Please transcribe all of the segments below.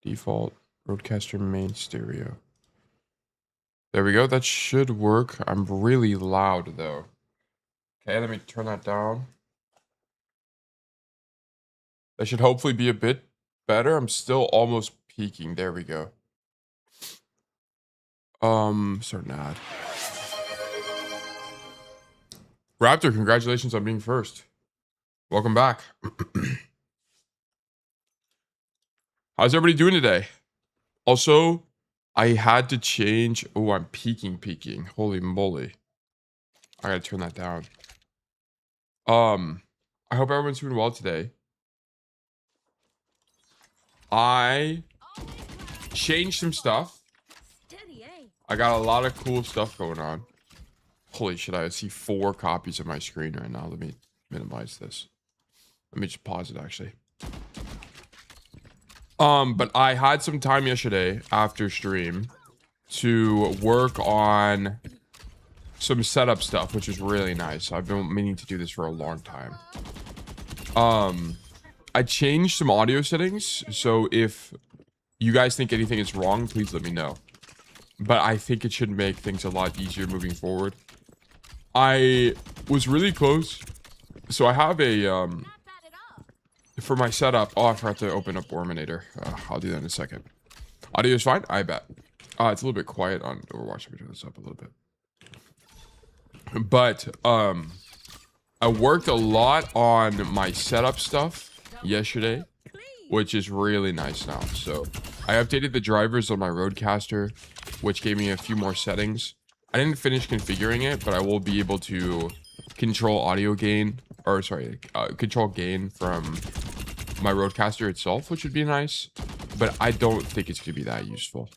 Default Roadcaster main stereo. There we go. That should work. I'm really loud though. Okay, let me turn that down. That should hopefully be a bit better. I'm still almost peaking. There we go. Certain ad. Raptor, congratulations on being first. Welcome back. How's everybody doing today? Also, I had to change. Oh, I'm peaking. Holy moly. I gotta turn that down. I hope everyone's doing well today. I changed some stuff. I got a lot of cool stuff going on. Holy shit, I see 4 copies of my screen right now. Let me minimize this. Let me just pause it actually. But I had some time yesterday after stream to work on some setup stuff, which is really nice. I've been meaning to do this for a long time. I changed some audio settings, so if you guys think anything is wrong, please let me know. But I think it should make things a lot easier moving forward. I was really close. So I have a for my setup. Oh, I forgot to open up Warminator. I'll do that in a second. Audio is fine, I bet. It's a little bit quiet on Overwatch. Let me turn this up a little bit. But I worked a lot on my setup stuff yesterday, which is really nice now. So I updated the drivers on my Roadcaster, which gave me a few more settings. I didn't finish configuring it, but I will be able to control audio gain, or sorry, control gain from my Roadcaster itself, which would be nice. But I don't think it's going to be that useful.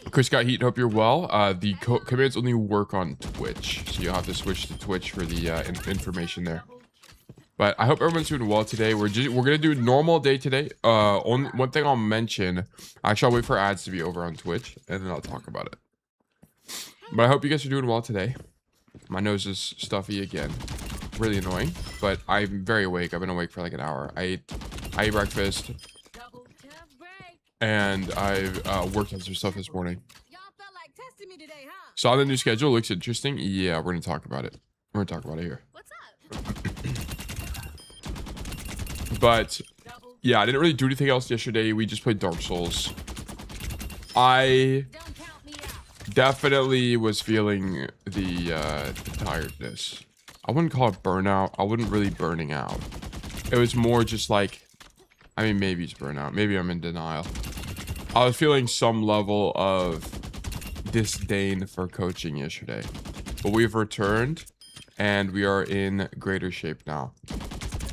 Chris got heat. Hope you're well. The commands only work on Twitch, so you'll have to switch to Twitch for the information there. But I hope everyone's doing well today. We're gonna do a normal day today. One thing I'll mention. Actually, I'll wait for ads to be over on Twitch, and then I'll talk about it. But I hope you guys are doing well today. My nose is stuffy again. Really annoying, but I'm very awake. I've been awake for like an hour. I ate breakfast, and I worked on some stuff this morning. Saw the new schedule. Looks interesting. Yeah, we're gonna talk about it. We're gonna talk about it here. What's up? But yeah, I didn't really do anything else yesterday. We just played Dark Souls. I definitely was feeling the tiredness. I wouldn't call it burnout. I wouldn't really burning out. It was more just like, I mean, maybe it's burnout. Maybe I'm in denial. I was feeling some level of disdain for coaching yesterday. But we've returned, and we are in greater shape now.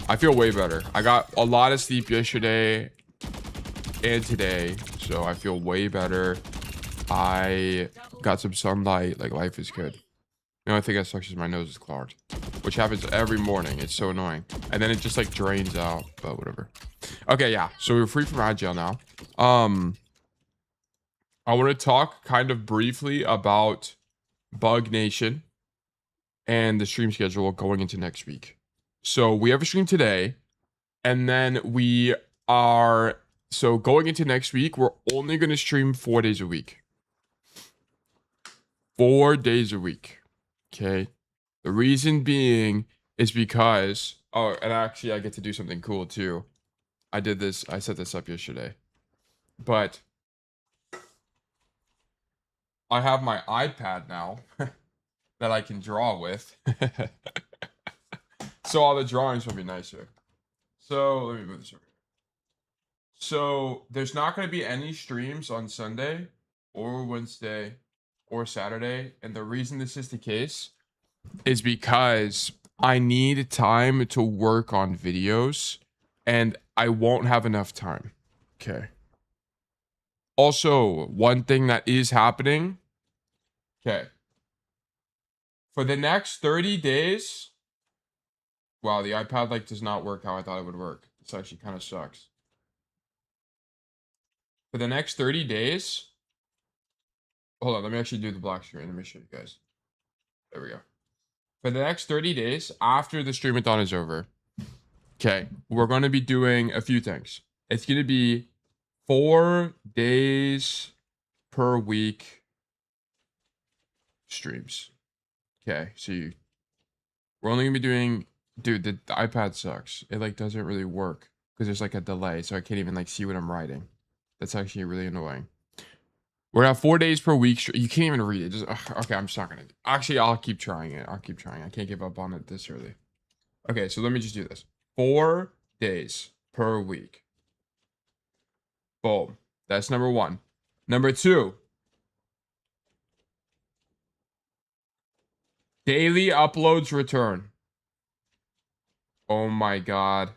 I feel way better. I got a lot of sleep yesterday and today, so I feel way better. I got some sunlight. Like, life is good. The only thing that sucks is my nose is clogged, which happens every morning. It's so annoying. And then it just like drains out, but whatever. Okay, yeah. So we're free from Agile now. I want to talk kind of briefly about Bug Nation and the stream schedule going into next week. So we have a stream today, and then we are, so going into next week, we're only going to stream 4 days a week. 4 days a week. Okay. The reason being is because, oh, and actually I get to do something cool too. I set this up yesterday, but I have my iPad now that I can draw with. So all the drawings will be nicer. So let me move this over here. So there's not going to be any streams on Sunday or Wednesday or Saturday. And the reason this is the case is because I need time to work on videos and I won't have enough time. Okay. Also, one thing that is happening. Okay. For the next 30 days. Wow, the iPad like does not work how I thought it would work. This actually kind of sucks. For the next 30 days. Hold on, let me actually do the black screen. Let me show you guys. There we go. For the next 30 days, after the streamathon is over, okay, we're going to be doing a few things. It's going to be 4 days per week streams. Okay, so we're only gonna be doing, dude, the iPad sucks. It like doesn't really work because there's like a delay, so I can't even like see what I'm writing. That's actually really annoying. We're gonna have 4 days per week. You can't even read it. Just okay, I'm just not gonna. Actually, I'll keep trying it. I'll keep trying. I can't give up on it this early. Okay, so let me just do this. 4 days per week. Boom. That's number 1. Number 2. Daily uploads return. Oh my god.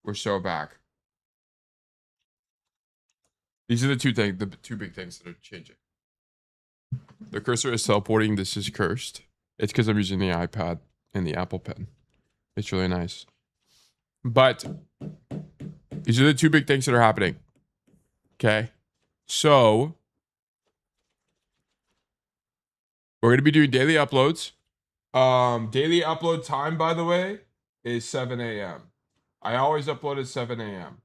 We're so back. These are the two big things that are changing. The cursor is teleporting. This is cursed. It's because I'm using the iPad and the Apple Pen. It's really nice. But these are the two big things that are happening. Okay. So we're going to be doing daily uploads. Daily upload time, by the way, is 7 a.m. I always upload at 7 a.m.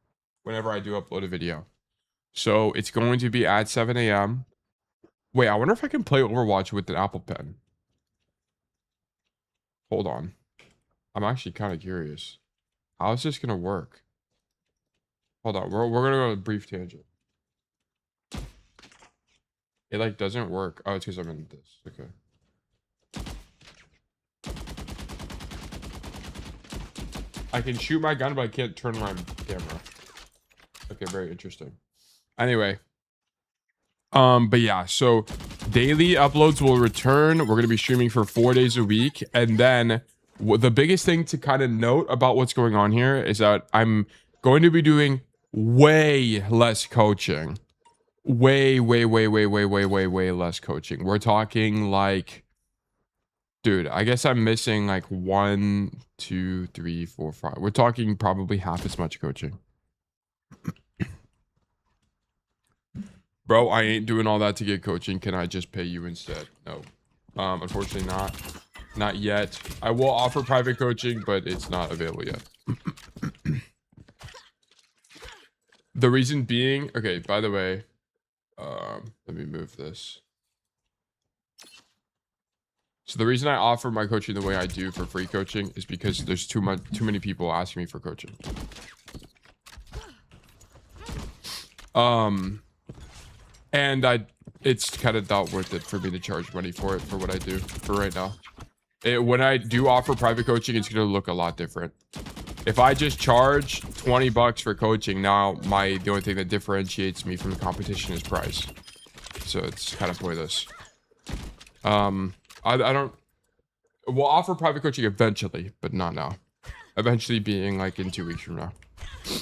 whenever I do upload a video. So it's going to be at 7 a.m. Wait, I wonder if I can play Overwatch with an Apple Pen. Hold on. I'm actually kind of curious. How is this going to work? Hold on. We're going to go on a brief tangent. It like doesn't work. Oh, it's because I'm in this. Okay. I can shoot my gun, but I can't turn my camera. Okay, very interesting. Anyway. But yeah, so daily uploads will return. We're going to be streaming for 4 days a week. And then the biggest thing to kind of note about what's going on here is that I'm going to be doing way less coaching. Way less coaching. We're talking like, dude, I guess I'm missing like 1, 2, 3, 4, 5. We're talking probably half as much coaching. Bro, I ain't doing all that to get coaching. Can I just pay you instead? No. Unfortunately not. Not yet. I will offer private coaching, but it's not available yet. The reason being, okay, by the way, let me move this. So the reason I offer my coaching the way I do for free coaching is because there's too many people asking me for coaching. And it's kind of not worth it for me to charge money for it for what I do for right now. When I do offer private coaching, it's going to look a lot different. If I just charge 20 bucks for coaching, now the only thing that differentiates me from the competition is price. So it's kind of pointless. We'll offer private coaching eventually, but not now. Eventually being like in 2 weeks from now.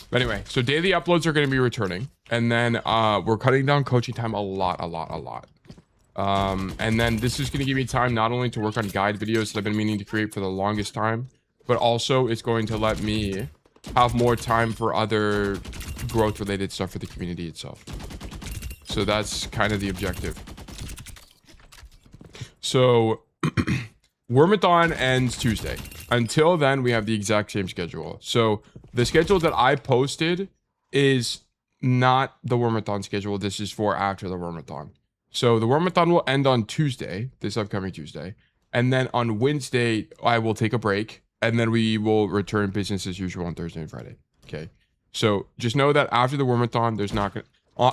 But anyway, so daily uploads are going to be returning. And then we're cutting down coaching time a lot. And then this is going to give me time not only to work on guide videos that I've been meaning to create for the longest time, but also it's going to let me have more time for other growth related stuff for the community itself. So that's kind of the objective. So WORMATHON ends Tuesday. Until then, we have the exact same schedule. So the schedule that I posted is not the WORMATHON schedule. This is for after the WORMATHON. So the WORMATHON will end on Tuesday, this upcoming Tuesday. And then on Wednesday, I will take a break. And then we will return business as usual on Thursday and Friday. Okay. So just know that after the WORMATHON, there's not going to...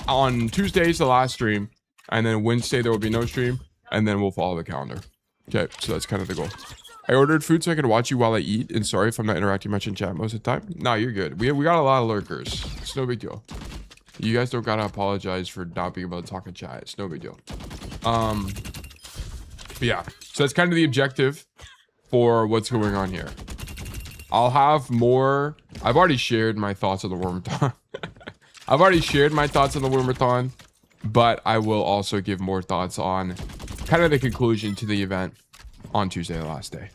On Tuesday is the last stream. And then Wednesday, there will be no stream. And then we'll follow the calendar. Okay. So that's kind of the goal. I ordered food so I could watch you while I eat. And sorry if I'm not interacting much in chat most of the time. No, you're good. We got a lot of lurkers. It's no big deal. You guys don't gotta apologize for not being able to talk in chat. It's no big deal. But yeah. So that's kind of the objective for what's going on here. I'll have more. I've already shared my thoughts on the WORMATHON. I've already shared my thoughts on the WORMATHON, but I will also give more thoughts on kind of the conclusion to the event on Tuesday, the last day.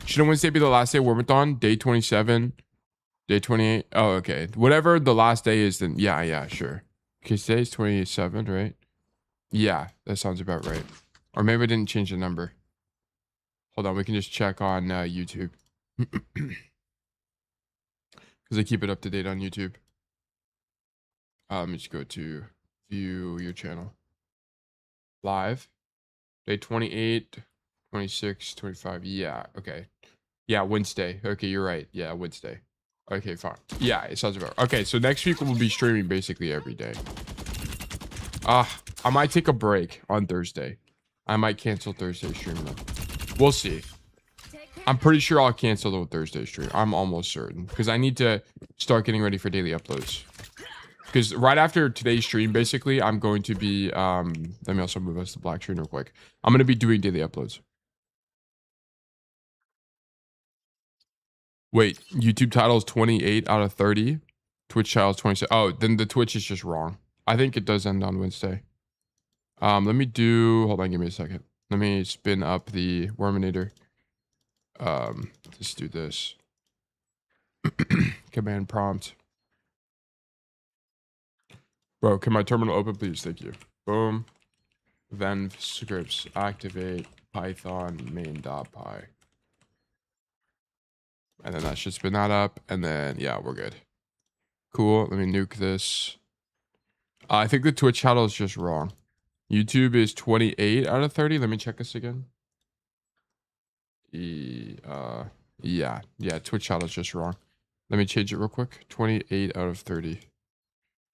Shouldn't Wednesday be the last day of WORMATHON? Day 27, day 28. Oh, okay. Whatever the last day is, then yeah, sure. Okay, today's 27, right? Yeah, that sounds about right. Or maybe I didn't change the number. Hold on, we can just check on YouTube. Because I keep it up to date on YouTube. Just go to view your channel. Live. Day 28, 26, 25. Yeah, okay. Yeah, Wednesday. Okay, you're right. Yeah, Wednesday. Okay, fine. Yeah, it sounds about okay. So next week we'll be streaming basically every day. I might take a break on Thursday. I might cancel Thursday stream though. We'll see. I'm pretty sure I'll cancel the Thursday stream. I'm almost certain because I need to start getting ready for daily uploads. Because right after today's stream, basically, I'm going to be let me also move us to black screen real quick. I'm going to be doing daily uploads. Wait, YouTube title is 28 out of 30. Twitch title is 26. Oh, then the Twitch is just wrong. I think it does end on Wednesday. Let me do, hold on, give me a second. Let me spin up the Worminator. Let's do this. Command prompt. Bro, can my terminal open, please? Thank you. Boom. Then scripts activate Python main.py. And then that should spin that up. And then, yeah, we're good. Cool. Let me nuke this. I think the Twitch title is just wrong. YouTube is 28 out of 30. Let me check this again. Yeah, Twitch title is just wrong. Let me change it real quick. 28 out of 30.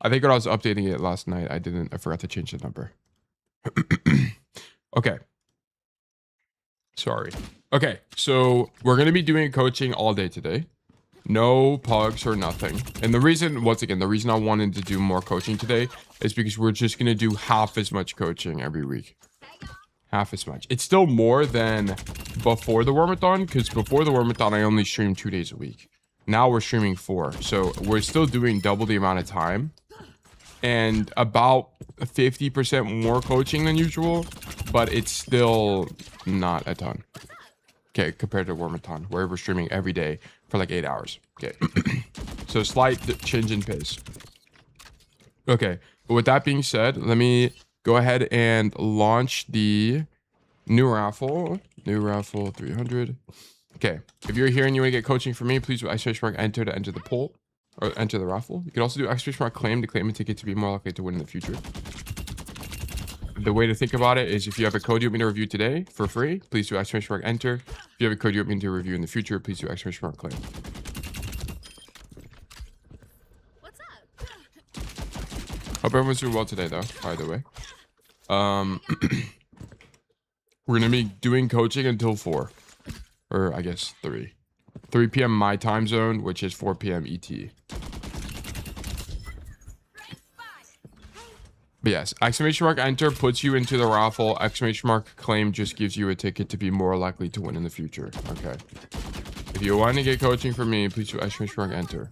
I think when I was updating it last night, I forgot to change the number. Okay. Sorry. Okay, so we're going to be doing coaching all day today. No pugs or nothing. And the reason, once again, the reason I wanted to do more coaching today is because we're just going to do half as much coaching every week. Half as much. It's still more than before the WORMATHON, because before the WORMATHON, I only streamed 2 days a week. Now we're streaming 4. So we're still doing double the amount of time. And about 50% more coaching than usual, but it's still not a ton. Okay, compared to WORMATHON, where we're streaming every day for like 8 hours. Okay, so slight change in pace. Okay, but with that being said, let me go ahead and launch the new raffle. New raffle 300. Okay, if you're here and you want to get coaching from me, please do enter to enter the poll. Or enter the raffle. You can also do claim to claim a ticket to be more likely to win in the future. The way to think about it is if you have a code you want me to review today for free, please do enter. If you have a code you want me to review in the future, please do claim. What's up? Hope everyone's doing well today though, by the way. We're gonna be doing coaching until 4. Or I guess 3. 3 p.m. my time zone, which is 4 p.m. ET. But yes, enter puts you into the raffle. Claim just gives you a ticket to be more likely to win in the future. Okay. If you want to get coaching from me, please do enter.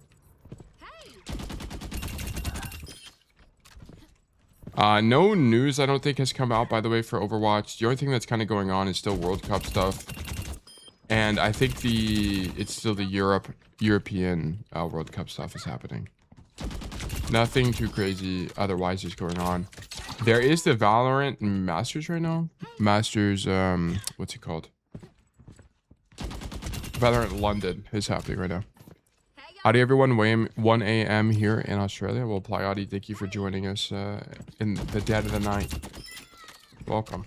No news I don't think has come out, by the way, for Overwatch. The only thing that's kind of going on is still World Cup stuff. And I think it's still the European World Cup stuff is happening. Nothing too crazy otherwise is going on. There is the Valorant Masters right now. Masters, what's it called? Valorant London is happening right now. Howdy everyone, 1 a.m. here in Australia. Well, Plyadi, thank you for joining us in the dead of the night. Welcome.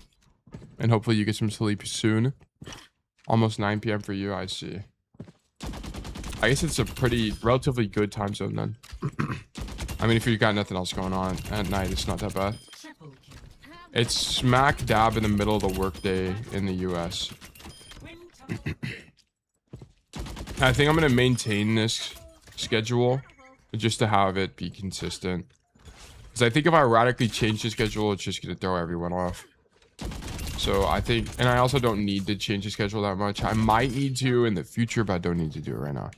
And hopefully you get some sleep soon. Almost 9 p.m. for you, I see. I guess it's a relatively good time zone then. I mean, if you've got nothing else going on at night, it's not that bad. It's smack dab in the middle of the workday in the US. I think I'm going to maintain this schedule just to have it be consistent. Because I think if I radically change the schedule, it's just going to throw everyone off. So I think, and I also don't need to change the schedule that much. I might need to in the future, but I don't need to do it right now.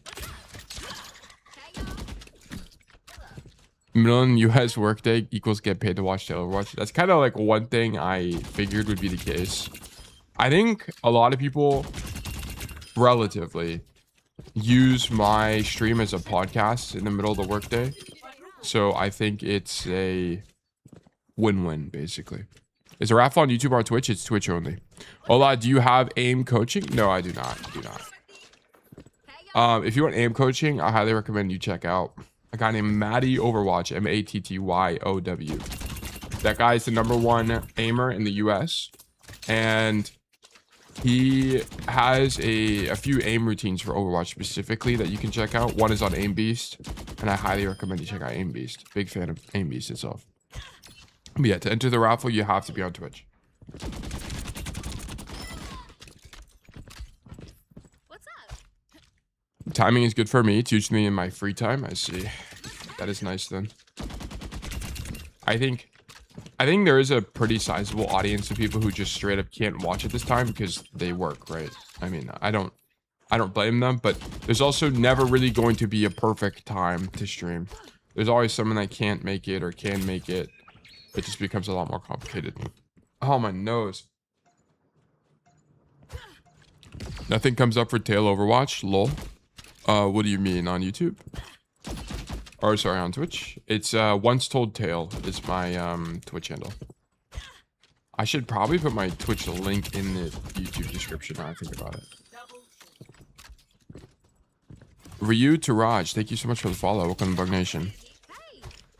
Million US workday equals get paid to watch Overwatch. That's kind of like one thing I figured would be the case. I think a lot of people relatively use my stream as a podcast in the middle of the workday. So I think it's a win-win basically. Is there Raffle on YouTube or Twitch? It's Twitch only. Hola, do you have AIM coaching? No, I do not. If you want AIM coaching, I highly recommend you check out a guy named Matty Overwatch, Mattyyow. That guy is the #1 aimer in the US, and he has a few aim routines for Overwatch specifically that you can check out. One is on Aim Beast, and I highly recommend you check out Aim Beast. Big fan of Aim Beast itself. But yeah, to enter the raffle, you have to be on Twitch. What's up? Timing is good for me. It's usually in my free time. I see. That is nice then. I think there is a pretty sizable audience of people who just straight up can't watch at this time because they work, right? I mean, I don't blame them, but there's also never really going to be a perfect time to stream. There's always someone that can't make it or can make it. It just becomes a lot more complicated. Oh, my nose. Nothing comes up for Tail Overwatch, lol. What do you mean, on YouTube? Or sorry, on Twitch. It's Once Told Tale is my Twitch handle. I should probably put my Twitch link in the YouTube description now I think about it. Ryu Taraj, thank you so much for the follow. Welcome to Bug Nation.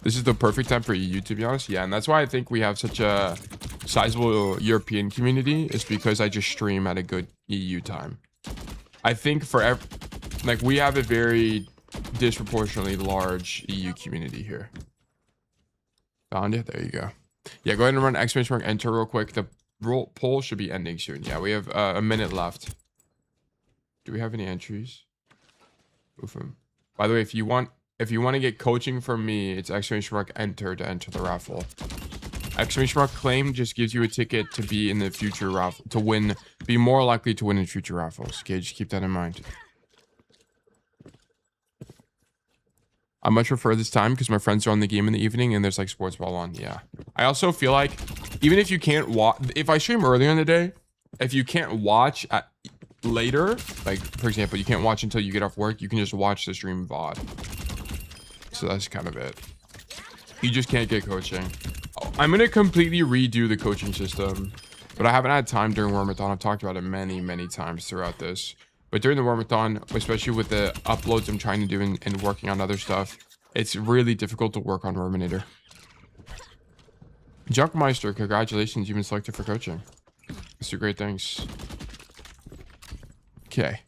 This is the perfect time for EU, to be honest. Yeah, and that's why I think we have such a sizable European community, is because I just stream at a good EU time. I think for like we have a very disproportionately large EU community here. Found it. There you go. Yeah, go ahead and run !enter real quick. The poll should be ending soon. Yeah, we have a minute left. Do we have any entries? By the way, if you want to get coaching from me, it's !enter to enter the raffle. !claim just gives you a ticket to be in the future raffle, to win, be more likely to win in future raffles. Okay, just keep that in mind. I much prefer this time because my friends are on the game in the evening and there's like sports ball on. Yeah. I also feel like even if you can't watch, if I stream earlier in the day, if you can't watch at later, like for example, you can't watch until you get off work, you can just watch the stream VOD. So that's kind of it. You just can't get coaching. I'm going to completely redo the coaching system, but I haven't had time during WORMATHON. I've talked about it many times throughout this. But during the WORMATHON, especially with the uploads I'm trying to do and working on other stuff, it's really difficult to work on Worminator. Junkmeister, congratulations, you've been selected for coaching. That's two great things. Okay.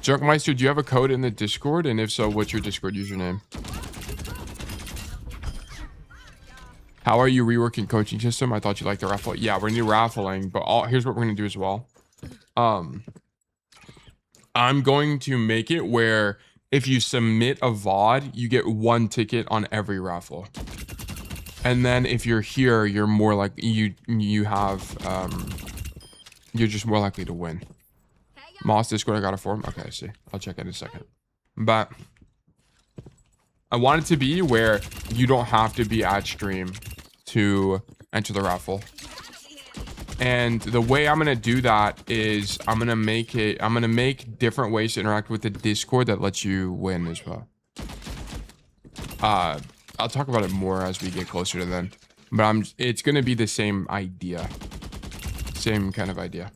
Junkmeister, do you have a code in the Discord? And if so, what's your Discord username? How are you reworking coaching system? I thought you liked the raffle. Yeah, we're new raffling, but here's what we're going to do as well. I'm going to make it where if you submit a VOD, you get 1 ticket on every raffle. And then if you're here, you're more like you're just more likely to win. Moss Discord, I got a form. Okay, I see. I'll check in a second. But I want it to be where you don't have to be at stream to enter the raffle. And the way I'm going to do that is I'm going to make different ways to interact with the Discord that lets you win as well. I'll talk about it more as we get closer to then, but it's going to be the same idea. Same kind of idea.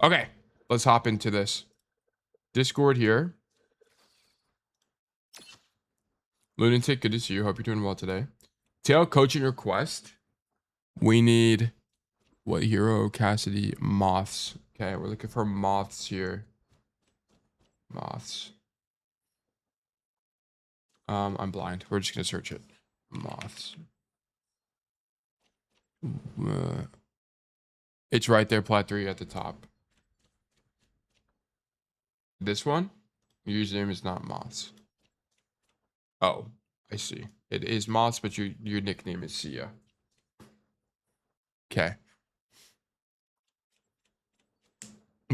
Okay, let's hop into this. Discord here. Lunatic, good to see you. Hope you're doing well today. Tail coaching request. We need what hero? Cassidy, moths. Okay, we're looking for moths here. Moths. I'm blind. We're just gonna search it. Moths. It's right there, plat 3 at the top. This one? Your username is not moths. Oh, I see. It is moths, but your nickname is Sia. Okay.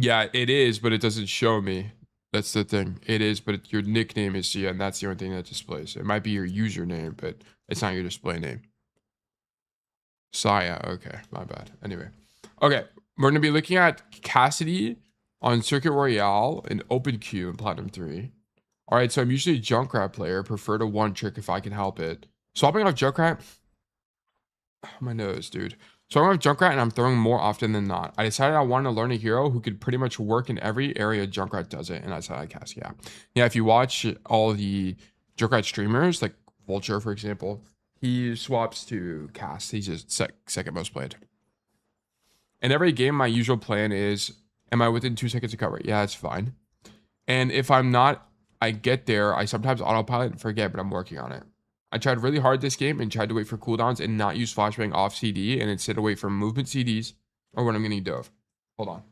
Yeah, it is, but it doesn't show me. That's the thing. It is, but your nickname is Sia, and that's the only thing that displays. It might be your username, but it's not your display name. Saya. Okay, my bad. Anyway. Okay, we're going to be looking at Cassidy on Circuit Royale in Open Queue in Platinum 3. All right, so I'm usually a Junkrat player. Prefer to one trick if I can help it. Swapping off Junkrat. My nose, dude. So I'm off Junkrat and I'm throwing more often than not. I decided I wanted to learn a hero who could pretty much work in every area Junkrat does it. And I decided Cassidy. Yeah. Yeah, if you watch all the Joker streamers, like Vulture, for example, he swaps to Cast. He's just second most played. In every game, my usual plan is, am I within 2 seconds of cover? Yeah, it's fine. And if I'm not, I get there. I sometimes autopilot and forget, but I'm working on it. I tried really hard this game and tried to wait for cooldowns and not use flashbang off CD and instead wait for movement CDs or when I'm getting dove. Hold on.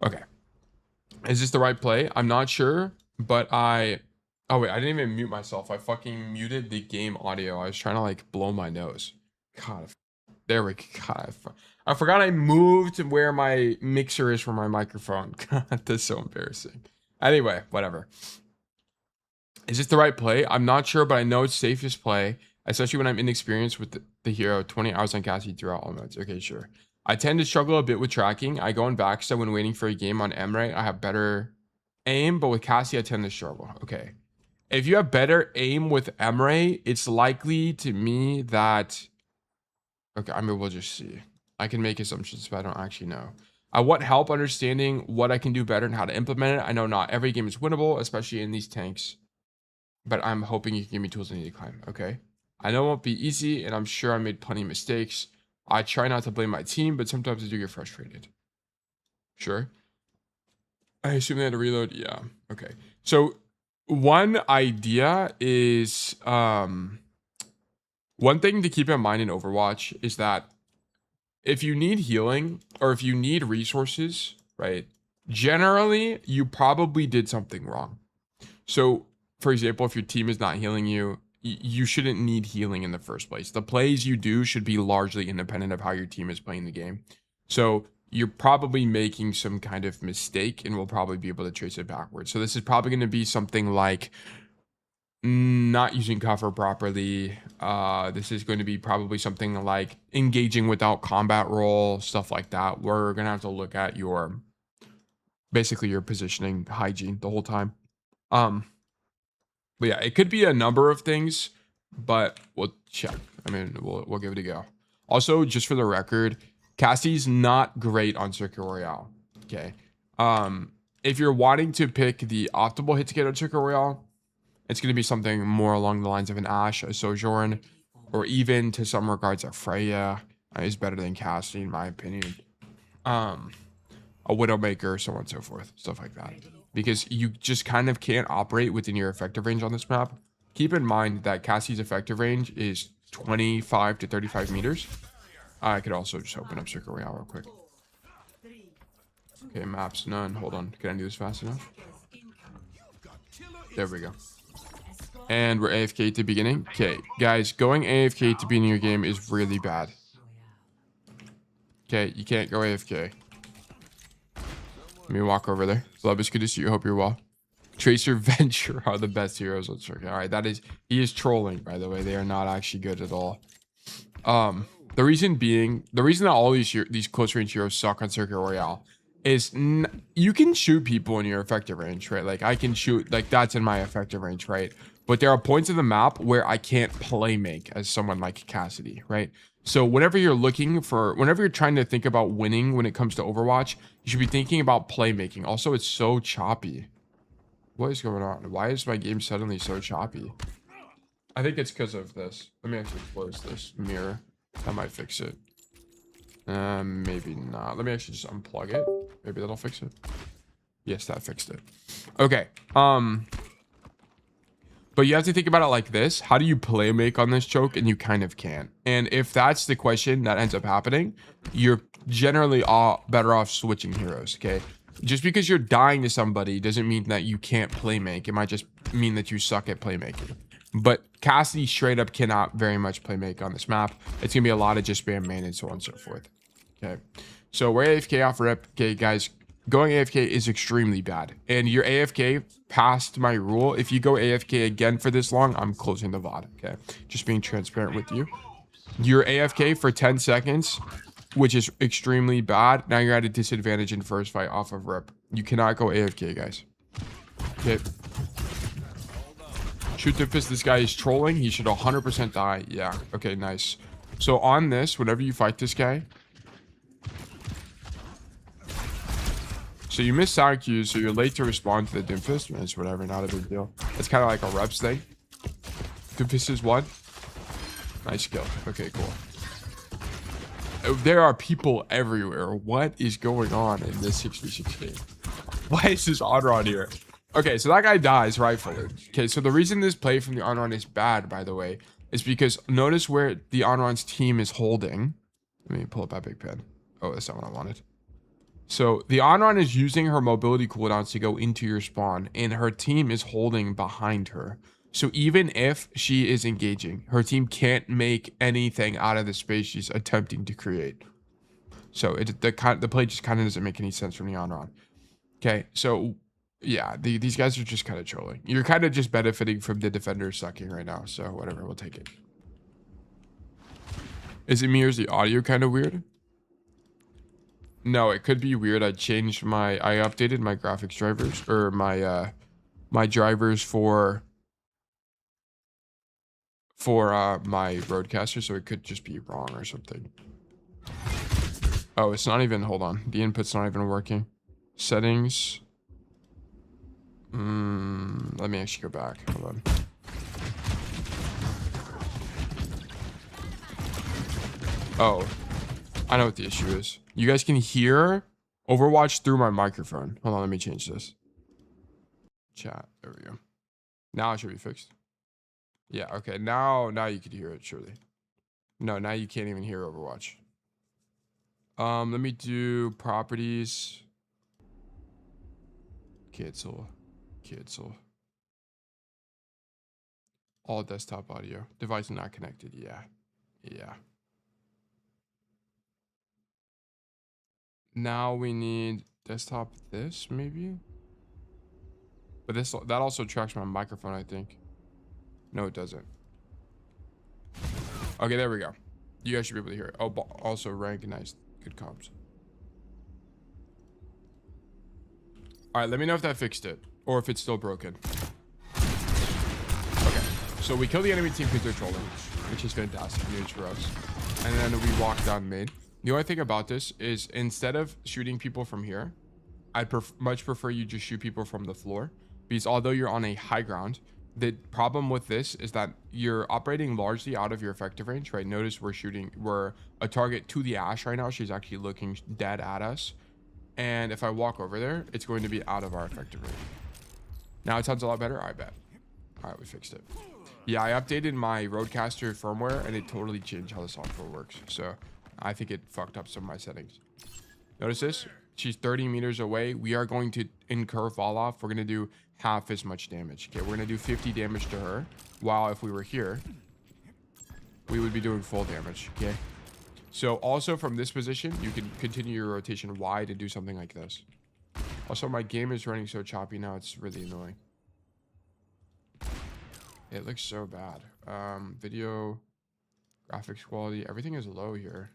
Okay. Is this the right play? I'm not sure, but oh wait, I didn't even mute myself. I fucking muted the game audio. I was trying to like blow my nose. God, there we go. God, I forgot I moved to where my mixer is for my microphone. God, that's so embarrassing. Anyway, whatever. Is this the right play? I'm not sure, but I know it's safest play, especially when I'm inexperienced with the hero. 20 hours on Cassidy throughout all modes. Okay, sure. I tend to struggle a bit with tracking. I go in backstab when waiting for a game on Emre. I have better aim, but with Cassidy, I tend to struggle. Okay. If you have better aim with Emre, it's likely to me that... Okay, I mean, we'll just see. I can make assumptions, but I don't actually know. I want help understanding what I can do better and how to implement it. I know not every game is winnable, especially in these tanks. But I'm hoping you can give me tools I need to climb. Okay. I know it won't be easy, and I'm sure I made plenty of mistakes. I try not to blame my team, but sometimes I do get frustrated. Sure. I assume they had to reload. Yeah. Okay. So one idea is one thing to keep in mind in Overwatch is that if you need healing or if you need resources, right? Generally, you probably did something wrong. So, for example, if your team is not healing you, you shouldn't need healing in the first place. The plays you do should be largely independent of how your team is playing the game. So you're probably making some kind of mistake and we'll probably be able to trace it backwards. So this is probably going to be something like not using cover properly. This is going to be probably something like engaging without combat roll, stuff like that. We're going to have to look at basically your positioning hygiene the whole time. But yeah, it could be a number of things, but we'll check. I mean, we'll give it a go. Also, just for the record, Cassie's not great on Circuit Royale. Okay. If you're wanting to pick the optimal hit to get on Circuit Royale, it's going to be something more along the lines of an Ashe, a Sojourn, or even to some regards a Freja is better than Cassidy in my opinion. A Widowmaker, so on and so forth, stuff like that. Because you just kind of can't operate within your effective range on this map. Keep in mind that Cassie's effective range is 25 to 35 meters. I could also just open up Circuit Royale real quick. Okay, maps none. Hold on. Can I do this fast enough? There we go. And we're AFK at the beginning. Okay, guys, going AFK at the beginning of your game is really bad. Okay, you can't go AFK. Let me walk over there. Love, it's good to see you. Hope you're well. Tracer Venture are the best heroes on Circuit. All right, he is trolling, by the way. They are not actually good at all. The reason that all these close range heroes suck on Circuit Royale is you can shoot people in your effective range, right? Like I can shoot, like that's in my effective range, right? But there are points of the map where I can't play make as someone like Cassidy, right? So whenever you're trying to think about winning when it comes to Overwatch, you should be thinking about playmaking. Also, it's so choppy. What is going on? Why is my game suddenly so choppy? I think it's because of this. Let me actually close this mirror. That might fix it. Maybe not. Let me actually just unplug it. Maybe that'll fix it. Yes, that fixed it. Okay. But you have to think about it like this. How do you play make on this choke? And you kind of can't. And if that's the question that ends up happening, you're generally better off switching heroes, okay? Just because you're dying to somebody doesn't mean that you can't play make. It might just mean that you suck at playmaking. But Cassidy straight up cannot very much play make on this map. It's going to be a lot of just spam main and so on and so forth. Okay. So we're AFK off rip. Okay, guys. Going AFK is extremely bad. And your AFK past my rule. If you go AFK again for this long, I'm closing the VOD. Okay. Just being transparent with you. You're AFK for 10 seconds, which is extremely bad. Now you're at a disadvantage in first fight off of rip. You cannot go AFK, guys. Okay. Shoot the fist. This guy is trolling. He should 100% die. Yeah. Okay, nice. So on this, whenever you fight this guy, So you missed sound cues, so you're late to respond to the Doomfist. It's whatever, not a big deal. It's kind of like a reps thing. Doomfist is one. Nice kill. Okay, cool. There are people everywhere. What is going on in this 6v6 game? Why is this Onron here? Okay, so that guy dies rightfully. Okay, so the reason this play from the Onron is bad, by the way, is because notice where the Onron's team is holding. Let me pull up that big pen. Oh, that's not what I wanted. So the Onron is using her mobility cooldowns to go into your spawn, and her team is holding behind her. So even if she is engaging, her team can't make anything out of the space she's attempting to create. So the play just kind of doesn't make any sense from the Onron. Okay, so yeah, these guys are just kind of trolling. You're kind of just benefiting from the defenders sucking right now. So whatever, we'll take it. Is it me or is the audio kind of weird? No, it could be weird. I updated my graphics drivers, or my drivers for my roadcaster, so it could just be wrong or something. Oh, it's not even, hold on. The input's not even working. Settings. Let me actually go back. Hold on. Oh, I know what the issue is. You guys can hear Overwatch through my microphone. Hold on, let me change this. Chat, there we go. Now it should be fixed. Yeah, okay, now you can hear it, surely. No, now you can't even hear Overwatch. Let me do properties. Cancel. All desktop audio. Device not connected. Yeah. Now we need desktop this, maybe? But that also tracks my microphone, I think. No, it doesn't. Okay, there we go. You guys should be able to hear it. Oh, also rank, nice. Good comps. All right, let me know if that fixed it, or if it's still broken. Okay, so we kill the enemy team because they're trolling, which is fantastic news for us. And then we walk down mid. The only thing about this is, instead of shooting people from here, I'd much prefer you just shoot people from the floor, because although you're on a high ground, the problem with this is that you're operating largely out of your effective range, right? Notice we're a target to the Ash right now. She's actually looking dead at us. And if I walk over there, it's going to be out of our effective range. Now it sounds a lot better, I bet. All right, we fixed it. Yeah, I updated my Roadcaster firmware, and it totally changed how the software works. So I think it fucked up some of my settings. Notice this. She's 30 meters away. We are going to incur fall off. We're going to do half as much damage. Okay, we're going to do 50 damage to her. While if we were here, we would be doing full damage. Okay. So also from this position, you can continue your rotation wide and do something like this. Also, my game is running so choppy now. It's really annoying. It looks so bad. Video, graphics quality, everything is low here.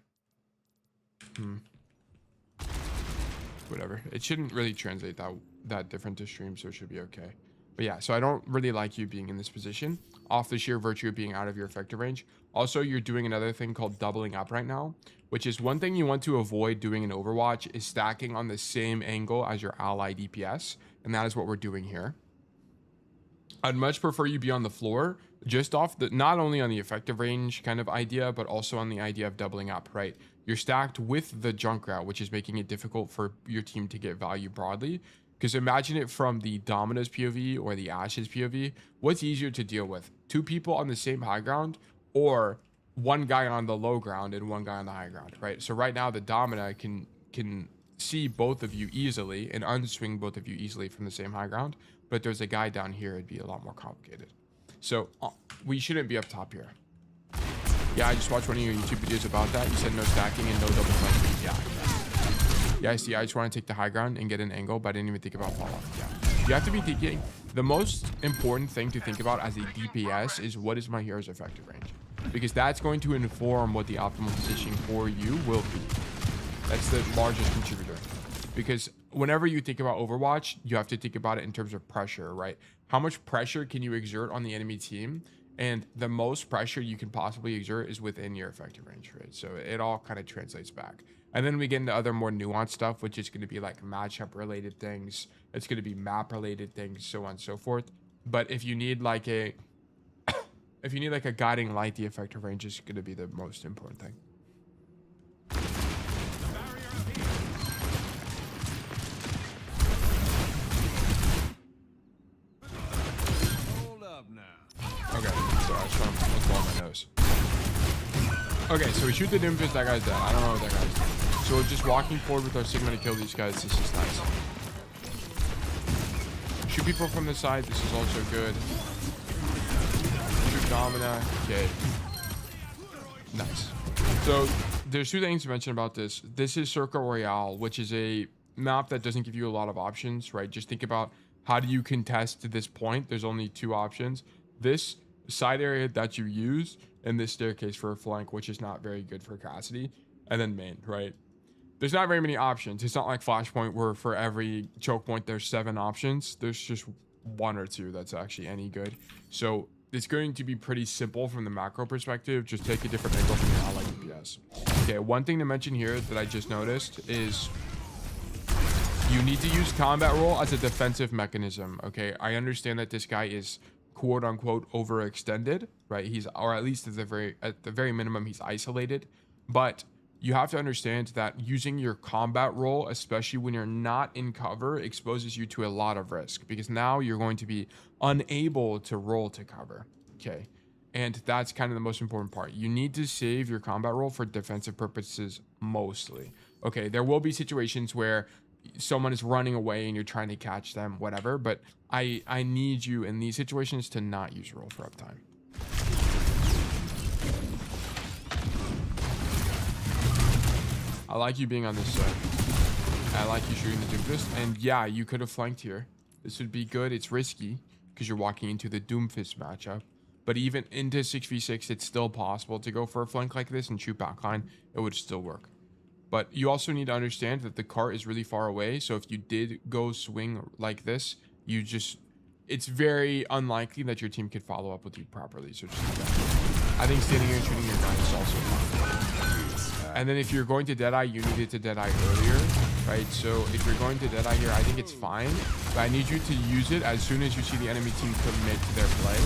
Whatever. It shouldn't really translate that different to stream, so it should be okay. But yeah, so I don't really like you being in this position off the sheer virtue of being out of your effective range. Also, you're doing another thing called doubling up right now, which is one thing you want to avoid doing in Overwatch is stacking on the same angle as your ally DPS, and that is what we're doing here. I'd much prefer you be on the floor, just off the, not only on the effective range kind of idea, but also on the idea of doubling up, right? You're stacked with the Junkrat, which is making it difficult for your team to get value broadly. Because imagine it from the Domina's POV or the Ash's POV. What's easier to deal with? Two people on the same high ground, or one guy on the low ground and one guy on the high ground, right? So right now the Domina can see both of you easily and unswing both of you easily from the same high ground. But there's a guy down here, it'd be a lot more complicated. So we shouldn't be up top here. Yeah, I just watched one of your YouTube videos about that. You said no stacking and no double flanking. Yeah, I see. I just want to take the high ground and get an angle, but I didn't even think about fall off. Yeah. You have to be thinking, the most important thing to think about as a DPS is what is my hero's effective range? Because that's going to inform what the optimal positioning for you will be. That's the largest contributor. Because whenever you think about Overwatch, you have to think about it in terms of pressure, right? How much pressure can you exert on the enemy team And the most pressure you can possibly exert is within your effective range, right? So it all kind of translates back. And then we get into other more nuanced stuff, which is going to be like matchup related things. It's going to be map related things, so on and so forth. But if you need like a guiding light, the effective range is going to be the most important thing. Okay, so I just want to blow my nose. Okay, so we shoot the Doomfist, that guy's dead. I don't know what that guy's doing. So we're just walking forward with our Sigma to kill these guys. This is nice. Shoot people from the side. This is also good. Shoot Domina. Okay. Nice. So there's two things to mention about this. This is Circle Royale, which is a map that doesn't give you a lot of options, right? Just think about how do you contest to this point. There's only two options. This side area that you use and this staircase for a flank, which is not very good for Cassidy, and then main, right? There's not very many options. It's not like Flashpoint where for every choke point there's 7 options. There's just 1 or 2 that's actually any good. So it's going to be pretty simple from the macro perspective. Just take a different angle from your ally DPS. Okay, one thing to mention here that I just noticed is you need to use combat roll as a defensive mechanism. Okay, I understand that this guy is quote unquote overextended, right? He's, or at least at the very minimum, he's isolated. But you have to understand that using your combat roll, especially when you're not in cover, exposes you to a lot of risk, because now you're going to be unable to roll to cover. Okay, and that's kind of the most important part. You need to save your combat roll for defensive purposes mostly. Okay, there will be situations where someone is running away and you're trying to catch them, whatever, but I need you in these situations to not use roll for uptime. I like you being on this side. I like you shooting the Doomfist, and yeah, you could have flanked here. This would be good. It's risky because you're walking into the Doomfist matchup, but even into 6v6 it's still possible to go for a flank like this and shoot backline. It would still work. But you also need to understand that the cart is really far away. So if you did go swing like this, you just, it's very unlikely that your team could follow up with you properly. So just do that. I think standing here and shooting your guy is also fine. And then if you're going to Deadeye, you needed to Deadeye earlier, right? So if you're going to Deadeye here, I think it's fine. But I need you to use it as soon as you see the enemy team commit to their play,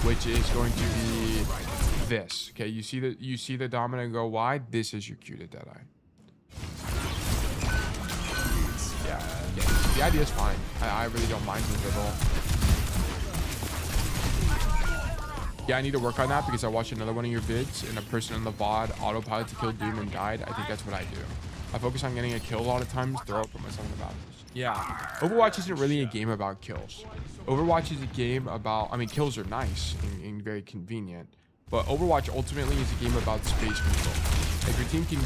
which is going to be this. Okay, you see the Domina go wide. This is your cue to Deadeye. Yeah, the idea is fine. I really don't mind it at all. Yeah, I need to work on that because I watched another one of your vids and a person in the VOD autopilot to kill Doom and died. I think that's what I do. I focus on getting a kill a lot of times, throw up, put myself in the battles. Yeah, Overwatch isn't really a game about kills. Overwatch is a game about, I mean, kills are nice and very convenient, but Overwatch ultimately is a game about space control. If your team can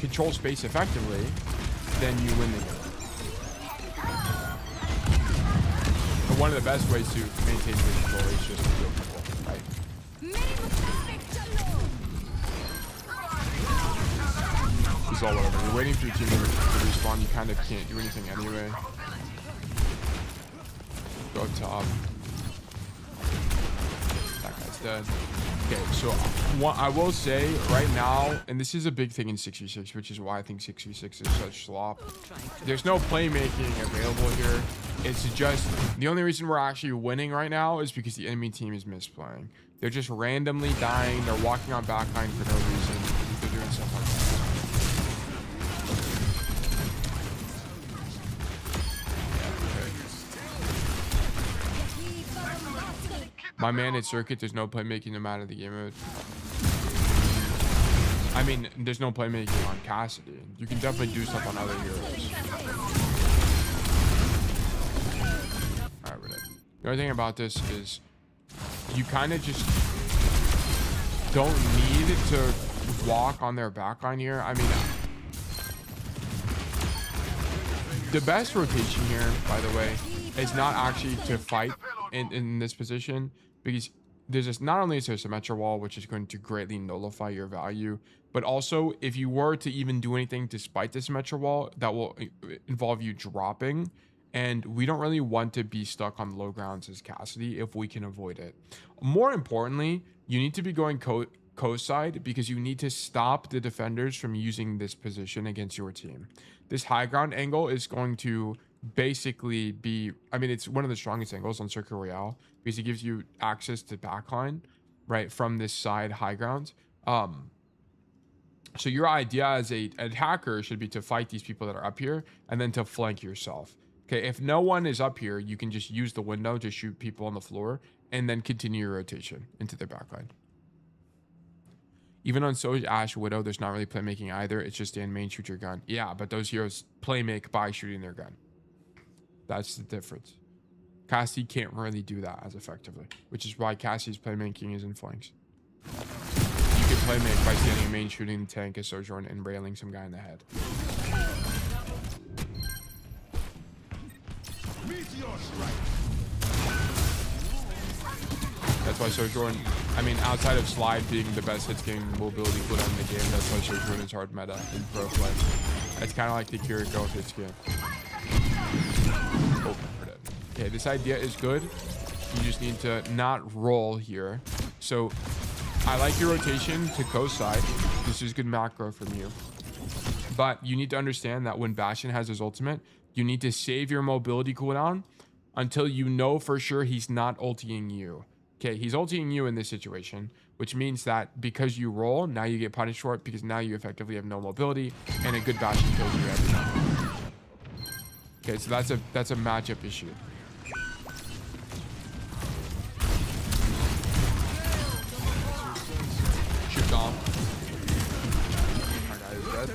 control space effectively, then you win the game. And one of the best ways to maintain space control is just to kill people, right? It's all whatever. You're waiting for your team to respawn. You kind of can't do anything anyway. Go up top. That guy's dead. Okay, so what I will say right now, and this is a big thing in 6v6, which is why I think 6v6 is such slop. There's no playmaking available here. It's just, the only reason we're actually winning right now is because the enemy team is misplaying. They're just randomly dying. They're walking on backline for no reason. They're doing stuff like that. My man at Circuit, there's no playmaking no matter the game mode. I mean, there's no playmaking on Cassidy. You can definitely do stuff on other heroes. Alright, we're dead. The other thing about this is you kind of just don't need to walk on their backline here. I mean, the best rotation here, by the way, is not actually to fight in this position, because there's just, not only is there a Symmetra wall, which is going to greatly nullify your value, but also if you were to even do anything despite the Symmetra wall, that will involve you dropping, And we don't really want to be stuck on low grounds as Cassidy if we can avoid it. More importantly, you need to be going coast side because you need to stop the defenders from using this position against your team. This high ground angle is going to basically be, I mean, it's one of the strongest angles on Circuit Royale because it gives you access to backline, right, from this side high ground. So your idea as a attacker should be to fight these people that are up here and then to flank yourself. Okay, if no one is up here, you can just use the window to shoot people on the floor and then continue your rotation into their backline. Even on Soj, Ash, Widow, there's not really playmaking either. It's just stand main, shoot your gun. Yeah, but those heroes playmake by shooting their gun. That's the difference. Cassidy can't really do that as effectively, which is why Cassidy's playmaking is in flanks. You can playmake by standing main, shooting the tank as Sojourn and railing some guy in the head. That's why Sojourn, I mean, outside of Slide being the best hits game mobility cooldown in the game, that's why Sojourn is hard meta in pro play. It's kind of like the Kiriko of hits game. Oh, we're dead. Okay, this idea is good. You just need to not roll here. So I like your rotation to coast side. This is good macro from you. But you need to understand that when Bastion has his ultimate, you need to save your mobility cooldown until you know for sure he's not ulting you. Okay, he's ulting you in this situation, which means that because you roll, now you get punished for it because now you effectively have no mobility and a good Bastion kills you every time. Okay, so that's a matchup issue. Shoot off. My guy is dead.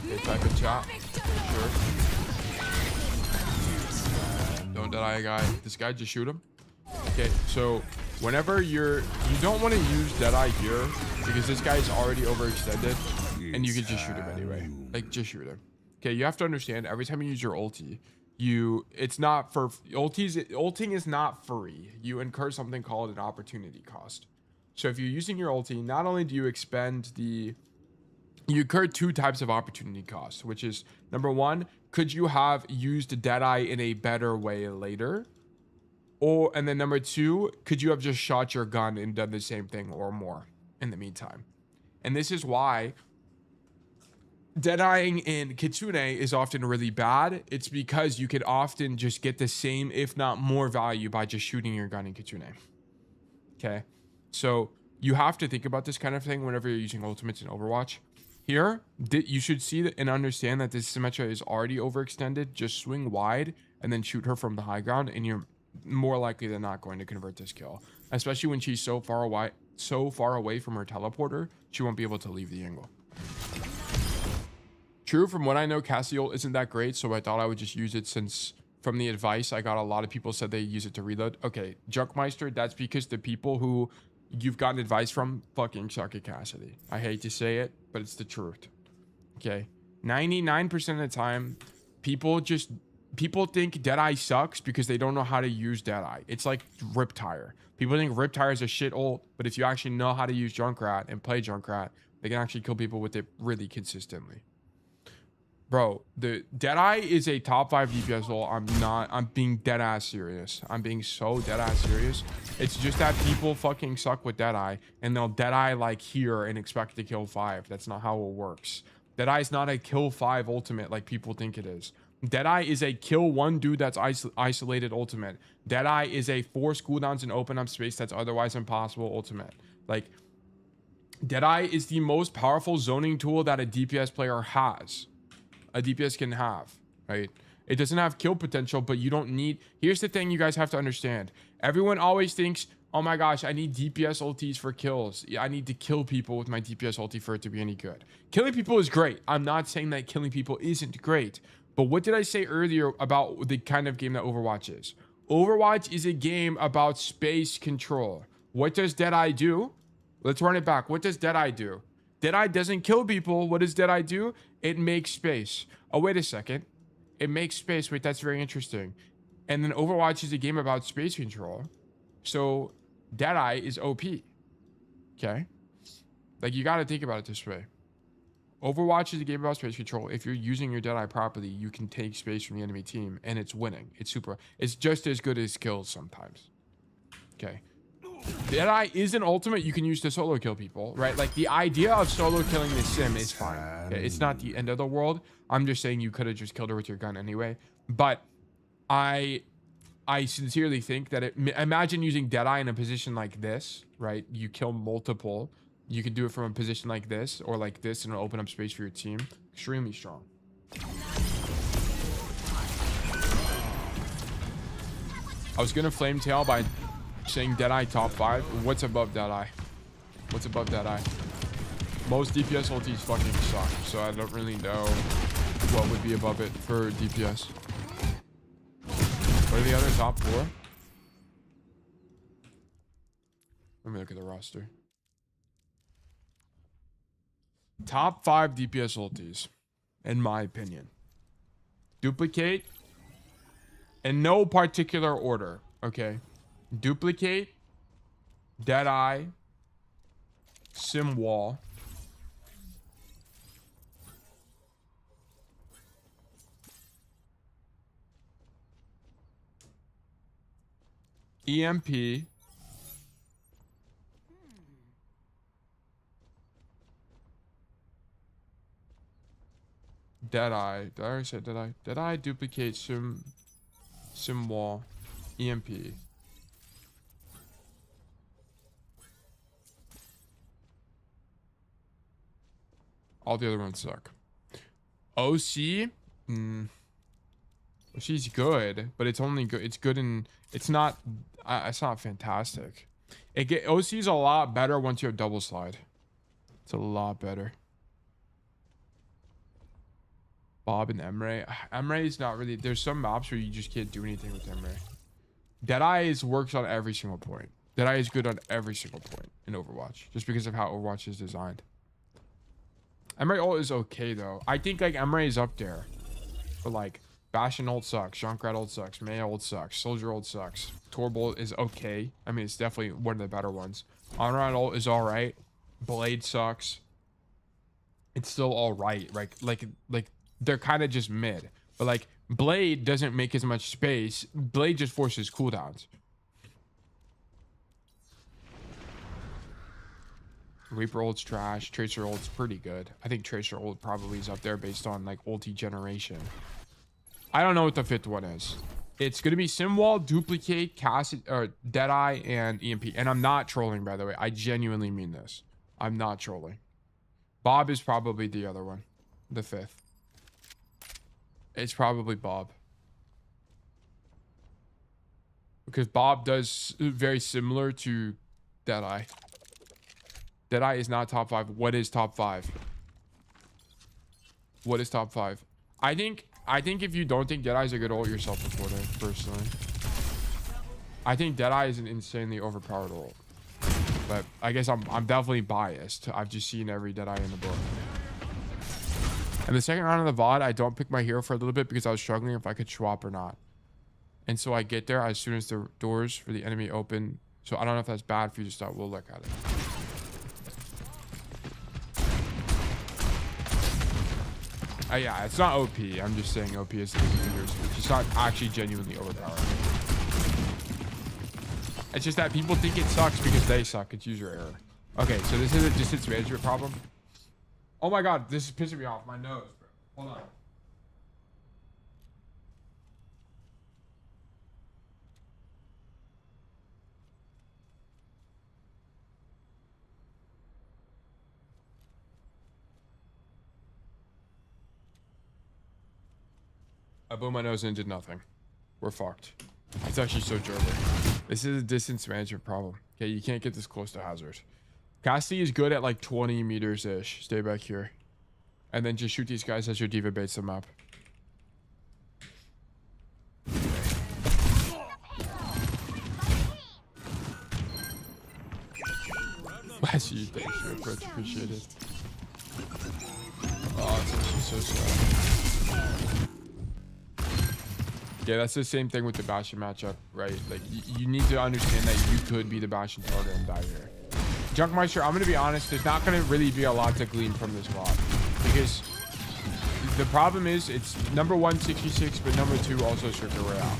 Okay, type in chat. Sure. Don't die, guy. This guy, just shoot him. Okay, so whenever you don't want to use Deadeye here because this guy's already overextended and you can just shoot him anyway. Like, just shoot him. Okay, you have to understand every time you use your ulti, it's not for ulting is not free. You incur something called an opportunity cost. So if you're using your ulti, not only do you expend you incur two types of opportunity costs, which is number one, could you have used Deadeye in a better way later? And then number two, could you have just shot your gun and done the same thing or more in the meantime? And this is why Deadeyeing in Kitsune is often really bad. It's because you could often just get the same, if not more value by just shooting your gun in Kitsune. Okay. So you have to think about this kind of thing whenever you're using ultimates in Overwatch. Here, you should see and understand that this Symmetra is already overextended. Just swing wide and then shoot her from the high ground and you're more likely than not going to convert this kill, especially when she's so far away from her teleporter, she won't be able to leave the angle. True, from what I know, Cassidy isn't that great, so I thought I would just use it since from the advice I got, a lot of people said they use it to reload. Okay, Junkmeister, that's because the people who you've gotten advice from fucking suck at Cassidy. I hate to say it, but it's the truth. Okay, 99% of the time, people think Deadeye sucks because they don't know how to use Deadeye. It's like Riptire. People think Riptire is a shit ult, but if you actually know how to use Junkrat and play Junkrat, they can actually kill people with it really consistently. Bro, the Deadeye is a top 5 DPS ult. I'm being dead ass serious. I'm being so dead ass serious. It's just that people fucking suck with Deadeye and they'll Deadeye like here and expect to kill 5. That's not how it works. Deadeye is not a kill 5 ultimate like people think it is. Deadeye is a kill 1 dude that's isolated ultimate. Deadeye is a force cooldowns and open up space that's otherwise impossible ultimate. Like, Deadeye is the most powerful zoning tool that a DPS player has. A DPS can have, right? It doesn't have kill potential, but you don't need... Here's the thing you guys have to understand. Everyone always thinks, oh my gosh, I need DPS ultis for kills. Yeah, I need to kill people with my DPS ulti for it to be any good. Killing people is great. I'm not saying that killing people isn't great. But what did I say earlier about the kind of game that Overwatch is? Overwatch is a game about space control. What does Deadeye do? Let's run it back. What does Deadeye do? Deadeye doesn't kill people. What does Deadeye do? It makes space. Oh, wait a second. It makes space. Wait, that's very interesting. And then Overwatch is a game about space control. So Deadeye is OP. Okay? Like, you got to think about it this way. Overwatch is a game about space control. If you're using your Deadeye properly, you can take space from the enemy team, and it's winning. It's super. It's just as good as kills sometimes. Okay. Deadeye is an ultimate you can use to solo kill people, right? Like, the idea of solo killing this sim is fine. Okay? It's not the end of the world. I'm just saying you could have just killed her with your gun anyway. But I sincerely think that imagine using Deadeye in a position like this, right? You kill multiple. You can do it from a position like this or like this, and it'll open up space for your team. Extremely strong. I was gonna flame tail by saying Deadeye top 5. What's above Deadeye? What's above Deadeye? Most DPS ultis fucking suck, so I don't really know what would be above it for DPS. What are the other top 4? Let me look at the roster. Top 5 DPS ultis, in my opinion. Duplicate, in no particular order, okay? Duplicate, Deadeye, Simwall, EMP, Deadeye. Did I already say Deadeye? Deadeye, duplicate, Simwall, EMP. All the other ones suck. OC? OC's good, but it's only good. It's good and it's not fantastic. OC's a lot better once you have double slide. It's a lot better. Bob and Emre. Emre is not really. There's some maps where you just can't do anything with Emre. Deadeye works on every single point. Deadeye is good on every single point in Overwatch, just because of how Overwatch is designed. Emre ult is okay though. I think like Emre is up there, but like Bastion ult sucks, Junkrat ult sucks, Mei ult sucks, Soldier ult sucks. Torbolt is okay. I mean, it's definitely one of the better ones. Onrod ult is all right. Blade sucks. It's still all right. Like they're kind of just mid, but like Blade doesn't make as much space. Blade just forces cooldowns. Reaper ult's trash. Tracer ult's pretty good. I think Tracer ult probably is up there based on like ulti generation. I don't know what the 5th one is. It's gonna be Simwall, Duplicate, Cassidy, or Deadeye, and EMP. And I'm not trolling, by the way. I genuinely mean this. I'm not trolling. Bob is probably the other one, the 5th. It's probably Bob. Because Bob does very similar to Deadeye. Deadeye is not top 5. What is top 5? What is top 5? I think if you don't think Deadeye is a good ult, you're self-reporting, personally. I think Deadeye is an insanely overpowered ult. But I guess I'm definitely biased. I've just seen every Deadeye in the book. And the second round of the VOD, I don't pick my hero for a little bit because I was struggling if I could swap or not. And so I get there as soon as the doors for the enemy open. So I don't know if that's bad for you to start. We'll look at it. Yeah, it's not OP. I'm just saying OP is it's just not actually genuinely overpowered. It's just that people think it sucks because they suck. It's user error. Okay, so this is a distance management problem. Oh my god, this is pissing me off. My nose, bro. Hold on. I blew my nose and did nothing. We're fucked. It's actually so gerbil. This is a distance management problem. Okay, you can't get this close to hazard. Cassidy is good at like 20 meters-ish. Stay back here. And then just shoot these guys as your diva baits them up. Bless you. Thanks for your approach. Appreciate it. Oh, it's actually so sad. Yeah, that's the same thing with the Bastion matchup, right? Like, you need to understand that you could be the Bastion target and die here. Junkmeister, I'm going to be honest, there's not going to really be a lot to glean from this VOD. Because the problem is it's number one 66, but number two also Circuit Royale,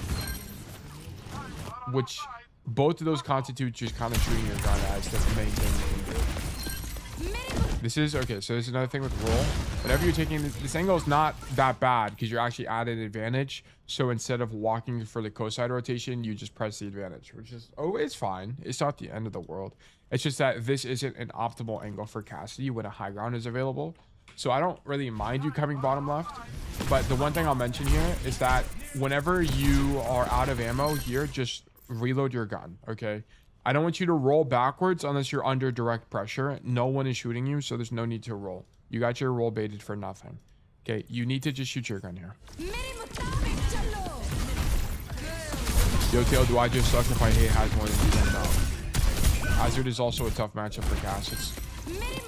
which both of those constitute just kind of shooting your gun as the main thing you can do. This is okay. So there's another thing with roll. Whenever you're taking this angle is not that bad because you're actually at an advantage. So instead of walking for the co-side rotation, you just press the advantage, which is always fine. It's not the end of the world. It's just that this isn't an optimal angle for Cassidy when a high ground is available. So I don't really mind you coming bottom left. But the one thing I'll mention here is that whenever you are out of ammo here, just reload your gun. Okay. I don't want you to roll backwards unless you're under direct pressure. No one is shooting you, so there's no need to roll. You got your roll baited for nothing. Okay, you need to just shoot your gun here. Yo, Tail, do I just suck if I hate Hazard more than you don't know? Hazard is also a tough matchup for Cass. It's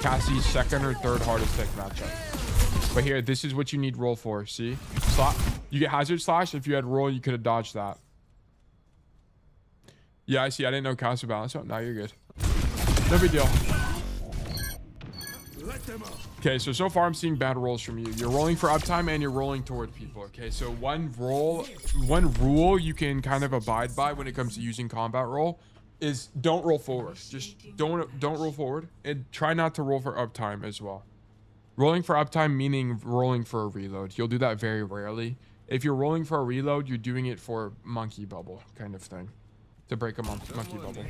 Cassie's second or third hardest tech matchup. But here, this is what you need roll for. See? You get Hazard slash. If you had roll, you could have dodged that. Yeah, I see. I didn't know Cass would balance. Oh, now you're good. No big deal. Okay, so far I'm seeing bad rolls from you. You're rolling for uptime and you're rolling toward people. Okay, so one rule you can kind of abide by when it comes to using combat roll is don't roll forward. Just don't roll forward, and try not to roll for uptime as well. Rolling for uptime meaning rolling for a reload. You'll do that very rarely. If you're rolling for a reload, you're doing it for monkey bubble kind of thing. To break a monkey bubble.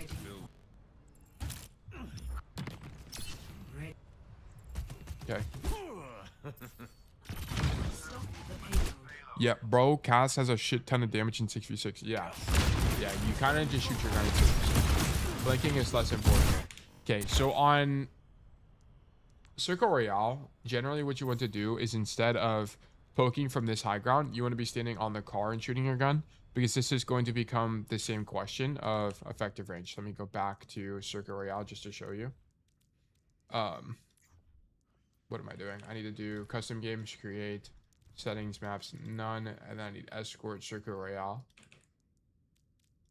Okay. Yeah, bro, Cass has a shit ton of damage in 6v6. Yeah. Yeah, you kind of just shoot your gun at 6v6. Blinking is less important. Okay, so on Circle Royale, generally what you want to do is instead of poking from this high ground, you want to be standing on the car and shooting your gun. Because this is going to become the same question of effective range. Let me go back to Circuit Royale just to show you. What am I doing? I need to do custom games, create, settings, maps, none. And then I need escort, Circuit Royale.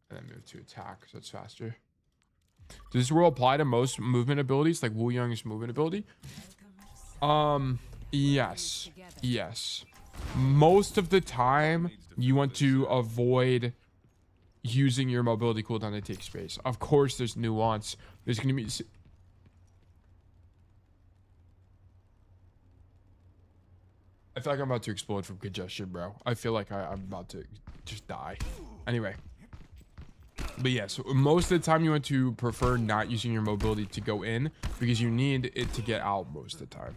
And then move to attack, so it's faster. Does this rule apply to most movement abilities, like Wu Young's movement ability? Yes. Yes. Most of the time, you want to avoid using your mobility cooldown to take space. Of course, there's nuance. There's going to be... I feel like I'm about to explode from congestion, bro. I feel like I'm about to just die. Anyway. But yeah, so most of the time you want to prefer not using your mobility to go in because you need it to get out most of the time.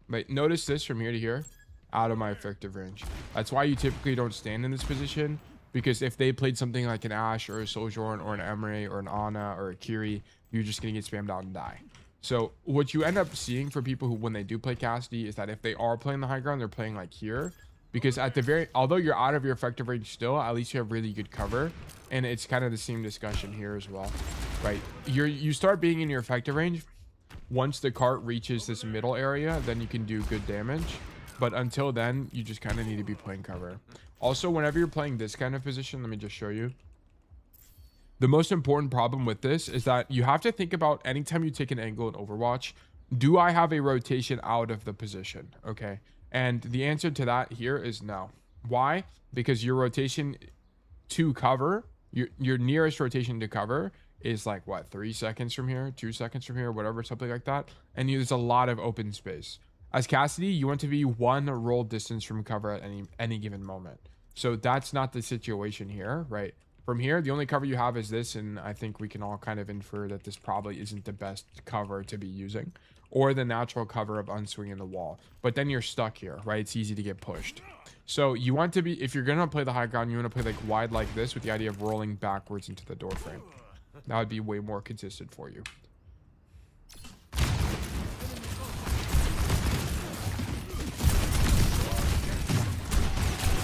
But notice this from here to here. Out of my effective range. That's why you typically don't stand in this position, because if they played something like an Ashe or a Sojourn or an Emre or an Ana or a Kiri, you're just gonna get spammed out and die. So what you end up seeing for people who, when they do play Cassidy, is that if they are playing the high ground, they're playing like here, because at the very, although you're out of your effective range still, at least you have really good cover. And it's kind of the same discussion here as well, right? You start being in your effective range once the cart reaches this middle area, then you can do good damage. But until then, you just kind of need to be playing cover. Also, whenever you're playing this kind of position, let me just show you. The most important problem with this is that you have to think about anytime you take an angle in Overwatch, do I have a rotation out of the position? Okay. And the answer to that here is no. Why? Because your rotation to cover, your nearest rotation to cover is like what, 3 seconds from here, 2 seconds from here, whatever, something like that. And there's a lot of open space. As Cassidy, you want to be one roll distance from cover at any given moment. So that's not the situation here, right? From here, the only cover you have is this, and I think we can all kind of infer that this probably isn't the best cover to be using, or the natural cover of unswinging the wall. But then you're stuck here, right? It's easy to get pushed. So you want to be, if you're gonna play the high ground, you want to play like wide like this with the idea of rolling backwards into the door frame. That would be way more consistent for you.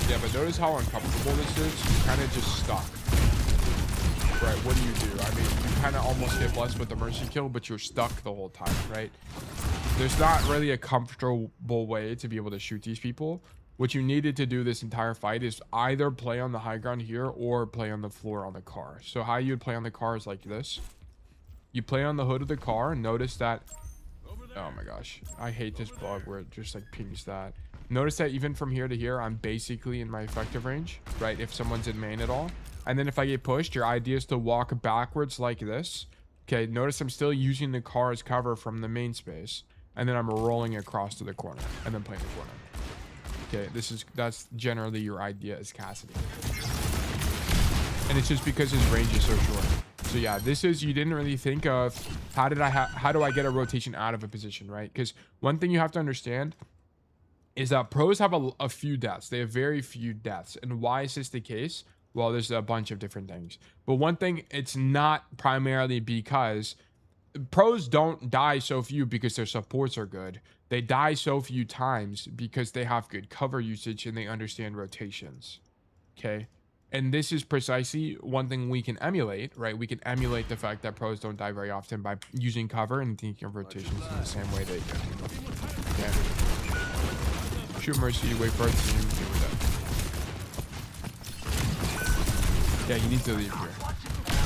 Yeah, but notice how uncomfortable this is. You're kind of just stuck. Right, what do? I mean, you kind of almost get blessed with the mercy kill, but you're stuck the whole time, right? There's not really a comfortable way to be able to shoot these people. What you needed to do this entire fight is either play on the high ground here or play on the floor on the car. So how you would play on the car is like this. You play on the hood of the car and notice that Oh my gosh. I hate this bug where it just like pings that. Notice that even from here to here, I'm basically in my effective range, right? If someone's in main at all. And then if I get pushed, your idea is to walk backwards like this. Okay, notice I'm still using the car as cover from the main space. And then I'm rolling across to the corner and then playing the corner. Okay, that's generally your idea as Cassidy. And it's just because his range is so short. So yeah, this is, you didn't really think of how do I get a rotation out of a position, right? Because one thing you have to understand is that pros have a few deaths. They have very few deaths. And why is this the case? Well, there's a bunch of different things. But one thing, it's not primarily because pros don't die so few because their supports are good. They die so few times because they have good cover usage and they understand rotations. Okay. And this is precisely one thing we can emulate, right? We can emulate the fact that pros don't die very often by using cover and thinking of rotations in the same way they do. Okay. Shoot Mercy, wait for our team, deal with that. Yeah, you need to leave here.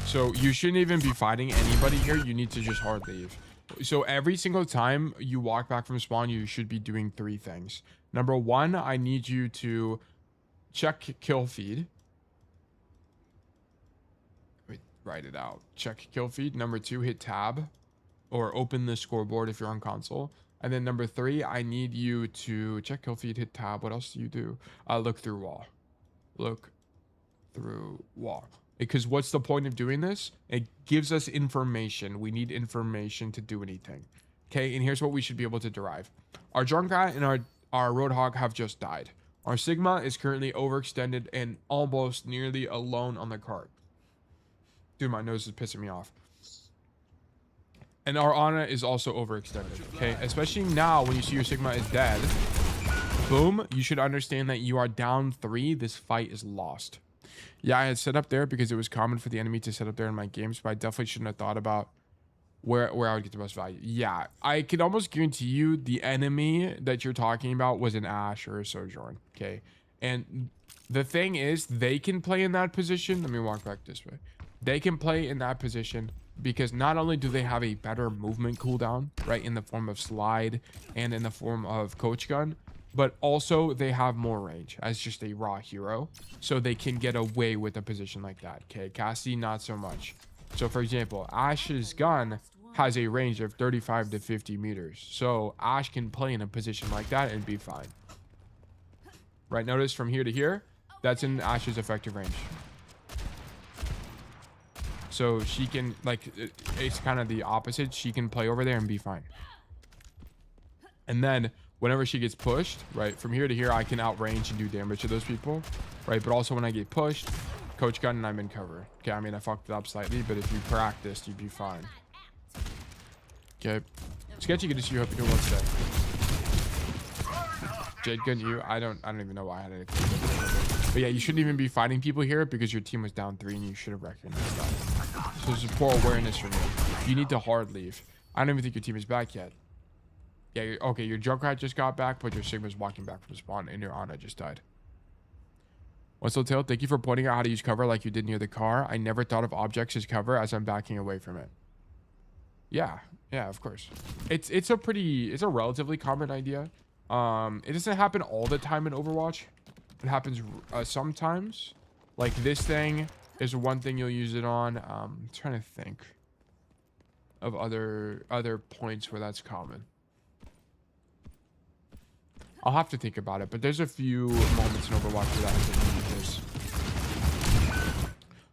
So you shouldn't even be fighting anybody here. You need to just hard leave. So every single time you walk back from spawn, you should be doing 3 things. Number 1, I need you to check kill feed. Wait, write it out. Check kill feed. Number 2, hit tab or open the scoreboard if you're on console. And then number 3, I need you to check kill feed, hit tab. What else do you do? Look through wall. Look through wall. Because what's the point of doing this? It gives us information. We need information to do anything. Okay, and here's what we should be able to derive. Our Junkrat and our Roadhog have just died. Our Sigma is currently overextended and almost nearly alone on the cart. Dude, my nose is pissing me off. And our Ana is also overextended, okay? Especially now when you see your Sigma is dead. Boom, you should understand that you are down 3. This fight is lost. Yeah, I had set up there because it was common for the enemy to set up there in my games, but I definitely shouldn't have thought about where I would get the most value. Yeah, I can almost guarantee you the enemy that you're talking about was an Ashe or a Sojourn, okay? And the thing is, they can play in that position. Let me walk back this way. They can play in that position because not only do they have a better movement cooldown, right, in the form of slide and in the form of coach gun, but also they have more range as just a raw hero. So they can get away with a position like that. Okay, Cassidy, not so much. So for example, Ashe's gun has a range of 35 to 50 meters. So Ashe can play in a position like that and be fine. Right, notice from here to here, that's in Ashe's effective range. So she can, like, it's kind of the opposite. She can play over there and be fine. And then whenever she gets pushed, right, from here to here, I can outrange and do damage to those people, right? But also when I get pushed, coach gun and I'm in cover. Okay, I mean, I fucked it up slightly, but if you practiced, you'd be fine. Okay. Sketchy, good to see you. Hope you're doing well today. Jade gun, you. I don't even know why I had it. But yeah, you shouldn't even be fighting people here because your team was down 3 and you should have recognized that. So there's poor awareness from you. You need to hard leave. I don't even think your team is back yet. Yeah, okay, your Junkrat just got back, but your Sigma's walking back from spawn and your Ana just died. What's the tail? Thank you for pointing out how to use cover like you did near the car. I never thought of objects as cover as I'm backing away from it. Yeah, of course. It's a relatively common idea. It doesn't happen all the time in Overwatch. It happens sometimes. Like this thing is one thing you'll use it on. I'm trying to think of other points where that's common. I'll have to think about it, but there's a few moments in Overwatch where that is.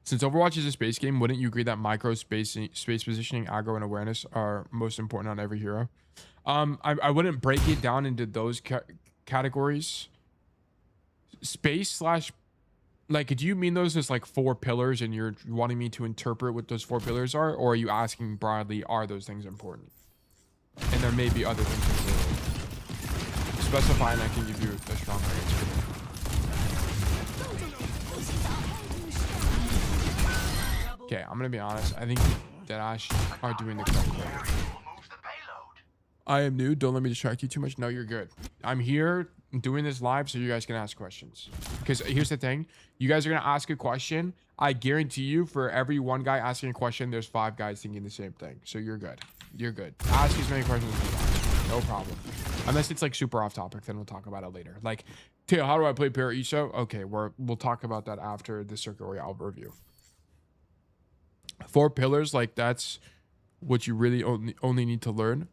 Since Overwatch is a space game, wouldn't you agree that micro space positioning, aggro, and awareness are most important on every hero? I wouldn't break it down into those categories. Space / like, do you mean those as like 4 pillars and you're wanting me to interpret what those 4 pillars are? Or are you asking broadly, are those things important? And there may be other things important. Specify and I can give you a stronger answer. Okay, I'm gonna be honest. I think that Ashe are doing the correct thing. I am new. Don't let me distract you too much. No, you're good. I'm here doing this live so you guys can ask questions. Because here's the thing. You guys are gonna ask a question. I guarantee you for every 1 guy asking a question, there's 5 guys thinking the same thing. So you're good. You're good. Ask as many questions as you want. No problem. Unless it's like super off topic, then we'll talk about it later. Like, Tail, how do I play Paraiso? Okay, we'll talk about that after the Circuit Royale review. 4 pillars, like that's what you really only need to learn.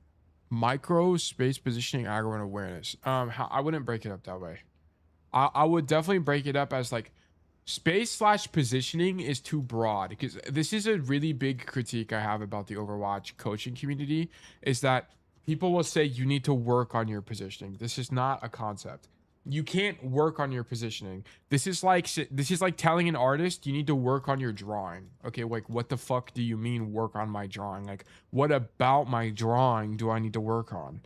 Micro, space, positioning, aggro, and awareness. I wouldn't break it up that way. I would definitely break it up as like space / positioning is too broad, because this is a really big critique I have about the Overwatch coaching community, is that people will say you need to work on your positioning. This is not a concept. You can't work on your positioning. This is like telling an artist you need to work on your drawing. Okay, like what the fuck do you mean work on my drawing? Like what about my drawing do I need to work on?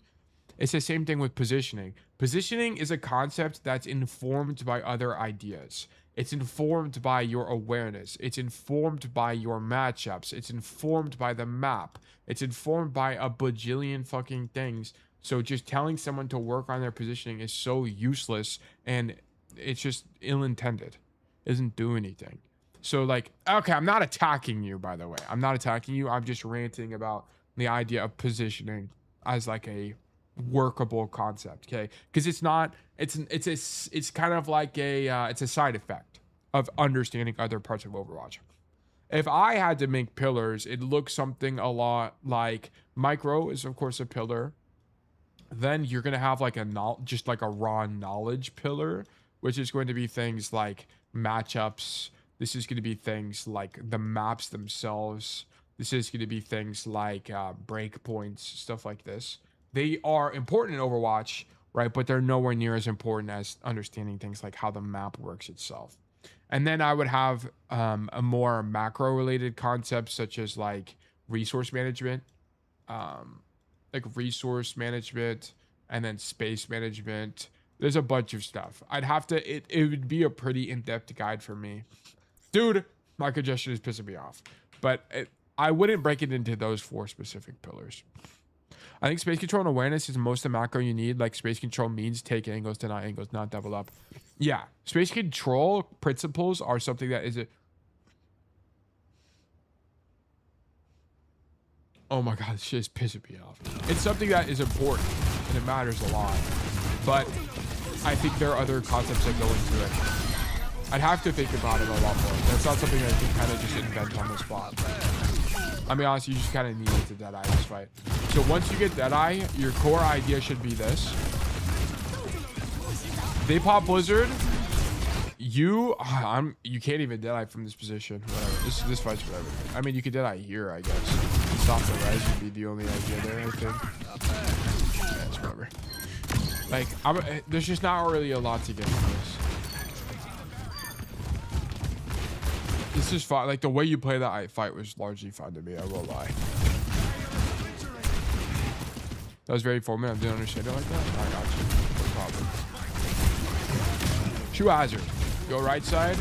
It's the same thing with positioning. Positioning is a concept that's informed by other ideas. It's informed by your awareness. It's informed by your matchups. It's informed by the map. It's informed by a bajillion fucking things. So just telling someone to work on their positioning is so useless, and it's just ill-intended. It doesn't do anything. So like, okay, I'm not attacking you, by the way. I'm not attacking you. I'm just ranting about the idea of positioning as like a workable concept, okay? Because it's not, it's kind of like it's a side effect of understanding other parts of Overwatch. If I had to make pillars, it looks something a lot like micro is of course a pillar. Then you're going to have like just like a raw knowledge pillar, which is going to be things like matchups. This is going to be things like the maps themselves. This is going to be things like breakpoints, stuff like this. They are important in Overwatch, right? But they're nowhere near as important as understanding things like how the map works itself. And then I would have a more macro related concepts such as like resource management, and then space management. There's a bunch of stuff. I'd have to, it would be a pretty in-depth guide for me. Dude, my congestion is pissing me off. But I wouldn't break it into those 4 specific pillars. I think space control and awareness is most of the macro you need. Like space control means take angles, deny angles, not double up. Yeah, space control principles are something that is oh my god, this shit is pissing me off. It's something that is important and it matters a lot. But I think there are other concepts that go into it. I'd have to think about it a lot more. That's not something I can kind of just invent on the spot. I mean, honestly, you just kind of need it to Deadeye this fight. So once you get Deadeye, your core idea should be this. They pop Blizzard. You can't even Deadeye from this position. Whatever. This fight's for everything. I mean, you could Deadeye here, I guess. Stop the res would be the only idea there, I think. Yeah, it's whatever. Like, there's just not really a lot to get from this. This is fine. Like, the way you play that fight was largely fun to me, I will lie. That was very informative. I didn't understand it like that. I got you. No problem. True Hazard. Go right side.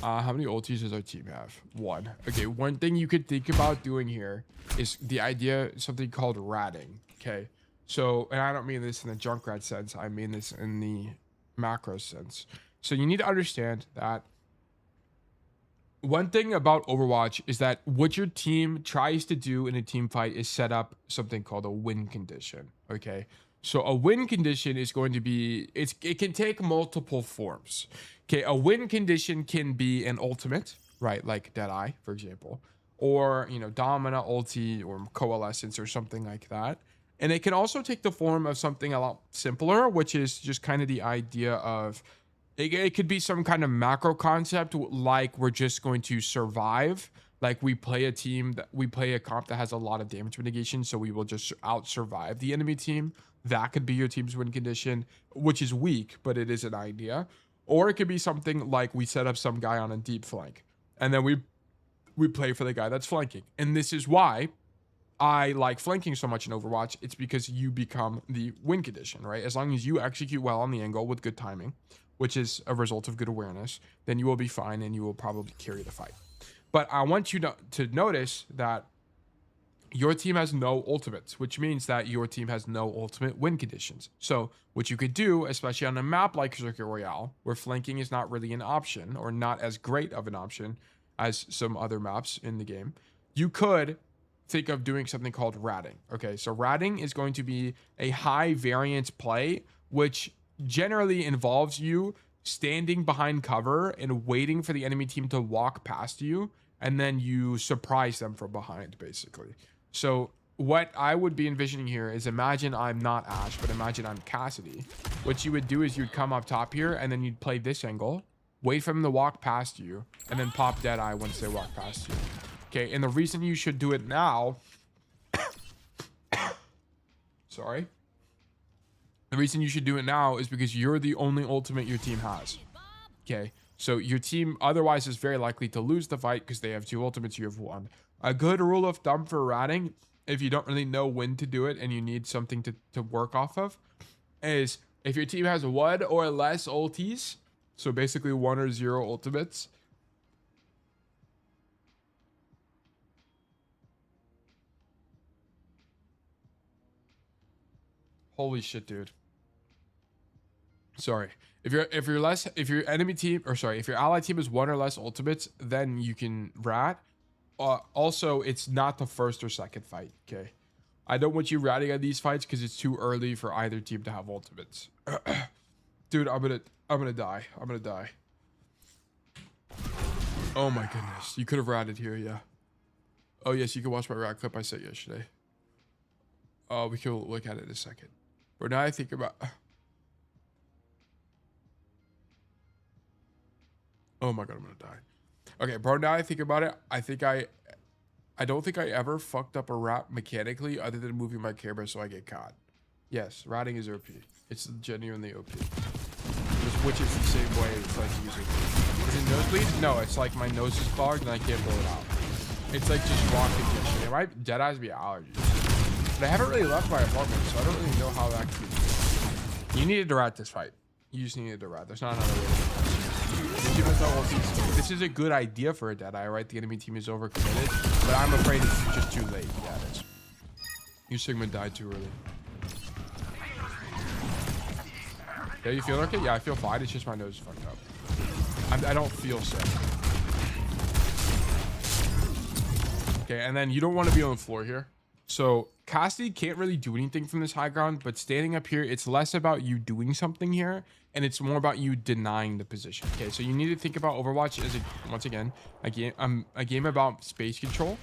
How many ultis does our team have? 1. Okay, one thing you could think about doing here is the idea, something called ratting. Okay, so, and I don't mean this in the Junkrat sense. I mean this in the macro sense. So you need to understand that one thing about Overwatch is that what your team tries to do in a team fight is set up something called a win condition. Okay, so a win condition is going to be, it can take multiple forms. Okay, a win condition can be an ultimate, right? Like Deadeye, for example, or, you know, Domina ulti or Coalescence or something like that. And it can also take the form of something a lot simpler, which is just kind of the idea of, it could be some kind of macro concept, like we're just going to survive. Like we play a comp that has a lot of damage mitigation, so we will just out survive the enemy team. That could be your team's win condition, which is weak, but it is an idea. Or it could be something like we set up some guy on a deep flank, and then we play for the guy that's flanking. And this is why I like flanking so much in Overwatch. It's because you become the win condition, right? As long as you execute well on the angle with good timing, which is a result of good awareness, then you will be fine and you will probably carry the fight. But I want you to notice that your team has no ultimates, which means that your team has no ultimate win conditions. So what you could do, especially on a map like Circuit Royale, where flanking is not really an option or not as great of an option as some other maps in the game, you could think of doing something called ratting. Okay, so ratting is going to be a high variance play, which generally involves you standing behind cover and waiting for the enemy team to walk past you, and then you surprise them from behind, basically. So what I would be envisioning here is, imagine I'm not Ash, but imagine I'm Cassidy. What you would do is you'd come up top here, and then you'd play this angle, wait for them to walk past you, and then pop Deadeye once they walk past you. Okay, and the reason you should do it now... Sorry. The reason you should do it now is because you're the only ultimate your team has. Okay, so your team otherwise is very likely to lose the fight because they have 2 ultimates, you have 1. A good rule of thumb for ratting, if you don't really know when to do it and you need something to work off of, is if your team has 1 or less ultis, so basically 1 or 0 ultimates, holy shit, dude. Sorry. If your enemy team, or sorry, if your ally team is 1 or less ultimates, then you can rat. Also, it's not the first or second fight. Okay. I don't want you ratting on these fights because it's too early for either team to have ultimates. Dude, I'm gonna die. I'm gonna die. Oh my goodness. You could have ratted here, yeah. Oh yes, you can watch my rat clip I sent yesterday. We can look at it in a second. But now I think about... Oh my god, I'm gonna die. Okay, bro, now I think about it, I don't think I ever fucked up a rat mechanically other than moving my camera so I get caught. Yes, ratting is OP. It's genuinely OP. Which is the same way it's like using. Is it nosebleed? No, it's like my nose is clogged and I can't blow it out. It's like just raw congestion. It might dead eyes be allergies. But I haven't really left my apartment, so I don't really know how that could be. You needed to rat this fight. You just needed to rat. There's not another way to do this. This is a good idea for a Deadeye, right? The enemy team is overcommitted, but I'm afraid it's just too late. Yeah, it is. Your Sigma died too early. Yeah, you feel okay? Yeah, I feel fine. It's just my nose is fucked up. I don't feel sick. Okay, and then you don't want to be on the floor here. So Cassidy can't really do anything from this high ground, but standing up here, it's less about you doing something here, and it's more about you denying the position. Okay, so you need to think about Overwatch as once again a game about space control,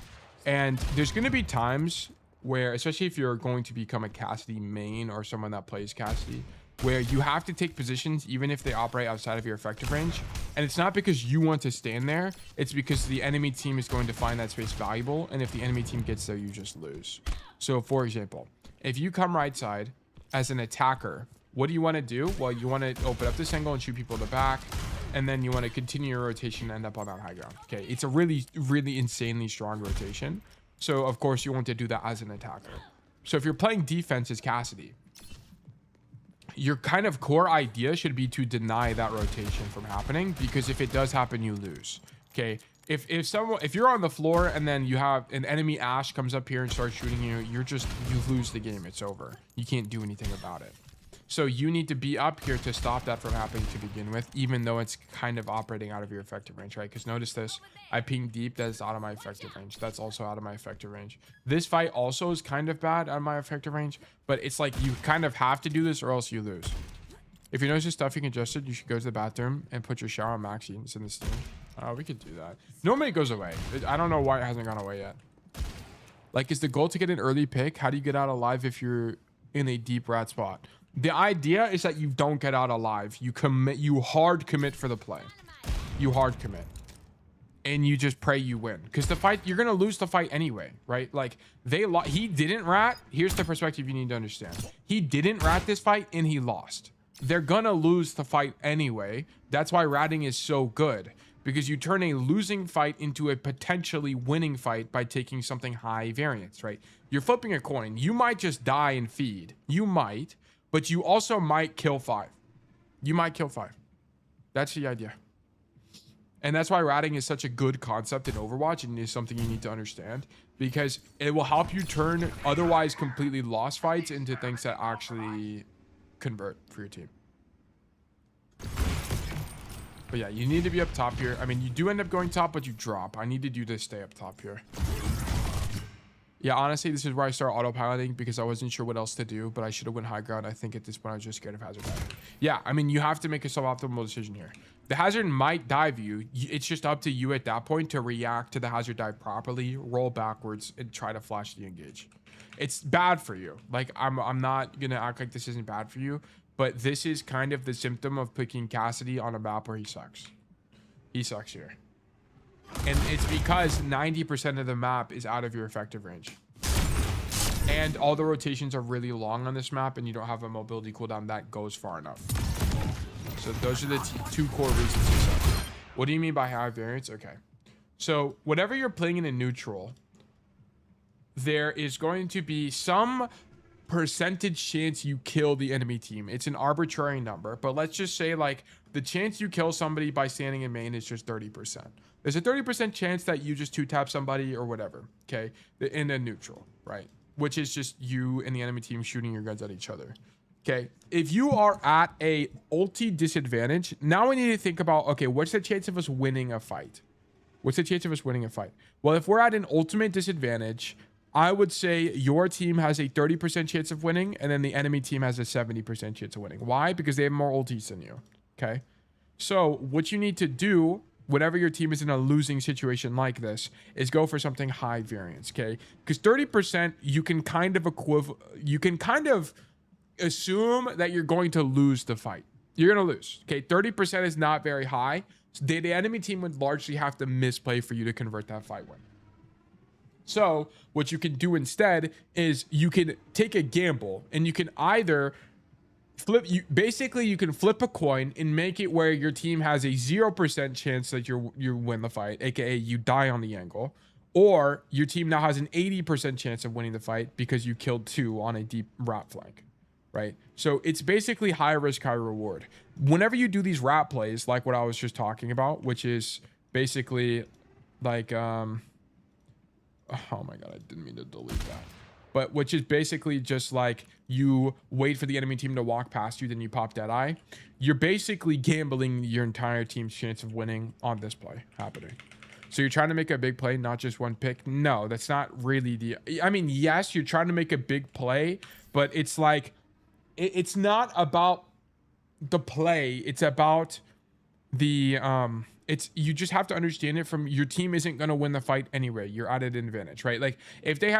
and there's going to be times where, especially if you're going to become a Cassidy main or someone that plays Cassidy, where you have to take positions even if they operate outside of your effective range. And it's not because you want to stand there, it's because the enemy team is going to find that space valuable, and if the enemy team gets there, you just lose. So for example, if you come right side as an attacker, what do you want to do? Well, you want to open up this angle and shoot people in the back, and then you want to continue your rotation and end up on that high ground. Okay, it's a really insanely strong rotation, so of course you want to do that as an attacker. So if you're playing defense as Cassidy, your kind of core idea should be to deny that rotation from happening, because if it does happen, you lose. Okay, if you're on the floor and then you have an enemy Ash comes up here and starts shooting you, you lose the game. It's over. You can't do anything about it. So you need to be up here to stop that from happening to begin with, even though it's kind of operating out of your effective range, right? Because notice this, I ping deep, that's out of my effective range. That's also out of my effective range. This fight also is kind of bad out of my effective range, but it's like you kind of have to do this or else you lose. If you notice your stuff you congested, you should go to the bathroom and put your shower on maxi and send this to me. We could do that. Normally it goes away. I don't know why it hasn't gone away yet. Like, is the goal to get an early pick? How do you get out alive if you're in a deep rat spot? The idea is that you don't get out alive. You commit, you hard commit for the play. You hard commit. And you just pray you win. Because the fight, you're going to lose the fight anyway, right? Like, he didn't rat. Here's the perspective you need to understand. He didn't rat this fight and he lost. They're going to lose the fight anyway. That's why ratting is so good. Because you turn a losing fight into a potentially winning fight by taking something high variance, right? You're flipping a coin. You might just die and feed. You might. But you also might kill 5. You might kill 5. That's the idea. And that's why ratting is such a good concept in Overwatch, and is something you need to understand, because it will help you turn otherwise completely lost fights into things that actually convert for your team. But yeah, you need to be up top here. I mean, you do end up going top, but you drop. I need to do this, stay up top here. Yeah, honestly, this is where I start autopiloting because I wasn't sure what else to do, but I should have went high ground. I think at this point I was just scared of hazard dive. Yeah, I mean, you have to make a suboptimal decision here. The hazard might dive you. It's just up to you at that point to react to the hazard dive properly, roll backwards, and try to flash the engage. It's bad for you. Like, I'm not gonna act like this isn't bad for you, but this is kind of the symptom of picking Cassidy on a map where he sucks. He sucks here. And it's because 90% of the map is out of your effective range. And all the rotations are really long on this map, and you don't have a mobility cooldown that goes far enough. So those are the two core reasons you suck. What do you mean by high variance? Okay. So whenever you're playing in a neutral, there is going to be some percentage chance you kill the enemy team. It's an arbitrary number, but let's just say like the chance you kill somebody by standing in main is just 30%. There's a 30% chance that you just 2-tap somebody or whatever, okay, in a neutral, right? Which is just you and the enemy team shooting your guns at each other. Okay, if you are at a ulti disadvantage, now we need to think about, okay, what's the chance of us winning a fight? What's the chance of us winning a fight? Well, if we're at an ultimate disadvantage, I would say your team has a 30% chance of winning, and then the enemy team has a 70% chance of winning. Why? Because they have more ultis than you, okay? So what you need to do whenever your team is in a losing situation like this is go for something high variance, okay? Because 30%, you can kind of assume that you're going to lose the fight. You're going to lose, okay? 30% is not very high. So the enemy team would largely have to misplay for you to convert that fight win. So what you can do instead is you can take a gamble, and you can either you can flip a coin and make it where your team has a 0% chance that you win the fight, aka you die on the angle, or your team now has an 80% chance of winning the fight because you killed 2 on a deep rat flank, right? So it's basically high risk, high reward. Whenever you do these rat plays, like what I was just talking about, which is basically like oh my god, I didn't mean to delete that. But which is basically just like you wait for the enemy team to walk past you, then you pop Deadeye. You're basically gambling your entire team's chance of winning on this play happening. So you're trying to make a big play, not just one pick. No, that's not really the... I mean, yes, you're trying to make a big play, but it's like... It's not about the play. It's about the... you just have to understand it from your team isn't going to win the fight anyway. You're at an advantage, right? Like if the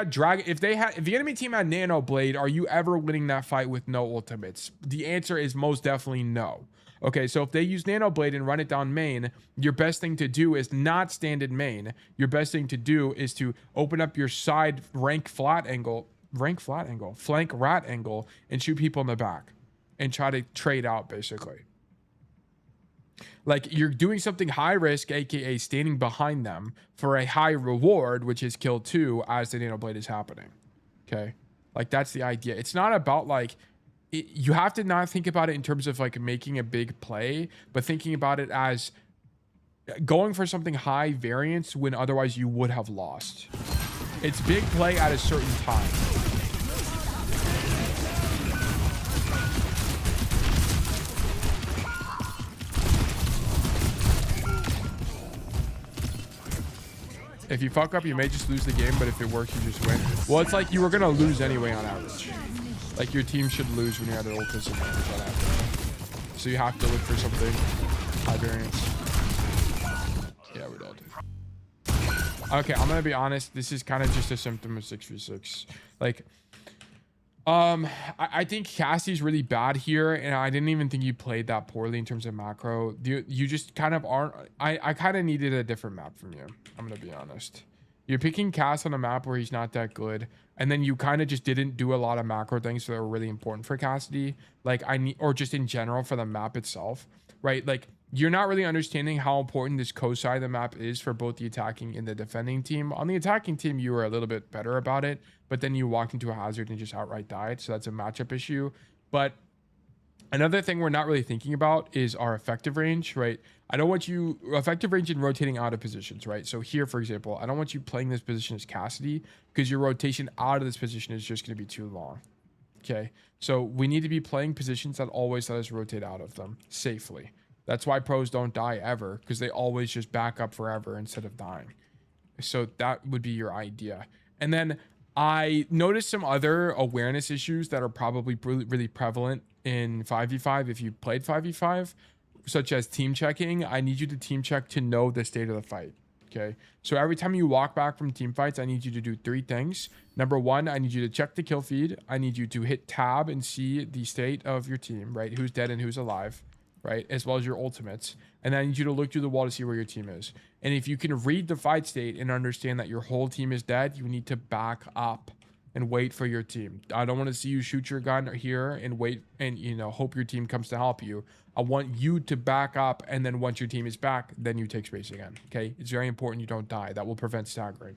enemy team had Nano Blade, are you ever winning that fight with no ultimates? The answer is most definitely no. Okay, so if they use Nano Blade and run it down main, your best thing to do is not stand in main. Your best thing to do is to open up your side flank rat angle, and shoot people in the back and try to trade out basically. Like you're doing something high risk, aka standing behind them for a high reward, which is kill 2 as the Nano Blade is happening. Okay, like that's the idea. It's not about like you have to not think about it in terms of like making a big play, but thinking about it as going for something high variance when otherwise you would have lost. It's big play at a certain time. If you fuck up, you may just lose the game, but if it works, you just win. Well, it's like you were gonna lose anyway on average. Like your team should lose when you have their ult disadvantage on average. So you have to look for something high variance. Yeah, we're all do. Okay, I'm gonna be honest. This is kind of just a symptom of 6v6. Like, I think Cassidy's really bad here, and I didn't even think you played that poorly in terms of macro. You just kind of aren't. I kind of needed a different map from you. I'm gonna be honest. You're picking Cass on a map where he's not that good, and then you kind of just didn't do a lot of macro things that are really important for Cassidy. Like or just in general for the map itself, right? Like you're not really understanding how important this coast side of the map is for both the attacking and the defending team. On the attacking team, you were a little bit better about it, but then you walked into a hazard and just outright died. So that's a matchup issue. But another thing we're not really thinking about is our effective range, right? I don't want you effective range in rotating out of positions, right? So here, for example, I don't want you playing this position as Cassidy because your rotation out of this position is just going to be too long. Okay. So we need to be playing positions that always let us rotate out of them safely. That's why pros don't die ever, because they always just back up forever instead of dying. So that would be your idea. And then I noticed some other awareness issues that are probably really prevalent in 5v5 if you played 5v5, such as team checking. I need you to team check to know the state of the fight. Okay. So every time you walk back from team fights, I need you to do 3 things. Number 1, I need you to check the kill feed. I need you to hit tab and see the state of your team, right? Who's dead and who's alive, right? As well as your ultimates. And then I need you to look through the wall to see where your team is. And if you can read the fight state and understand that your whole team is dead, you need to back up and wait for your team. I don't want to see you shoot your gun here and wait and, you know, hope your team comes to help you. I want you to back up, and then once your team is back, then you take space again. Okay, it's very important you don't die. That will prevent staggering.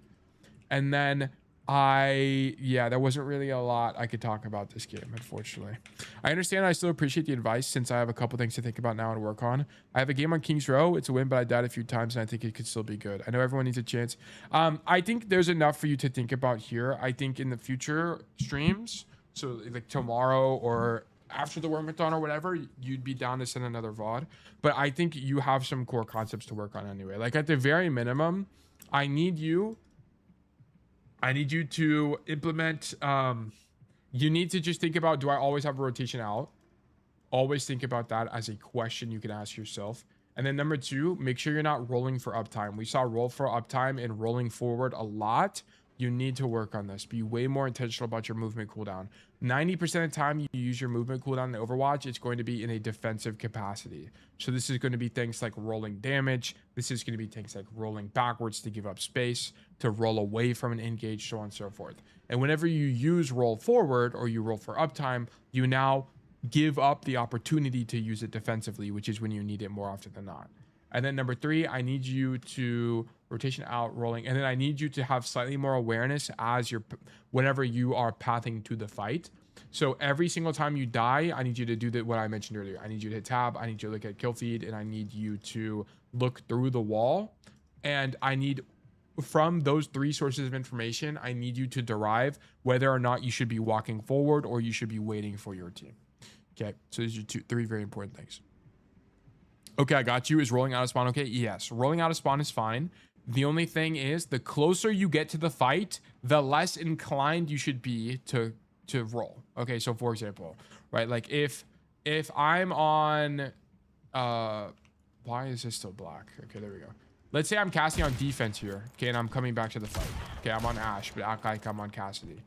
And then there wasn't really a lot I could talk about this game, unfortunately. I understand. I still appreciate the advice since I have a couple things to think about now and work on. I have a game on Kings Row. It's a win, but I died a few times, and I think it could still be good. I know everyone needs a chance. I think there's enough for you to think about here. I think in the future streams, so like tomorrow or after the WORMATHON or whatever, you'd be down to send another VOD. But I think you have some core concepts to work on anyway. Like at the very minimum, I need you to implement, you need to just think about, do I always have a rotation out? Always think about that as a question you can ask yourself. And then number 2, make sure you're not rolling for uptime. We saw roll for uptime and rolling forward a lot. You need to work on this. Be way more intentional about your movement cooldown. 90% of the time you use your movement cooldown in Overwatch, it's going to be in a defensive capacity. So this is going to be things like rolling damage. This is going to be things like rolling backwards to give up space, to roll away from an engage, so on and so forth. And whenever you use roll forward or you roll for uptime, you now give up the opportunity to use it defensively, which is when you need it more often than not. And then number 3, I need you to rotation out, rolling, and then I need you to have slightly more awareness as whenever you are pathing to the fight. So every single time you die, I need you to do what I mentioned earlier. I need you to hit tab, I need you to look at kill feed, and I need you to look through the wall. And I need, from those 3 sources of information, I need you to derive whether or not you should be walking forward or you should be waiting for your team. Okay, so these are 3 very important things. Okay, I got you. Is rolling out of spawn okay? Yes, rolling out of spawn is fine. The only thing is, the closer you get to the fight, the less inclined you should be to roll. Okay, so for example, right, like if I'm on, why is this still black? Okay, there we go. Let's say I'm casting on defense here, okay, and I'm coming back to the fight. Okay, I'm on Ash, but act like I'm on Cassidy.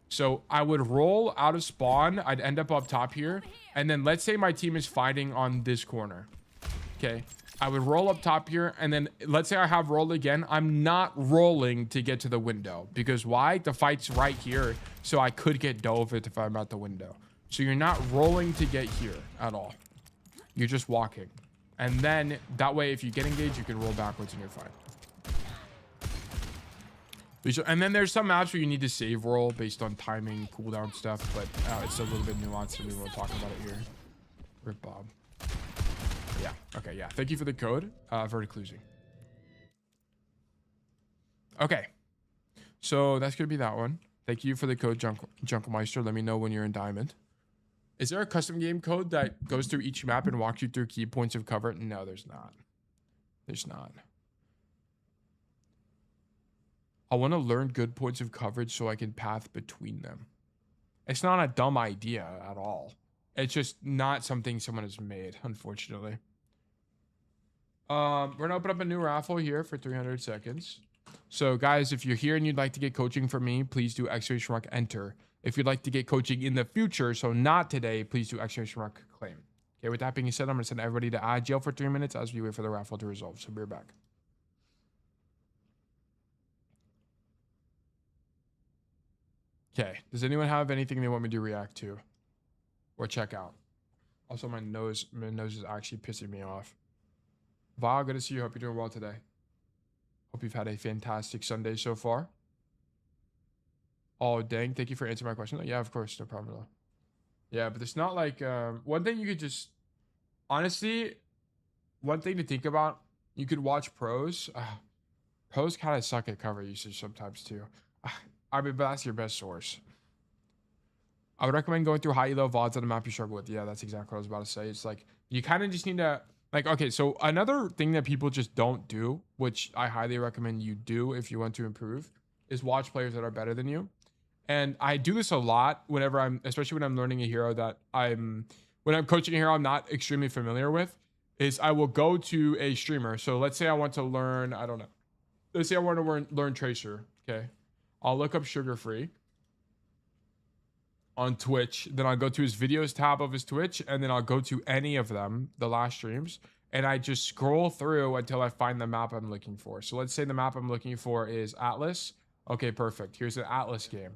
So I would roll out of spawn. I'd end up top here, and then let's say my team is fighting on this corner. Okay, I would roll up top here, and then let's say I have rolled again. I'm not rolling to get to the window, because why? The fight's right here, so I could get dove it if I'm at the window. So you're not rolling to get here at all. You're just walking. And then that way, if you get engaged, you can roll backwards and you're fine. And then there's some maps where you need to save roll based on timing, cooldown stuff, but it's a little bit nuanced and we won't talk about it here. Rip Bob. Yeah. Okay. Yeah. Thank you for the code. Vertical losing. Okay. So that's gonna be that one. Thank you for the code, Junkelmeister. Let me know when you're in Diamond. Is there a custom game code that goes through each map and walks you through key points of cover? No, there's not. There's not. I want to learn good points of coverage so I can path between them. It's not a dumb idea at all. It's just not something someone has made, unfortunately. We're gonna open up a new raffle here for 300 seconds. So guys, if you're here and you'd like to get coaching from me, please do !_ enter. If you'd like to get coaching in the future, so not today, please do ! claim. Okay, with that being said, I'm gonna send everybody to jail for 3 minutes as we wait for the raffle to resolve. So be right back. Okay, does anyone have anything they want me to react to or check out? Also, my nose is actually pissing me off. Val, good to see you. Hope you're doing well today. Hope you've had a fantastic Sunday so far. Oh, dang. Thank you for answering my question. Yeah, of course. No problem at all. Yeah, but it's not like... one thing you could just... Honestly, one thing to think about, you could watch pros. Pros kind of suck at cover usage sometimes too. I mean, but that's your best source. I would recommend going through high elo VODs on a map you struggle with. Yeah, that's exactly what I was about to say. It's like, you kind of just need to... Like, okay, so another thing that people just don't do, which I highly recommend you do if you want to improve, is watch players that are better than you. And I do this a lot whenever especially when I'm learning a hero that when I'm coaching a hero I'm not extremely familiar with, is I will go to a streamer. So let's say I want to learn, I don't know. Let's say I want to learn Tracer. Okay. I'll look up Sugar Free on Twitch. Then I'll go to his videos tab of his Twitch, and then I'll go to any of them, the last streams, and I just scroll through until I find the map I'm looking for. So let's say the map I'm looking for is Atlas. Okay, perfect. Here's an Atlas game.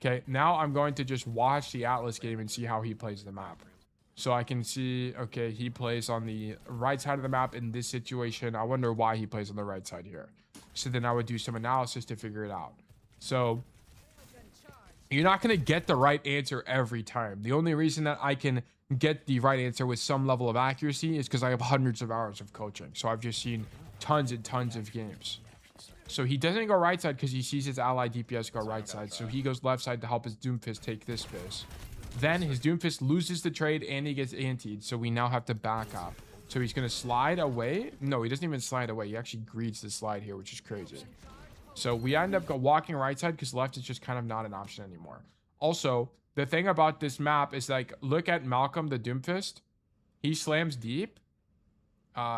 Okay, now I'm going to just watch the Atlas game and see how he plays the map. So I can see, okay, he plays on the right side of the map in this situation. I wonder why he plays on the right side here. So then I would do some analysis to figure it out. So you're not going to get the right answer every time. The only reason that I can get the right answer with some level of accuracy is because I have hundreds of hours of coaching. So I've just seen tons and tons of games. So he doesn't go right side because he sees his ally DPS go right side. So he goes left side to help his Doomfist take this phase. Then his Doomfist loses the trade and he gets antied. So we now have to back up. So he's going to slide away. No, he doesn't even slide away. He actually greets the slide here, which is crazy. So we end up walking right side because left is just kind of not an option anymore. Also, the thing about this map is like, look at Malcolm the Doomfist. He slams deep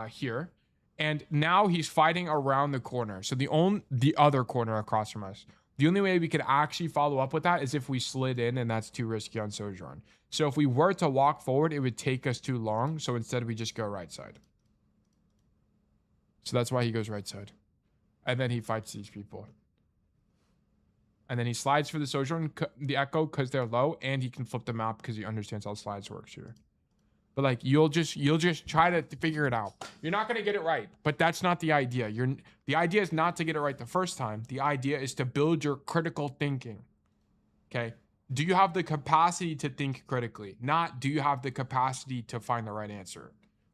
here. And now he's fighting around the corner. So the other corner across from us. The only way we could actually follow up with that is if we slid in, and that's too risky on Sojourn. So if we were to walk forward, it would take us too long. So instead we just go right side. So that's why he goes right side. And then he fights these people. And then he slides for the Sojourn, the Echo, because they're low, and he can flip the map because he understands how slides works here. But like you'll just try to figure it out. You're not gonna get it right, but that's not the idea. The idea is not to get it right the first time. The idea is to build your critical thinking. Okay. Do you have the capacity to think critically? Not do you have the capacity to find the right answer?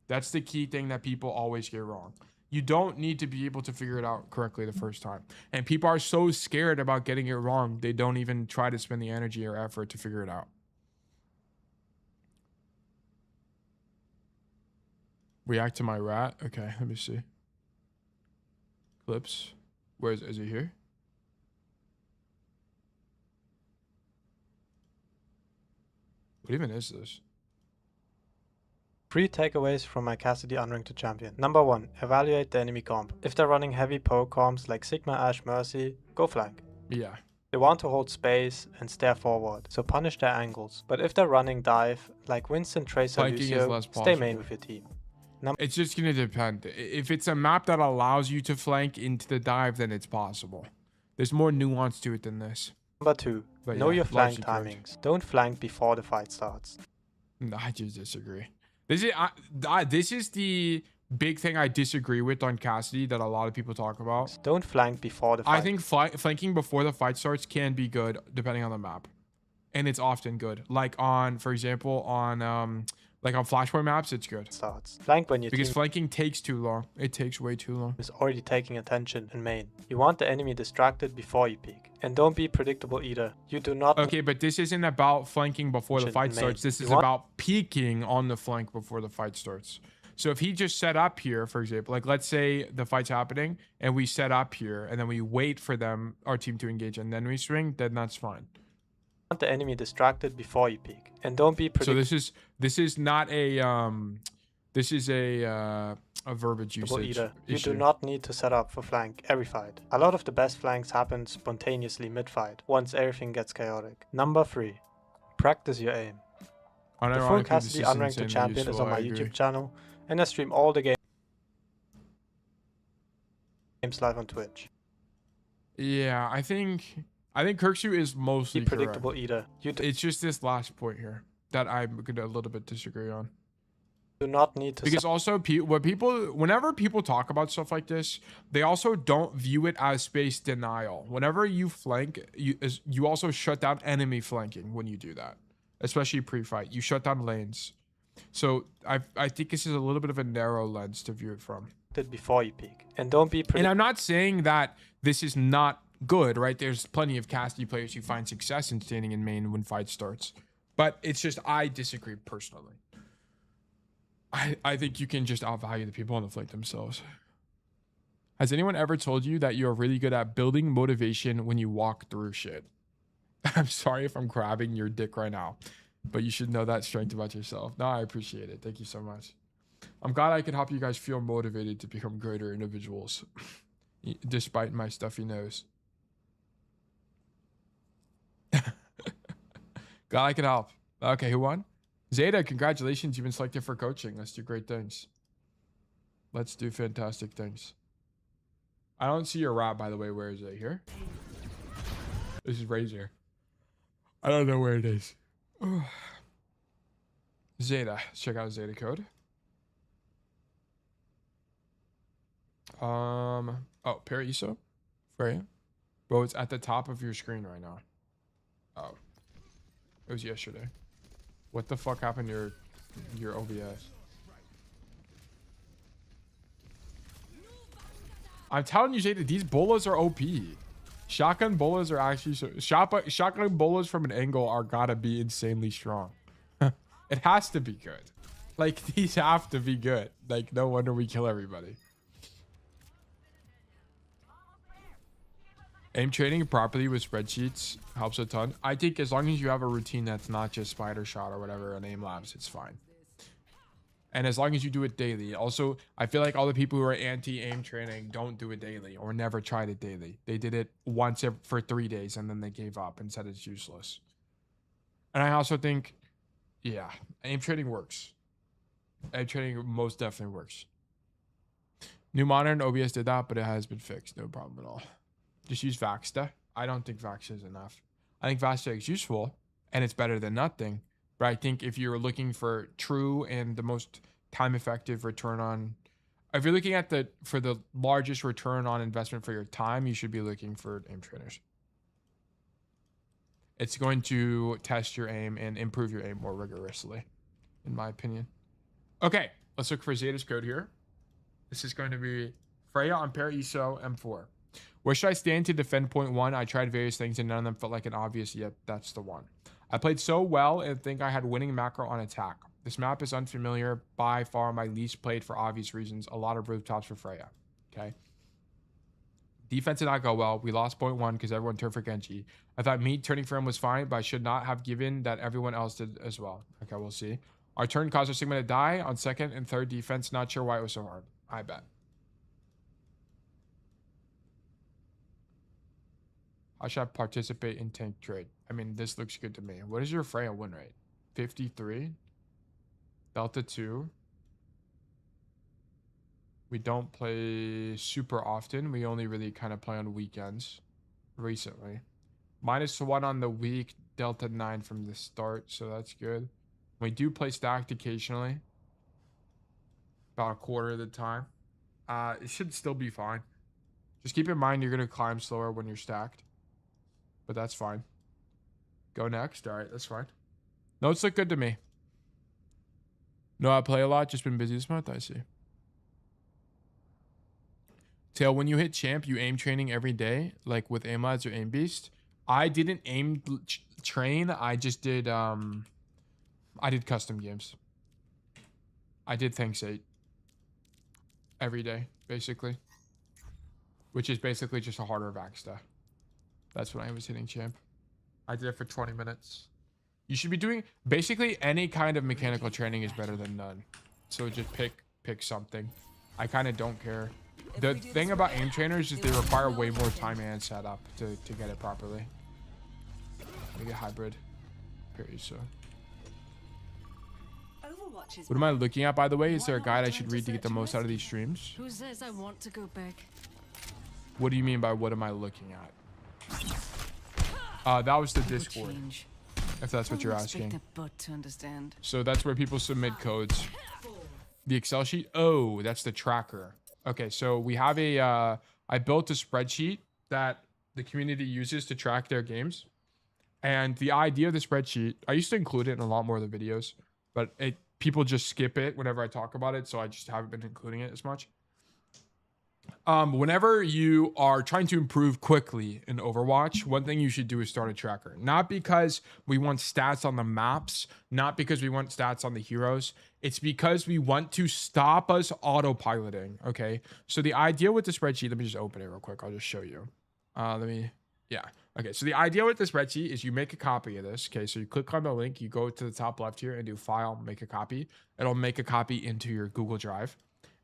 That's the key thing that people always get wrong. You don't need to be able to figure it out correctly the first time. And people are so scared about getting it wrong, they don't even try to spend the energy or effort to figure it out. React to my rat. Okay, let me see. Clips. Where is it here? What even is this? 3 takeaways from my Cassidy unranked champion. Number 1. Evaluate the enemy comp. If they're running heavy poke comps like Sigma, Ash, Mercy, go flank. Yeah. They want to hold space and stare forward, so punish their angles. But if they're running dive like Winston, Tracer, Lucio, stay main with your team. It's just going to depend. If it's a map that allows you to flank into the dive, then it's possible. There's more nuance to it than this. Number 2. But know yeah, your flank largely timings. correct. Don't flank before the fight starts. No, I just disagree. This is the big thing I disagree with on Cassidy that a lot of people talk about. Don't flank before the fight. I think flanking before the fight starts can be good depending on the map. And it's often good. Like on, for example, on like on Flashpoint maps, it's good. Starts. Flank when your Because team flanking takes too long. It takes way too long. is already taking attention in main. You want the enemy distracted before you peek. And don't be predictable either. You do not... Okay, but this isn't about flanking before the fight starts. This is about peeking on the flank before the fight starts. So if he just set up here, for example, like let's say the fight's happening and we set up here and then we wait for them, our team to engage, and then we swing, then that's fine. Want the enemy distracted before you peek. And don't be predictable. So this is not a this is a verbiage usage Either. You issue. do not need to set up for flank every fight. A lot of the best flanks happen spontaneously mid-fight, once everything gets chaotic. Number 3. Practice your aim. The full Cassidy unranked champion is on my YouTube channel, and I stream all the games live on Twitch. Yeah, I think Kirksu is mostly Be predictable correct. either. You It's just this last point here that I'm gonna a little bit disagree on. do not need to Because also, whenever people talk about stuff like this, they also don't view it as space denial. Whenever you flank, you also shut down enemy flanking when you do that, especially pre-fight. You shut down lanes. So I think this is a little bit of a narrow lens to view it from. before you peek. And don't be And I'm not saying that this is not good, right? There's plenty of Cassidy players who find success in standing in main when fight starts. But it's just, I disagree personally. I think you can just outvalue the people on the flank themselves. Has anyone ever told you that you're really good at building motivation when you walk through shit? I'm sorry if I'm grabbing your dick right now, but you should know that strength about yourself. No, I appreciate it. Thank you so much. I'm glad I could help you guys feel motivated to become greater individuals, despite my stuffy nose. Glad I could help. Okay, who won? Zeta, congratulations. You've been selected for coaching. Let's do great things. Let's do fantastic things. I don't see your rap, by the way. Where is it? Here? This is Razor. I don't know where it is. Zeta. Let's check out Zeta code. Oh, Paraiso? Freja? Bro, it's at the top of your screen right now. Oh. It was yesterday. What the fuck happened to your OBS? I'm telling you, Zeta, these bolas are OP. Shotgun bolas are actually shotgun bolas from an angle are gotta be insanely strong. It has to be good. Like, these have to be good. Like, no wonder we kill everybody. Aim training properly with spreadsheets helps a ton. I think as long as you have a routine that's not just spider shot or whatever on aim labs, it's fine. And as long as you do it daily. Also, I feel like all the people who are anti-aim training don't do it daily or never tried it daily. They did it once for 3 days and then they gave up and said it's useless. And I also think, yeah, aim training works. Aim training most definitely works. New modern OBS did that, but it has been fixed. No problem at all. Just use Vaxta. I don't think Vaxta is enough. I think Vaxta is useful and it's better than nothing. But I think if you're looking for true and the most time effective return on, if you're looking at for the largest return on investment for your time, you should be looking for aim trainers. It's going to test your aim and improve your aim more rigorously, in my opinion. Okay, let's look for Zeta's code here. This is going to be Freja on Paraiso M4. Where should I stand to defend point 1? I tried various things and none of them felt like an obvious, yep, that's the one. I played so well and think I had winning macro on attack. This map is unfamiliar, by far my least played for obvious reasons. A lot of rooftops for Freja. Okay. Defense did not go well. We lost point 1 because everyone turned for Genji. I thought me turning for him was fine, but I should not have given that everyone else did as well. Okay, we'll see. Our turn caused our Sigma to die on second and third defense. Not sure why it was so hard. I bet. How should I participate in tank trade? I mean, this looks good to me. What is your Freja win rate? 53. Delta 2. We don't play super often. We only really kind of play on weekends recently. -1 on the week. Delta 9 from the start. So that's good. We do play stacked occasionally. About a quarter of the time. It should still be fine. Just keep in mind you're going to climb slower when you're stacked. But that's fine. Go next. All right, that's fine. Notes look good to me. No, I play a lot. Just been busy this month. I see. Tail, when you hit champ, you aim training every day, like with aim lads or aim beast. I didn't aim train. I just did. I did custom games. I did Thanks 8 every day, basically, which is basically just a harder Vaxta. That's when I was hitting champ. I did it for 20 minutes. You should be doing basically any kind of mechanical training is better than none. So just pick something. I kind of don't care. The thing about aim trainers is they require way more time and setup to get it properly. Make it hybrid. Paraiso. What am I looking at, by the way? Is there a guide I should read to get the most out of these streams? Who says I want to go back? What do you mean by what am I looking at? That was the Discord, if that's what you're asking. So that's where people submit codes. The Excel sheet? Oh, that's the tracker. Okay, so we have a, I built a spreadsheet that the community uses to track their games. And the idea of the spreadsheet, I used to include it in a lot more of the videos, but people just skip it whenever I talk about it, so I just haven't been including it as much. Whenever you are trying to improve quickly in Overwatch, one thing you should do is start a tracker. Not because we want stats on the maps, not because we want stats on the heroes. It's because we want to stop us autopiloting, okay? So the idea with the spreadsheet, let me just open it real quick. I'll just show you. Okay, so the idea with the spreadsheet is you make a copy of this. Okay, so you click on the link, you go to the top left here and do file, make a copy. It'll make a copy into your Google Drive.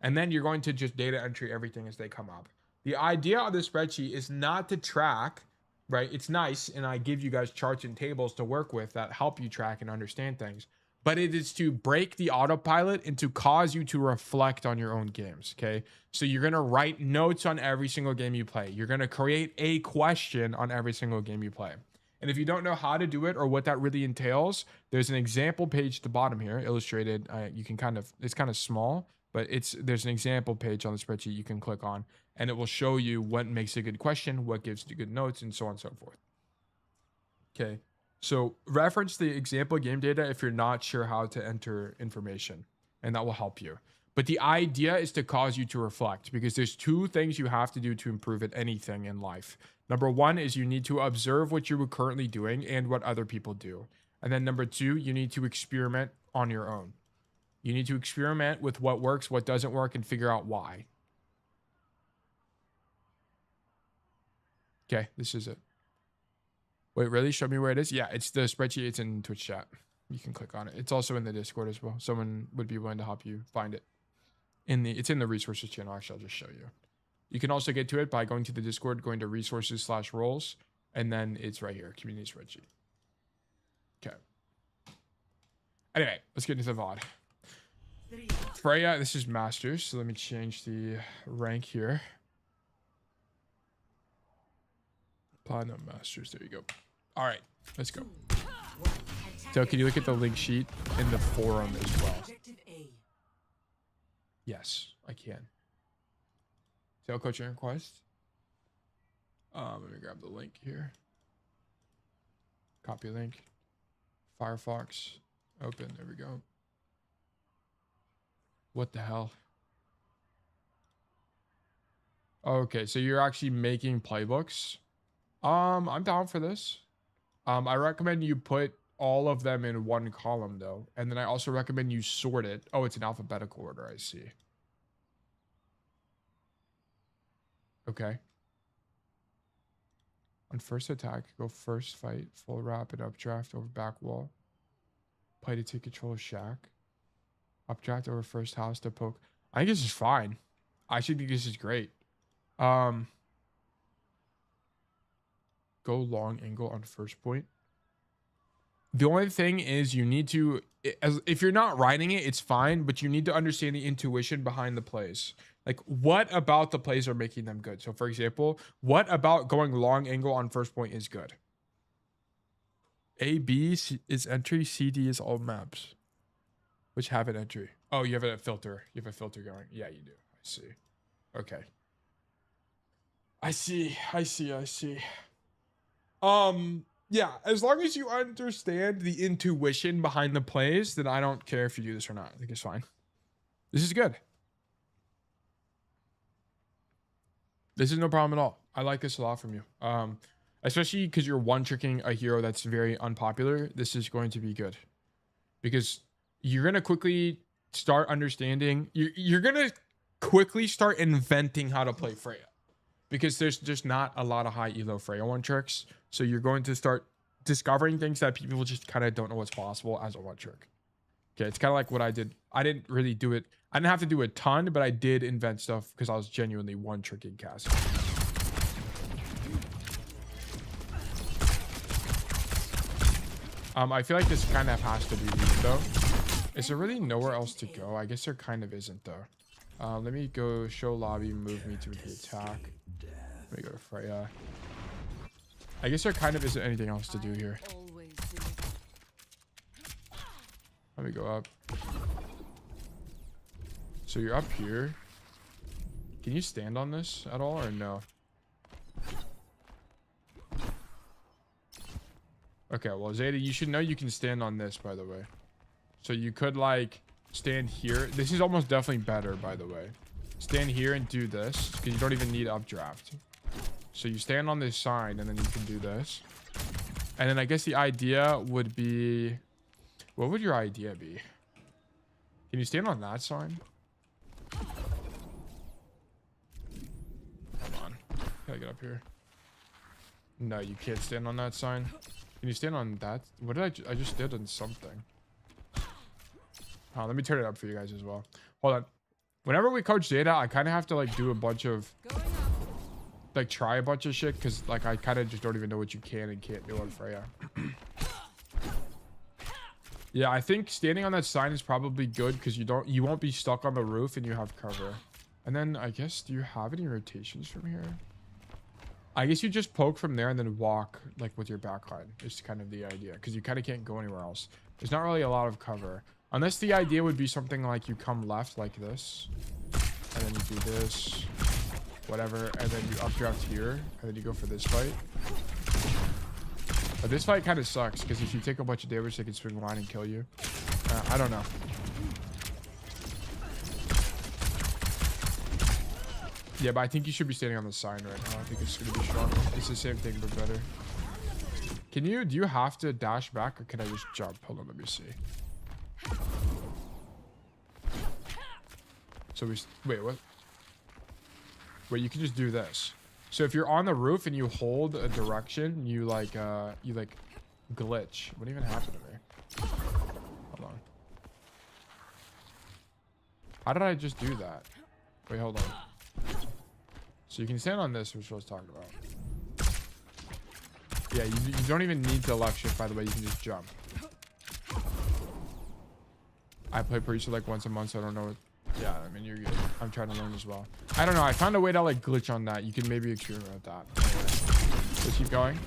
And then you're going to just data entry everything as they come up. The idea of the spreadsheet is not to track, right? It's nice, and I give you guys charts and tables to work with that help you track and understand things. But it is to break the autopilot and to cause you to reflect on your own games, okay? So you're going to write notes on every single game you play. You're going to create a question on every single game you play. And if you don't know how to do it or what that really entails, there's an example page at the bottom here, illustrated. You can it's kind of small, but there's an example page on the spreadsheet you can click on, and it will show you what makes a good question, what gives you good notes, and so on and so forth. Okay. So reference the example game data if you're not sure how to enter information, and that will help you. But the idea is to cause you to reflect, because there's two things you have to do to improve at anything in life. Number one is you need to observe what you're currently doing and what other people do. And then number two, you need to experiment on your own. You need to experiment with what works, what doesn't work, and figure out why. Okay, this is it. Wait, really? Show me where it is? Yeah, it's the spreadsheet. It's in Twitch chat. You can click on it. It's also in the Discord as well. Someone would be willing to help you find it. It's in the resources channel. Actually, I'll just show you. You can also get to it by going to the Discord, going to resources/roles, and then it's right here, community spreadsheet. Okay. Anyway, let's get into the VOD. Freya, this is Masters, so let me change the rank here. Platinum Masters, there you go. All right, let's go. So can you look at the link sheet in the forum as well? Yes, I can. Tell coaching request. Let me grab the link here. Copy link. Firefox. Open. There we go. What the hell? Okay, so you're actually making playbooks. I'm down for this. I recommend you put all of them in one column though. And then I also recommend you sort it. Oh, it's in alphabetical order, I see. Okay. On first attack, go first fight, full rapid updraft over back wall. Play to take control of shack. Updraft over first house to poke. I think this is fine. I actually think this is great. Go long angle on first point. The only thing is you need to, if you're not writing it, it's fine, but you need to understand the intuition behind the plays. Like, what about the plays are making them good? So, for example, what about going long angle on first point is good? A, B is entry, C, D is all maps, which have an entry. Oh, you have a filter. You have a filter going. Yeah, you do. I see. Okay. I see. Yeah, as long as you understand the intuition behind the plays, then I don't care if you do this or not. I think it's fine. This is good. This is no problem at all. I like this a lot from you. Especially because you're one-tricking a hero that's very unpopular. This is going to be good. Because you're going to quickly start understanding. You're going to quickly start inventing how to play Freya. Because there's just not a lot of high elo Freya one tricks. So you're going to start discovering things that people just kind of don't know what's possible as a one trick. Okay, it's kind of like what I did. I didn't really do it. I didn't have to do a ton, but I did invent stuff because I was genuinely one tricking Cassidy. I feel like this kind of has to be used though. Is there really nowhere else to go? I guess there kind of isn't though. Let me go show lobby, move me to the attack. Let me go to Freya. I guess there kind of isn't anything else to do here. Let me go up. So you're up here. Can you stand on this at all or no? Okay, well, Zeta, you should know you can stand on this, by the way. So you could, like, stand here. This is almost definitely better, by the way. Stand here and do this, because you don't even need updraft. So you stand on this sign, and then you can do this. And then I guess the idea would be... What would your idea be? Can you stand on that sign? Come on. Gotta get up here. No, you can't stand on that sign. Can you stand on that? What did I just did on something. Let me turn it up for you guys as well. Hold on. Whenever we coach data, I kind of have to like do a bunch of like try a bunch of shit because like I kind of just don't even know what you can and can't do on Freja. Yeah, I think standing on that sign is probably good because you won't be stuck on the roof and you have cover. And then I guess, do you have any rotations from here? I guess you just poke from there and then walk like with your backline. It's kind of the idea because you kind of can't go anywhere else. There's not really a lot of cover. Unless the idea would be something like you come left like this. And then you do this. Whatever. And then you updraft here. And then you go for this fight. But this fight kind of sucks because if you take a bunch of damage, they can swing line and kill you. I don't know. Yeah, but I think you should be standing on the sign right now. I think it's going to be stronger. It's the same thing, but better. Do you have to dash back or can I just jump? Hold on, let me see. So wait, what? Wait, you can just do this. So if you're on the roof and you hold a direction, you like glitch. What even happened to me? Hold on. How did I just do that? Wait, hold on. So you can stand on this, which I was talking about. Yeah, you don't even need to left shift, by the way. You can just jump. I play Paraiso like once a month, so I don't know what... Yeah, I mean, you're good. I'm trying to learn as well. I don't know. I found a way to like glitch on that. You can maybe experiment with that. Anyway, let's keep going.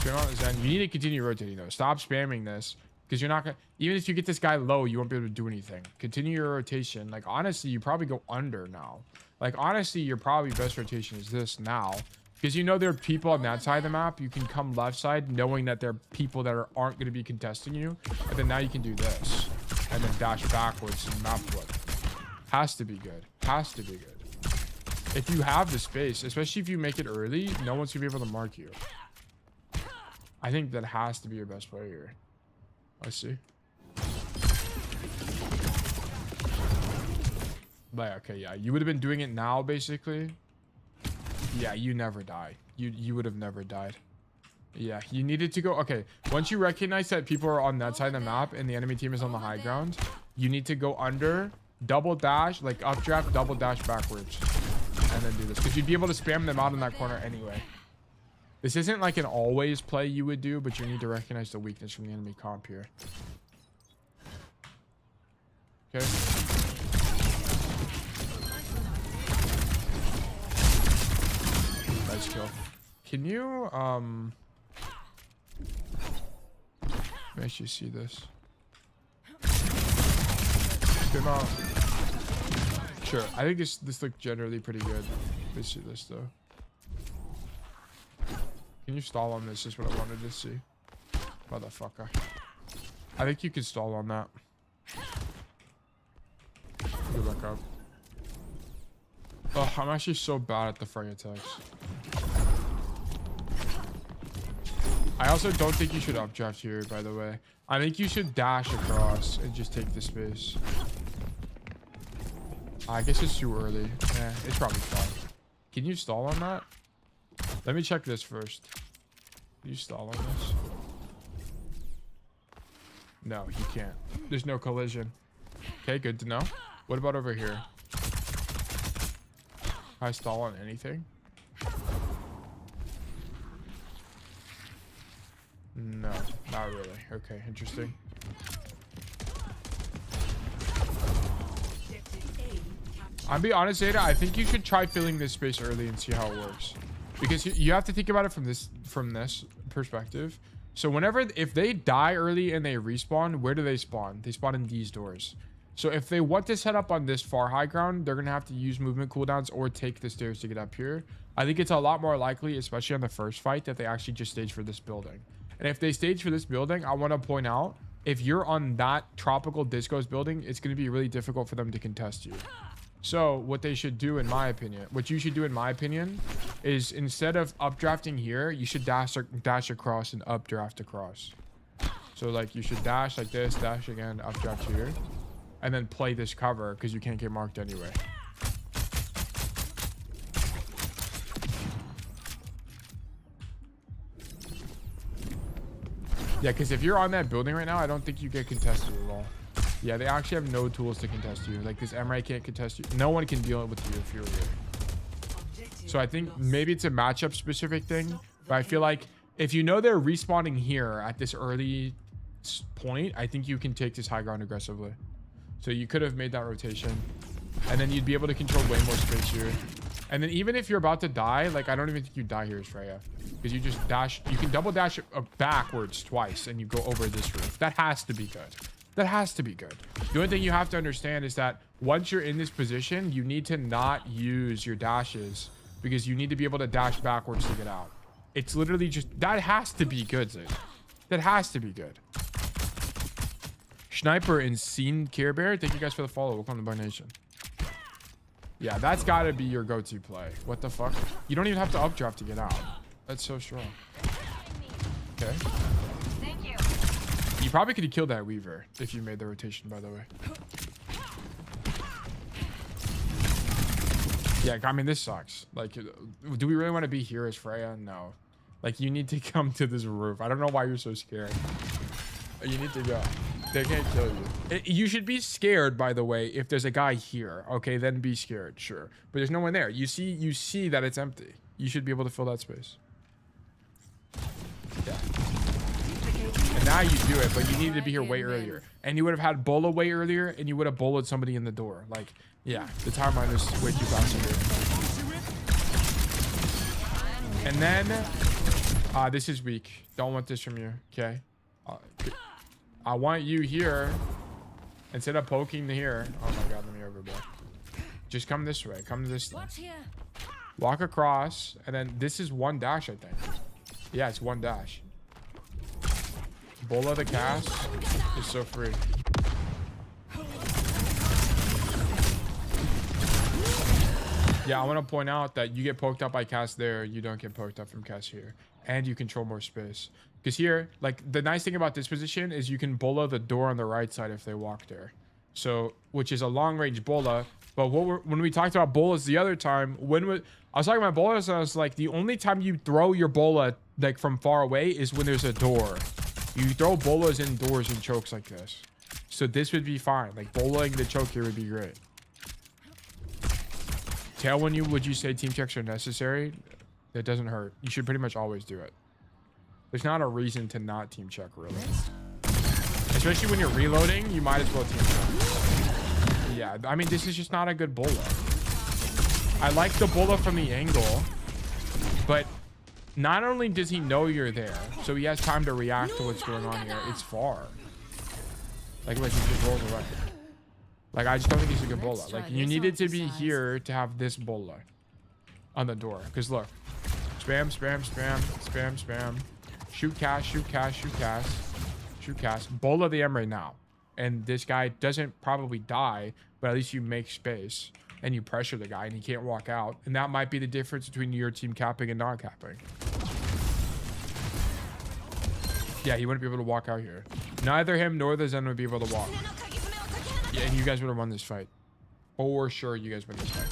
Turn on Zen. You need to continue rotating though. Stop spamming this because you're not gonna. Even if you get this guy low, you won't be able to do anything. Continue your rotation. Like honestly, you probably go under now. Like honestly, your probably best rotation is this now. Because you know there are people on that side of the map. You can come left side knowing that there are people that aren't going to be contesting you. And then now you can do this. And then dash backwards and map flip. Has to be good. Has to be good. If you have the space, especially if you make it early, no one's going to be able to mark you. I think that has to be your best player here. Let's see. But okay, yeah. You would have been doing it now, basically. Yeah, you never die. You would have never died. Yeah, you needed to go. Okay, once you recognize that people are on that side of the map and the enemy team is on the high ground, you need to go under, double dash, like updraft, double dash backwards, and then do this because you'd be able to spam them out in that corner anyway. This isn't like an always play you would do, but you need to recognize the weakness from the enemy comp here. Okay. Nice kill. Can you make you see this? Come on. Sure. I think this looked generally pretty good. Let me see this though. Can you stall on this? Is what I wanted to see. Motherfucker. I think you can stall on that. Go back up. Oh, I'm actually so bad at the Freja attacks. I also don't think you should updraft here, by the way. I think you should dash across and just take the space. I guess it's too early. Yeah, it's probably fine. Can you stall on that? Let me check this first. Can you stall on this? No, you can't. There's no collision. Okay, good to know. What about over here? I stall on anything? No, not really. Okay, interesting. I'll be honest, Ada, I think you should try filling this space early and see how it works. Because you have to think about it from this perspective. So if they die early and they respawn, where do they spawn? They spawn in these doors. So if they want to set up on this far high ground, they're going to have to use movement cooldowns or take the stairs to get up here. I think it's a lot more likely, especially on the first fight, that they actually just stage for this building. And if they stage for this building, I want to point out, if you're on that tropical discos building, it's going to be really difficult for them to contest you. So what they should do, in my opinion, what you should do, in my opinion, is instead of updrafting here, you should dash across and updraft across. So like you should dash like this, dash again, updraft here, and then play this cover because you can't get marked anyway. Yeah, because if you're on that building right now, I don't think you get contested at all. Yeah, they actually have no tools to contest you. Like this Emre can't contest you. No one can deal with you if you're here. So I think maybe it's a matchup specific thing, but I feel like if you know they're respawning here at this early point, I think you can take this high ground aggressively. So you could have made that rotation, and then you'd be able to control way more space here. And then even if you're about to die, like I don't even think you die here as Freya, because you just dash. You can double dash backwards twice, and you go over this roof. That has to be good. That has to be good. The only thing you have to understand is that once you're in this position, you need to not use your dashes because you need to be able to dash backwards to get out. It's literally just, that has to be good, Zay. That has to be good. Sniper and Scene Care Bear, thank you guys for the follow. Welcome to Bar Nation. Yeah, that's gotta be your go-to play. What the fuck? You don't even have to updraft to get out. That's so strong. Okay. Thank you. You probably could have killed that Weaver if you made the rotation, by the way. Yeah, I mean, this sucks. Like, do we really want to be here as Freya? No. Like, you need to come to this roof. I don't know why you're so scared. You need to go. They can't kill you. You should be scared, by the way, if there's a guy here. Okay, then be scared, sure. But there's no one there. You see that it's empty. You should be able to fill that space. Yeah. And now you do it, but you needed to be here way earlier. And you would have had Bola way earlier, and you would have boloed somebody in the door. Like, yeah, the timeline is way too fast here. And then, this is weak. Don't want this from you, okay? I want you here instead of poking here. Oh my god, let me over, bro. Just come this way. Come this way. Walk across, and then this is one dash, I think. Yeah, it's one dash. Bola the cast is so free. Yeah, I want to point out that you get poked up by cast there, you don't get poked up from cast here, and you control more space. Because here, like, the nice thing about this position is you can bola the door on the right side if they walk there. So, which is a long range bola. But when we talked about bolas the other time, I was talking about bolas, and I was like, the only time you throw your bola like from far away is when there's a door. You throw bolas in doors and chokes like this. So this would be fine. Like, bolaing the choke here would be great. Tailwind, would you say team checks are necessary? It doesn't hurt. You should pretty much always do it. There's not a reason to not team check, really. Especially when you're reloading, you might as well team check. Yeah, I mean, this is just not a good bola. I like the bola from the angle, but not only does he know you're there, so he has time to react to what's going on here. It's far. Like he just rolls away. Like, I just don't think he's a good bola. Like, you needed to be here to have this bola on the door. Because look, spam, spam, spam, spam, spam. Shoot cast, shoot cast, shoot cast, shoot cast. Bola the M right now. And this guy doesn't probably die, but at least you make space. And you pressure the guy and he can't walk out. And that might be the difference between your team capping and not capping. Yeah, he wouldn't be able to walk out here. Neither him nor the Zen would be able to walk. Yeah, and you guys would have won this fight. For sure, you guys win this fight.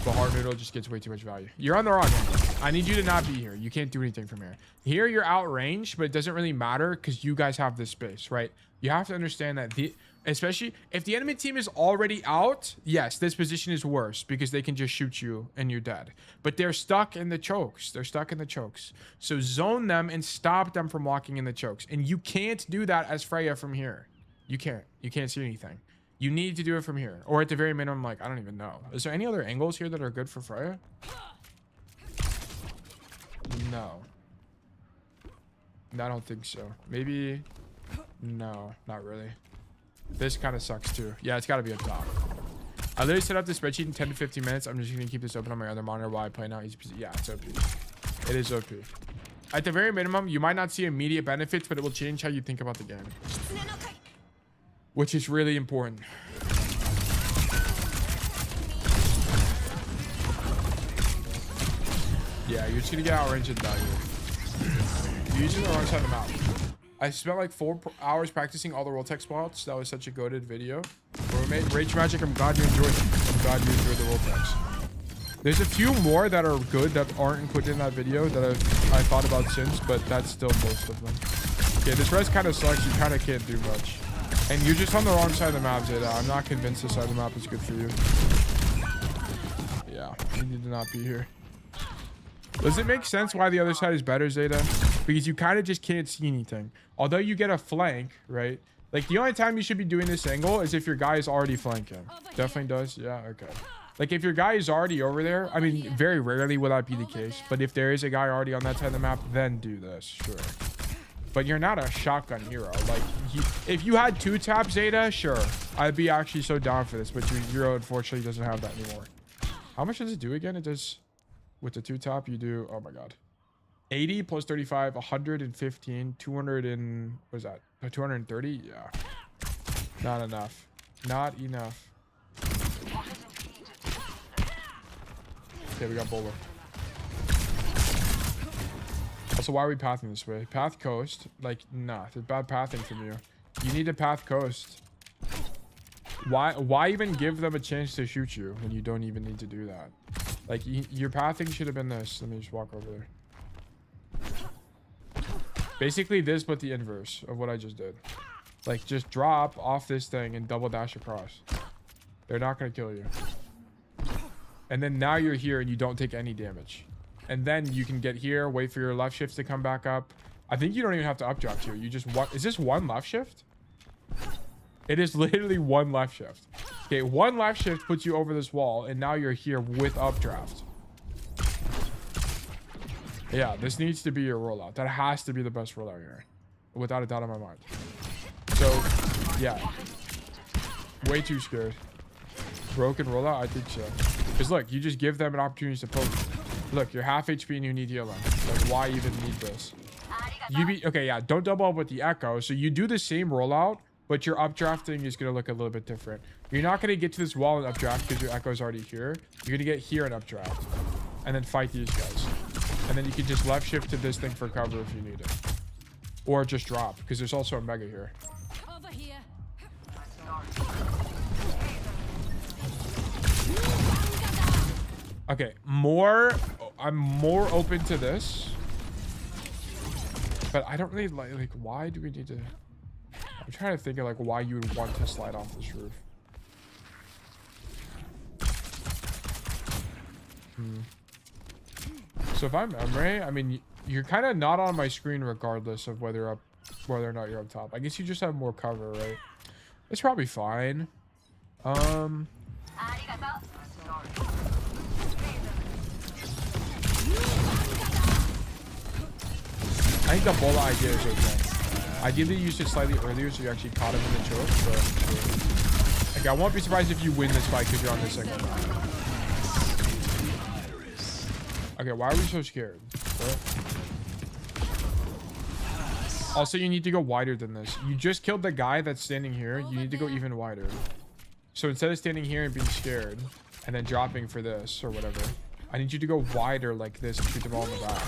The hard noodle just gets way too much value. You're on the wrong end. I need you to not be here. You can't do anything from here. Here, you're outranged, but it doesn't really matter because you guys have this space, right? You have to understand that, especially if the enemy team is already out, yes, this position is worse because they can just shoot you and you're dead. But they're stuck in the chokes. They're stuck in the chokes. So zone them and stop them from walking in the chokes. And you can't do that as Freya from here. You can't. You can't see anything. You need to do it from here. Or at the very minimum, like, I don't even know. Is there any other angles here that are good for Freya? No. I don't think so. Maybe. No, not really. This kind of sucks too. Yeah, it's got to be up top. I literally set up the spreadsheet in 10 to 15 minutes. I'm just going to keep this open on my other monitor while I play now. Yeah, it's OP. It is OP. At the very minimum, you might not see immediate benefits, but it will change how you think about the game. Which is really important. Yeah, you're just gonna get outranged and die here. You're using the wrong side of the map. I spent like 4 hours practicing all the roll text spots. That was such a goated video. Rage Magic, I'm glad you enjoyed it. I'm glad you enjoyed the roll text. There's a few more that are good that aren't included in that video that I thought about since, but that's still most of them. Okay, this res kind of sucks. You kind of can't do much. And you're just on the wrong side of the map, Zeta. I'm not convinced this side of the map is good for you. Yeah, you need to not be here. Does it make sense why the other side is better, Zeta? Because you kind of just can't see anything. Although you get a flank, right? Like, the only time you should be doing this angle is if your guy is already flanking. Definitely does. Yeah, okay. Like, if your guy is already over there, I mean, very rarely will that be the case. But if there is a guy already on that side of the map, then do this, sure. But you're not a shotgun hero. Like, if you had 2-tap Zeta, sure. I'd be actually so down for this. But your hero, unfortunately, doesn't have that anymore. How much does it do again? It does... With the 2-tap, you do... Oh, my God. 80 plus 35, 115, 200 and... What is that? 230? Yeah. Not enough. Not enough. Okay, we got bowler. Also, why are we pathing this way? Path coast? Like, nah. It's bad pathing from you. You need to path coast. Why even give them a chance to shoot you when you don't even need to do that? Like, your pathing should have been this. Let me just walk over there. Basically this, but the inverse of what I just did. Like, just drop off this thing and double dash across. They're not going to kill you. And then now you're here and you don't take any damage. And then you can get here, wait for your left shifts to come back up. I think you don't even have to updraft here. You just want... Is this one left shift? It is literally one left shift. Okay, one left shift puts you over this wall, and now you're here with updraft. Yeah, this needs to be your rollout. That has to be the best rollout here. Without a doubt in my mind. So, yeah. Way too scared. Broken rollout? I think so. Because look, you just give them an opportunity to poke. Look, you're half HP and you need healing. Like, why even need this? Okay, yeah, don't double up with the echo. So you do the same rollout, but your updrafting is going to look a little bit different. You're not going to get to this wall and updraft because your echo is already here. You're going to get here and updraft. And then fight these guys. And then you can just left shift to this thing for cover if you need it. Or just drop, because there's also a mega here. Over here. Okay, I'm more open to this. But I don't really like why do we need to... I'm trying to think of like why you would want to slide off this roof. So if I'm Emre, I mean, you're kind of not on my screen regardless of whether or not you're up top. I guess you just have more cover, right? It's probably fine. I think the bola idea is okay. Ideally, you should slightly earlier so you actually caught him in the choke. But like, I won't be surprised if you win this fight because you're on this second round. Okay, why are we so scared? What? Also, you need to go wider than this. You just killed the guy that's standing here. You need to go even wider. So instead of standing here and being scared and then dropping for this or whatever, I need you to go wider like this and shoot them all in the back.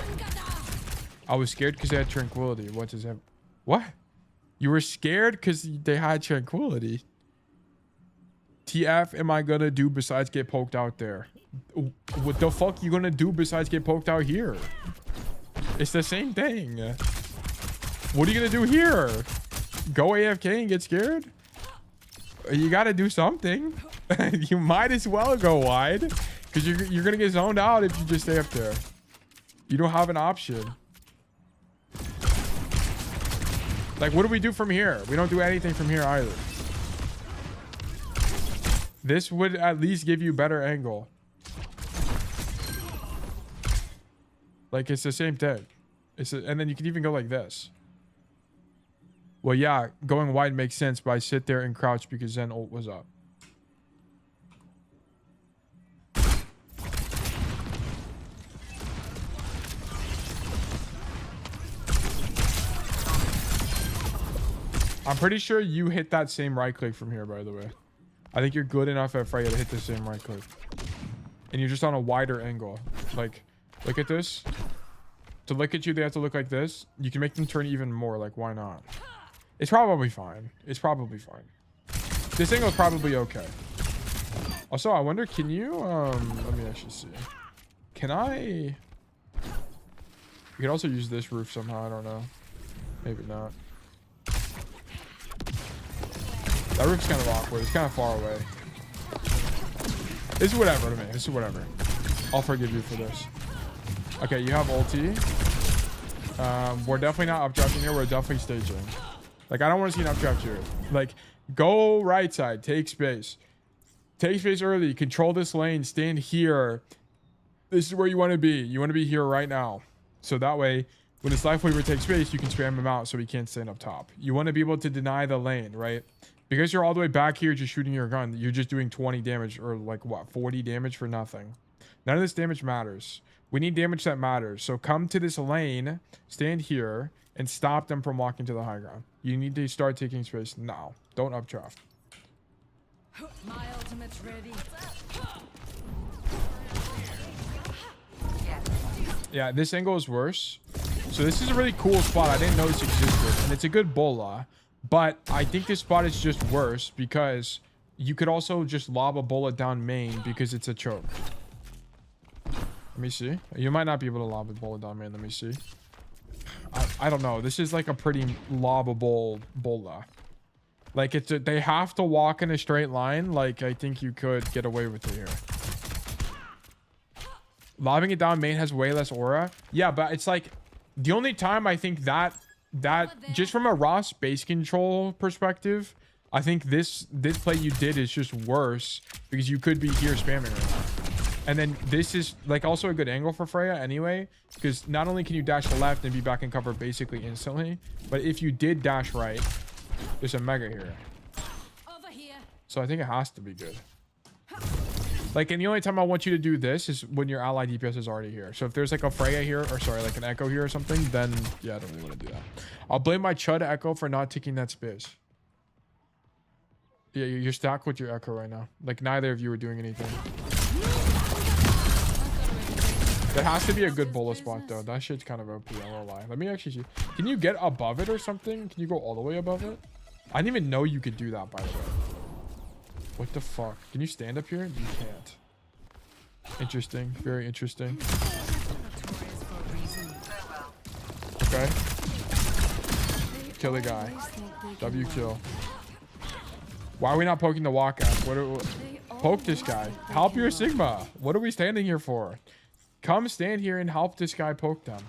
I was scared because they had tranquility. What does that... What? You were scared because they had tranquility? TF am I gonna do besides get poked out there? What the fuck you gonna do besides get poked out here? It's the same thing. What are you gonna do here? Go AFK and get scared? You gotta do something. You might as well go wide because you're gonna get zoned out if you just stay up there. You don't have an option. Like, what do we do from here? We don't do anything from here either. This would at least give you better angle. Like, it's the same thing. And then you can even go like this. Well, yeah, going wide makes sense, but I sit there and crouch because then ult was up. I'm pretty sure you hit that same right click from here, by the way. I think you're good enough at Freja to hit the same right click. And you're just on a wider angle. Like, look at this. To look at you, they have to look like this. You can make them turn even more. Like, why not? It's probably fine. It's probably fine. This angle is probably okay. Also, I wonder, can you, let me actually see. Can I... You could also use this roof somehow, I don't know. Maybe not. That roof's kind of awkward. It's kind of far away. It's whatever to me. It's whatever. I'll forgive you for this. Okay, you have ulti. We're definitely not updrafting here. We're definitely staging. Like, I don't want to see an updraft here. Like, go right side. Take space. Take space early. Control this lane. Stand here. This is where you want to be. You want to be here right now. So that way, when this life waiver takes space, you can spam him out so he can't stand up top. You want to be able to deny the lane, right? Because you're all the way back here just shooting your gun, you're just doing 20 damage or like what, 40 damage for nothing. None of this damage matters. We need damage that matters. So come to this lane, stand here, and stop them from walking to the high ground. You need to start taking space now. Don't updraft. My ultimate's ready. Yeah, this angle is worse. So this is a really cool spot. I didn't know this existed. And it's a good bola. But I think this spot is just worse because you could also just lob a bullet down main because it's a choke. Let me see. You might not be able to lob a bullet down main. Let me see. I don't know. This is like a pretty lobbable bola. Like they have to walk in a straight line. Like I think you could get away with it here. Lobbing it down main has way less aura. Yeah, but it's like the only time I think that just from a raw space control perspective, I think this play you did is just worse because you could be here spamming right now. And then this is like also a good angle for Freja anyway, because not only can you dash to left and be back in cover basically instantly, but if you did dash right, there's a mega here. Over here. So I think it has to be good. Like, and the only time I want you to do this is when your ally DPS is already here. So if there's like a Freja here, or sorry, like an Echo here or something, then yeah, I don't really want to do that. I'll blame my Chud Echo for not taking that space. Yeah, you're stacked with your Echo right now. Like neither of you are doing anything. That has to be a good bullet spot though. That shit's kind of OP, I won't lie. Let me actually see. Can you get above it or something? Can you go all the way above it? I didn't even know you could do that, by the way. What the fuck? Can you stand up here? You can't. Interesting. Very interesting. Okay. Kill the guy. W kill. Why are we not poking the walk out? Poke this guy. Help your Sigma. What are we standing here for? Come stand here and help this guy poke them.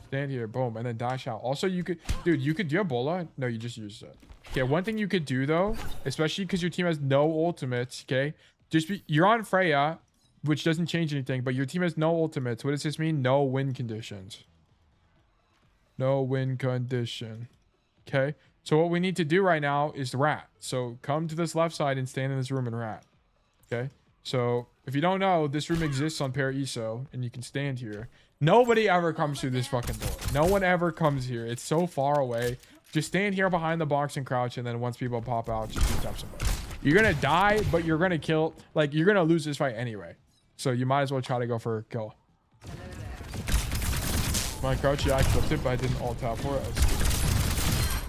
Stand here. Boom. And then dash out. Also, you could... Dude, you could do a bola. No, you just used it. Okay, one thing you could do though, especially because your team has no ultimates, okay? You're on Freja, which doesn't change anything, but your team has no ultimates. What does this mean? No win conditions. No win condition. Okay? So what we need to do right now is rat. So come to this left side and stand in this room and rat. Okay? So if you don't know, this room exists on Paraiso, and you can stand here. Nobody ever comes through this fucking door. No one ever comes here. It's so far away. Just stand here behind the box and crouch, and then once people pop out, just tap somebody. You're gonna die, but you're gonna kill. Like, you're gonna lose this fight anyway. So you might as well try to go for a kill. My crouch, yeah, I clipped it, but I didn't alt tap for it.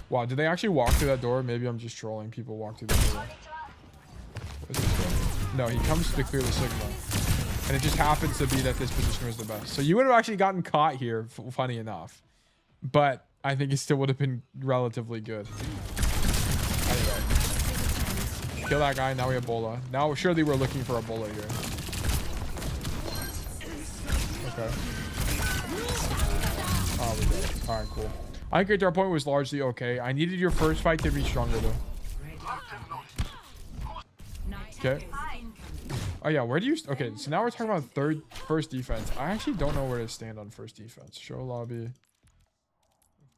Wow, did they actually walk through that door? Maybe I'm just trolling. People walk through that door. No, he comes to clear the Sigma. And it just happens to be that this position was the best. So you would have actually gotten caught here, funny enough. But I think it still would have been relatively good. Anyway. Kill that guy. Now we have bola. Now surely we're looking for a bola here. Okay. Oh, we got it. Alright, cool. I think our point was largely okay. I needed your first fight to be stronger though. Okay. Oh yeah, where do you... Okay, so now we're talking about first defense. I actually don't know where to stand on first defense. Show lobby.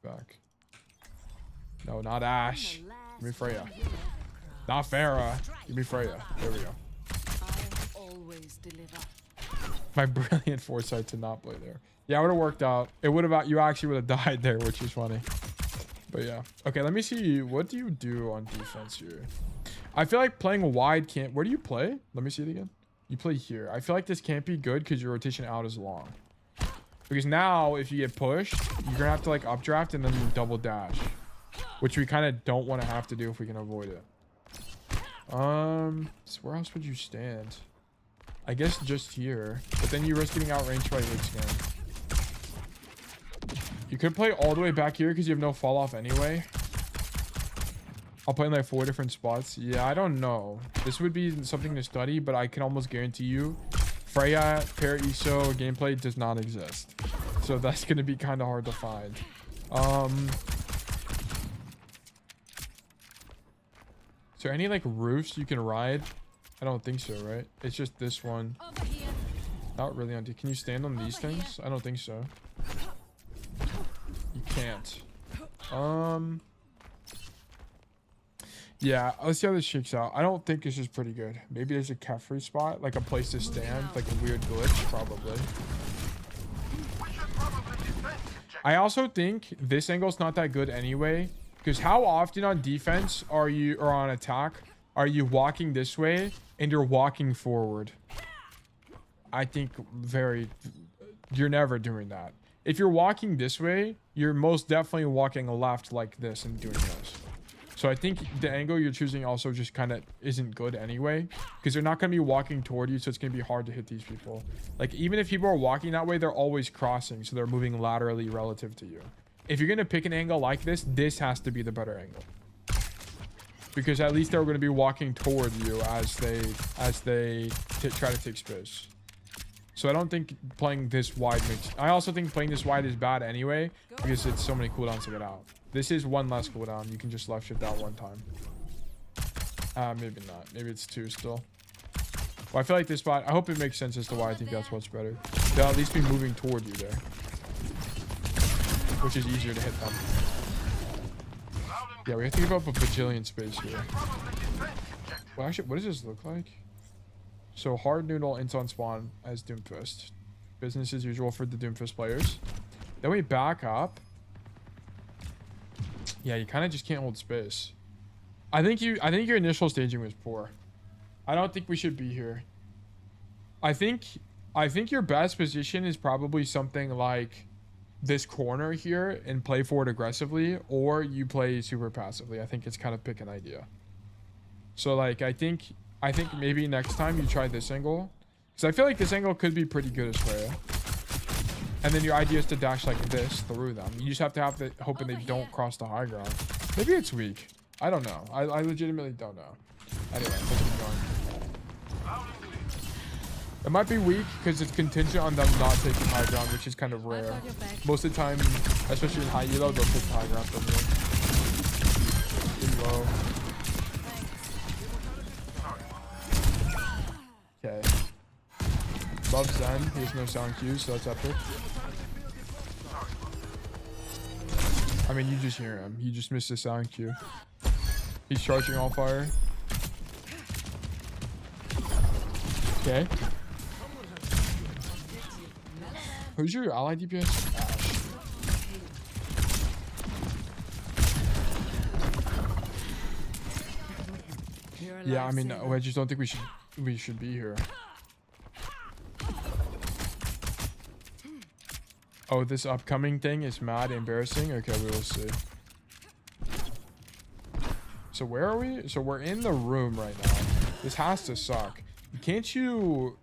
Back. No, not Ash. Give me Freja. Not Farah. Give me Freja. There we go. My brilliant foresight to not play there. Yeah, it would have worked out. It would have... You actually would have died there, which is funny. But yeah. Okay, let me see. What do you do on defense here? I feel like playing wide can't... Where do you play? Let me see it again. You play here. I feel like this can't be good because your rotation out is long. Because now, if you get pushed, you're going to have to like updraft and then double dash. Which we kind of don't want to have to do if we can avoid it. So where else would you stand? I guess just here, but then you risk getting outranged by Wig Scan. You could play all the way back here because you have no fall off anyway. I'll play in like 4 different spots. Yeah, I don't know. This would be something to study, but I can almost guarantee you Freja, Paraiso gameplay does not exist. So that's going to be kind of hard to find. Is there any like roofs you can ride? I don't think so, right? It's just this one. Over here. Not really on. Can you stand on these things? I don't think so. You can't. Yeah, let's see how this shakes out. I don't think this is pretty good. Maybe there's a cafe spot, like a place to stand, like a weird glitch, probably. I also think this angle's not that good anyway, because how often on defense are you, or on attack, are you walking this way and you're walking forward? I think you're never doing that. If you're walking this way, you're most definitely walking left like this and doing this. So I think the angle you're choosing also just kind of isn't good anyway, because they're not going to be walking toward you, so it's going to be hard to hit these people. Like, even if people are walking that way, they're always crossing, so they're moving laterally relative to you. If you're going to pick an angle like this, this has to be the better angle. Because at least they're going to be walking toward you as they try to take space. So I don't think playing this wide makes... I also think playing this wide is bad anyway, because it's so many cooldowns to get out. This is 1 less cooldown. You can just left shift that 1 time. Maybe not. Maybe it's 2 still. Well, I feel like this spot... I hope it makes sense as to why I think that's what's better. They'll at least be moving toward you there. Which is easier to hit them. Yeah, we have to give up a bajillion space here. Well, actually, what does this look like? So, hard noodle int on spawn as Doomfist. Business as usual for the Doomfist players. Then we back up. Yeah, you kind of just can't hold space. I think your initial staging was poor. I don't think we should be here. I think your best position is probably something like this corner here and play forward aggressively, or you play super passively. I think it's kind of pick an idea. So like I think maybe next time you try this angle, because I feel like this angle could be pretty good as Freja. And then your idea is to dash like this through them. You just have to have the hoping they don't cross the high ground. Maybe it's weak. I don't know. I legitimately don't know. Anyway, let's keep going. It might be weak because it's contingent on them not taking high ground, which is kind of rare. Most of the time, especially in high elo, they'll take high ground from you. Low. Okay. Love Zen. He has no sound cues, so that's epic. I mean, you just hear him. You just missed the sound cue. He's charging all fire. Okay. Who's your ally DPS? Ash. Yeah, I mean, I just don't think we should be here. Oh, this upcoming thing is mad embarrassing. Okay, we will see. So where are we? So we're in the room right now. This has to suck. Can't you...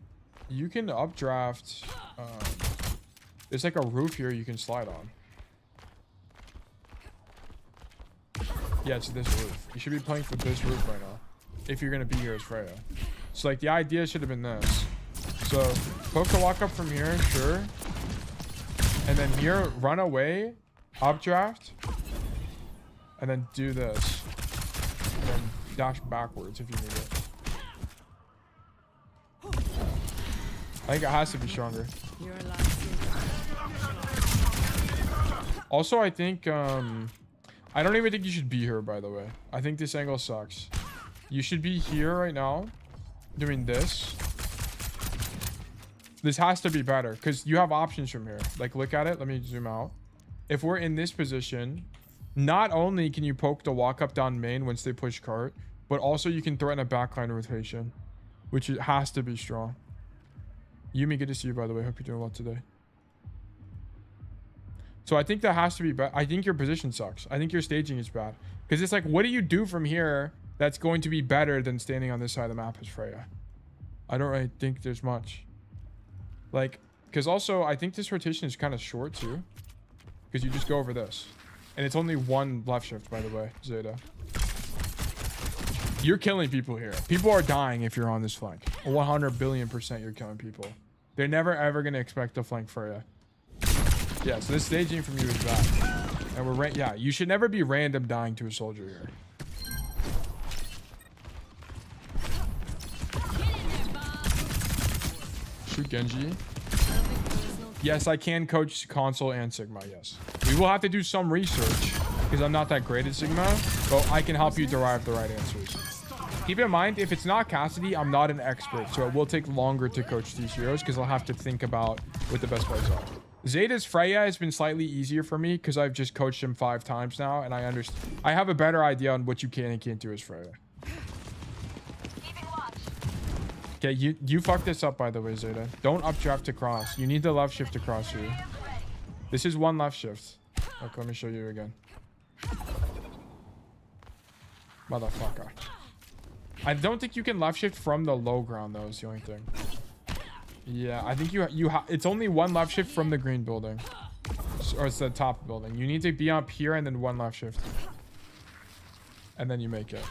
You can updraft... there's like a roof here you can slide on. Yeah, it's this roof. You should be playing for this roof right now. If you're going to be here as Freja. So like the idea should have been this. So poke the walk up from here, sure. And then here, run away, updraft, and then do this. And then dash backwards if you need it. I think it has to be stronger. Also, I think, I don't even think you should be here, by the way. I think this angle sucks. You should be here right now, doing this. This has to be better because you have options from here. Like, look at it. Let me zoom out. If we're in this position, not only can you poke the walk up down main once they push cart, but also you can threaten a backline rotation, which has to be strong. Yumi, good to see you, by the way. Hope you're doing well today. So I think that has to be bad. I think your position sucks. I think your staging is bad because it's like, what do you do from here that's going to be better than standing on this side of the map as Freja. I don't really think there's much. Like, because also I think this rotation is kind of short too. Because you just go over this. And it's only one left shift, by the way, Zeta. You're killing people here. People are dying if you're on this flank. 100 billion% you're killing people. They're never ever going to expect to flank Freja. Yeah, so this staging from you is bad. And we're yeah, you should never be random dying to a soldier here. Shoot Genji. Yes, I can coach console and Sigma, yes. We will have to do some research because I'm not that great at Sigma, but I can help you derive the right answers. Keep in mind, if it's not Cassidy, I'm not an expert, so it will take longer to coach these heroes because I'll have to think about what the best plays are. Zeta's Freja has been slightly easier for me because I've just coached him 5 times now, and I have a better idea on what you can and can't do as Freja. Okay, you fucked this up, by the way, Zeta. Don't updraft to cross. You need the left shift to cross you. This is one left shift. Okay, let me show you again. Motherfucker. I don't think you can left shift from the low ground, though, is the only thing. Yeah, I think it's only one left shift from the green building. Or it's the top building. You need to be up here and then one left shift. And then you make it.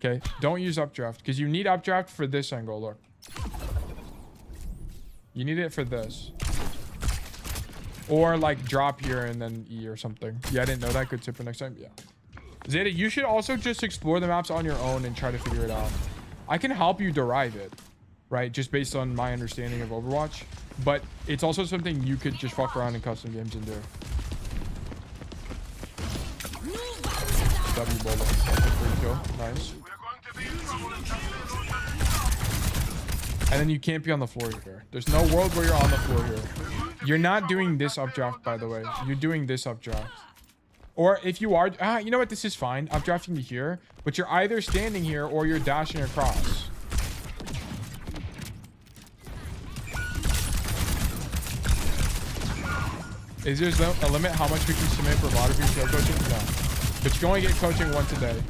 Okay, don't use updraft because you need updraft for this angle. Look, you need it for this, or like drop here and then E or something. Yeah, I didn't know that. Good tip for next time. Yeah, Zeta, you should also just explore the maps on your own and try to figure it out. I can help you derive it, right? Just based on my understanding of Overwatch, but it's also something you could just fuck around in custom games and do. W bolo. Free kill. Nice. And then you can't be on the floor here. There's no world where you're on the floor here. You're not doing this updraft, by the way. You're doing this updraft. Or if you are... you know what? This is fine. Updrafting to here. But you're either standing here or you're dashing across. Is there a limit how much we can submit for lottery show coaching? No. But you can only get coaching once a day.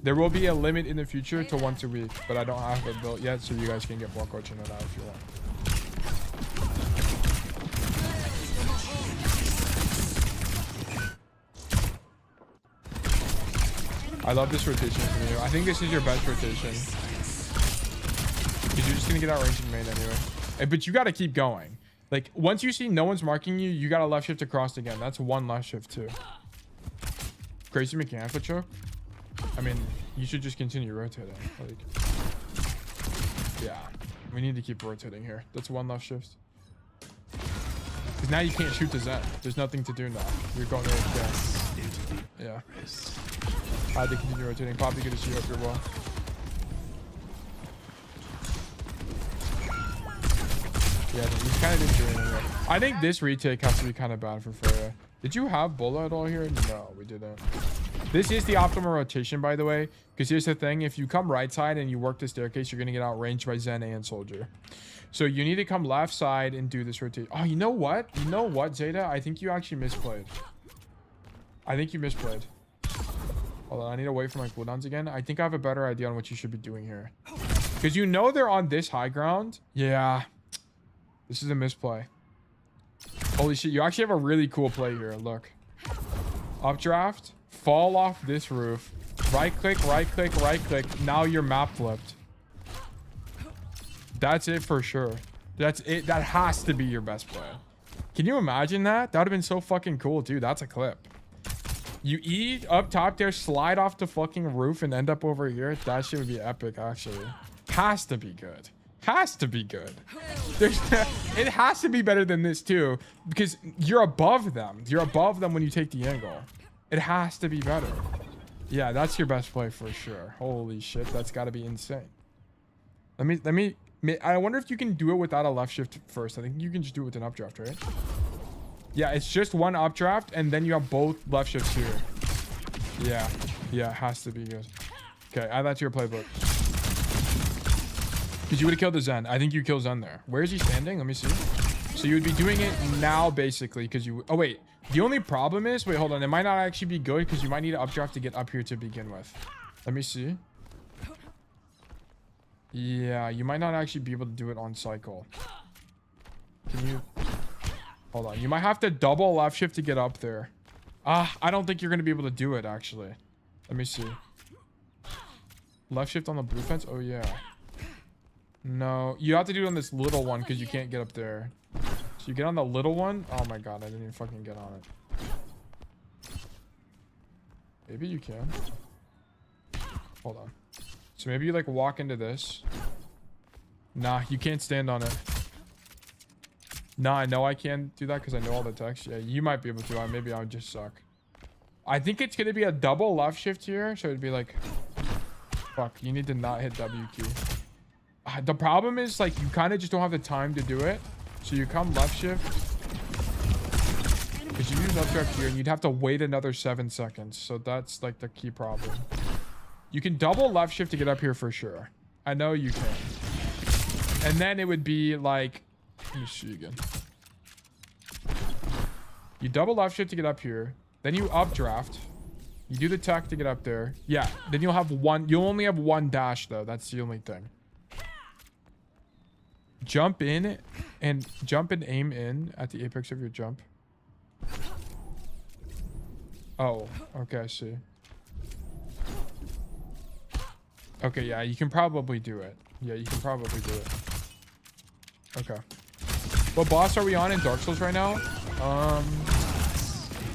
There will be a limit in the future to once a week, but I don't have it built yet, so you guys can get more coaching than that if you want. I love this rotation from you. I think this is your best rotation. Because you're just going to get outranged in main anyway. But you got to keep going. Like, once you see no one's marking you, you got to left shift across again. That's one left shift too. Crazy mechanical choke. I mean, you should just continue rotating. Like, yeah, we need to keep rotating here. That's one left shift. Because now you can't shoot the Zen. There's nothing to do now. You're going right there. Yeah. I had to continue rotating. Poppy, good to see you up your wall. Yeah, you kind of didn't do anything yet. I think this retake has to be kind of bad for Freja. Did you have Bola at all here? No, we didn't. This is the optimal rotation, by the way, because here's the thing. If you come right side and you work the staircase, you're going to get outranged by Zen and Soldier. So you need to come left side and do this rotation. Oh, you know what? You know what, Zeta? I think you actually misplayed. I think you misplayed. Hold on, I need to wait for my cooldowns again. I think I have a better idea on what you should be doing here. Because you know they're on this high ground. Yeah. This is a misplay. Holy shit, you actually have a really cool play here. Look. Updraft. Fall off this roof. Right click, right click, right click. Now you're map flipped. That's it for sure. That's it. That has to be your best play. Can you imagine that? That would have been so fucking cool, dude. That's a clip. You eat up top there, slide off the fucking roof and end up over here. That shit would be epic, actually. Has to be good. Has to be good. It has to be better than this too, because you're above them. You're above them when you take the angle. It has to be better. Yeah, that's your best play for sure. Holy shit, that's got to be insane. Let me. I wonder if you can do it without a left shift first. I think you can just do it with an updraft, right? Yeah, it's just one updraft, and then you have both left shifts here. Yeah, it has to be good. Okay, add that to your playbook. Because you would have killed the Zen. I think you kill Zen there. Where is he standing? Let me see. So you would be doing it now, basically, because you... Oh, wait. The only problem is... Wait, hold on. It might not actually be good because you might need to updraft to get up here to begin with. Let me see. Yeah, you might not actually be able to do it on cycle. Can you? Hold on. You might have to double left shift to get up there. I don't think you're going to be able to do it, actually. Let me see. Left shift on the blue fence? Oh, yeah. No. You have to do it on this little one because you can't get up there. So you get on the little one. Oh, my God. I didn't even fucking get on it. Maybe you can. Hold on. So maybe you, like, walk into this. Nah, you can't stand on it. Nah, I know I can't do that because I know all the text. Yeah, you might be able to. Maybe I would just suck. I think it's going to be a double left shift here. So it'd be like... Fuck, you need to not hit W key. The problem is, like, you kind of just don't have the time to do it. So you come left shift. Because you use up drift here and you'd have to wait another 7 seconds. So that's, like, the key problem. You can double left shift to get up here for sure. I know you can. And then it would be, like... Let me see again. You double left shift to get up here. Then you updraft. You do the tech to get up there. Yeah. Then you'll have one. You'll only have one dash though. That's the only thing. Jump in and aim in at the apex of your jump. Oh, okay. I see. Okay. Yeah. You can probably do it. Yeah. You can probably do it. Okay. What boss are we on in Dark Souls right now?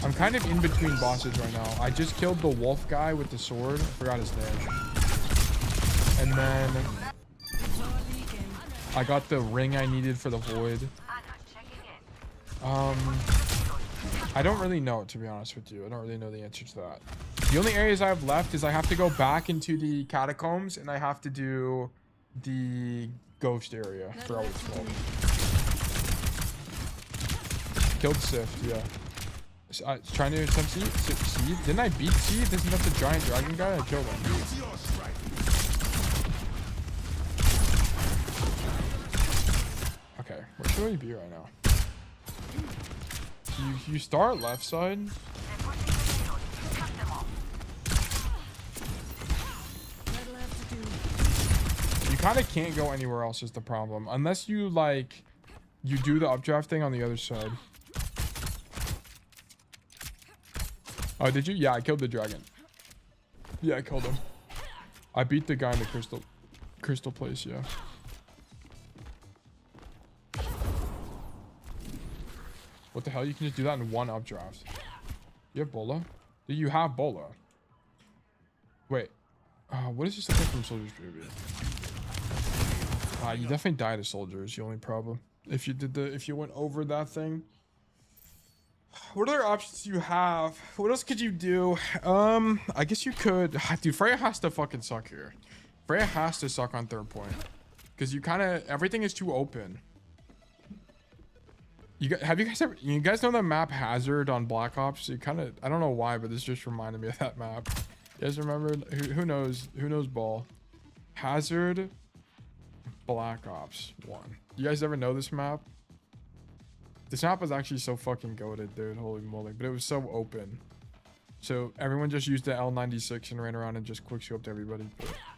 I'm kind of in between bosses right now. I just killed the wolf guy with the sword. I forgot his name. And then I got the ring I needed for the void. I don't really know, to be honest with you. I don't really know the answer to that. The only areas I have left is I have to go back into the catacombs and I have to do the ghost area. I forgot what it's called. Killed Sift, yeah. Trying to attempt Seed. Didn't I beat Seed? Isn't that the giant dragon guy? I killed him. Okay, where should we be right now? You start left side. You kind of can't go anywhere else is the problem. Unless you, like, you do the updraft thing on the other side. Oh, did you? Yeah, I killed the dragon. Yeah, I killed him. I beat the guy in the crystal place, yeah. What the hell? You can just do that in one updraft. You have Bola? Do you have Bola? Wait. What is this thing from Soldier's Preview? You definitely died as soldiers. The only problem. If you went over that thing. What other options do you have? What else could you do? I guess you could. Dude, Freja has to fucking suck here. Freja has to suck on third point. Because you kind of... Everything is too open. You guys know that map Hazard on Black Ops? You kind of... I don't know why, but this just reminded me of that map. You guys remember? Who knows? Who knows ball? Hazard... Black Ops 1. You guys ever know this map? This map was actually so fucking goated, dude. Holy moly. But it was so open. So everyone just used the L96 and ran around and just quick scoped everybody.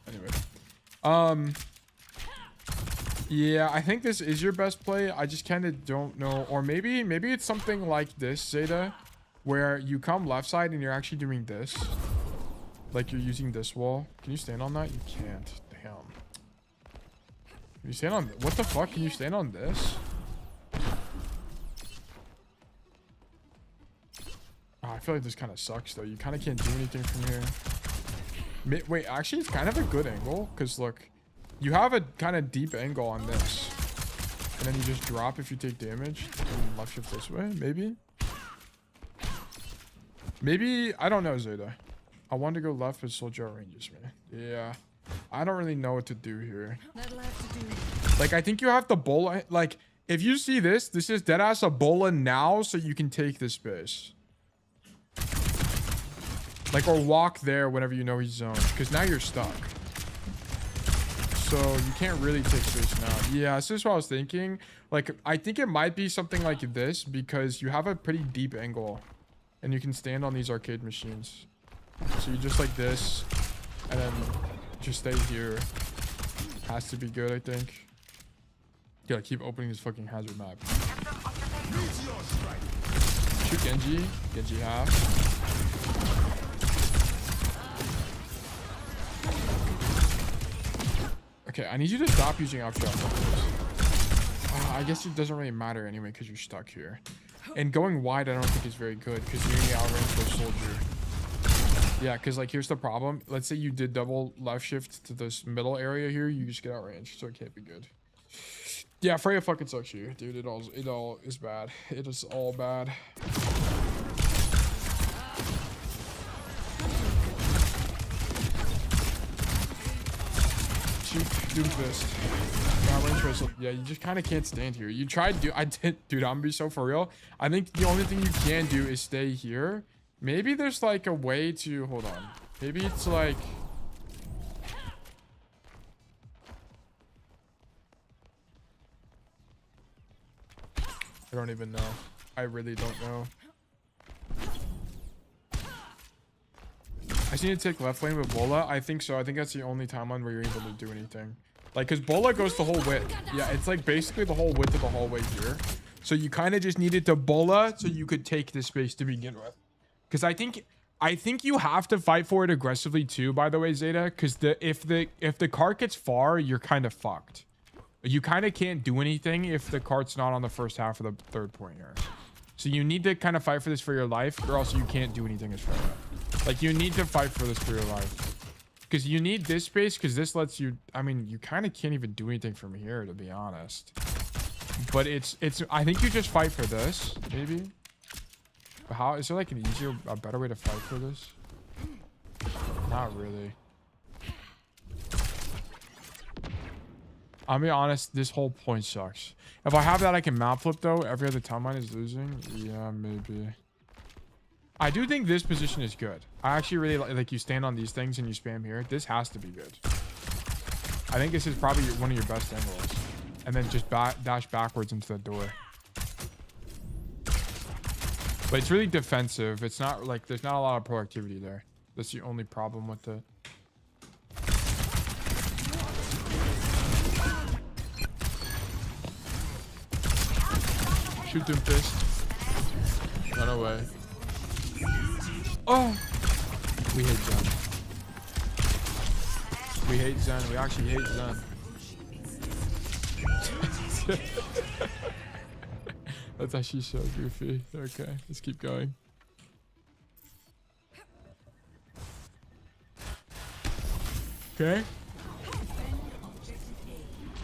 But anyway. Yeah, I think this is your best play. I just kind of don't know. Or maybe it's something like this, Zeta, where you come left side and you're actually doing this. Like you're using this wall. Can you stand on that? You can't. Damn. Can you stand on... What the fuck? Can you stand on this? Oh, I feel like this kind of sucks, though. You kind of can't do anything from here. Wait, actually, it's kind of a good angle. Because, look, you have a kind of deep angle on this. And then you just drop if you take damage. And left shift this way, maybe? Maybe... I don't know, Zeta. I want to go left, but Soldier ranges me. Yeah. I don't really know what to do here. Like, I think you have to bola. Like, if you see this is deadass a bola now so you can take this space. Like, or walk there whenever you know he's zoned. Because now you're stuck. So, you can't really take space now. Yeah, this is what I was thinking. Like, I think it might be something like this. Because you have a pretty deep angle. And you can stand on these arcade machines. So, you just like this. And then just stay here. Has to be good, I think. Gotta keep opening this fucking hazard map. Shoot Genji. Genji half. Okay, I need you to stop using upshot. I guess it doesn't really matter anyway because you're stuck here. And going wide, I don't think is very good because you're going to outrange for a soldier. Yeah, because like here's the problem. Let's say you did double left shift to this middle area here, you just get outranged, so it can't be good. Yeah, Freya fucking sucks here, dude. It all is bad. It is all bad. Shoot, Doomfist. Yeah, you just kind of can't stand here. You tried to, I did, dude, I'm gonna be so for real. I think the only thing you can do is stay here. Maybe there's like a way to, hold on. Maybe it's like, I don't even know. I really don't know. I just need to take left lane with Bola. I think so. I think that's the only timeline where you're able to do anything. Like, because Bola goes the whole width. Yeah, it's like basically the whole width of the hallway here. So you kind of just needed to Bola so you could take this space to begin with. Because I think you have to fight for it aggressively too, by the way, Zeta. Because if the cart gets far, you're kind of fucked. You kind of can't do anything if the cart's not on the first half of the third point here. So you need to kind of fight for this for your life, or else you can't do anything as far as. Like, you need to fight for this for your life. Because you need this space, because this lets you... I mean, you kind of can't even do anything from here, to be honest. But it's... I think you just fight for this, maybe. But how... Is there, like, a better way to fight for this? Not really. I'll be honest, this whole point sucks. If I have that, I can map flip, though. Every other timeline is losing. Yeah, maybe. I do think this position is good. I actually really like you stand on these things and you spam here. This has to be good. I think this is probably one of your best angles. And then just dash backwards into the door. But it's really defensive. It's not like there's not a lot of proactivity there. That's the only problem with it. Shoot them fist. Run away. Oh! We hate Zen. We hate Zen. We actually hate Zen. That's actually so goofy. Okay, let's keep going. Okay.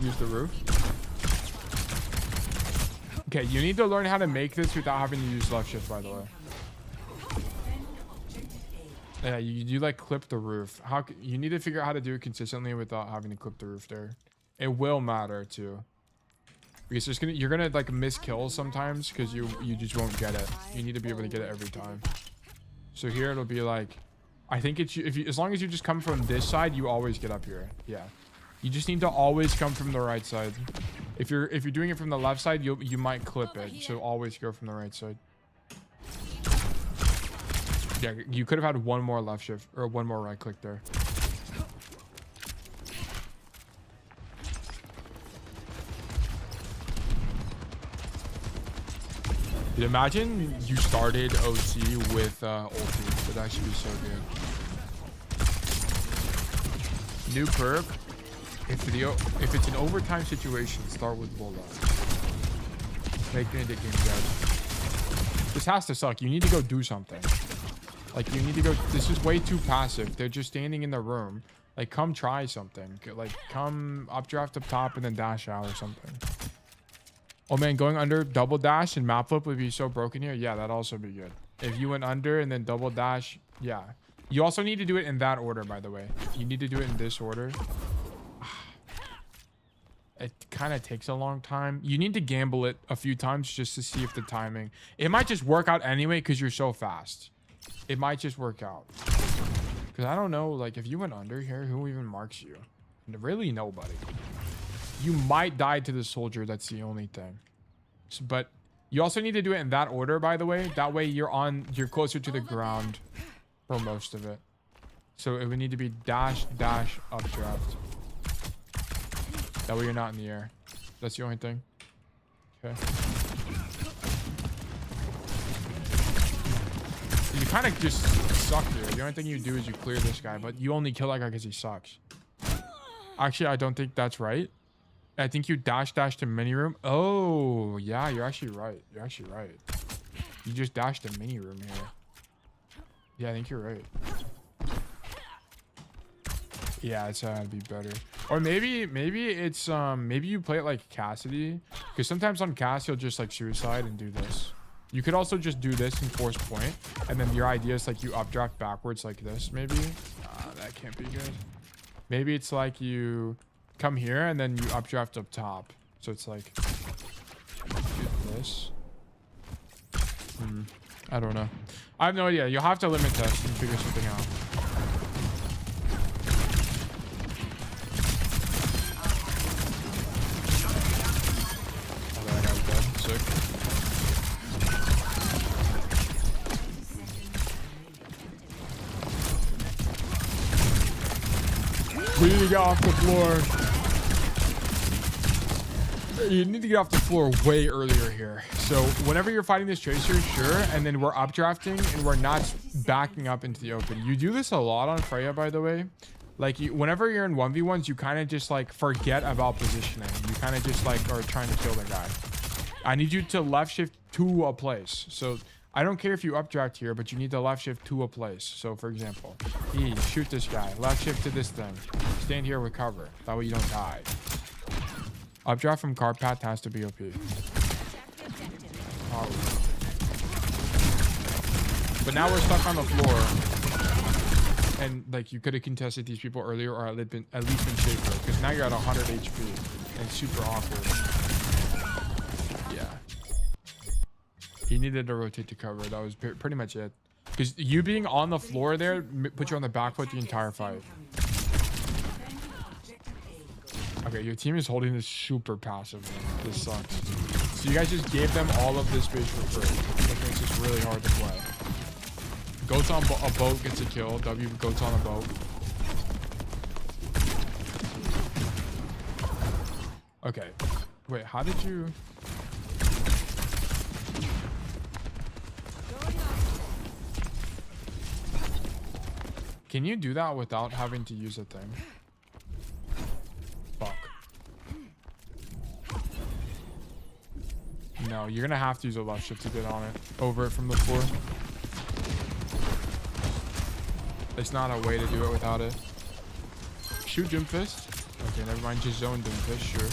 Use the roof. Okay, you need to learn how to make this without having to use left shift, by the way. Yeah, you like clip the roof. You need to figure out how to do it consistently without having to clip the roof there. It will matter too, because you're gonna like miss kills sometimes because you just won't get it. You need to be able to get it every time. So here it'll be like, I think it's as long as you just come from this side, you always get up here. Yeah, you just need to always come from the right side. If you're doing it from the left side, you might clip it. So always go from the right side. Yeah, you could have had one more left shift or one more right click there. Dude, imagine you started OC with ulti. That'd actually be so good. New perk. If it's an overtime situation, start with Bola. Making it game dead. This has to suck. You need to go do something. Like, you need to go... This is way too passive. They're just standing in the room. Like, come try something. Like, come updraft up top and then dash out or something. Oh, man, going under double dash and map flip would be so broken here. Yeah, that'd also be good. If you went under and then double dash, yeah. You also need to do it in that order, by the way. You need to do it in this order. It kind of takes a long time. You need to gamble it a few times just to see if the timing... It might just work out anyway because you're so fast. It might just work out. Because I don't know, like, if you went under here, who even marks you? Really, nobody. You might die to the soldier. That's the only thing. So, but you also need to do it in that order, by the way. That way you're closer to the ground for most of it. So it would need to be dash, dash, updraft. That way you're not in the air. That's the only thing. Okay. You kind of just suck here. The only thing you do is you clear this guy, but you only kill that guy because he sucks. Actually, I don't think that's right. I think you dash to mini room. Oh, yeah, you're actually right. You're actually right. You just dashed to mini room here. Yeah, I think you're right. Yeah, it's to be better. Or maybe it's maybe you play it like Cassidy, because sometimes on Cass you'll just like suicide and do this. You could also just do this and force point, and then your idea is like you updraft backwards like this. Maybe that can't be good. Maybe it's like you come here and then you updraft up top. So it's like do this. I don't know. I have no idea. You'll have to limit test and figure something out. Oh, that guy's dead. Sick. We need to get off the floor. You need to get off the floor way earlier here. So whenever you're fighting this tracer, sure, and then we're updrafting and we're not backing up into the open. You do this a lot on Freja, by the way. Like whenever you're in 1v1s, you kind of just like forget about positioning. You kind of just like are trying to kill the guy. I need you to left shift to a place. So I don't care if you updraft here, but you need to left shift to a place. So for example, shoot this guy, left shift to this thing, stand here with cover. That way you don't die. Updraft from car path has to be OP. Oh. But now we're stuck on the floor. And like you could have contested these people earlier or at least been safer. Because now you're at 100 HP. And it's super awkward. Yeah. He needed to rotate to cover. That was pretty much it. Because you being on the floor there put you on the back foot the entire fight. Okay, your team is holding this super passive. This sucks. So you guys just gave them all of this space for free. Which makes this really hard to play. Goats on a boat gets a kill. W goats on a boat. Okay. Wait, how did you... Can you do that without having to use a thing? Fuck. No, you're gonna have to use a left shift to get on it. Over it from the floor. There's not a way to do it without it. Shoot Doom Fist. Okay, never mind. Just zone Doom Fist, sure.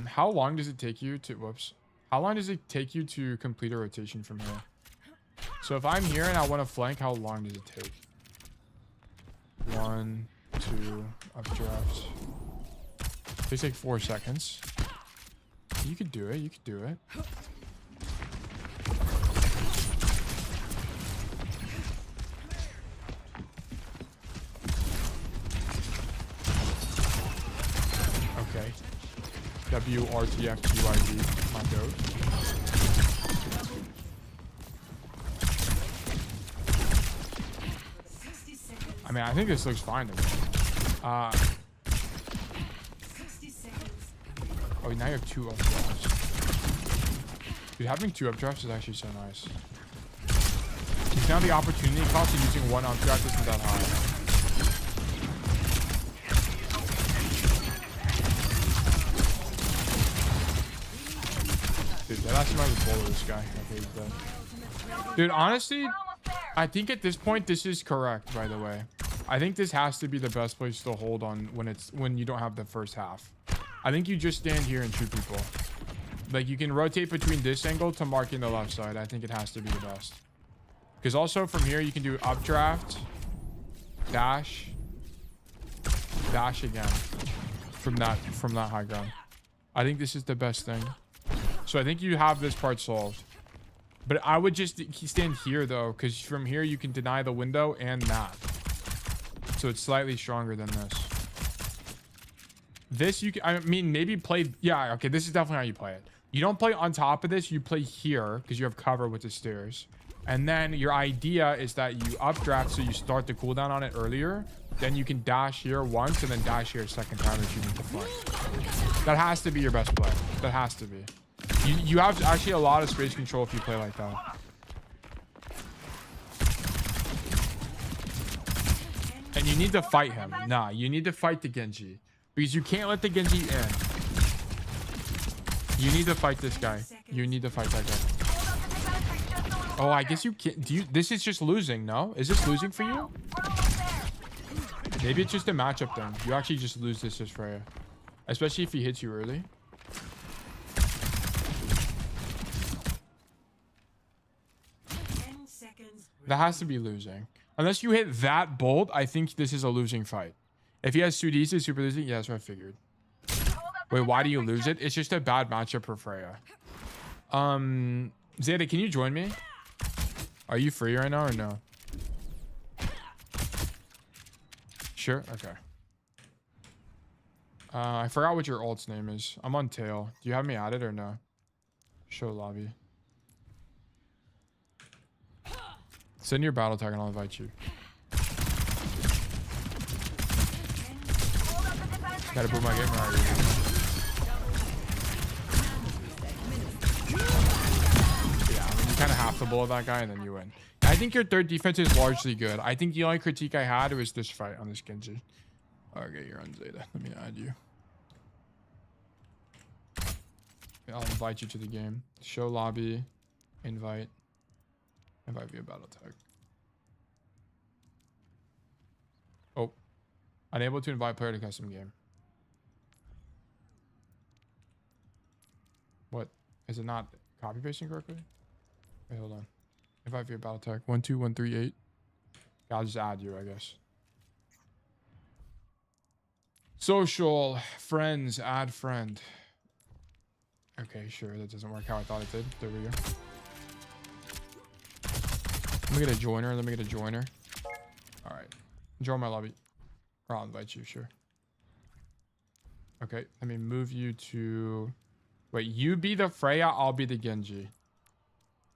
How long does it take you to... Whoops. How long does it take you to complete a rotation from here? So if I'm here and I want to flank, how long does it take? 1, 2, updraft. It takes like 4 seconds. You could do it. You could do it. Okay. WRTFGYD. My goat. I mean, I think this looks fine to me. Oh, now you have 2 updrafts. Dude, having 2 updrafts is actually so nice. Because now the opportunity cost of using 1 updraft isn't that high. Dude, that actually might be bullet this guy. Okay, he's dead. Dude, honestly, I think at this point this is correct, by the way. I think this has to be the best place to hold on when you don't have the first half. I think you just stand here and shoot people. Like you can rotate between this angle to marking the left side. I think it has to be the best. Because also from here you can do updraft, dash, dash again from that high ground. I think this is the best thing. So I think you have this part solved. But I would just stand here though, because from here you can deny the window and that. So it's slightly stronger than this. This you can, I mean, maybe play. Yeah, okay, this is definitely how you play it. You don't play on top of this. You play here because you have cover with the stairs. And then your idea is that you updraft so you start the cooldown on it earlier. Then you can dash here once and then dash here a second time if you need to flank. That has to be your best play. That has to be. You have actually a lot of space control if you play like that. And you need to fight him. Nah, you need to fight the Genji. Because you can't let the Genji in. You need to fight this guy. You need to fight that guy. Oh, I guess you can't. This is just losing, no? Is this losing for you? Maybe it's just a matchup then. You actually just lose this as Freya. Especially if he hits you early. That has to be losing. Unless you hit that bolt, I think this is a losing fight. If he has Sudi's super losing, yeah, that's what I figured. Wait, why do you lose it? It's just a bad matchup for Freya. Zeta, can you join me? Are you free right now or no? Sure? Okay. I forgot what your alt's name is. I'm on tail. Do you have me added or no? Show lobby. Send your battle tag and I'll invite you. Gotta boot my game right. Yeah, I mean, you kind of have to bullet that guy and then you win. I think your third defense is largely good. I think the only critique I had was this fight on this Genji. Okay, you're on Zeta. Let me add you. Okay, I'll invite you to the game. Show lobby. Invite. Invite via battle tag. Oh. Unable to invite player to custom game. What? Is it not copy pasting correctly? Wait, hold on. Invite via battle tag. 12138. I'll just add you, I guess. Social. Friends. Add friend. Okay, sure. That doesn't work how I thought it did. There we go. Let me get a joiner. Let me get a joiner. All right. Join my lobby. Or I'll invite you, sure. Okay. Let me move you to... Wait, you be the Freya. I'll be the Genji.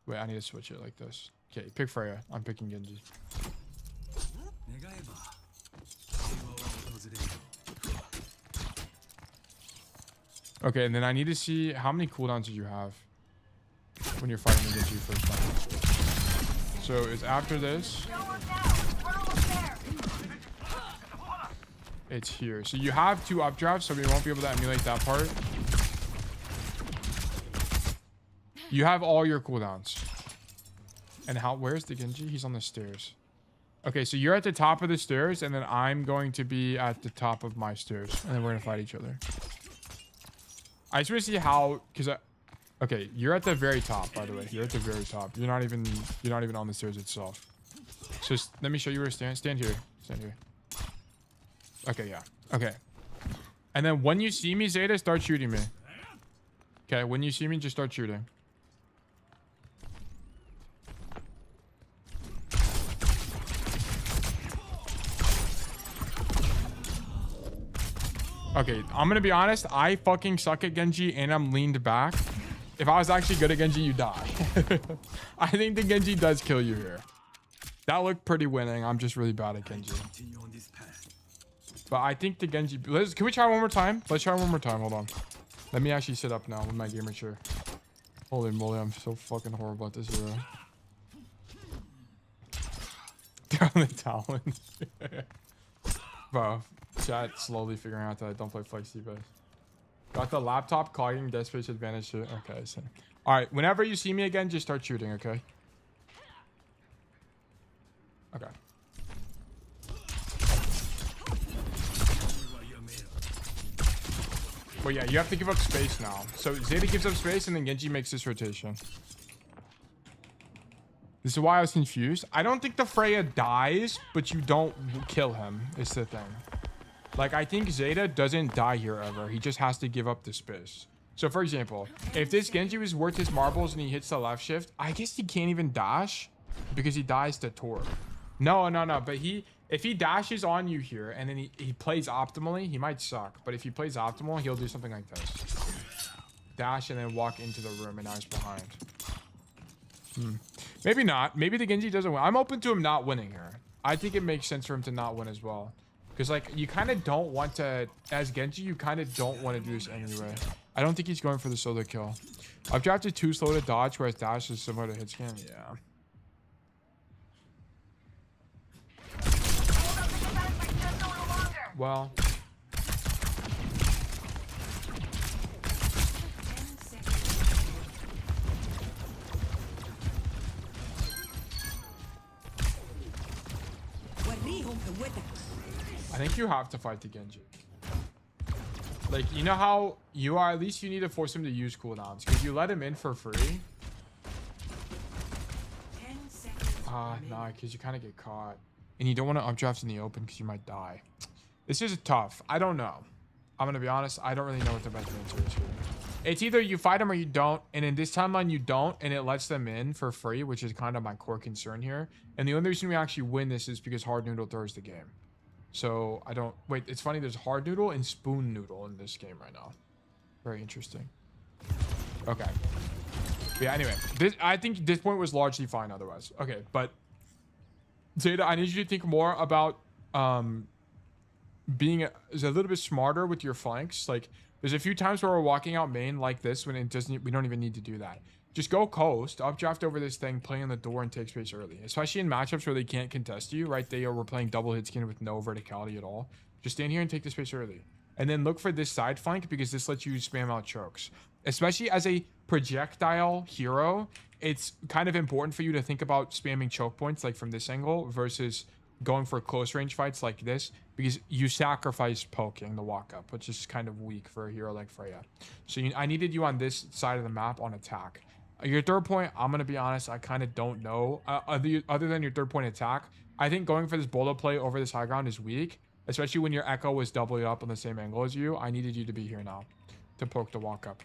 Wait, I need to switch it like this. Okay, pick Freya. I'm picking Genji. Okay, and then I need to see how many cooldowns did you have when you're fighting the Genji first time. So it's after this. It's here. So you have 2 updrafts, so we won't be able to emulate that part. You have all your cooldowns. And where's the Genji? He's on the stairs. Okay, so you're at the top of the stairs, and then I'm going to be at the top of my stairs. And then we're going to fight each other. I just want to see how, okay, you're at the very top, by the way. You're at the very top. You're not even on the stairs itself. So let me show you where to stand. Stand here. Stand here. Okay, yeah. Okay. And then when you see me, Zeta, start shooting me. Okay, when you see me, just start shooting. Okay, I'm gonna be honest. I fucking suck at Genji and I'm leaned back. If I was actually good at Genji, you die. I think the Genji does kill you here. That looked pretty winning. I'm just really bad at Genji. But I think the Genji... Can we try one more time? Let's try one more time. Hold on. Let me actually sit up now with my gamer chair. Holy moly, I'm so fucking horrible at this hero. Down the talons. Bro, chat slowly figuring out that I don't play flexi base. Got the laptop clogging death space advantage too. Okay, so alright, whenever you see me again, just start shooting, okay? Okay. Well, yeah, you have to give up space now. So Zeta gives up space and then Genji makes this rotation. This is why I was confused. I don't think the Freya dies, but you don't kill him. It's the thing. Like, I think Zeta doesn't die here ever. He just has to give up the space. So, for example, if this Genji was worth his marbles and he hits the left shift, I guess he can't even dash because he dies to Tor. No. But if he dashes on you here and then he plays optimally, he might suck. But if he plays optimal, he'll do something like this. Dash and then walk into the room and now he's behind. Maybe not. Maybe the Genji doesn't win. I'm open to him not winning here. I think it makes sense for him to not win as well. Because, like, you kind of don't want to... As Genji, you kind of don't want to do this anyway. I don't think he's going for the solo kill. Updraft is too slow to dodge, whereas dash is similar to hit scan. Yeah. Well... I think you have to fight the Genji. Like, you know how you are, at least you need to force him to use cooldowns. Because you let him in for free. Nah, because you kind of get caught. And you don't want to updraft in the open because you might die. This is tough. I don't know. I'm going to be honest. I don't really know what the best answer is here. It's either you fight him or you don't. And in this timeline, you don't. And it lets them in for free, which is kind of my core concern here. And the only reason we actually win this is because Hard Noodle throws the game. So I don't... Wait, it's funny. There's Hard Noodle and Spoon Noodle in this game right now. Very interesting. Okay. But yeah, anyway. I think this point was largely fine otherwise. Okay, but... Zeta, I need you to think more about being a little bit smarter with your flanks. Like, there's a few times where we're walking out main like this when it doesn't... We don't even need to do that. Just go coast, updraft over this thing, play on the door, and take space early. Especially in matchups where they can't contest you, right? We're playing double hit skin with no verticality at all. Just stand here and take the space early. And then look for this side flank because this lets you spam out chokes. Especially as a projectile hero, it's kind of important for you to think about spamming choke points like from this angle versus going for close range fights like this because you sacrifice poking the walk up, which is kind of weak for a hero like Freya. So I needed you on this side of the map on attack. Your third point, I'm going to be honest, I kind of don't know. Other than your third point attack, I think going for this bullet play over this high ground is weak, especially when your Echo was doubling up on the same angle as you. I needed you to be here now to poke the walk up.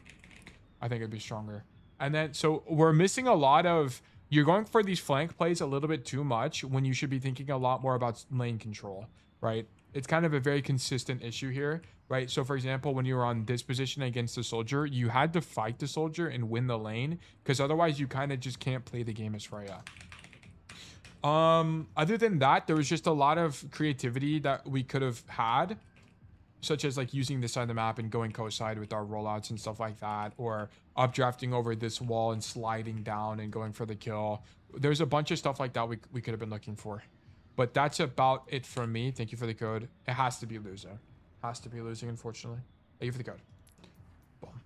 I think it'd be stronger. And then, so we're missing a lot of... You're going for these flank plays a little bit too much when you should be thinking a lot more about lane control, right? It's kind of a very consistent issue here, right? So for example, when you were on this position against the soldier, you had to fight the soldier and win the lane because otherwise you kind of just can't play the game as Freya. Other than that, there was just a lot of creativity that we could have had, such as like using this side of the map and going coast side with our rollouts and stuff like that, or updrafting over this wall and sliding down and going for the kill. There's a bunch of stuff like that we could have been looking for. But that's about it from me. Thank you for the code. It has to be losing. Has to be losing, unfortunately. Thank you for the code. Boom.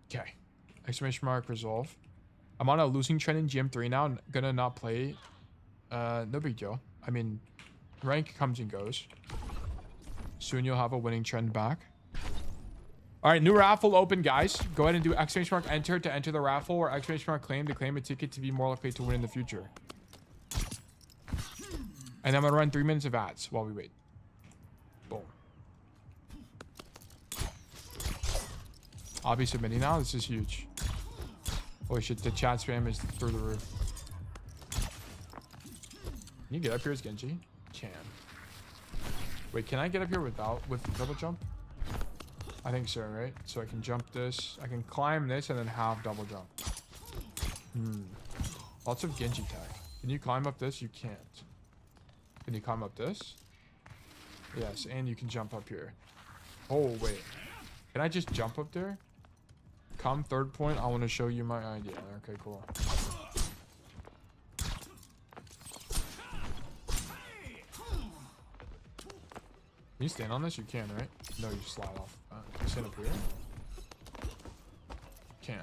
Okay. Exclamation mark resolve. I'm on a losing trend in GM3 now. I'm gonna not play. No big deal. I mean, rank comes and goes. Soon you'll have a winning trend back. All right, new raffle open, guys. Go ahead and do exclamation mark enter to enter the raffle, or exclamation mark claim to claim a ticket to be more likely to win in the future. And I'm gonna run 3 minutes of ads while we wait. Boom. I'll be submitting now. This is huge. Holy shit, the chat spam is through the roof. Can you get up here as Genji? Can. Wait, can I get up here with double jump? I think so, right? So I can jump this. I can climb this and then have double jump. Lots of Genji tech. Can you climb up this? You can't. Can you climb up this? Yes, and you can jump up here. Oh, wait. Can I just jump up there? Come third point, I want to show you my idea. Okay, cool. Can you stand on this? You can, right? No, you slide off. Can you stand up here? Can.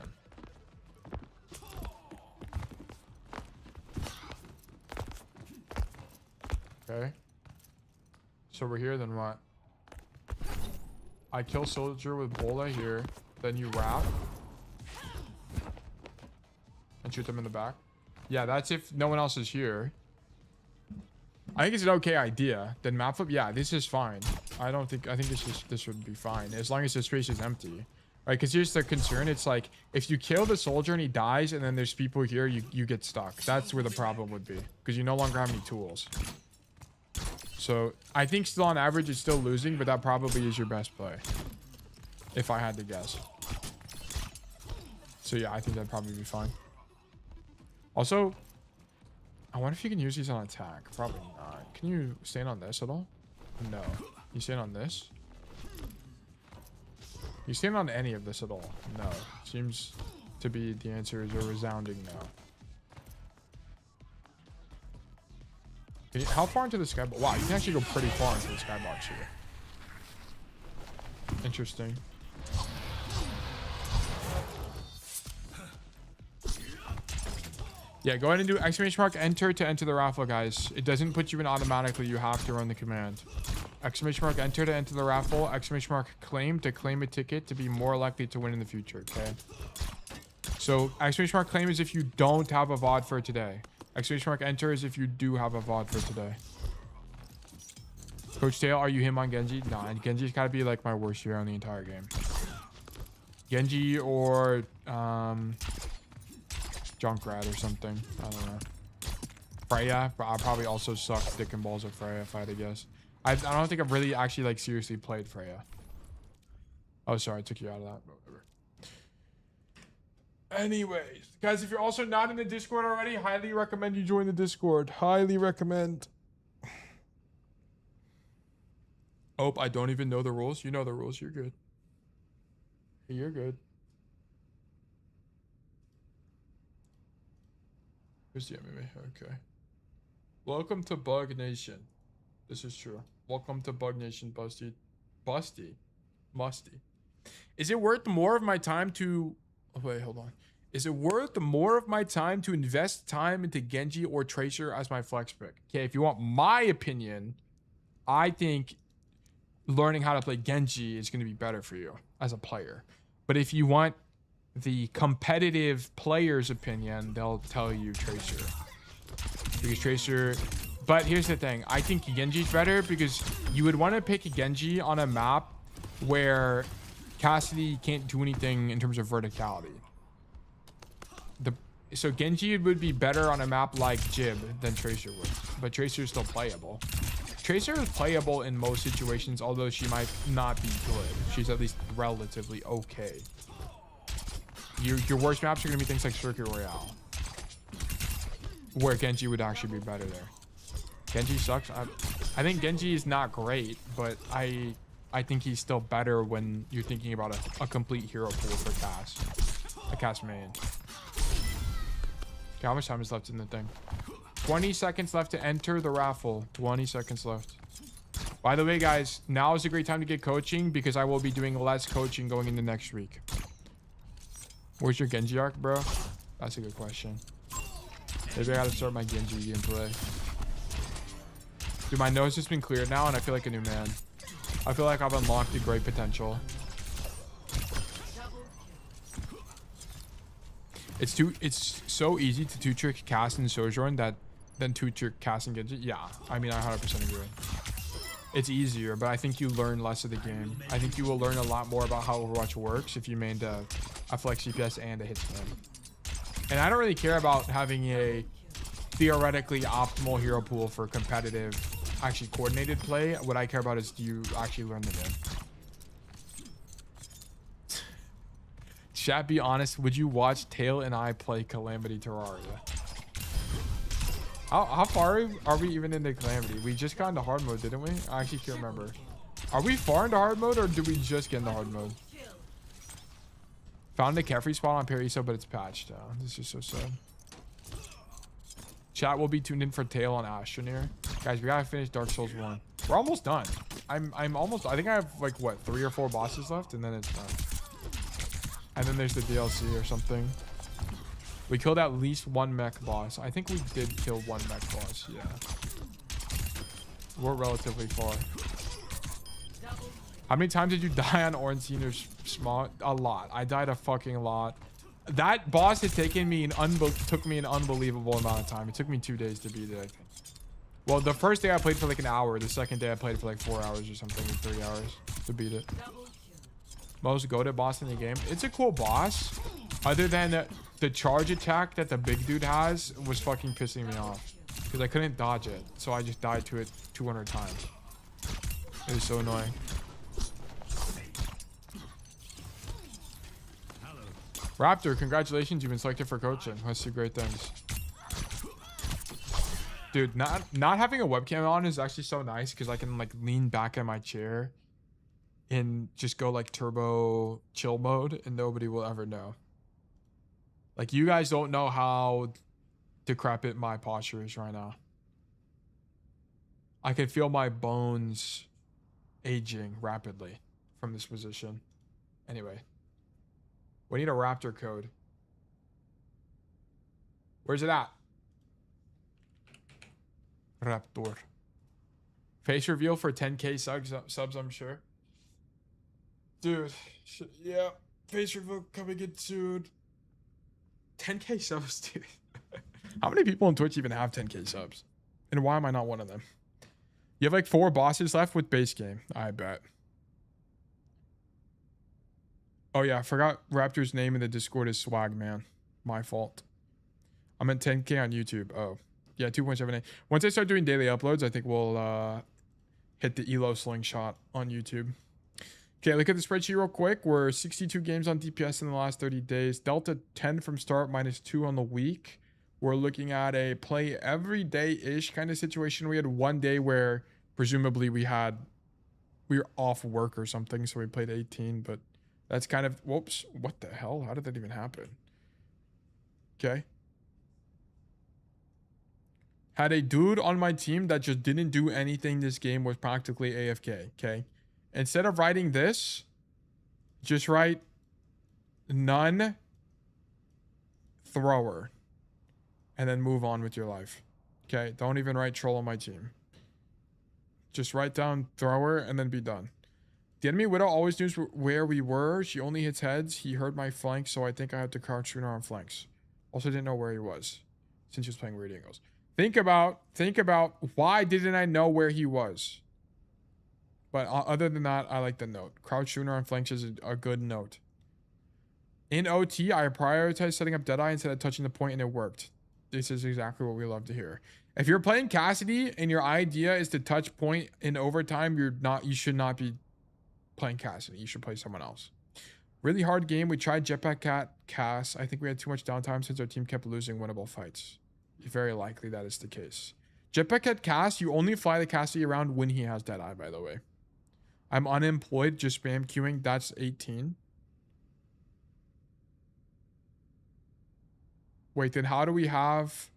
Okay. So we're here, then what? I kill soldier with bola here. Then you wrap. And shoot them in the back. Yeah, that's if no one else is here. I think it's an okay idea. Then map flip, yeah, this is fine. I think this would be fine as long as the space is empty, right? Because here's the concern. It's like if you kill the soldier and he dies, and then there's people here, you get stuck. That's where the problem would be because you no longer have any tools. So I think still on average it's still losing, but that probably is your best play, if I had to guess. So yeah, I think that'd probably be fine. Also, I wonder if you can use these on attack. Probably not. Can you stand on this at all? No. You stand on this? You stand on any of this at all? No. Seems to be the answer is a resounding no. How far into the skybox? Wow, you can actually go pretty far into the skybox here. Interesting. Yeah, go ahead and do exclamation mark enter to enter the raffle, guys. It doesn't put you in automatically. You have to run the command. Exclamation mark enter to enter the raffle. Exclamation mark claim to claim a ticket to be more likely to win in the future. Okay. So exclamation mark claim is if you don't have a VOD for today. Exclamation mark enter is if you do have a VOD for today. Coach Tail, are you him on Genji? Nah, Genji's gotta be like my worst hero in the entire game. Genji or Junkrat or something. I don't know. Freja, but I'll probably also suck dick and balls of Freja if I had to guess. I don't think I've really actually like seriously played Freja. Oh, sorry, I took you out of that. Whatever. Anyways, guys, if you're also not in the Discord already, highly recommend you join the Discord. Highly recommend. Oh, I don't even know the rules. You know the rules. You're good. You're good. Here's the MMA. Okay. Welcome to Bug Nation. This is true. Welcome to Bug Nation, Busty. Musty. Is it worth more of my time to... Oh, wait, hold on. Is it worth more of my time to invest time into Genji or Tracer as my flex pick? Okay, if you want my opinion, I think learning how to play Genji is going to be better for you as a player. But if you want the competitive player's opinion, they'll tell you Tracer. Because Tracer... But here's the thing. I think Genji's better because you would want to pick a Genji on a map where Cassidy can't do anything in terms of verticality. So Genji would be better on a map like Jib than Tracer would. But Tracer is still playable. Tracer is playable in most situations, although she might not be good. She's at least relatively okay. Your worst maps are going to be things like Circuit Royale, where Genji would actually be better there. Genji sucks. I think Genji is not great, but I think he's still better when you're thinking about a complete hero pool for Cass. A Cass main. Okay, how much time is left in the thing? 20 seconds left to enter the raffle. 20 seconds left. By the way, guys, now is a great time to get coaching because I will be doing less coaching going into next week. Where's your Genji arc, bro? That's a good question. Maybe I gotta start my Genji gameplay. Dude, my nose has been cleared now and I feel like a new man. I feel like I've unlocked a great potential. It's so easy to two-trick Cass and Sojourn than two-trick Cass and Genji. Yeah, I mean, I 100% agree. It's easier, but I think you learn less of the game. I think you will learn a lot more about how Overwatch works if you mained a flex CPS and a hit spam. And I don't really care about having a theoretically optimal hero pool for competitive, actually coordinated play. What I care about is, do you actually learn the game? Chat, be honest, would you watch Tail and I play Calamity Terraria? How far are we even into Calamity? We just got into hard mode, didn't we? I actually can't remember. Are we far into hard mode or did we just get into hard mode? Found a carefree spot on Paraiso, but it's patched. This is so sad. Chat will be tuned in for Tail on Astroneer. Guys, we gotta finish Dark Souls 1. We're almost done. I'm almost... I think I have like, what, 3 or 4 bosses left and then it's done. And then there's the DLC or something. We killed at least 1 mech boss. I think we did kill 1 mech boss. Yeah. We're relatively far. How many times did you die on Ornstein or Smog? A lot. I died a fucking lot. That boss had taken me took me an unbelievable amount of time. It took me 2 days to beat it, I think. Well, the first day I played for like an hour. The second day I played for like 4 hours or something, or 3 hours to beat it. Most goated boss in the game. It's a cool boss. Other than the charge attack that the big dude has was fucking pissing me off. Because I couldn't dodge it. So I just died to it 200 times. It was so annoying. Raptor, congratulations. You've been selected for coaching. Let's do great things. Dude, not having a webcam on is actually so nice because I can like lean back in my chair and just go like turbo chill mode and nobody will ever know. Like you guys don't know how decrepit my posture is right now. I can feel my bones aging rapidly from this position. Anyway, we need a raptor code. Where's it at? Raptor. Face reveal for 10k subs, I'm sure. Dude, yeah. Face reveal coming in soon. 10k subs, dude. How many people on Twitch even have 10k subs? And why am I not one of them? You have like 4 bosses left with base game, I bet. Oh yeah, I forgot Raptor's name in the Discord is Swag Man. My fault. I'm at 10k on YouTube. Oh. Yeah, 2.78. Once I start doing daily uploads, I think we'll hit the Elo slingshot on YouTube. Okay, look at the spreadsheet real quick. We're 62 games on DPS in the last 30 days. Delta 10 from start, -2 on the week. We're looking at a play every day-ish kind of situation. We had one day where presumably we were off work or something, so we played 18, but that's kind of, whoops, what the hell? How did that even happen? Okay. Had a dude on my team that just didn't do anything this game, was practically AFK, okay? Instead of writing this, just write none thrower and then move on with your life. Okay? Don't even write troll on my team. Just write down thrower and then be done. The enemy widow always knows where we were. She only hits heads. He heard my flank, so I think I had to crouch sooner on flanks. Also didn't know where he was since he was playing weird angles. Think about why didn't I know where he was? But other than that, I like the note. Crouch sooner on flanks is a good note. In OT, I prioritized setting up Deadeye instead of touching the point, and it worked. This is exactly what we love to hear. If you're playing Cassidy and your idea is to touch point in overtime, you should not be playing Cassidy. You should play someone else. Really hard game. We tried Jetpack Cat Cass. I think we had too much downtime since our team kept losing winnable fights. Very likely that is the case. Jetpack Cat Cass, you only fly the Cassidy around when he has Deadeye, by the way. I'm unemployed, just spam queuing. That's 18. Wait, then how do we have...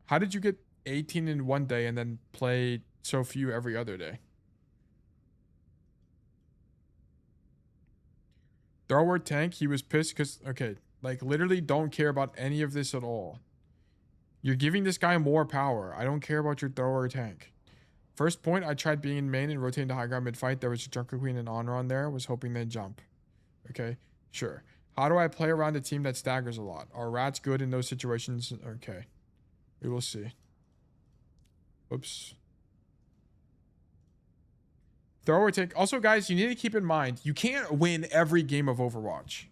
How did you get 18 in one day and then play so few every other day? Thrower tank, he was pissed because... Okay, like literally don't care about any of this at all. You're giving this guy more power. I don't care about your thrower tank. First point, I tried being in main and rotating to high ground mid-fight. There was a Junker Queen and Honor on there. Was hoping they'd jump. Okay, sure. How do I play around a team that staggers a lot? Are rats good in those situations? Okay. We will see. Oops. Thrower tank. Also, guys, you need to keep in mind, you can't win every game of Overwatch.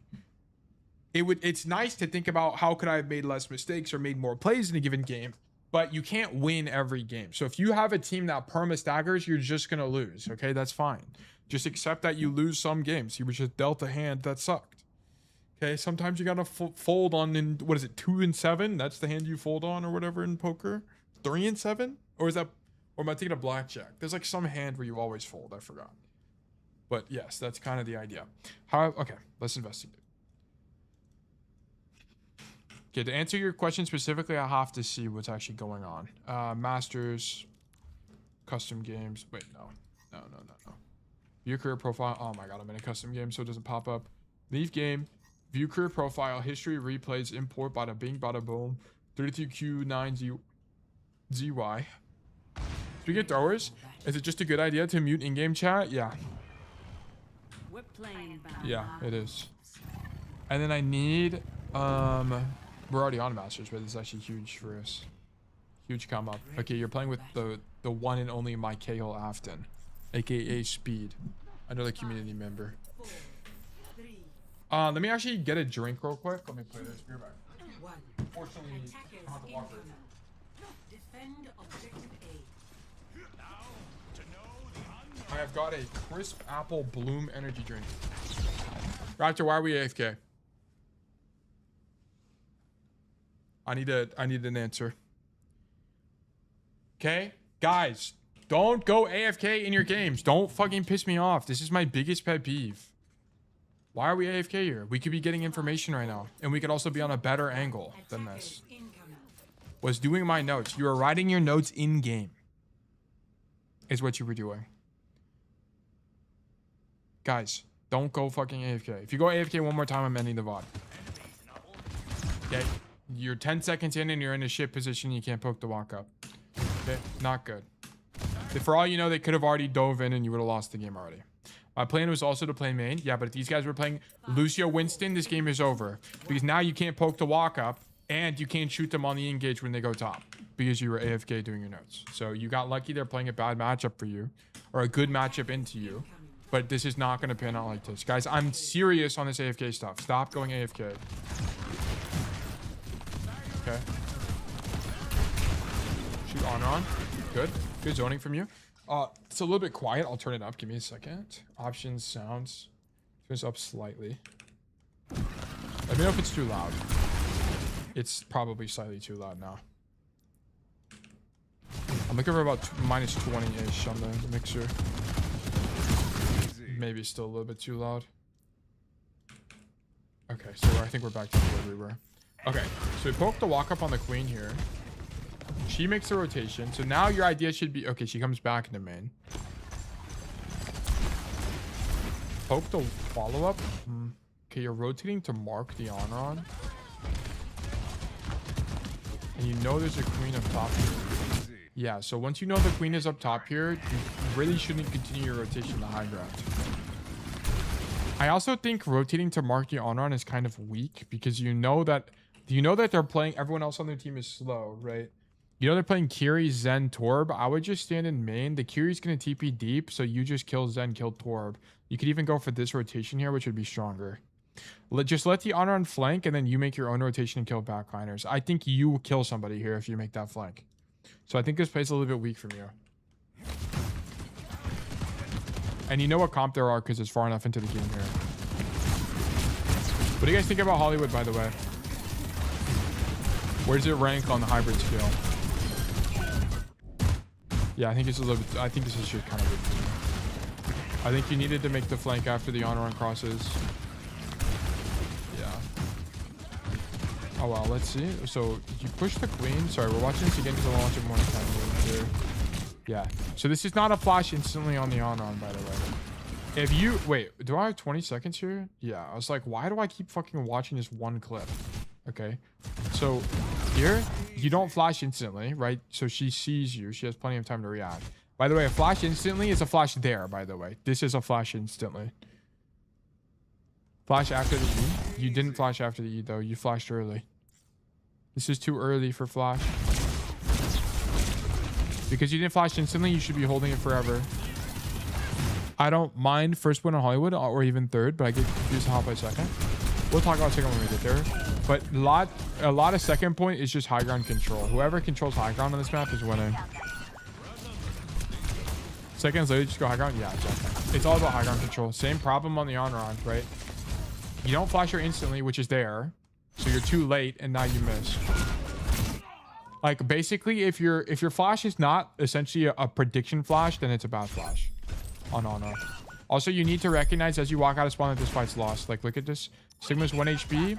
It's nice to think about how could I have made less mistakes or made more plays in a given game, but you can't win every game. So if you have a team that perma staggers, you're just going to lose. Okay, that's fine. Just accept that you lose some games. You were just dealt a hand that sucked. Okay, sometimes you got to fold on in, what is it, 2 and 7? That's the hand you fold on or whatever in poker. 3 and 7? Or am I thinking of blackjack? There's like some hand where you always fold. I forgot. But yes, that's kind of the idea. Okay, let's investigate. Okay, to answer your question specifically, I have to see what's actually going on. Masters, custom games. Wait, no. View career profile. Oh my god, I'm in a custom game, so it doesn't pop up. Leave game. View career profile. History, replays, import, bada bing, bada boom. 32Q9ZY. Speaking of throwers, is it just a good idea to mute in-game chat? Yeah. Yeah, it is. And then I need... We're already on Masters, but it's actually huge for us. Huge come up. Okay, you're playing with the one and only Mike Cahill Afton, aka Speed, another community member. Let me actually get a drink real quick. Let me play this. Be right back. Unfortunately, I'm on the walker. I have got a crisp apple bloom energy drink. Raptor, why are we AFK? I need an answer. Okay? Guys, don't go AFK in your games. Don't fucking piss me off. This is my biggest pet peeve. Why are we AFK here? We could be getting information right now. And we could also be on a better angle than this. Was doing my notes. You were writing your notes in-game. Is what you were doing. Guys, don't go fucking AFK. If you go AFK one more time, I'm ending the VOD. Okay? You're 10 seconds in and you're in a shit position. You can't poke the walk up. Okay? Not good. For all you know, they could have already dove in and you would have lost the game already. My plan was also to play main. Yeah, but if these guys were playing Lucio Winston, this game is over. Because now you can't poke the walk up and you can't shoot them on the engage when they go top. Because you were AFK doing your notes. So you got lucky they're playing a bad matchup for you. Or a good matchup into you. But this is not going to pan out like this. Guys, I'm serious on this AFK stuff. Stop going AFK. Okay. Shoot on. Good. Good zoning from you. It's a little bit quiet. I'll turn it up. Give me a second. Options, sounds. Turn this up slightly. Let me know if it's too loud. It's probably slightly too loud now. I'm looking for about minus 20-ish on the mixer. Maybe still a little bit too loud. Okay, so I think we're back to where we were. Okay, so we poke the walk up on the queen here. She makes a rotation. So now your idea should be... Okay, she comes back into main. Poke the follow-up. Okay, you're rotating to mark the on-on. And you know there's a queen up top here. Yeah, so once you know the queen is up top here, you really shouldn't continue your rotation to high ground. I also think rotating to mark the on-on is kind of weak because you know that they're playing... Everyone else on their team is slow, right? You know they're playing Kiri, Zen, Torb. I would just stand in main. The Kiri's going to TP deep, so you just kill Zen, kill Torb. You could even go for this rotation here, which would be stronger. Just let the on flank, and then you make your own rotation and kill backliners. I think you kill somebody here if you make that flank. So I think this play's a little bit weak from you. And you know what comp there are because it's far enough into the game here. What do you guys think about Hollywood, by the way? Where does it rank on the hybrid scale? Yeah, I think it's a little bit... I think this is just kind of weak. I think you needed to make the flank after the on-run crosses. Yeah. Oh, well, let's see. So, you push the queen. Sorry, we're watching this again because I want to watch it more time here. Yeah. So, this is not a flash instantly on the on-run, by the way. If you... Wait, do I have 20 seconds here? Yeah. I was like, why do I keep fucking watching this one clip? Okay. So, here, you don't flash instantly, right? So, she sees you. She has plenty of time to react. By the way, a flash instantly is a flash there, by the way. This is a flash instantly. Flash after the E. You didn't flash after the E, though. You flashed early. This is too early for flash. Because you didn't flash instantly, you should be holding it forever. I don't mind first win on Hollywood, or even third, but I get confused how by second. We'll talk about second when we get there. But a lot of second point is just high ground control. Whoever controls high ground on this map is winning. Seconds later, just go high ground. Yeah, exactly. It's all about high ground control. Same problem on the on-run, right? You don't flash her instantly, which is there. So you're too late, and now you miss. Like, basically, if your flash is not essentially a prediction flash, then it's a bad flash. On on-run. Also, you need to recognize as you walk out of spawn that this fight's lost. Like, look at this. Sigma's 1 HP.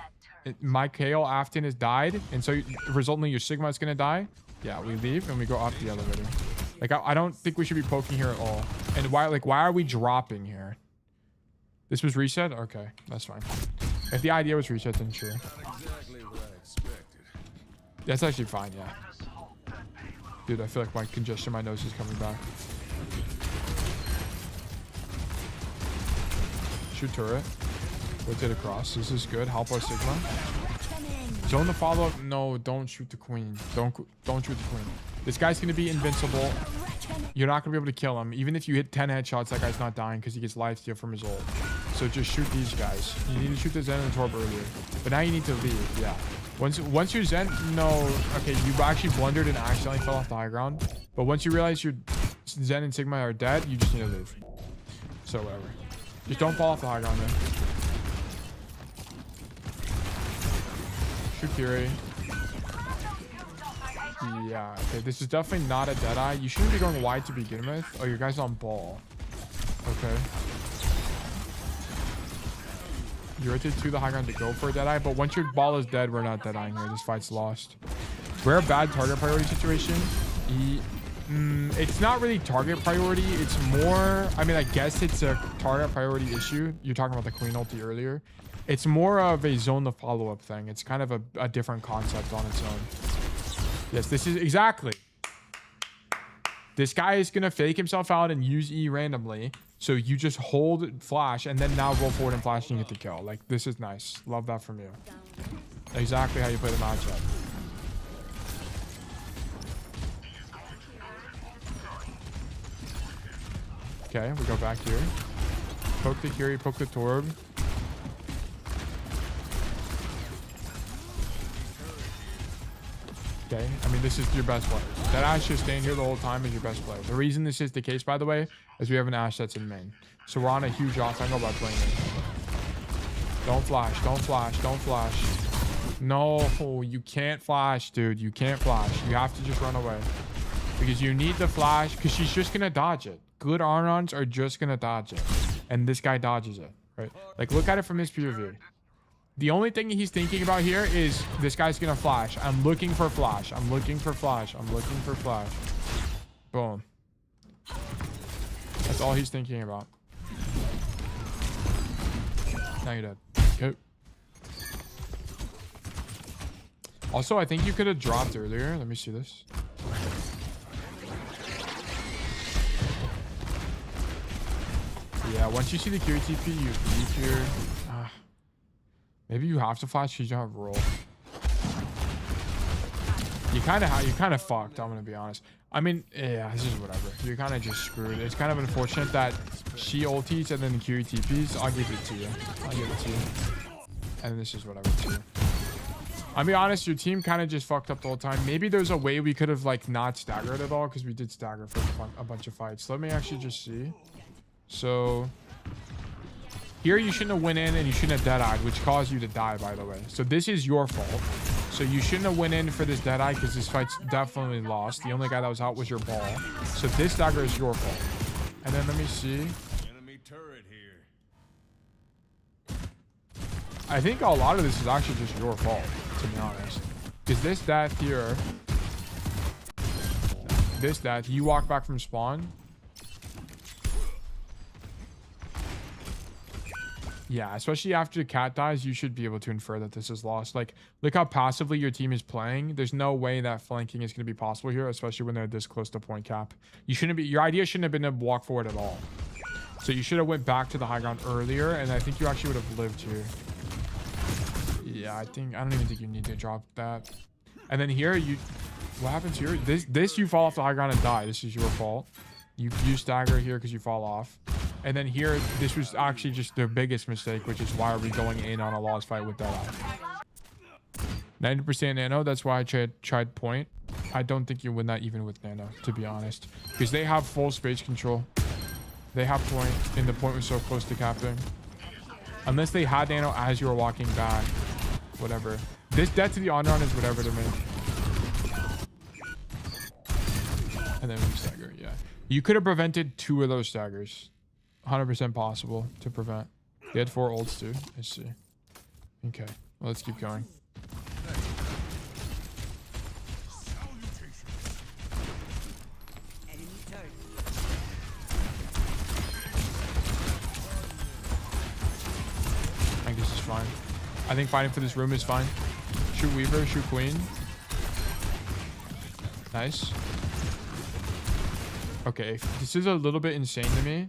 My KO Afton has died. And so, resultantly, your Sigma is going to die. Yeah, we leave, and we go up the elevator. Like, I don't think we should be poking here at all. And why are we dropping here? This was reset? Okay, that's fine. If the idea was reset, then sure. Exactly what I expected. That's actually fine, yeah. Dude, I feel like my congestion, my nose is coming back. Shoot turret. Rotate across. This is good. Help our Sigma. Zone the follow-up. No, don't shoot the queen. Don't shoot the queen. This guy's going to be invincible. You're not going to be able to kill him. Even if you hit 10 headshots, that guy's not dying because he gets lifesteal from his ult. So just shoot these guys. You need to shoot the Zen and the Torb earlier. But now you need to leave. Yeah. Once you're Zen... No. Okay, you actually blundered and accidentally fell off the high ground. But once you realize your Zen and Sigma are dead, you just need to leave. So whatever. Just don't fall off the high ground then. Shoot Fury. Yeah, okay, this is definitely not a Deadeye. You shouldn't be going wide to begin with. Oh, your guy's on ball. Okay. You rotate to the high ground to go for a Deadeye, but once your ball is dead, we're not Deadeyeing here. This fight's lost. We're a bad target priority situation. It's not really target priority. It's more, I mean, I guess it's a target priority issue. You're talking about the Queen ulti earlier. It's more of a zone the follow-up thing. It's kind of a different concept on its own. Yes, this is exactly. This guy is going to fake himself out and use E randomly. So you just hold flash and then now roll forward and flash and you get the kill. Like, this is nice. Love that from you. Exactly how you play the matchup. Okay, we go back here. Poke the Curie, poke the Torb. Okay, I mean, this is your best player. That Ashe just staying here the whole time is your best player. The reason this is the case, by the way, is we have an Ashe that's in main. So we're on a huge off angle by playing it. Don't flash, don't flash, don't flash. No, you can't flash, dude. You can't flash. You have to just run away. Because you need the flash, because she's just going to dodge it. Good Arnons are just going to dodge it. And this guy dodges it, right? Like, look at it from his POV. The only thing he's thinking about here is this guy's going to flash. I'm looking for flash. I'm looking for flash. I'm looking for flash. Boom. That's all he's thinking about. Now you're dead. Okay. Also, I think you could have dropped earlier. Let me see this. Yeah, once you see the QTP, you leave here. Maybe you have to flash because you don't have roll. You kind of fucked. I'm gonna be honest. I mean, yeah, this is whatever. You're kind of just screwed. It's kind of unfortunate that she ultis and then the QTPs. I'll give it to you. I'll give it to you. And this is whatever too. I'll be honest. Your team kind of just fucked up the whole time. Maybe there's a way we could have like not staggered at all because we did stagger for a bunch of fights. Let me actually just see. So here you shouldn't have went in and you shouldn't have dead-eyed, which caused you to die, by the way. So this is your fault. So you shouldn't have went in for this dead-eye because this fight's definitely lost. The only guy that was out was your ball. So this dagger is your fault. And then let me see. Enemy turret here. I think a lot of this is actually just your fault, to be honest. Because this death here, you walk back from spawn. Yeah, especially after Cat dies, you should be able to infer that this is lost. Like, look how passively your team is playing. There's no way that flanking is going to be possible here, especially when they're this close to point cap. You shouldn't be. Your idea shouldn't have been to walk forward at all. So you should have went back to the high ground earlier, and I think you actually would have lived here. Yeah, I don't even think you need to drop that. And then here, what happens here? This you fall off the high ground and die. This is your fault. You stagger here because you fall off. And then here, this was actually just their biggest mistake, which is why are we going in on a lost fight with that eye? 90% nano, that's why I tried point. I don't think you win that even with nano, to be honest. Because they have full space control. They have point, and the point was so close to capping. Unless they had nano as you were walking back. Whatever. This death to the on-run is whatever to me. And then we stagger, yeah. You could have prevented 2 of those staggers. 100% possible to prevent. They had 4 ults too. Let's see. Okay, well, let's keep going. I think this is fine. I think fighting for this room is fine. Shoot Weaver, shoot Queen. Nice. Okay, this is a little bit insane to me.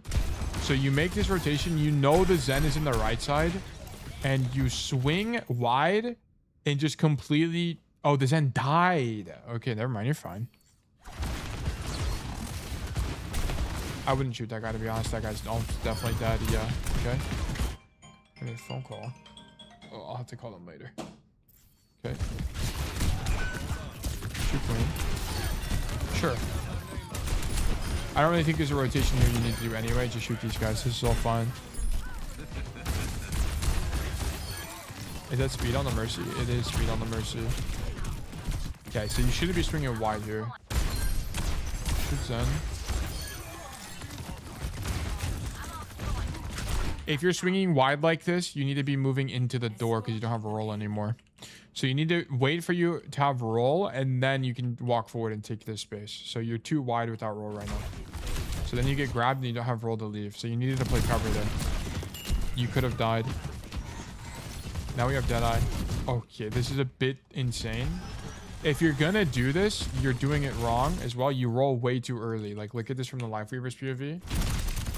So you make this rotation, you know the Zen is in the right side, and you swing wide and just completely... Oh, the Zen died. Okay, never mind, you're fine. I wouldn't shoot that guy, to be honest. That guy's definitely dead, yeah. Okay. I need a phone call. Oh, I'll have to call him later. Okay. Shoot Queen. Sure. I don't really think there's a rotation here you need to do anyway. Just shoot these guys. This is all fine. Is that speed on the Mercy? It is speed on the Mercy. Okay, so you shouldn't be swinging wide here. Should Zen. If you're swinging wide like this, you need to be moving into the door because you don't have a roll anymore. So you need to wait for you to have roll, and then you can walk forward and take this space. So you're too wide without roll right now. So then you get grabbed and you don't have roll to leave. So you needed to play cover there. You could have died. Now we have Deadeye. Okay, this is a bit insane. If you're gonna do this, you're doing it wrong as well. You roll way too early. Like, look at this from the Life Weaver's POV.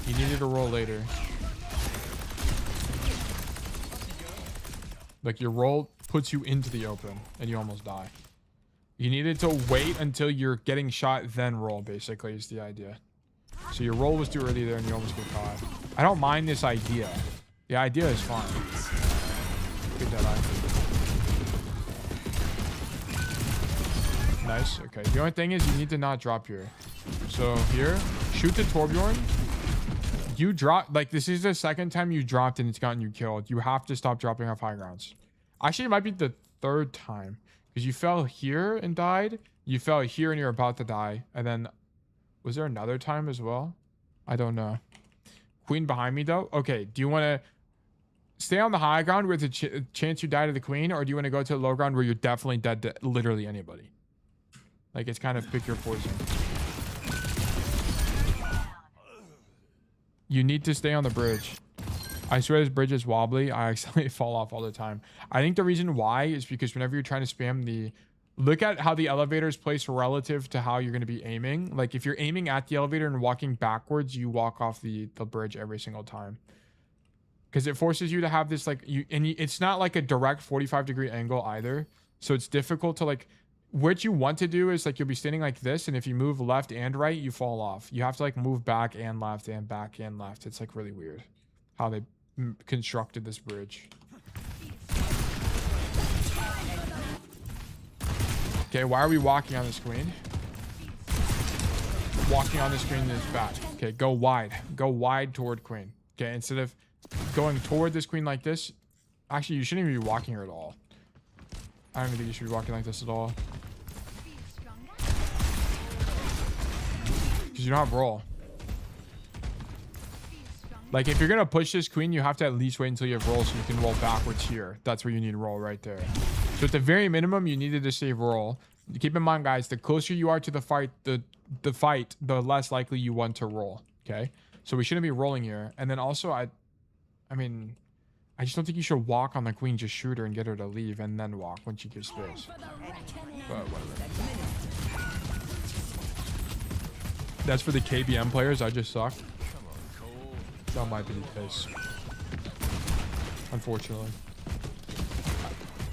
You needed to roll later. Like, your roll puts you into the open and you almost die. You needed to wait until you're getting shot, then roll, basically, is the idea. So your roll was too early there and you almost get caught. I don't mind this idea. The idea is fine. Good Deadeye. Nice. Okay. The only thing is you need to not drop here. So here, shoot the Torbjorn. You drop, like, this is the second time you dropped and it's gotten you killed. You have to stop dropping off high grounds. Actually, it might be the third time because you fell here and died. You fell here and you're about to die. And then was there another time as well? I don't know. Queen behind me though. Okay. Do you want to stay on the high ground with a chance you die to the queen, or do you want to go to the low ground where you're definitely dead to literally anybody? Like, it's kind of pick your poison. You need to stay on the bridge. I swear this bridge is wobbly. I accidentally fall off all the time. I think the reason why is because whenever you're trying to spam the... Look at how the elevator is placed relative to how you're going to be aiming. Like, if you're aiming at the elevator and walking backwards, you walk off the bridge every single time. Because it forces you to have this, like... it's not like a direct 45-degree angle either. So it's difficult to, like... What you want to do is, like, you'll be standing like this, and if you move left and right, you fall off. You have to, like, move back and left and back and left. It's, like, really weird how they constructed this bridge. Okay, why are we walking on this queen? Walking on this queen is bad. Okay, go wide. Go wide toward queen. Okay, instead of going toward this queen like this, actually, you shouldn't even be walking her at all. I don't even think you should be walking like this at all. Because you don't have roll. Like, if you're going to push this queen, you have to at least wait until you have roll so you can roll backwards here. That's where you need roll right there. So at the very minimum, you needed to save roll. Keep in mind, guys, the closer you are to the fight, the less likely you want to roll. Okay? So we shouldn't be rolling here. And then also, I mean... I just don't think you should walk on the queen. Just shoot her and get her to leave and then walk when she gives space. But whatever. That's for the KBM players. I just suck. That might be the case. Unfortunately.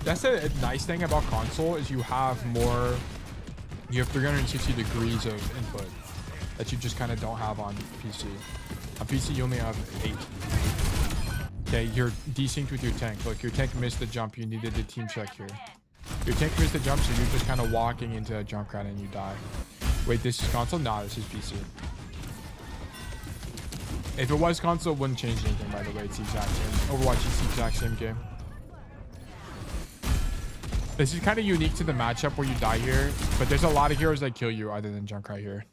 That's a nice thing about console is you have more... You have 360 degrees of input that you just kind of don't have on PC. On PC, you only have 8. Okay, you're desynced with your tank. Look, your tank missed the jump. You needed a team check here. Your tank missed the jump, so you're just kind of walking into a jump crowd and you die. Wait, this is console? Nah, this is PC. If it was console, it wouldn't change anything, by the way. It's the exact same. Overwatch is the exact same game. This is kind of unique to the matchup where you die here, but there's a lot of heroes that kill you other than Junkrat here.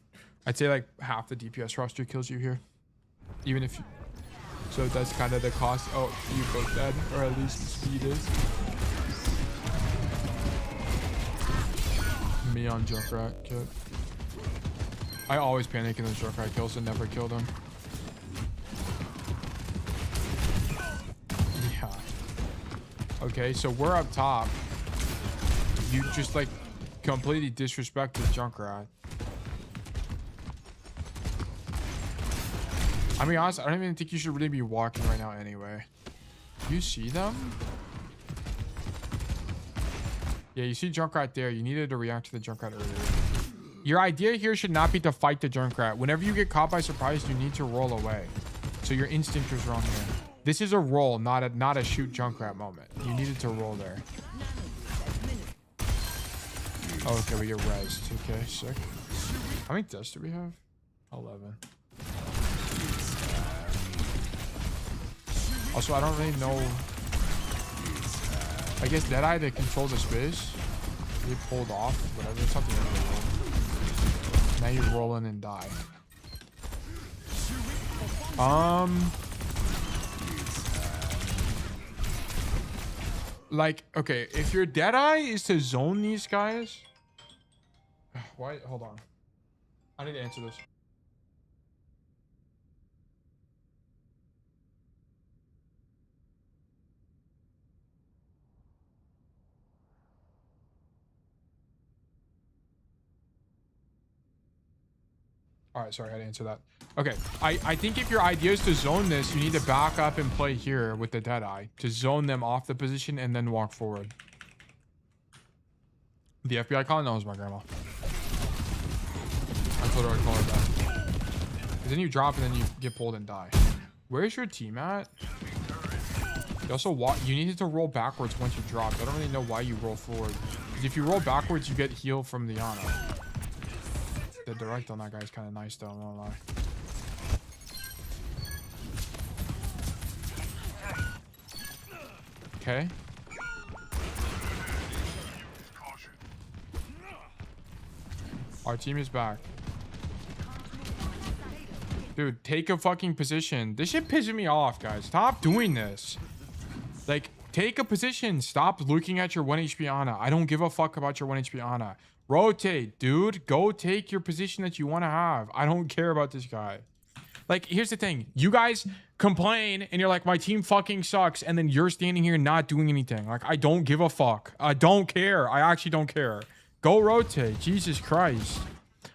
I'd say like half the DPS roster kills you here. Even if you... So that's kind of the cost. Oh, you both dead, or at least the speed is. Me on Junkrat kit. I always panic in the Junkrat kills and never kill them. Yeah. Okay, so we're up top. You just like completely disrespected Junkrat. I mean, honestly, I don't even think you should really be walking right now anyway. Do you see them? Yeah, you see Junkrat there. You needed to react to the Junkrat earlier. Your idea here should not be to fight the Junkrat. Whenever you get caught by surprise, you need to roll away. So your instinct was wrong here. This is a roll, not a shoot Junkrat moment. You needed to roll there. Oh, okay, we get rezzed. Okay, sick. How many deaths do we have? 11. Also, I don't really know. I guess Deadeye that controls the space. You pulled off, whatever. Something like that. Now you roll in and die. Like, okay, if your Deadeye is to zone these guys... Why? Hold on. I need to answer this. All right, sorry, I had to answer that. Okay, I think if your idea is to zone this, you need to back up and play here with the Deadeye to zone them off the position and then walk forward. The FBI call? No, it was my grandma. I told her I'd call her back. Because then you drop and then you get pulled and die. Where's your team at? You also walk. You needed to roll backwards once you dropped. I don't really know why you roll forward. Because if you roll backwards, you get healed from the Ana. The direct on that guy is kind of nice though, I'm not gonna lie. Okay. Our team is back. Dude, take a fucking position. This shit pisses me off, guys. Stop doing this. Like, take a position. Stop looking at your 1 HP Ana. I don't give a fuck about your 1 HP Ana. Rotate, dude. Go take your position that you want to have. I don't care about this guy. Like, here's the thing. You guys complain and you're like, my team fucking sucks. And then you're standing here not doing anything. Like, I don't give a fuck. I don't care. I actually don't care. Go rotate. Jesus Christ.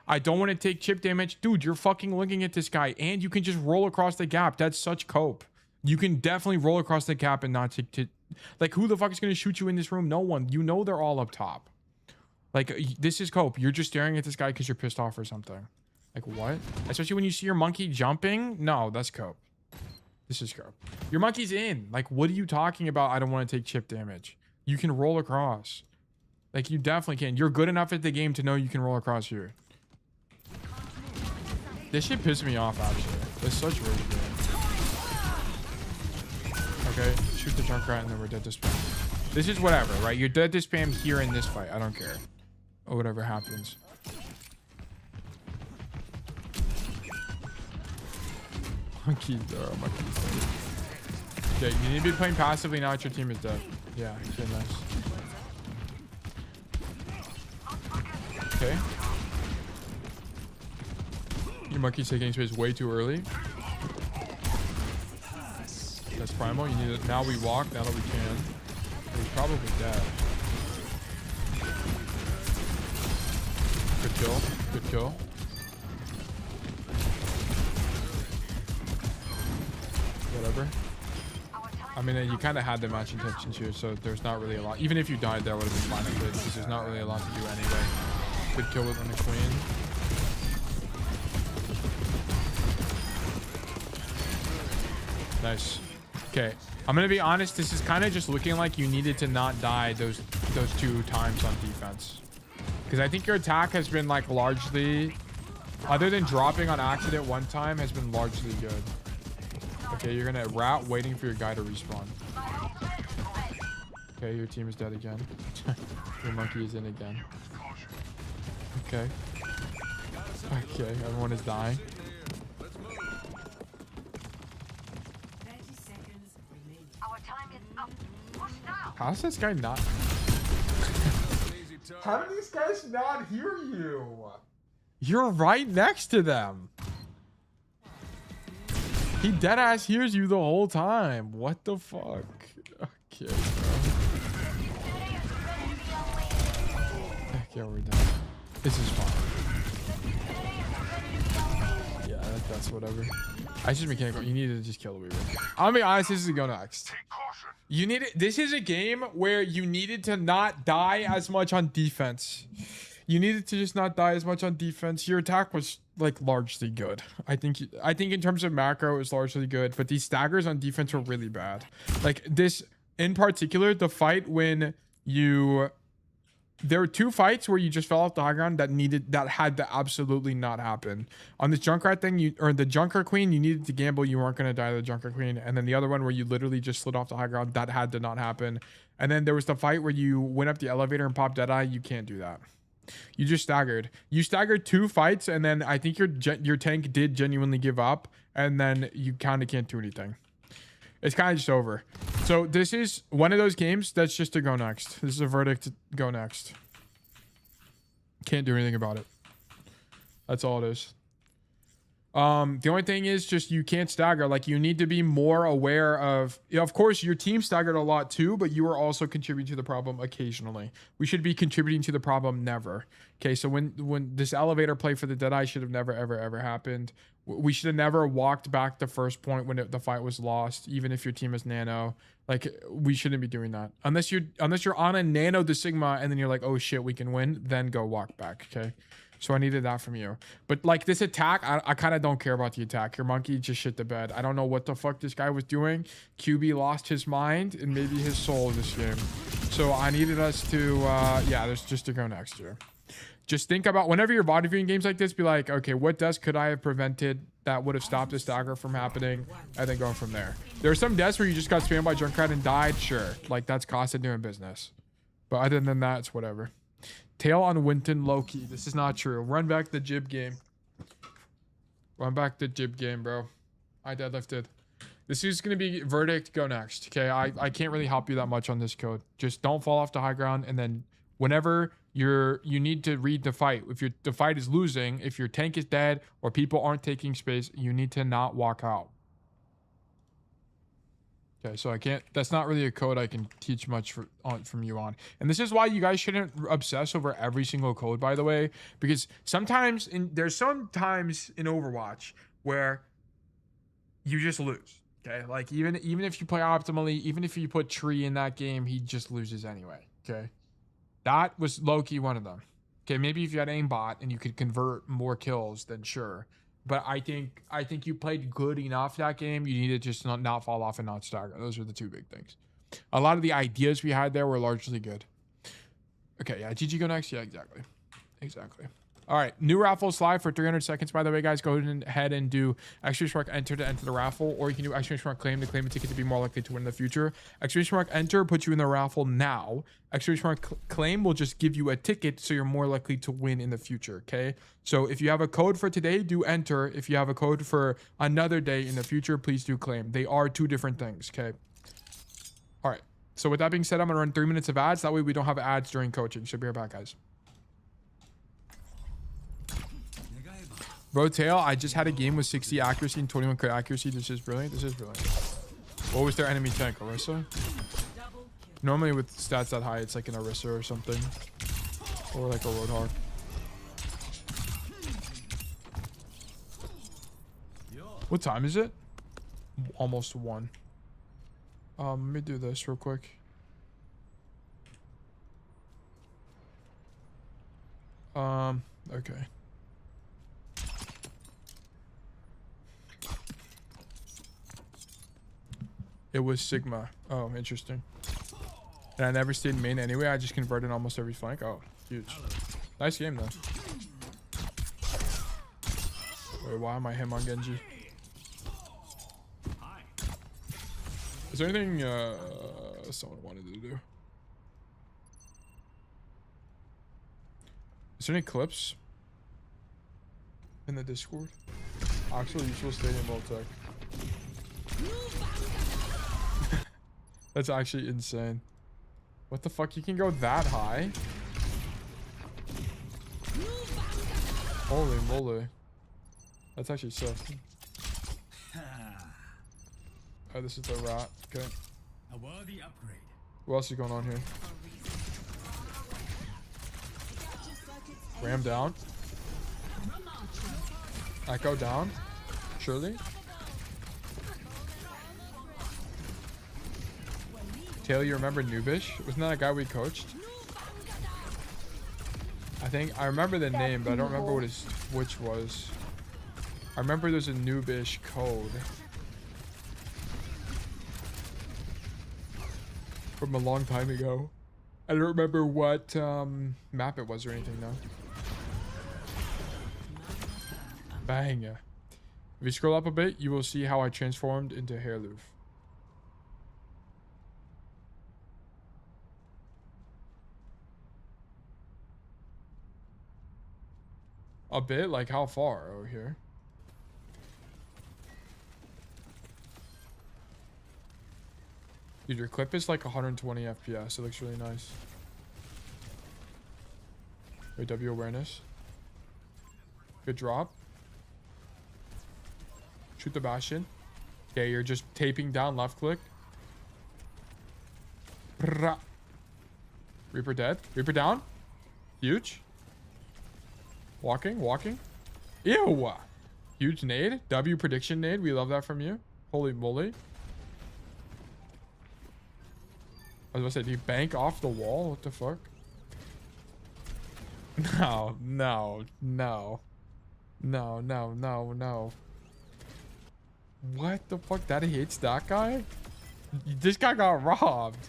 I don't want to take chip damage. Dude, you're fucking looking at this guy and you can just roll across the gap. That's such cope. You can definitely roll across the gap and not take... Like, who the fuck is going to shoot you in this room? No one. You know they're all up top. Like, this is cope. You're just staring at this guy because you're pissed off or something. Like, what? Especially when you see your monkey jumping. No, that's cope. This is cope. Your monkey's in. Like, what are you talking about? I don't want to take chip damage. You can roll across. Like, you definitely can. You're good enough at the game to know you can roll across here. This shit pissed me off, actually. It's such rage game. Okay, shoot the Junkrat and then we're dead to spam. This is whatever, right? You're dead to spam here in this fight. I don't care. Or whatever happens. Monkeys, monkeys. Okay, you need to be playing passively now that your team is dead. Yeah, okay, nice. Okay. Your monkey's taking space way too early. That's Primo. You need it. Now we walk. Now that we can. He's probably dead. Good kill. Good kill. Whatever. I mean, you kind of had the match intentions here, so there's not really a lot. Even if you died, that would have been fine because there's not really a lot to do anyway. Good kill with on the queen. Nice. Okay. I'm going to be honest. This is kind of just looking like you needed to not die those 2 times on defense. Because I think your attack has been like largely, other than dropping on accident 1 time, has been largely good. Okay, you're going to route waiting for your guy to respawn. Okay, your team is dead again. Your monkey is in again. Okay. Okay, everyone is dying. How's this guy not? How do these guys not hear you? You're right next to them. He deadass hears you the whole time. What the fuck? Okay, bro. Okay, we're done. This is fine. Yeah, that's whatever. I just mechanical. You need to just kill the Weaver. I'll be honest, this is go next. You need it. This is a game where you needed to not die as much on defense. You needed to just not die as much on defense. Your attack was like largely good. I think in terms of macro, it was largely good, but these staggers on defense were really bad. Like this in particular, the fight when you there were 2 fights where you just fell off the high ground that had to absolutely not happen. On this Junkrat thing, or the Junker Queen, you needed to gamble. You weren't going to die to the Junker Queen. And then the other one where you literally just slid off the high ground, that had to not happen. And then there was the fight where you went up the elevator and popped Deadeye. You can't do that. You just staggered. You staggered 2 fights, and then I think your tank did genuinely give up, and then you kind of can't do anything. It's kind of just over. So this is one of those games that's just to go next. This is a verdict to go next. Can't do anything about it. That's all it is. The only thing is just you can't stagger. Like, you need to be more aware of, of course your team staggered a lot too, but you are also contributing to the problem occasionally. We should be contributing to the problem never. Okay, so when this elevator play for the Deadeye should have never ever happened. We should have never walked back the first point when the fight was lost, even if your team is nano. Like, we shouldn't be doing that unless you're on a nano to Sigma and then you're like, oh shit, we can win, then go walk back. Okay, so I needed that from you. But like this attack, I kind of don't care about the attack. Your monkey just shit the bed. I don't know what the fuck this guy was doing. QB lost his mind and maybe his soul in this game. So I needed us to yeah, there's just to go next year. Just think about whenever you're body viewing games like this, be like, okay, what could I have prevented that would have stopped this stagger from happening? And then going from there. There are some deaths where you just got spammed by Junkrat and died. Sure. Like, that's cost of doing business. But other than that, it's whatever. Tail on Winton low-key. This is not true. Run back the jib game. Run back the jib game, bro. I deadlifted. This is going to be verdict, go next. Okay, I can't really help you that much on this code. Just don't fall off the high ground, and then whenever you need to read the fight. If the fight is losing, if your tank is dead or people aren't taking space, you need to not walk out. Okay, so I can't, that's not really a code I can teach much from you on. And this is why you guys shouldn't obsess over every single code, by the way, because there's some times in Overwatch where you just lose. Okay, like even if you play optimally, even if you put Tree in that game, he just loses anyway. Okay. That was low-key one of them. Okay, maybe if you had aimbot and you could convert more kills, then sure. But I think you played good enough that game. You need to just not fall off and not stagger. Those are the 2 big things. A lot of the ideas we had there were largely good. Okay, yeah, GG go next. Yeah, exactly. Exactly. All right, new raffle slide for 300 seconds, by the way, guys. Go ahead and do exclamation mark enter to enter the raffle, or you can do exclamation mark claim to claim a ticket to be more likely to win in the future. Exclamation mark enter puts you in the raffle now. Exclamation mark claim will just give you a ticket so you're more likely to win in the future, okay? So if you have a code for today, do enter. If you have a code for another day in the future, please do claim. They are 2 different things, okay? All right, so with that being said, I'm gonna run 3 minutes of ads. That way we don't have ads during coaching. So be right back, guys. Bro, Tail, I just had a game with 60 accuracy and 21 crit accuracy. This is brilliant. This is brilliant. What was their enemy tank? Orisa? Normally with stats that high, it's like an Orisa or something. Or like a Roadhog. What time is it? Almost 1. Let me do this real quick. Okay. It was Sigma. Oh, interesting. And I never stayed main anyway. I just converted almost every flank. Oh, huge. Nice game, though. Wait, why am I him on Genji? Is there anything someone wanted to do? Is there any clips in the Discord? Actual usual stadium Voltec. That's actually insane. What the fuck? You can go that high? Holy moly. That's actually sick. Oh, this is the rat. Okay. A worthy upgrade. What else is going on here? Ram down. Echo down. Surely. Taylor, you remember Noobish? Wasn't that a guy we coached? I remember the name, but I don't remember what his Twitch was. I remember there's a Noobish code from a long time ago. I don't remember what map it was or anything though. Bang. If you scroll up a bit, you will see how I transformed into hair loof. A bit? Like how far over here? Dude, your clip is like 120 FPS. It looks really nice. Wait, W awareness. Good drop. Shoot the Bastion. Okay, you're just taping down left click. Reaper dead. Reaper down. Huge. Walking, walking. Ew. Huge nade. W prediction nade. We love that from you. Holy moly. I was about to say, do you bank off the wall? What the fuck? No, no, no. No, no, no, no. What the fuck? That hits that guy? This guy got robbed.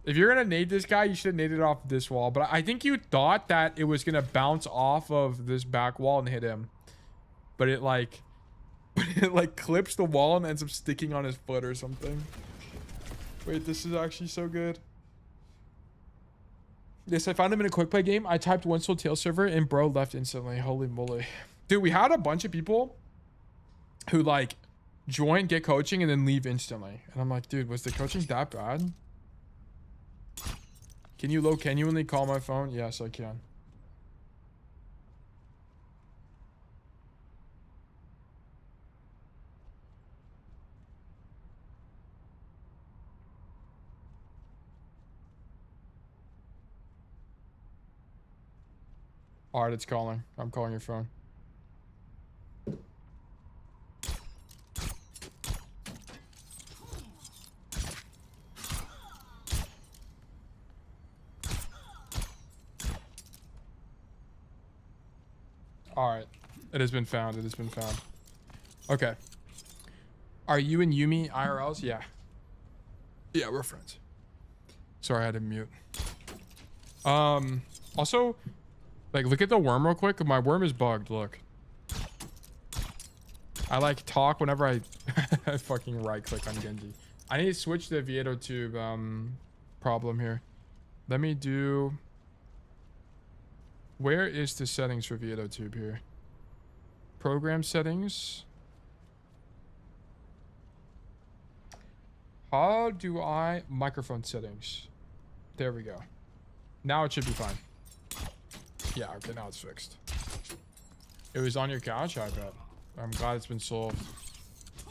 If you're gonna nade this guy, you should have naded off this wall. But I think you thought that it was gonna bounce off of this back wall and hit him. But it like clips the wall and ends up sticking on his foot or something. Wait, this is actually so good. Yes, I found him in a quick play game. I typed one soul tail server and bro left instantly. Holy moly. Dude, we had a bunch of people who like join, get coaching, and then leave instantly. And I'm like, dude, was the coaching that bad? Can you genuinely call my phone? Yes, I can. All right, it's calling. I'm calling your phone. All right. It has been found. It has been found. Okay. Are you and Yumi IRLs? Yeah. Yeah, we're friends. Sorry, I had to mute. Also, like, look at the worm real quick. My worm is bugged. Look. I like talk whenever I fucking right click on Genji. I need to switch the Vieto tube problem here. Let me do. Where is the settings for Vieto tube here? Program settings. How do I microphone settings? There we go. Now it should be fine. Yeah, okay, now it's fixed. It was on your couch, I bet. I'm glad it's been solved.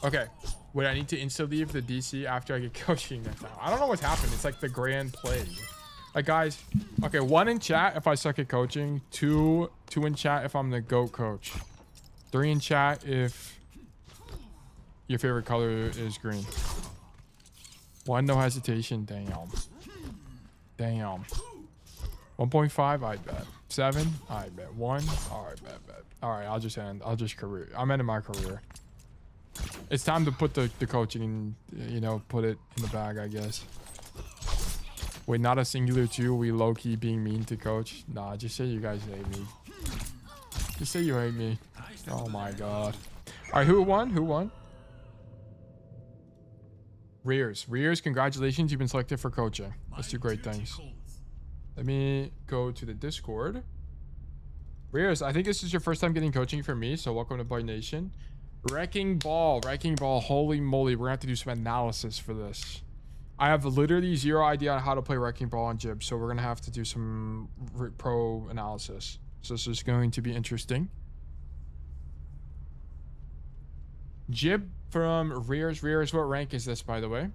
Okay. Wait, I need to insta leave the DC after I get coaching next time. I don't know what's happened. It's like the grand plague. Like, guys, okay, 1 in chat if I suck at coaching. 2 in chat if I'm the GOAT coach. 3 in chat if your favorite color is green. 1, no hesitation. Damn. Damn. 1.5, I bet. 7, I bet. 1, all right, bet. All right, I'll just career. I'm ending my career. It's time to put the coaching, you know, put it in the bag, I guess. Wait, not a singular 2. We low-key being mean to coach. Nah, just say you guys hate me. Just say you hate me. Oh my god. All right, who won? Who won? Rears, congratulations. You've been selected for coaching. Let's do great things. Let me go to the Discord. Rears, I think this is your first time getting coaching from me, so welcome to Boy Nation. Wrecking Ball. Holy moly, we're gonna have to do some analysis for this. I have literally zero idea on how to play Wrecking Ball on Jib, so we're gonna have to do some pro analysis. So this is going to be interesting. Jib from Rears. What rank is this, by the way?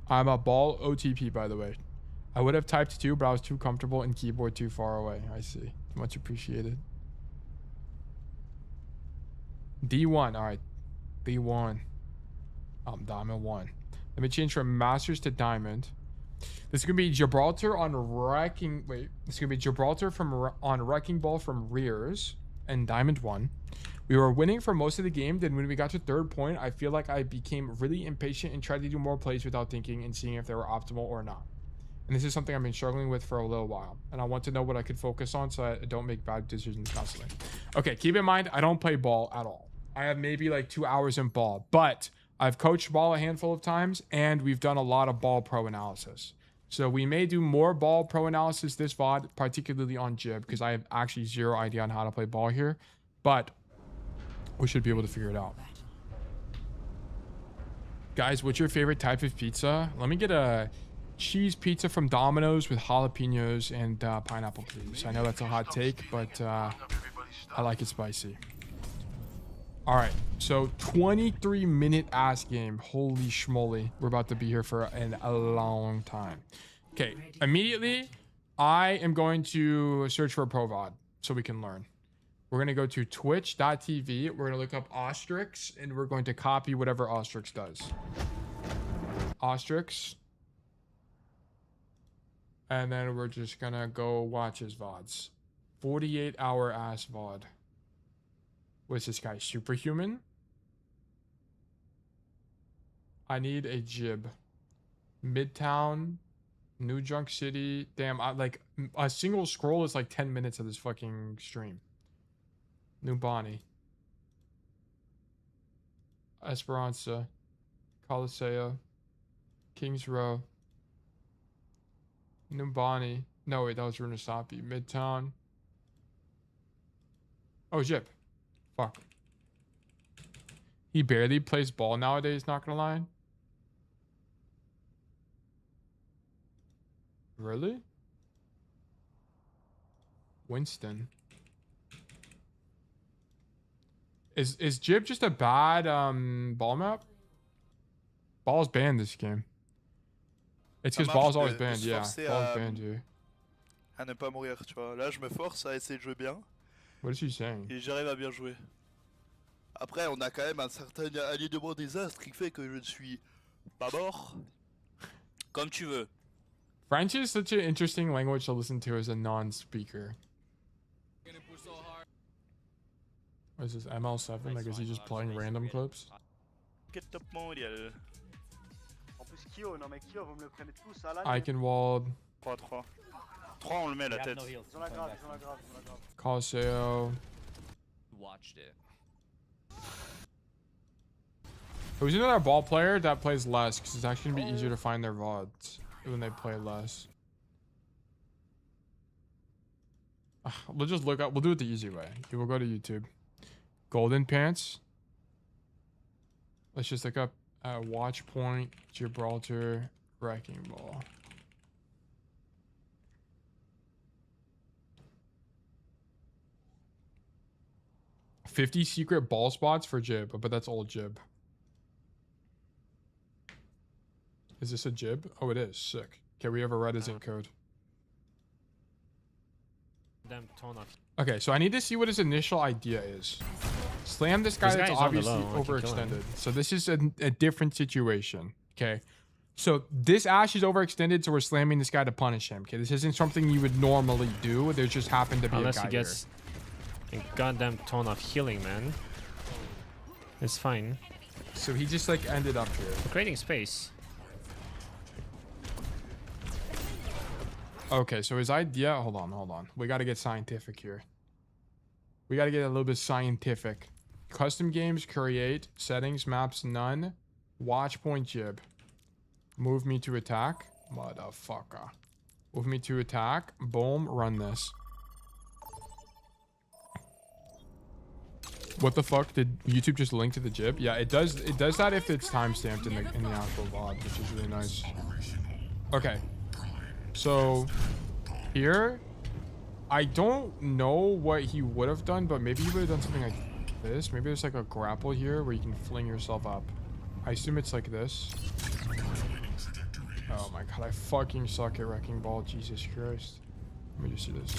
I'm a ball OTP, by the way. I would have typed 2, but I was too comfortable and keyboard too far away. I see. Much appreciated. D1. All right. D1. Diamond 1. Let me change from Masters to Diamond. This is going to be Gibraltar on Wrecking... Wait. This is going to be Gibraltar on Wrecking Ball from Rears and Diamond 1. We were winning for most of the game. Then when we got to 3rd point, I feel like I became really impatient and tried to do more plays without thinking and seeing if they were optimal or not. And this is something I've been struggling with for a little while. And I want to know what I could focus on so I don't make bad decisions constantly. Okay, keep in mind, I don't play ball at all. I have maybe like 2 hours in ball. But I've coached ball a handful of times, and we've done a lot of ball pro analysis. So we may do more ball pro analysis this VOD, particularly on Jib, because I have actually zero idea on how to play ball here. But we should be able to figure it out. Guys, what's your favorite type of pizza? Let me get a cheese pizza from Domino's with jalapenos and pineapple, please. I know that's a hot take, but I like it spicy. All right, so 23-minute ass game. Holy schmoly. We're about to be here for a long time. Okay, immediately, I am going to search for a pro VOD so we can learn. We're going to go to twitch.tv. We're going to look up Ostrix, and we're going to copy whatever Ostrix does. Ostrix. And then we're just going to go watch his VODs. 48-hour ass VOD. What's this guy? Superhuman? I need a Jib. Midtown. New Junk City. Damn, like a single scroll is like 10 minutes of this fucking stream. New Bonnie. Esperanza. Coliseo. Kings Row. New Bonnie. No, wait, that was Runasapi. Midtown. Oh, Jib. Fuck. He barely plays ball nowadays, not gonna lie. Really? Winston. Is Jib just a bad ball map? Ball's banned this game. It's because ball's always banned, yeah. Ball's banned, dude. À ne pas mourir, tu vois. Là, je me force à essayer de jouer bien. What is he saying? Et j'arrive à bien jouer. Après, on a quand même un certain alignement des astres qui fait que je ne suis pas mort. Comme tu veux. French is such an interesting language to listen to as a non-speaker. What is this, ML7? Like, is he just playing random clips? Eichenwald. 3-3. 3, on le met à la tête. Coliseo. Watched it. Who's another ball player that plays less? Because it's actually going to be easier to find their VODs when they play less. We'll just look up. We'll do it the easy way. Okay, we'll go to YouTube. Golden Pants. Let's just look up Watchpoint, Gibraltar, Wrecking Ball. $50 secret ball spots for Jib, but that's old Jib. Is this a Jib? Oh, it is. Sick. Okay, we have a red zip code. Okay, so I need to see what his initial idea is. Slam this guy that's obviously overextended. So this is a different situation. Okay. So this Ash is overextended, so we're slamming this guy to punish him. Okay, this isn't something you would normally do. There just happened to be a guy he gets a goddamn ton of healing, man. It's fine. So he just like ended up here. Creating space. Okay, so his idea, hold on. We got to get scientific here. We got to get a little bit scientific. Custom games, create, settings, maps, none. Watchpoint Jib. Move me to attack. Motherfucker. Move me to attack. Boom, run this. What the fuck? Did YouTube just link to the Jib? Yeah, it does that if it's timestamped in the actual VOD, which is really nice. Okay. So here, I don't know what he would have done, but maybe he would have done something like this. Maybe there's like a grapple here where you can fling yourself up. I assume it's like this. Oh my god, I fucking suck at Wrecking Ball. Jesus Christ. Let me just see this.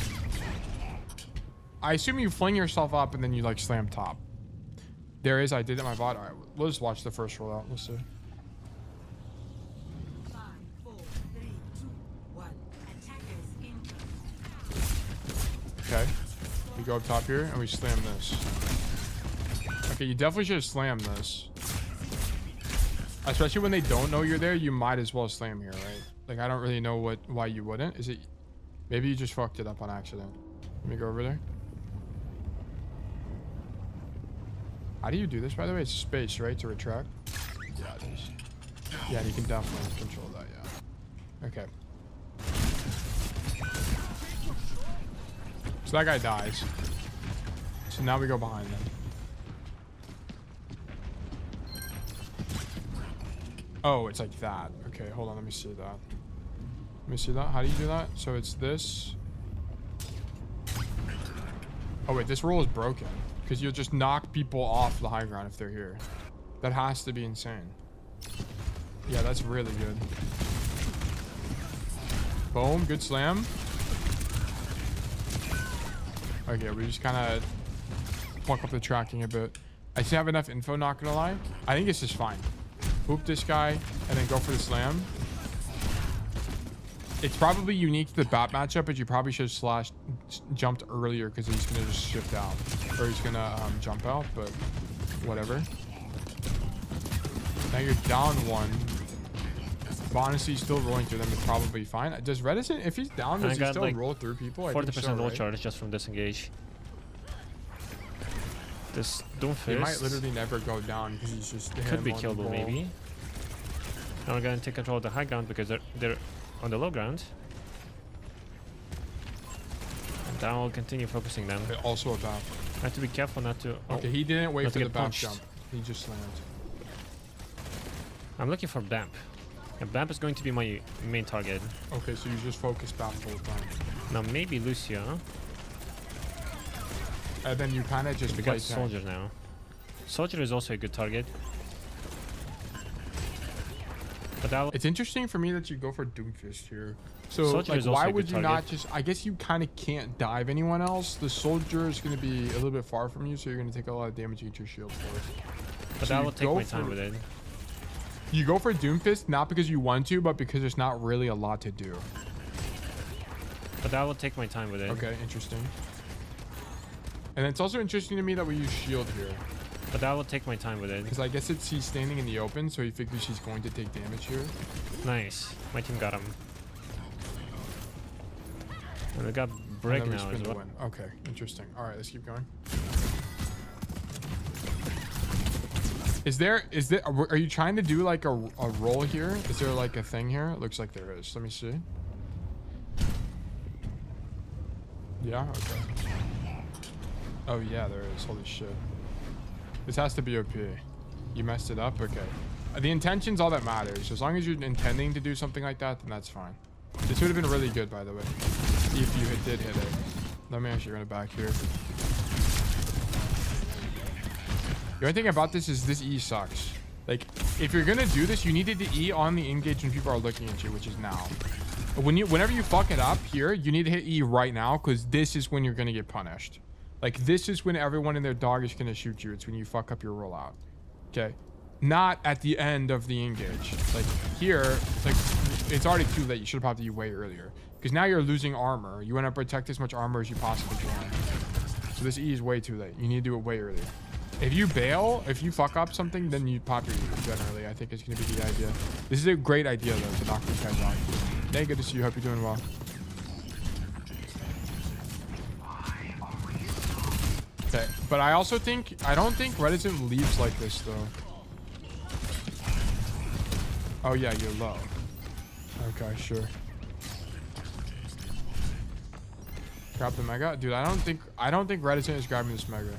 I assume you fling yourself up and then you like slam top. There is, I did it in my VOD. Alright, we'll just watch the first roll out. Let's see. Okay, we go up top here and we slam this. Okay, you definitely should have slammed this. Especially when they don't know you're there, you might as well slam here, right? Like, I don't really know why you wouldn't. Is it... Maybe you just fucked it up on accident. Let me go over there. How do you do this, by the way? It's space, right? To retract? Yeah, it is. Yeah, you can definitely control that, yeah. Okay. So that guy dies. So now we go behind them. Oh, it's like that. Okay, hold on. Let me see that. Let me see that. How do you do that? So it's this. Oh, wait. This rule is broken. Because you'll just knock people off the high ground if they're here. That has to be insane. Yeah, that's really good. Boom. Good slam. Okay, we just kind of fuck up the tracking a bit. I still have enough info, not gonna lie. I think this is fine. Hoop this guy and then go for the slam. It's probably unique to the bat matchup, but you probably should have jumped earlier because he's gonna just shift out, or he's gonna jump out. But whatever. Now you're down one. But honestly, still rolling through them is probably fine. Does Reticent, if he's down, does he still like roll through people? 40% roll charge just from disengage. This Doomfist. He might literally never go down because he's just could be killable maybe. Now we're gonna take control of the high ground because they're on the low ground. And then we'll continue focusing them. Okay, also a BAP. I have to be careful not to. Oh, okay, he didn't wait for the BAP punched. jump. He just slammed. I'm looking for BAP. And BAP is going to be my main target. Okay, so you just focus BAP the whole time. Now maybe Lucia. And then you kind of just we got Soldier now. Soldier is also a good target. But it's interesting for me that you go for Doomfist here. So Soldier like, why would you not just... I guess you kind of can't dive anyone else. The Soldier is going to be a little bit far from you, so you're going to take a lot of damage against your shield force. But so I will take my time with it. You go for Doomfist not because you want to, but because there's not really a lot to do. But I will take my time with it. Okay, interesting. And it's also interesting to me that we use shield here. But I will take my time with it. Because I guess he's standing in the open, so he figures he's going to take damage here. Nice. My team got him. And we got break now as well. Okay, interesting. All right, let's keep going. Are you trying to do like a roll here? Is there like a thing here? It looks like there is. Let me see. Yeah, okay. Oh yeah, there is. Holy shit. This has to be OP. You messed it up? Okay. The intention's all that matters. As long as you're intending to do something like that, then that's fine. This would have been really good, by the way, if you did hit it. Let me actually run it back here. The only thing about this is this E sucks. Like, if you're gonna do this, you needed to E on the engage when people are looking at you, which is now. Whenever you fuck it up here, you need to hit E right now, because this is when you're gonna get punished. Like, this is when everyone and their dog is gonna shoot you. It's when you fuck up your rollout. Okay? Not at the end of the engage. Like, here, like, it's already too late. You should have popped the E way earlier. Because now you're losing armor. You want to protect as much armor as you possibly can. So this E is way too late. You need to do it way earlier. If you bail, if you fuck up something, then you pop your E generally. I think it's going to be the idea. This is a great idea, though, to knock these guys out. Hey, good to see you. Hope you're doing well. Okay, but I don't think Reticent leaves like this, though. Oh, yeah, you're low. Okay, sure. Grab the mega? Dude, I don't think Reticent is grabbing this mega.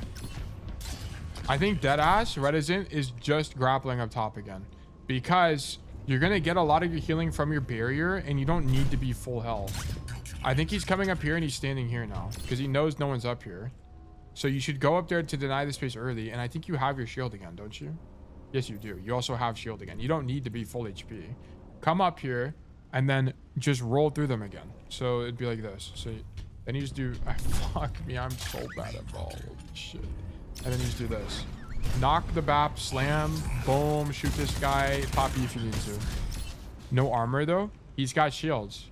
I think deadass Reticent is just grappling up top again. Because you're going to get a lot of your healing from your barrier, and you don't need to be full health. I think he's coming up here, and he's standing here now. Because he knows no one's up here. So you should go up there to deny the space early, and I think you have your shield again, don't you? Yes, you do. You also have shield again. You don't need to be full HP. Come up here, and then just roll through them again. So it'd be like this. So then you just do... fuck me, I'm so bad at ball. Holy shit. And then you just do this. Knock the BAP, slam, boom, shoot this guy, pop E if you need to. No armor, though. He's got shields.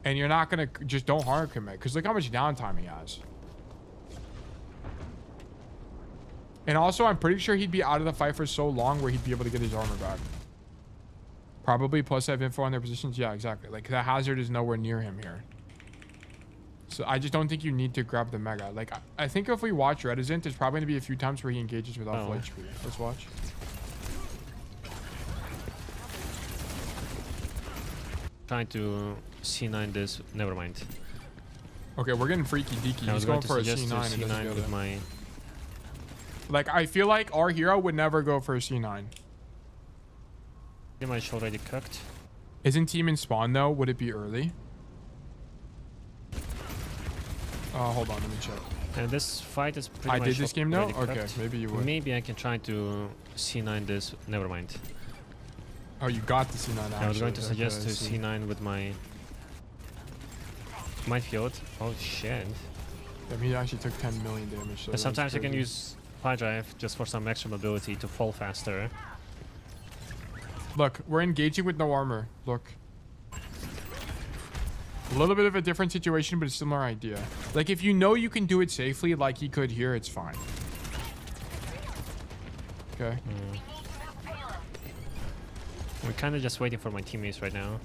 And you're not going to... Just don't hard commit, because look how much downtime he has. And also, I'm pretty sure he'd be out of the fight for so long where he'd be able to get his armor back. Probably plus I have info on their positions. Yeah, exactly. Like the hazard is nowhere near him here. So I just don't think you need to grab the mega. Like I think if we watch Reticent, there's probably gonna be a few times where he engages without full HP. Let's watch. Trying to C9 this. Never mind. Okay, we're getting freaky deaky. I was He's going to for a suggest C9. to and doesn't C9 go with there. my. Like I feel like our hero would never go for a C9. Pretty much already cooked. Isn't team in spawn though? Would it be early? Hold on, let me check. And this fight is pretty I much did this game though? already Okay, cooked. maybe you would. Maybe I can try to C9 this. Never mind. Oh, you got the C9 actually. I was going to Okay, suggest I to see. C9 with my field. Oh shit. Damn, he actually took 10 million damage. So And sometimes you can crazy. use Fire Drive just for some extra mobility to fall faster. Look, we're engaging with no armor. Look. A little bit of a different situation, but a similar idea. Like, if you know you can do it safely like he could here, it's fine. Okay. We're kind of just waiting for my teammates right now.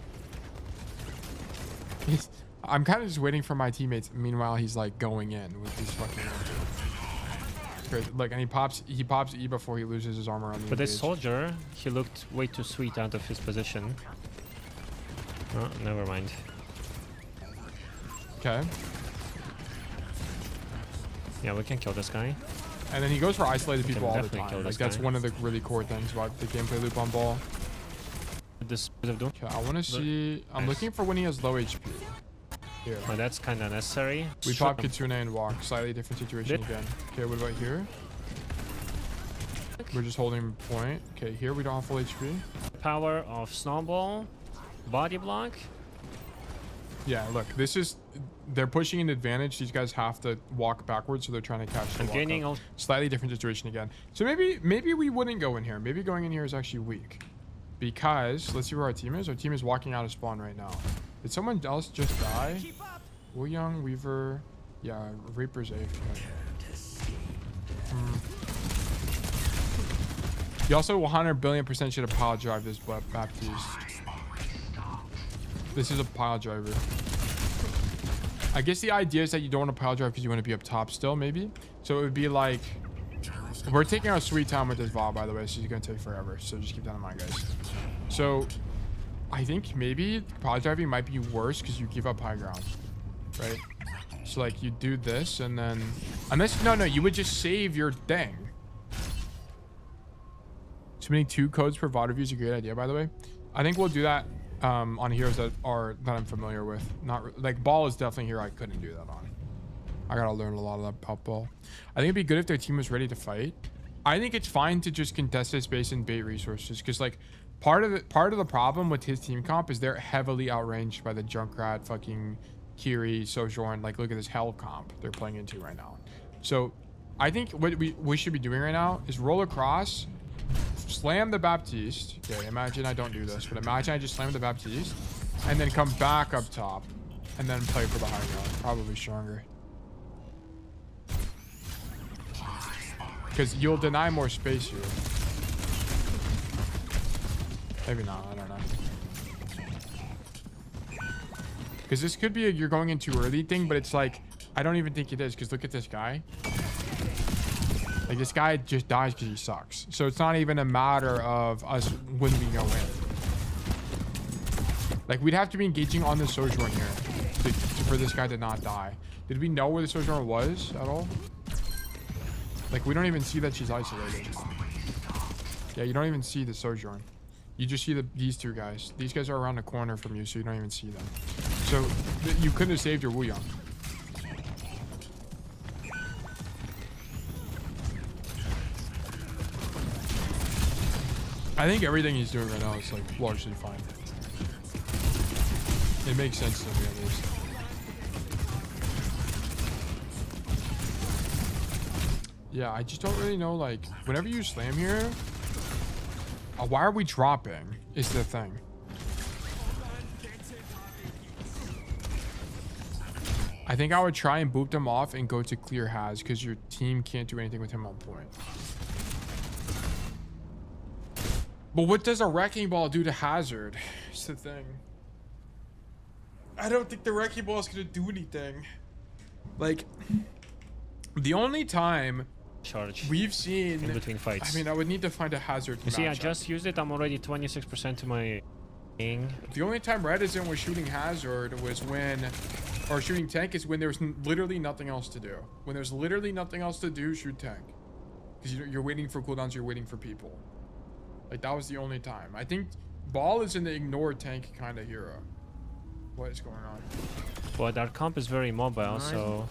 I'm kind of just waiting for my teammates. Meanwhile, he's like going in with these fucking. Great. Look, and he pops E before he loses his armor on the But this engage. soldier, he looked way too sweet out of his position. Oh, never mind. Okay. Yeah, we can kill this guy. And then he goes for isolated people all the definitely kill time. this Like that's guy. one of the really core things about the gameplay loop on ball. This bit of doom. Okay, I want to see. I'm looking for when he has low HP. Here. Oh, that's kind of necessary. We Sure. pop Kitsune and walk. Slightly different situation Did- again. Okay, what about here? We're just holding point. Okay, here we don't have full HP. Power of snowball, body block. Yeah, look, this is. They're pushing an advantage. These guys have to walk backwards, so they're trying to catch the I'm walk gaining up. all. Slightly different situation again. So maybe we wouldn't go in here. Maybe going in here is actually weak. Because, let's see where our team is. Our team is walking out of spawn right now. Did someone else just die? Wu Young, Weaver. Yeah, Reaper's AFK. You also 100 billion% should have pile drive this Baptiste. This is a pile driver. I guess the idea is that you don't want to pile drive because you want to be up top still, maybe. So it would be like, we're taking our sweet time with this VOD, by the way, so it's gonna take forever. So just keep that in mind, guys. So I think maybe pile driving might be worse because you give up high ground, right? So like you do this and then, unless no, you would just save your thing. Submitting 2 codes per VOD review is a great idea, by the way. I think we'll do that on heroes that I'm familiar with. Not like ball is definitely a hero I couldn't do that on. I gotta learn a lot of that about ball. I think it'd be good if their team was ready to fight. I think it's fine to just contest this base and bait resources because like part of the problem with his team comp is they're heavily outranged by the Junkrat, fucking Kiri, Sojourn. Like look at this hell comp they're playing into right now. So I think what we should be doing right now is roll across. Slam the Baptiste. Okay, imagine I don't do this, but imagine I just slam the Baptiste and then come back up top and then play for the high ground. Probably stronger. Because you'll deny more space here. Maybe not, I don't know. Because this could be a you're going in too early thing, but it's like, I don't even think it is, because look at this guy. Like, this guy just dies because he sucks. So it's not even a matter of us when we go in. Like, we'd have to be engaging on the Sojourn here for this guy to not die. Did we know where the Sojourn was at all? Like, we don't even see that she's isolated. Yeah, you don't even see the Sojourn. You just see these two guys. These guys are around the corner from you, so you don't even see them. So, you couldn't have saved your Wu Young. I think everything he's doing right now is, like, largely fine. It makes sense to me, at least. Yeah, I just don't really know, like, whenever you slam here, why are we dropping is the thing. I think I would try and boot them off and go to clear Haz because your team can't do anything with him on point. But what does a wrecking ball do to Hazard? It's the thing. I don't think the wrecking ball is gonna do anything. Like, the only time Charge we've seen in between fights. I mean, I would need to find a Hazard. You see, I matchup. just used it. I'm already 26% to my ing. The only time Redison was shooting Hazard was when, or shooting tank is when there was literally nothing else to do. When there's literally nothing else to do, shoot tank. Because you're waiting for cooldowns, you're waiting for people. Like, that was the only time. I think Ball is an ignore tank kind of hero. What is going on? But our comp is very mobile, so...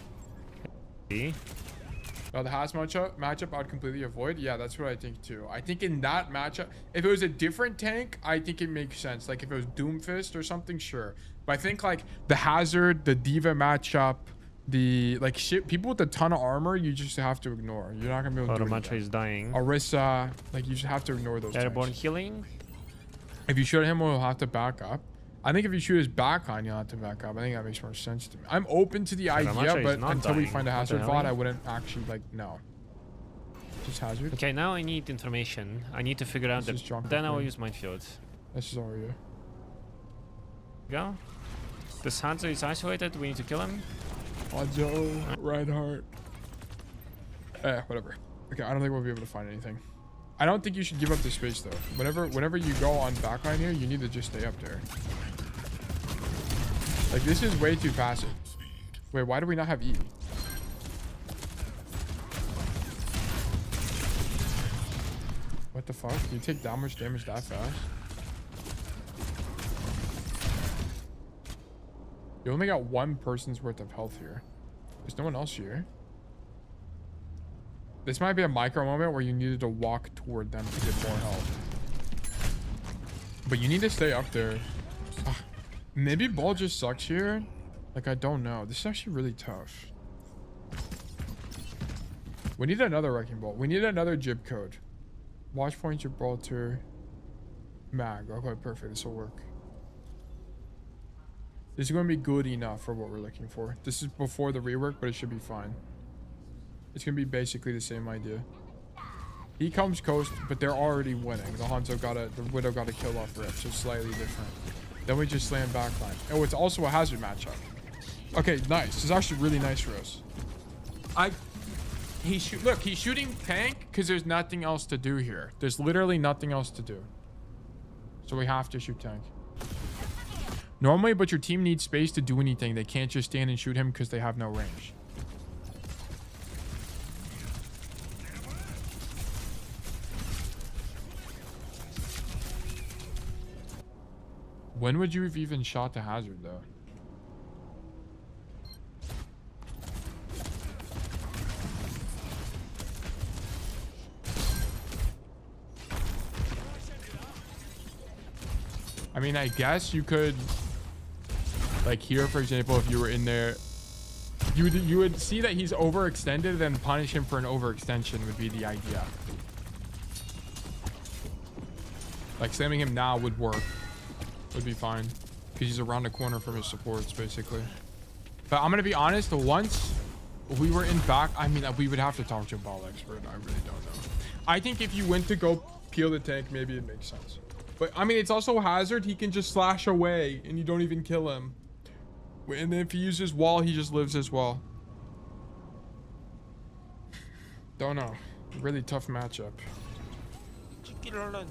Oh, the Haz matchup I'd completely avoid. Yeah, that's what I think too. I think in that matchup, if it was a different tank, I think it makes sense. Like if it was Doomfist or something, sure. But I think like the Hazard, the D.Va matchup, the like shit, people with a ton of armor, you just have to ignore. You're not gonna be able to do anything. is dying. Orisa, like you just have to ignore those. Airborne tanks. healing. If you shoot him, we'll have to back up. I think if you shoot his backline, you'll have to back up. I think that makes more sense to me. I'm open to the idea, but until we find a Hazard VOD, I wouldn't actually like no. Just Hazard. Okay, now I need information. I need to figure out the. Then I will use minefield. That's just all you. Go. This Hanzo is isolated. We need to kill him. Hanzo, Reinhardt. Whatever. Okay, I don't think we'll be able to find anything. I don't think you should give up the space though. Whenever you go on backline here, you need to just stay up there. Like this is way too passive. Wait, why do we not have E? What the fuck? You take that much damage that fast? You only got one person's worth of health here. There's no one else here. This might be a micro moment where you needed to walk toward them to get more health. But you need to stay up there. Maybe Ball just sucks here. Like, I don't know. This is actually really tough. We need another Wrecking Ball. We need another Jib code. Watchpoint, Gibraltar, Mag. Okay, perfect. This will work. This is going to be good enough for what we're looking for. This is before the rework, but it should be fine. It's going to be basically the same idea. He comes coast, but they're already winning. The Widow got a kill off rip, so it's slightly different. Then we just slam backline. Oh, it's also a Hazard matchup. Okay, nice. This is actually really nice for us. Look, he's shooting tank because there's nothing else to do here. There's literally nothing else to do. So we have to shoot tank. Normally, but your team needs space to do anything. They can't just stand and shoot him because they have no range. When would you have even shot the Hazard, though? I mean, I guess you could, like here, for example, if you were in there, you would see that he's overextended and punish him for an overextension would be the idea. Like slamming him now would work. Would be fine because he's around the corner from his supports basically. But I'm gonna be honest, once we were in back, I mean we would have to talk to a ball expert. I really don't know. I think if you went to go peel the tank, maybe it makes sense. But I mean it's also Hazard. He can just slash away and you don't even kill him. And then if he uses wall, he just lives as well. Don't know. Really tough matchup.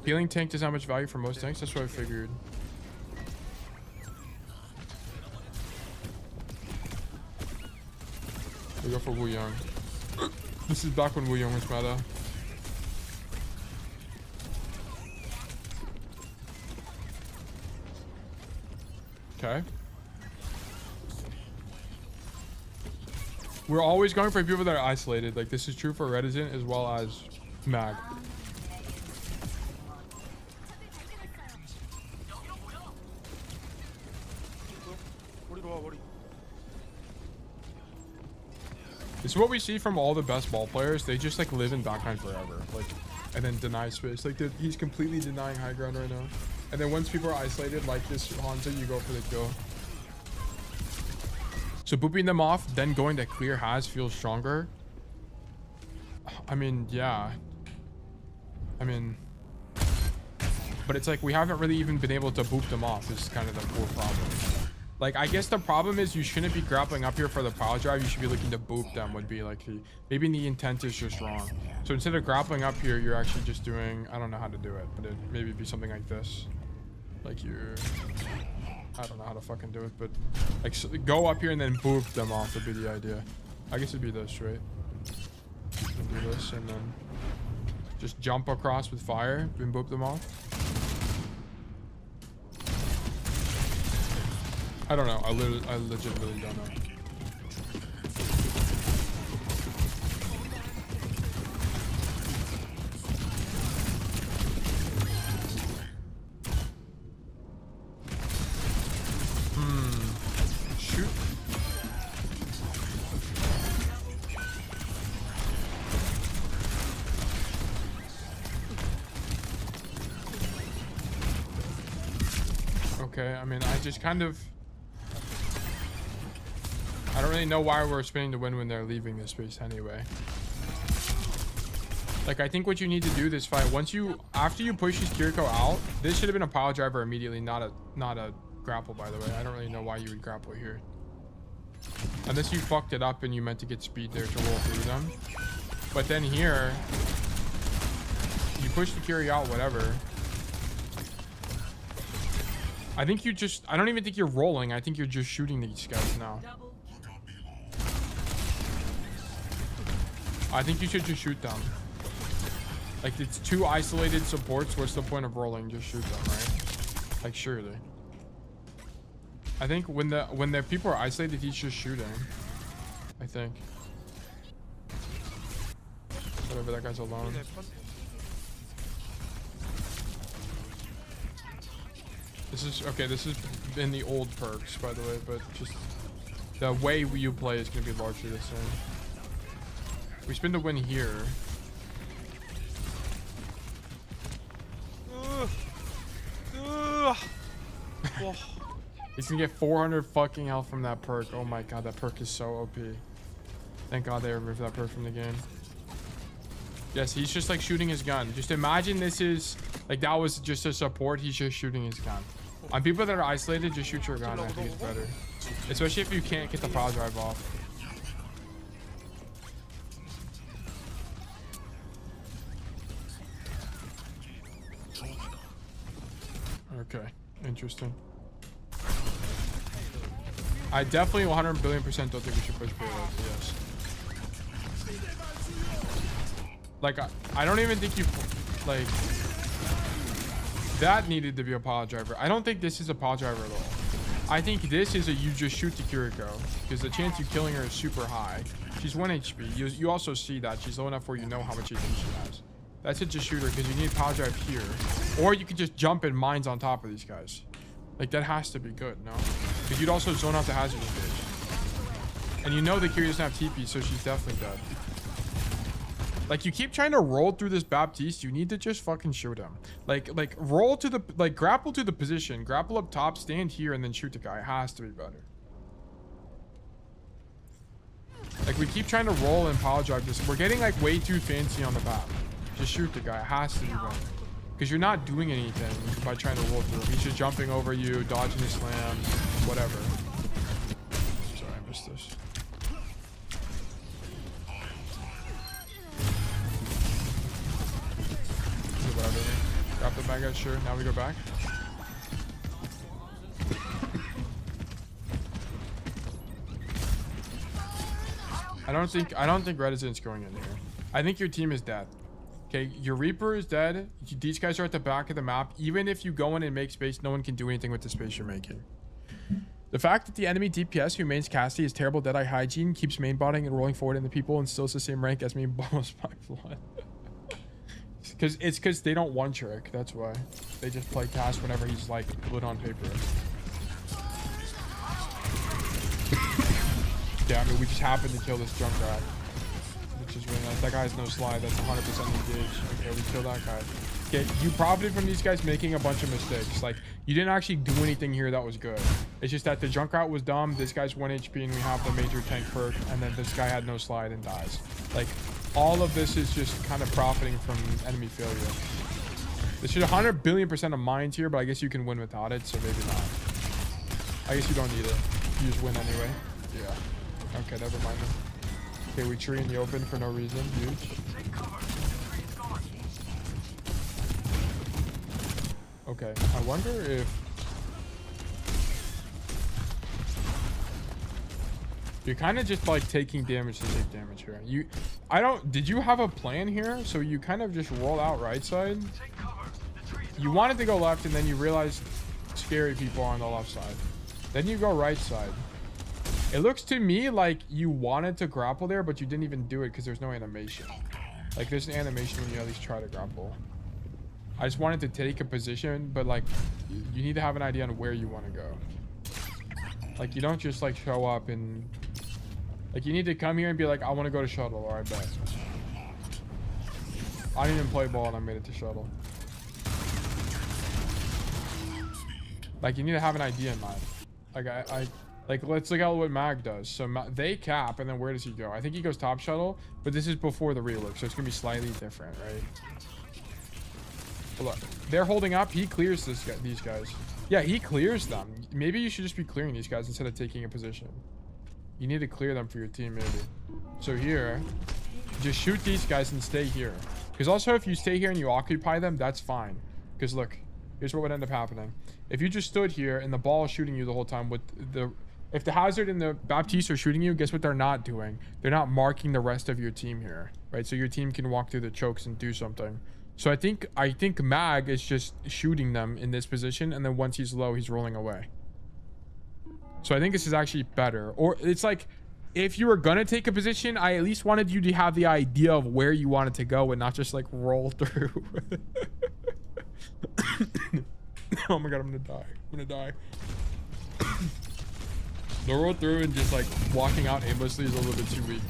Peeling tank doesn't have much value for most tanks. That's what I figured. We go for Wu Yang. This is back when Wu Yang was meta. Okay. We're always going for people that are isolated. Like this is true for Reticent as well as Mag. This is what we see from all the best ball players. They just like live in backline forever, like, and then deny space. Like he's completely denying high ground right now. And then once people are isolated, like this Hanzo, you go for the kill. So booping them off, then going to clear Haz feels stronger. I mean, yeah. I mean, but it's like we haven't really even been able to boop them off. This is kind of the core problem. Like, I guess the problem is you shouldn't be grappling up here for the power drive. You should be looking to boop them would be like maybe the intent is just wrong. So instead of grappling up here, you're actually just doing, I don't know how to do it, but it maybe be something like this. Like I don't know how to fucking do it, but like go up here and then boop them off would be the idea. I guess it'd be this, right? And do this and then just jump across with fire and boop them off. I don't know. I legitimately don't know. Shoot. Okay, I mean, I just kind of... I don't really know why we're spinning the win when they're leaving this space anyway. Like, I think what you need to do this fight, after you push his Kiriko out, this should have been a pile driver immediately, not a grapple, by the way. I don't really know why you would grapple here. Unless you fucked it up and you meant to get speed there to roll through them. But then here, you push the Kiri out, whatever. I think I don't even think you're rolling. I think you're just shooting these guys now. I think you should just shoot them. Like, it's two isolated supports. What's the point of rolling? Just shoot them, right? Like, surely. I think when the people are isolated, he's just shooting. I think. Whatever, that guy's alone. This is in the old perks, by the way, but just the way you play is going to be largely the same. We spin to win here. He's gonna get 400 fucking health from that perk. Oh my god, that perk is so OP. Thank god they removed that perk from the game. Yes, he's just like shooting his gun. Just imagine this is like that was just a support. He's just shooting his gun. On people that are isolated, just shoot your gun. I think it's better, especially if you can't get the power drive off. Okay, interesting. I definitely 100 billion% don't think we should push payloads, yes. Like, I don't even think you, like, that needed to be a power driver. I don't think this is a power driver at all. I think this is a you just shoot the Kiriko, because the chance of killing her is super high. She's 1 HP. You also see that. She's low enough where you know how much HP she has. That's a just shooter because you need power drive here. Or you could just jump in mines on top of these guys. Like, that has to be good, no? Because you'd also zone out the hazard engage. And you know the Kiri doesn't have TP, so she's definitely dead. Like, you keep trying to roll through this Baptiste, you need to just fucking shoot him. Like roll to the, like, grapple to the position. Grapple up top, stand here, and then shoot the guy. It has to be better. Like, we keep trying to roll and power drive this. We're getting, like, way too fancy on the map. Just shoot the guy. It has to be better. Because you're not doing anything by trying to roll through him. He's just jumping over you, dodging his slam, whatever. Sorry, I missed this. Whatever. Grab the bag out, sure. Now we go back. I don't think Reticent's going in here. I think your team is dead. Okay, your Reaper is dead. These guys are at the back of the map. Even if you go in and make space, no one can do anything with the space you're making. The fact that the enemy DPS who mains Cassidy is terrible Deadeye hygiene, keeps mainbotting and rolling forward into people and still is the same rank as me, blows my blood. Because they don't one trick. That's why. They just play Cass whenever he's like good on paper. Yeah, I mean, we just happened to kill this Junkrat. Which is really nice. That guy has no slide. That's 100% engaged. Okay, we killed that guy. Okay, you profited from these guys making a bunch of mistakes. Like, you didn't actually do anything here that was good. It's just that the Junkrat was dumb. This guy's 1 HP and we have the major tank perk. And then this guy had no slide and dies. Like, all of this is just kind of profiting from enemy failure. This should 100 billion% of mines here, but I guess you can win without it, so maybe not. I guess you don't need it. You just win anyway. Yeah. Okay, never mind then. Okay, we tree in the open for no reason. Huge. Okay, I wonder if... You're kind of just like taking damage to take damage here. Did you have a plan here? So you kind of just roll out right side? You wanted to go left and then you realized scary people are on the left side. Then you go right side. It looks to me like you wanted to grapple there, but you didn't even do it because there's no animation. Like there's an animation when you at least try to grapple. I just wanted to take a position, but like you need to have an idea on where you want to go. Like you don't just like show up and like you need to come here and be like, I want to go to shuttle, or I bet. I didn't even play ball and I made it to shuttle. Like you need to have an idea in mind. Like let's look at what Mag does. So they cap and then where does he go? I think he goes top shuttle, but this is before the relook, so it's gonna be slightly different, right? But look, they're holding up. He clears these guys. Yeah, he clears them. Maybe you should just be clearing these guys instead of taking a position. You need to clear them for your team, maybe. So here, just shoot these guys and stay here. Because also, if you stay here and you occupy them, that's fine. Because look, here's what would end up happening. If you just stood here and the ball is shooting you the whole time with the... If the Hazard and the Baptiste are shooting you, guess what they're not doing? They're not marking the rest of your team here, right? So your team can walk through the chokes and do something. So I think Mag is just shooting them in this position, and then once he's low, he's rolling away. So I think this is actually better. Or it's like, if you were gonna take a position, I at least wanted you to have the idea of where you wanted to go and not just like roll through. Oh my god, I'm gonna die. I'm gonna die. The roll through and just like walking out aimlessly is a little bit too weak.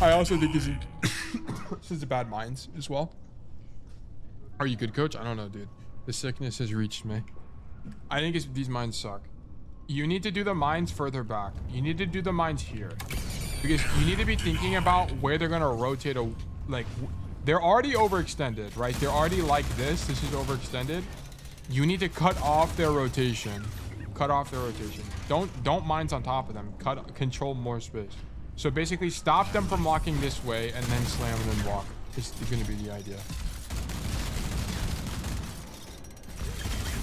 I also think this is a bad mines as well. Are you good, coach? I don't know, dude. The sickness has reached me. I think these mines suck. You need to do the mines further back. You need to do the mines here. Because you need to be thinking about where they're going to rotate. They're already overextended, right? They're already like this. This is overextended. You need to cut off their rotation. Cut off their rotation. Don't mines on top of them. Control more space. So basically stop them from walking this way and then slam and then walk. It's going to be the idea.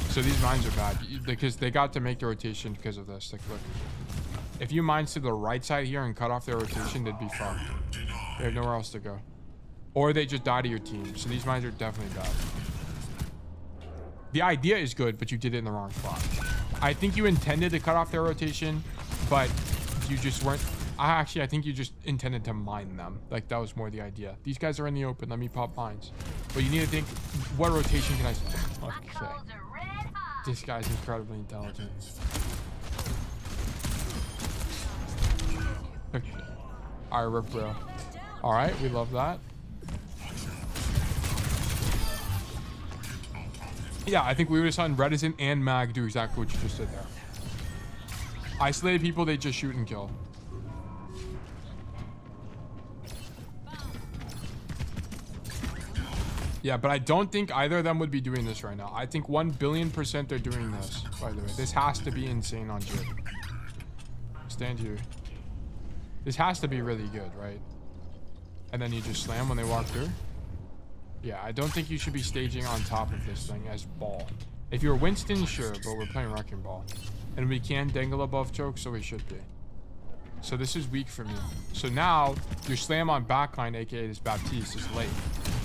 So these mines are bad because they got to make the rotation because of this. Like, look, if you mines to the right side here and cut off their rotation, they'd be fucked. They have nowhere else to go. Or they just die to your team. So these mines are definitely bad. The idea is good, but you did it in the wrong spot. I think you intended to cut off their rotation, but you just weren't. I think you just intended to mine them. Like, that was more the idea. These guys are in the open. Let me pop mines. But you need to think, what rotation can I... Okay. This guy's incredibly intelligent. Okay. Alright, rip bro. Alright, we love that. Yeah, I think we would have seen Reticent and Mag do exactly what you just did there. Isolated people, they just shoot and kill. Yeah, but I don't think either of them would be doing this right now. I think 1,000,000,000% they're doing this, by the way. This has to be insane on Jib. Stand here. This has to be really good, right? And then you just slam when they walk through. Yeah, I don't think you should be staging on top of this thing as ball. If you're Winston, sure, but we're playing Wrecking Ball. And we can dangle above choke, so we should be. So this is weak for me. So now, your slam on backline, aka this Baptiste, is late.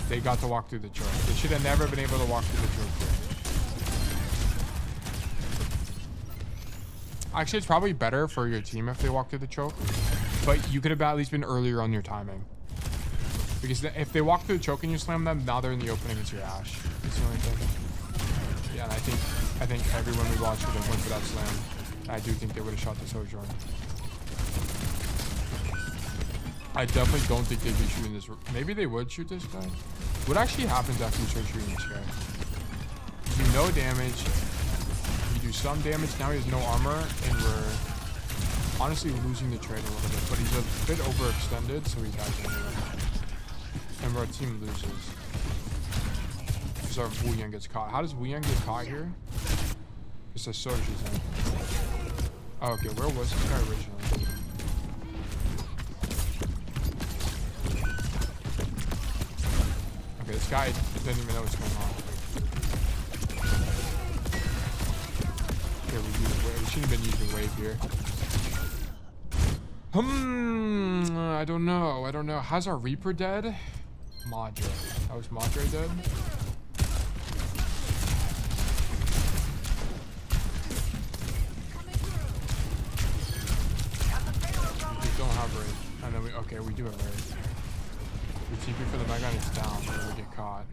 They got to walk through the choke. They should have never been able to walk through the choke here. Actually, it's probably better for your team if they walk through the choke. But you could have at least been earlier on your timing. Because if they walk through the choke and you slam them, now they're in the opening against your Ash. That's the only thing. Yeah, and I think everyone we watched would have went for that slam. I do think they would have shot the Sojourn. I definitely don't think they'd be shooting this. Maybe they would shoot this guy. What actually happens after you start shooting this guy? You do no damage. You do some damage. Now he has no armor, and we're honestly losing the trade a little bit, but he's a bit overextended, so he dies anyway. And our team loses. Because our Wu Yang gets caught. How does Wu Yang get caught here? It says Soji's in. Oh, okay, where was this guy originally? Okay, this guy didn't even know what's going on. Okay, we shouldn't have been using wave here. I don't know. How's our Reaper dead? Madre. How is Madre dead? We don't have raid. I know okay, we do have raid. We TP for the Mega and it's down, and then we get caught.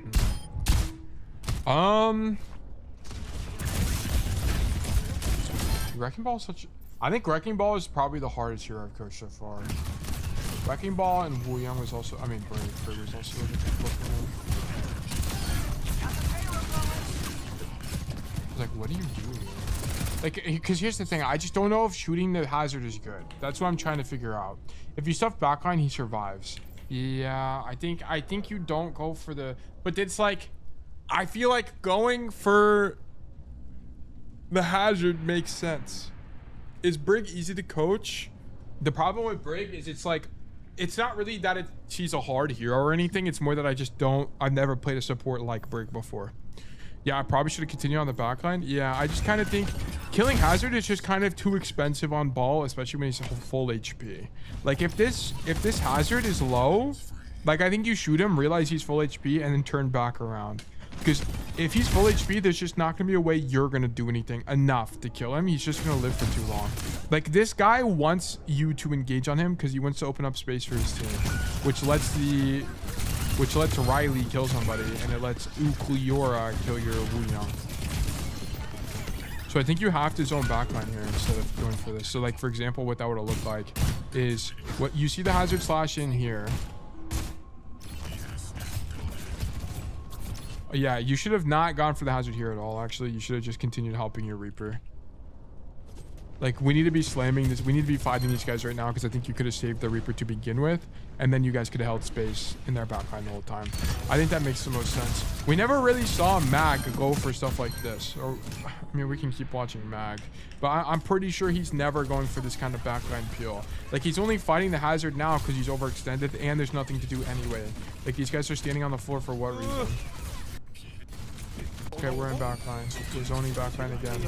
Wrecking Ball is such. I think Wrecking Ball is probably the hardest hero I've coached so far. Wrecking Ball and Wu Yang was also. I mean, Brave was also a difficult for me. Like, what do you do here? Like, because here's the thing. I just don't know if shooting the hazard is good. That's what I'm trying to figure out. If you stuff backline, he survives. Yeah, I think you don't go for the. But it's like, I feel like going for the hazard makes sense. Is Brig easy to coach? The problem with Brig is it's like, it's not really that she's a hard hero or anything. It's more that I've never played a support like Brig before. Yeah, I probably should have continued on the backline. Yeah, I just kind of think killing hazard is just kind of too expensive on ball, especially when he's full HP. Like if this hazard is low, like I think you shoot him, realize he's full HP, and then turn back around. Because if he's full HP, there's just not going to be a way you're going to do anything enough to kill him. He's just going to live for too long. Like, this guy wants you to engage on him because he wants to open up space for his team. Which lets Riley kill somebody, and it lets Ukliora kill your Wu Yang. So I think you have to zone backline here instead of going for this. So, like, for example, what that would have looked like is what you see the hazard slash in here. Yeah, you should have not gone for the hazard here at all. Actually, you should have just continued helping your Reaper. Like, we need to be slamming this. We need to be fighting these guys right now because I think you could have saved the Reaper to begin with, and then you guys could have held space in their backline the whole time. I think that makes the most sense. We never really saw Mag go for stuff like this. Or, I mean, we can keep watching Mag, but I'm pretty sure he's never going for this kind of backline peel. Like, he's only fighting the hazard now because he's overextended, and there's nothing to do anyway. Like, these guys are standing on the floor for what reason? Okay, we're in backline. We're zoning backline again.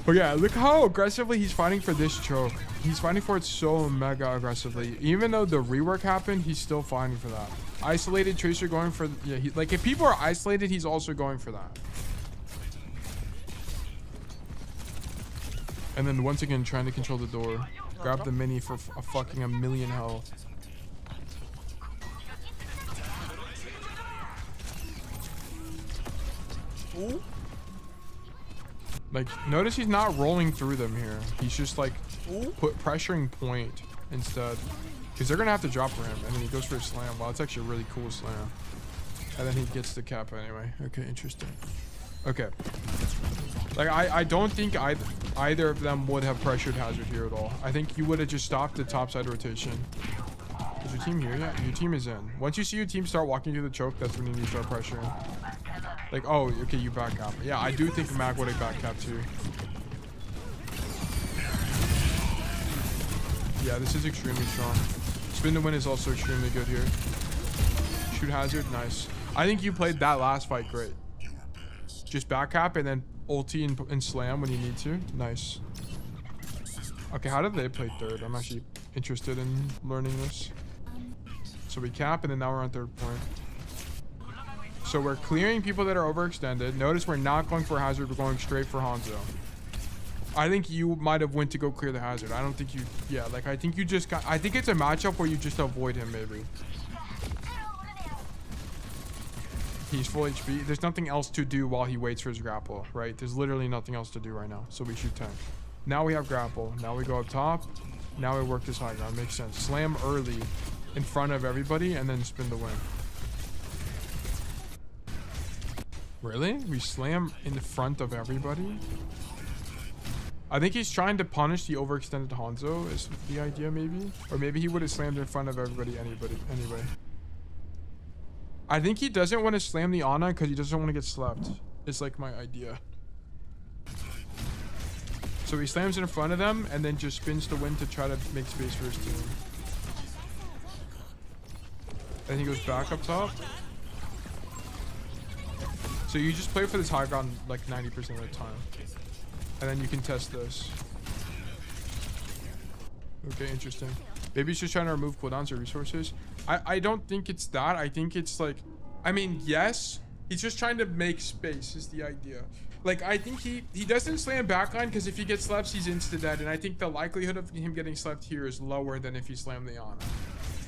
But yeah, look how aggressively he's fighting for this choke. He's fighting for it so mega aggressively. Even though the rework happened, he's still fighting for that. Isolated Tracer going for... Yeah, like if people are isolated, he's also going for that. And then once again, trying to control the door. Grab the mini for a fucking a million health. Ooh. Like, notice he's not rolling through them here. He's just like pressuring point instead, because they're gonna have to drop for him, and then he goes for a slam. Wow, it's actually a really cool slam, and then he gets the cap anyway. Okay, interesting. Okay, like I don't think either of them would have pressured hazard here at all. I think you would have just stopped the topside rotation. Is your team here yet? Your team is in. Once you see your team start walking through the choke, that's when you need to start pressuring. Like, oh, okay, you back up. Yeah, I do think Mac would have back cap too. Yeah, this is extremely strong. Spin to win is also extremely good here. Shoot hazard, nice. I think you played that last fight great. Just back cap and then ulti and slam when you need to. Nice. Okay, how did they play third? I'm actually interested in learning this. So we cap and then now we're on third point. So we're clearing people that are overextended. Notice we're not going for hazard. We're going straight for Hanzo. I think you might have went to go clear the hazard. I don't think you... Yeah, like I think you just got... I think it's a matchup where you just avoid him maybe. He's full HP. There's nothing else to do while he waits for his grapple, right? There's literally nothing else to do right now. So we shoot tank. Now we have grapple. Now we go up top. Now we work this high ground. Makes sense. Slam early in front of everybody and then spin the win. Really? We slam in the front of everybody? I think he's trying to punish the overextended Hanzo is the idea maybe. Or maybe he would have slammed in front of everybody anyway. I think he doesn't want to slam the Ana because he doesn't want to get slept. It's like my idea. So he slams in front of them and then just spins to win to try to make space for his team. And he goes back up top. So you just play for this high ground like 90% of the time. And then you can test this. Okay, interesting. Maybe he's just trying to remove cooldowns or resources. I don't think it's that. I think it's like, I mean, yes, he's just trying to make space is the idea. Like, I think he doesn't slam backline because if he gets slept, he's insta-dead. And I think the likelihood of him getting slept here is lower than if he slammed the Ana.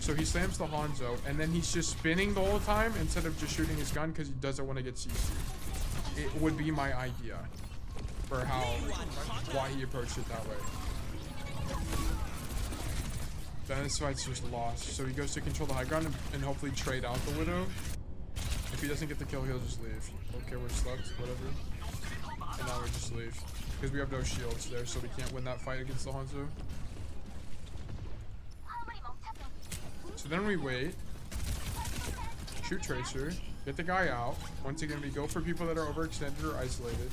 So he slams the Hanzo, and then he's just spinning the whole time instead of just shooting his gun because he doesn't want to get CC. It would be my idea for why he approached it that way. Then this fight's just lost. So he goes to control the high ground and hopefully trade out the Widow. If he doesn't get the kill, he'll just leave. Okay, we're slept, whatever. And now we just leave. Because we have no shields there, so we can't win that fight against the Hanzo. So then we wait. Shoot Tracer. Get the guy out. Once again, we go for people that are overextended or isolated.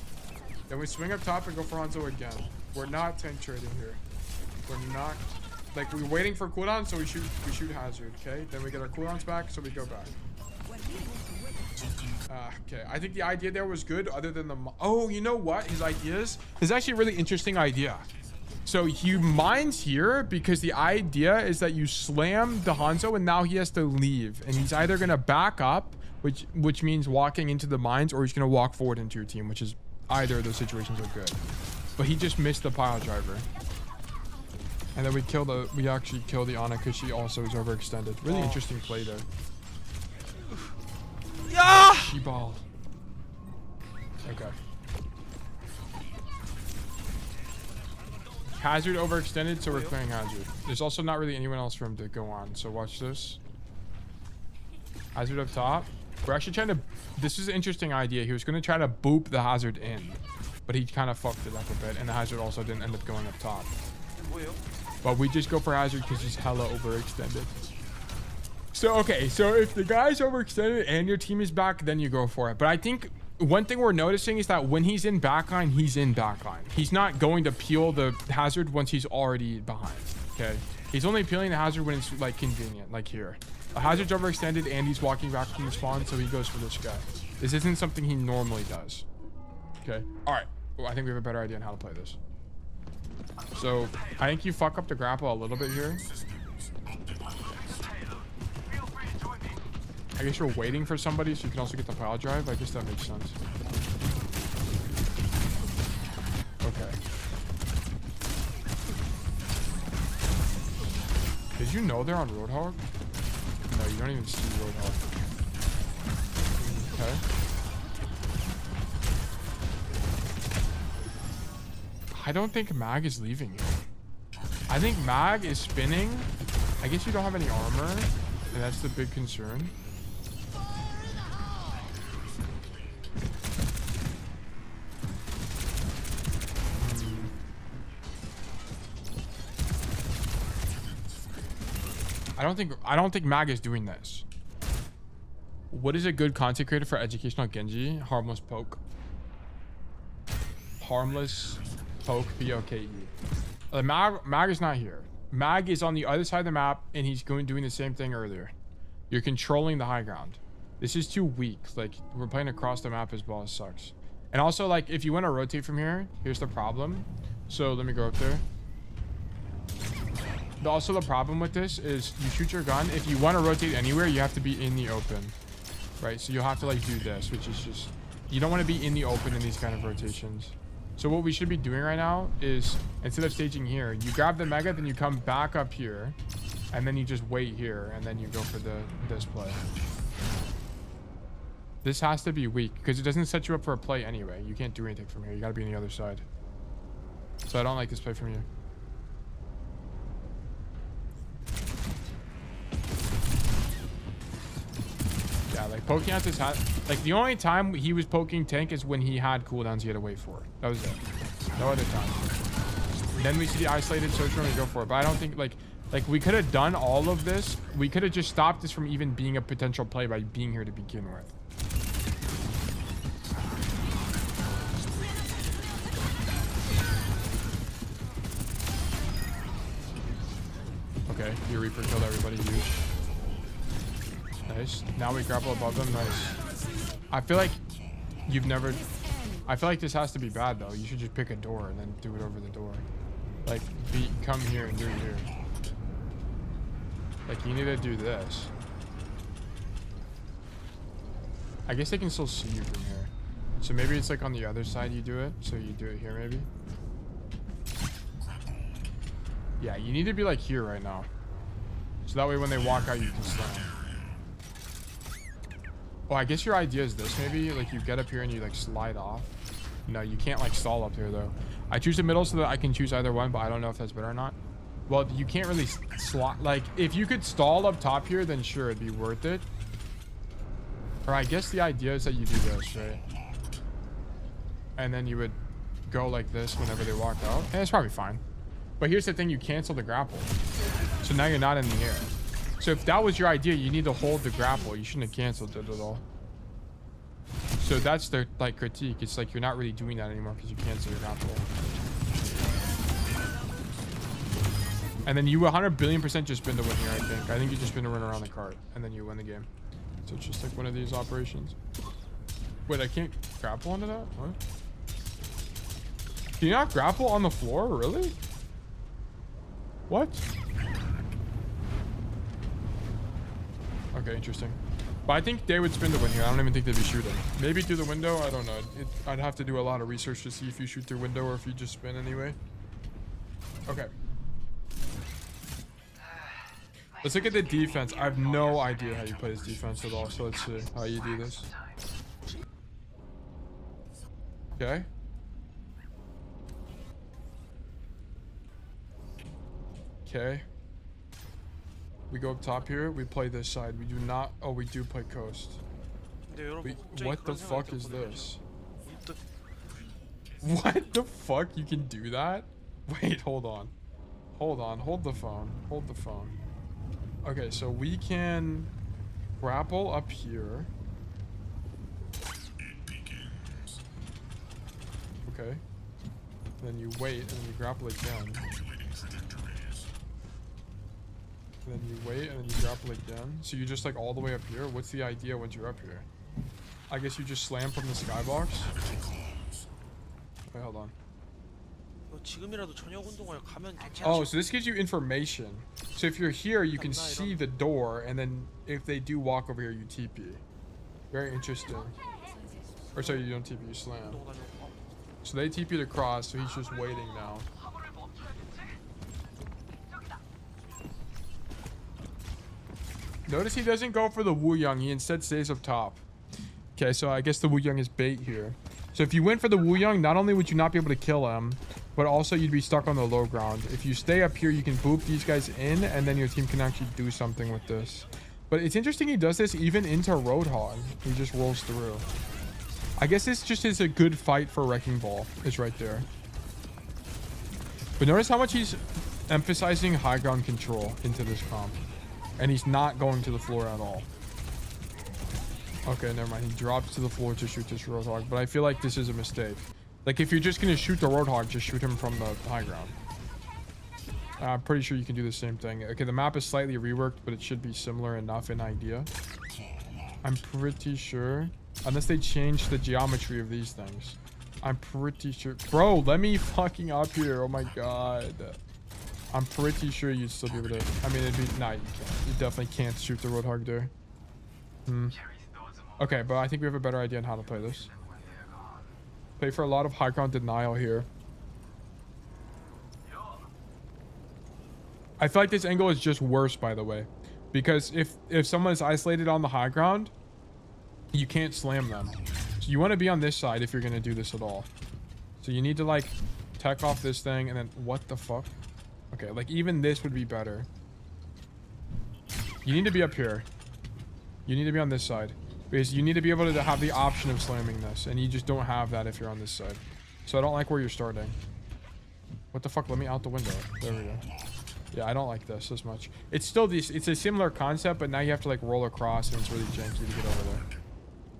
Then we swing up top and go for Hanzo again. We're not tank trading here. We're not... Like, we're waiting for cooldown, so we shoot Hazard, okay? Then we get our cooldowns back, so we go back. Okay, I think the idea there was good, other than the... Oh, you know what? His ideas... It's actually a really interesting idea. So he mines here because the idea is that you slam the Hanzo and now he has to leave. And he's either going to back up, which means walking into the mines, or he's going to walk forward into your team, which is either of those situations are good. But he just missed the pile driver. And then we actually kill the Ana because she also is overextended. Really interesting play there. Yeah! She balled. Okay. Hazard overextended, so we're clearing Hazard. There's also not really anyone else for him to go on, so watch this. Hazard up top. We're actually trying to... This is an interesting idea. He was going to try to boop the Hazard in, but he kind of fucked it up a bit, and the Hazard also didn't end up going up top. But we just go for Hazard because he's hella overextended. So, okay, so if the guy's overextended and your team is back, then you go for it. But I think... One thing we're noticing is that when he's in backline, he's in backline. He's not going to peel the Hazard once he's already behind, okay? He's only peeling the Hazard when it's, like, convenient, like here. The Hazard's overextended and he's walking back from the spawn, so he goes for this guy. This isn't something he normally does, okay? All right, well, I think we have a better idea on how to play this. So, I think you fuck up the grapple a little bit here. I guess you're waiting for somebody so you can also get the pile drive. I guess that makes sense. Okay. Did you know they're on Roadhog? No, you don't even see Roadhog. Okay. I don't think Mag is leaving here. I think Mag is spinning. I guess you don't have any armor, and that's the big concern. I don't think Mag is doing this. What is a good content creator for educational Genji? Harmless Poke. Harmless Poke, P-O-K-E. Mag is not here. Mag is on the other side of the map, and he's doing the same thing earlier. You're controlling the high ground. This is too weak. Like, we're playing across the map as well. It sucks. And also, like, if you want to rotate from here, here's the problem. So let me go up there. Also, the problem with this is you shoot your gun. If you want to rotate anywhere, you have to be in the open, right? So you'll have to like do this, which is just, you don't want to be in the open in these kind of rotations. So what we should be doing right now is instead of staging here, you grab the mega, then you come back up here, and then you just wait here, and then you go for this play. This has to be weak because it doesn't set you up for a play anyway. You can't do anything from here. You got to be on the other side. So I don't like this play from you. Yeah, Yeah, like poking out this hat. Like the only time he was poking tank is when he had cooldowns he had to wait for. That was it. No other time. Then we see the isolated search room and go for it. But I don't think like we could have done all of this. We could have just stopped this from even being a potential play by being here to begin with. Okay, your Reaper killed everybody. Huge. Nice. Now we grapple above them. Nice. I feel like you've never... I feel like this has to be bad, though. You should just pick a door and then do it over the door. Like, come here and do it here. Like, you need to do this. I guess they can still see you from here. So maybe it's like on the other side you do it. So you do it here, maybe. Yeah, you need to be like here right now. So that way when they walk out, you can slam. Oh, I guess your idea is this, maybe? Like, you get up here and you, like, slide off. No, you can't, like, stall up here, though. I choose the middle so that I can choose either one, but I don't know if that's better or not. Well, you can't really slot... Like, if you could stall up top here, then sure, it'd be worth it. Or I guess the idea is that you do this, right? And then you would go like this whenever they walk out. And it's probably fine. But here's the thing, you cancel the grapple. So now you're not in the air. So if that was your idea, you need to hold the grapple. You shouldn't have canceled it at all. So that's their like critique. It's like you're not really doing that anymore because you cancel your grapple. And then you 100 billion% just spin to win here, I think. I think you just spin to run around the cart and then you win the game. So it's just like one of these operations. Wait, I can't grapple onto that? What? Can you not grapple on the floor? Really? What? Okay, interesting. But I think they would spin to win here. I don't even think they'd be shooting. Maybe through the window. I don't know. I'd have to do a lot of research to see if you shoot through window or if you just spin anyway. Okay. Let's look at the defense. I have no idea how you play this defense at all. So let's see how you do this. Okay. Okay. We go up top here. We play this side. We do not... Oh, we do play coast. What the fuck is this? What the fuck? You can do that? Wait, hold on. Hold on. Hold the phone. Hold the phone. Okay, so we can grapple up here. Okay. Then you wait and then you grapple again. Then you wait and then you grapple again. So you just like all the way up here? What's the idea once you're up here? I guess you just slam from the skybox? Wait, hold on. Oh, so this gives you information. So if you're here, you can see the door, and then if they do walk over here, you TP. Very interesting. Or sorry, you don't TP, you slam. So they TP'd across, so he's just waiting now. Notice he doesn't go for the Wu Yang, he instead stays up top. Okay, so I guess the Wu Yang is bait here. So if you went for the Wu Yang, not only would you not be able to kill him, but also you'd be stuck on the low ground. If you stay up here, you can boop these guys in, and then your team can actually do something with this. But it's interesting he does this even into Roadhog. He just rolls through. I guess this just is a good fight for Wrecking Ball. Is right there. But notice how much he's emphasizing high ground control into this comp. And he's not going to the floor at all. Okay, never mind. He drops to the floor to shoot this Roadhog. But I feel like this is a mistake. Like, if you're just going to shoot the Roadhog, just shoot him from the high ground. I'm pretty sure you can do the same thing. Okay, the map is slightly reworked, but it should be similar enough in idea. I'm pretty sure. Unless they change the geometry of these things. I'm pretty sure. Bro, let me fucking up here. Oh my god. I'm pretty sure you'd still be able to. I mean, it'd be. Nah, you can't. You definitely can't shoot the Roadhog there. Okay, but I think we have a better idea on how to play this. Play for a lot of high ground denial here. I feel like this angle is just worse, by the way. Because if someone is isolated on the high ground, you can't slam them. So you want to be on this side if you're going to do this at all. So you need to, like, tech off this thing and then... What the fuck? Okay, like, even this would be better. You need to be up here. You need to be on this side. Because you need to be able to have the option of slamming this, and you just don't have that if you're on this side. So I don't like where you're starting. What the fuck? Let me out the window. There we go. Yeah, I don't like this as much. It's still this. It's a similar concept, but now you have to like roll across, and it's really janky to get over there.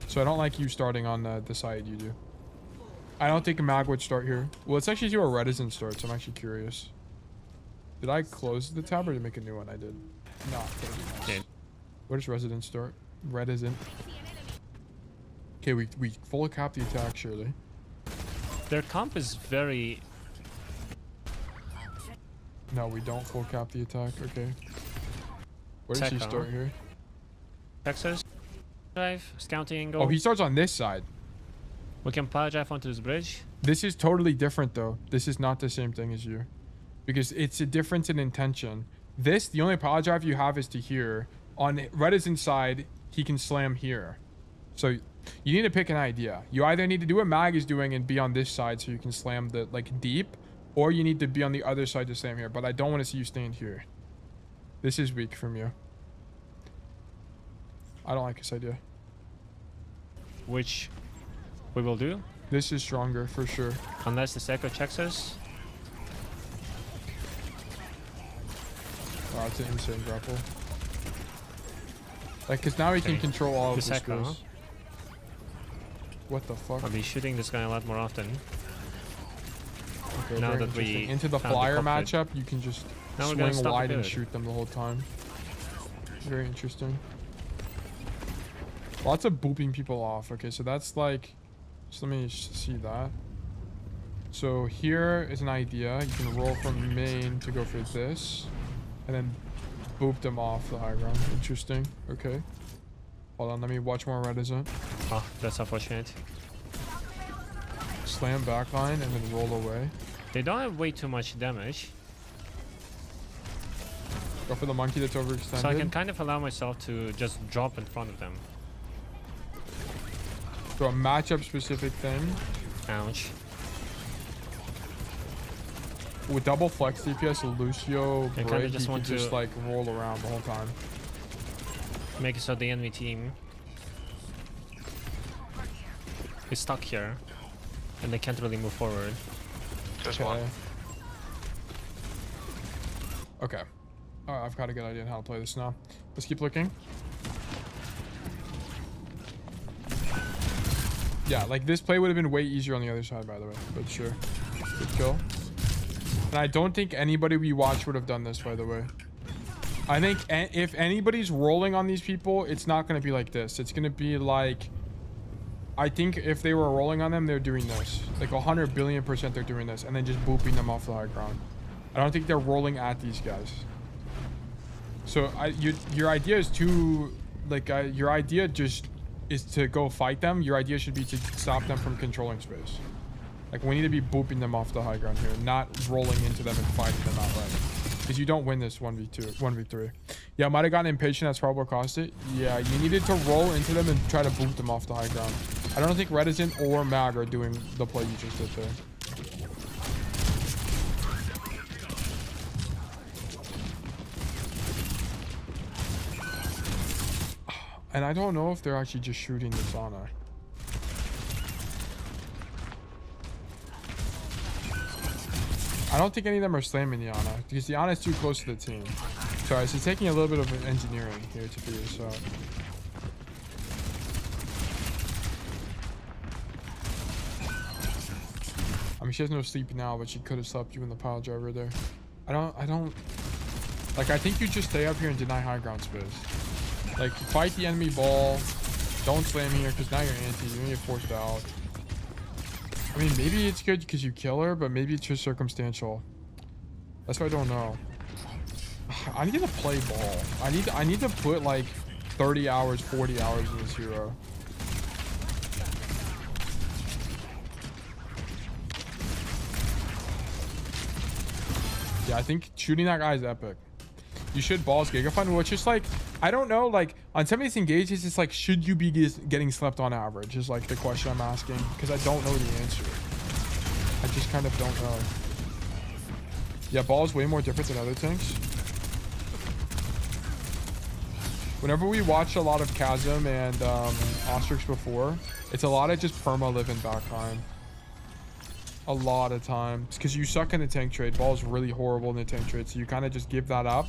So I don't like you starting on the side you do. I don't think a mag would start here. Well, let's actually see where Reticent starts. I'm actually curious. Did I close the tab or to make a new one? I did. No. Okay. Where does Resident start? Reticent. Okay, we full cap the attack surely. Their comp is very... No, we don't full cap the attack. Okay. Where does he start here? Texas drive, scouting angle. Oh, he starts on this side. We can power drive onto this bridge. This is totally different though. This is not the same thing as you. Because it's a difference in intention. This, the only power drive you have is to here. On Reticent's side, he can slam here. So you need to pick an idea. You either need to do what Mag is doing and be on this side so you can slam the like deep, or you need to be on the other side to slam here. But I don't want to see you stand here. This is weak from you. I don't like this idea. Which we will do. This is stronger for sure. Unless the Echo checks us. Oh, that's an insane grapple. Like, cause now he can control all of the skills. What the fuck? I'll be shooting this guy a lot more often. Okay, now that we into the flyer matchup, you can just swing wide and shoot them the whole time. Very interesting. Lots of booping people off. Okay, so that's like, just let me see that. So here is an idea. You can roll from main to go for this, and then boop them off the high ground. Interesting. Okay. Hold on, let me watch more Reticent. Oh, that's unfortunate. Slam backline and then roll away. They don't have way too much damage. Go for the monkey that's overextended. So I can kind of allow myself to just drop in front of them. So a matchup specific thing. Ouch. With double flex DPS, Lucio, I break, just you want can to just like roll around the whole time. Make it so the enemy team is stuck here and they can't really move forward. There's one. Okay. I've got a good idea on how to play this now. Let's keep looking. Yeah, like this play would have been way easier on the other side, by the way. But sure. Good kill. And I don't think anybody we watch would have done this, by the way. I think if anybody's rolling on these people, it's not going to be like this. It's going to be like... I think if they were rolling on them, they're doing this. Like 100 billion% they're doing this. And then just booping them off the high ground. I don't think they're rolling at these guys. So your idea is to... Like, your idea just is to go fight them. Your idea should be to stop them from controlling space. Like, we need to be booping them off the high ground here. Not rolling into them and fighting them outright. Because you don't win this 1v2, 1v3. Yeah, I might have gotten impatient. That's probably what caused it. Yeah, you needed to roll into them and try to boot them off the high ground. I don't think Reticent or Mag are doing the play you just did there. And I don't know if they're actually just shooting this on her. I don't think any of them are slamming the Ana because the Ana is too close to the team. Sorry, so it's taking a little bit of engineering here to figure this out. I mean, she has no sleep now, but she could have slept you in the pile driver there. I don't like, I think you just stay up here and deny high ground space. Like, fight the enemy ball. Don't slam here because now you're anti. You're gonna get forced out. I mean, maybe it's good because you kill her, but maybe it's just circumstantial. That's what I don't know. I need to play ball. I need to put like 30 hours, 40 hours in this hero. Yeah, I think shooting that guy is epic. You should balls Gigafund, which is like, I don't know, like on some of these engages, it's like, should you be getting slept on average is like the question I'm asking, because I don't know the answer. I just kind of don't know. Yeah, ball is way more different than other things. Whenever we watched a lot of Chasm and Ostrix before, it's a lot of just perma living backline. A lot of times. Because you suck in the tank trade. Ball's really horrible in the tank trade. So you kind of just give that up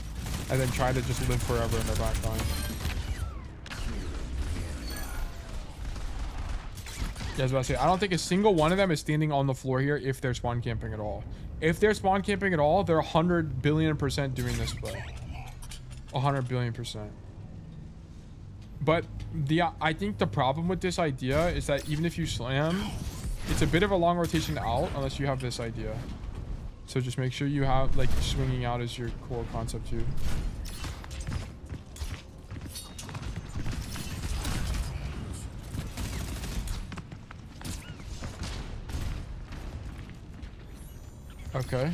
and then try to just live forever in their backline. Yeah, I was about to say, I don't think a single one of them is standing on the floor here if they're spawn camping at all. If they're spawn camping at all, they're 100 billion% doing this play. 100 billion%. But I think the problem with this idea is that even if you slam, it's a bit of a long rotation out unless you have this idea. So just make sure you have like swinging out as your core concept too. Okay.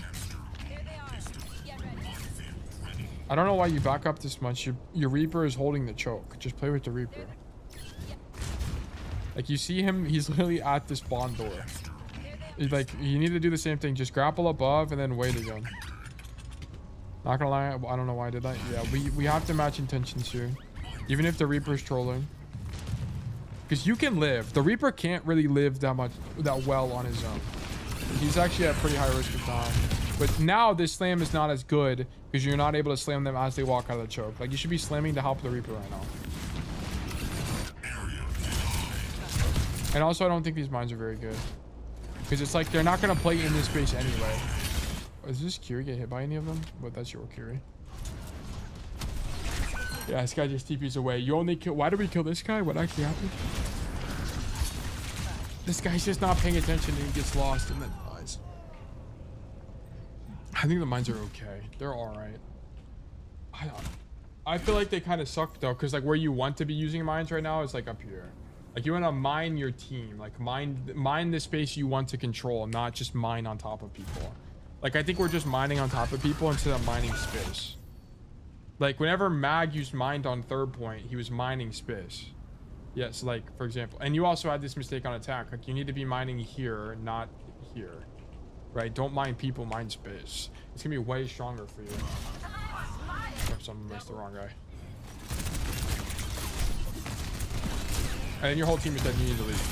I don't know why you back up this much. Your Reaper is holding the choke. Just play with the Reaper. Like you see him, he's literally at the spawn door. Like you need to do the same thing. Just grapple above and then wait again. Not gonna lie, I don't know why I did that. Yeah, we have to match intentions here. Even if the Reaper's trolling. Because you can live. The Reaper can't really live that well on his own. He's actually at pretty high risk of dying. But now this slam is not as good because you're not able to slam them as they walk out of the choke. Like you should be slamming to help the Reaper right now. And also I don't think these mines are very good. Because it's like they're not going to play in this space anyway. Does this Curie get hit by any of them? But that's your Curie. Yeah, this guy just TPs away. You only kill... Why did we kill this guy? What actually happened? This guy's just not paying attention and he gets lost and then dies. I think the mines are okay. They're alright. I feel like they kind of suck though, because like where you want to be using mines right now is like up here. Like you want to mine your team. Like mine the space you want to control, not just mine on top of people. Like I think we're just mining on top of people instead of mining space. Like whenever Mag used mined on third point, he was mining space. Yes, like for example, and you also had this mistake on attack. Like you need to be mining here, not here, right? Don't mine people, mine space. It's gonna be way stronger for you. Oops, I missed the wrong guy. And your whole team is dead. You need to leave.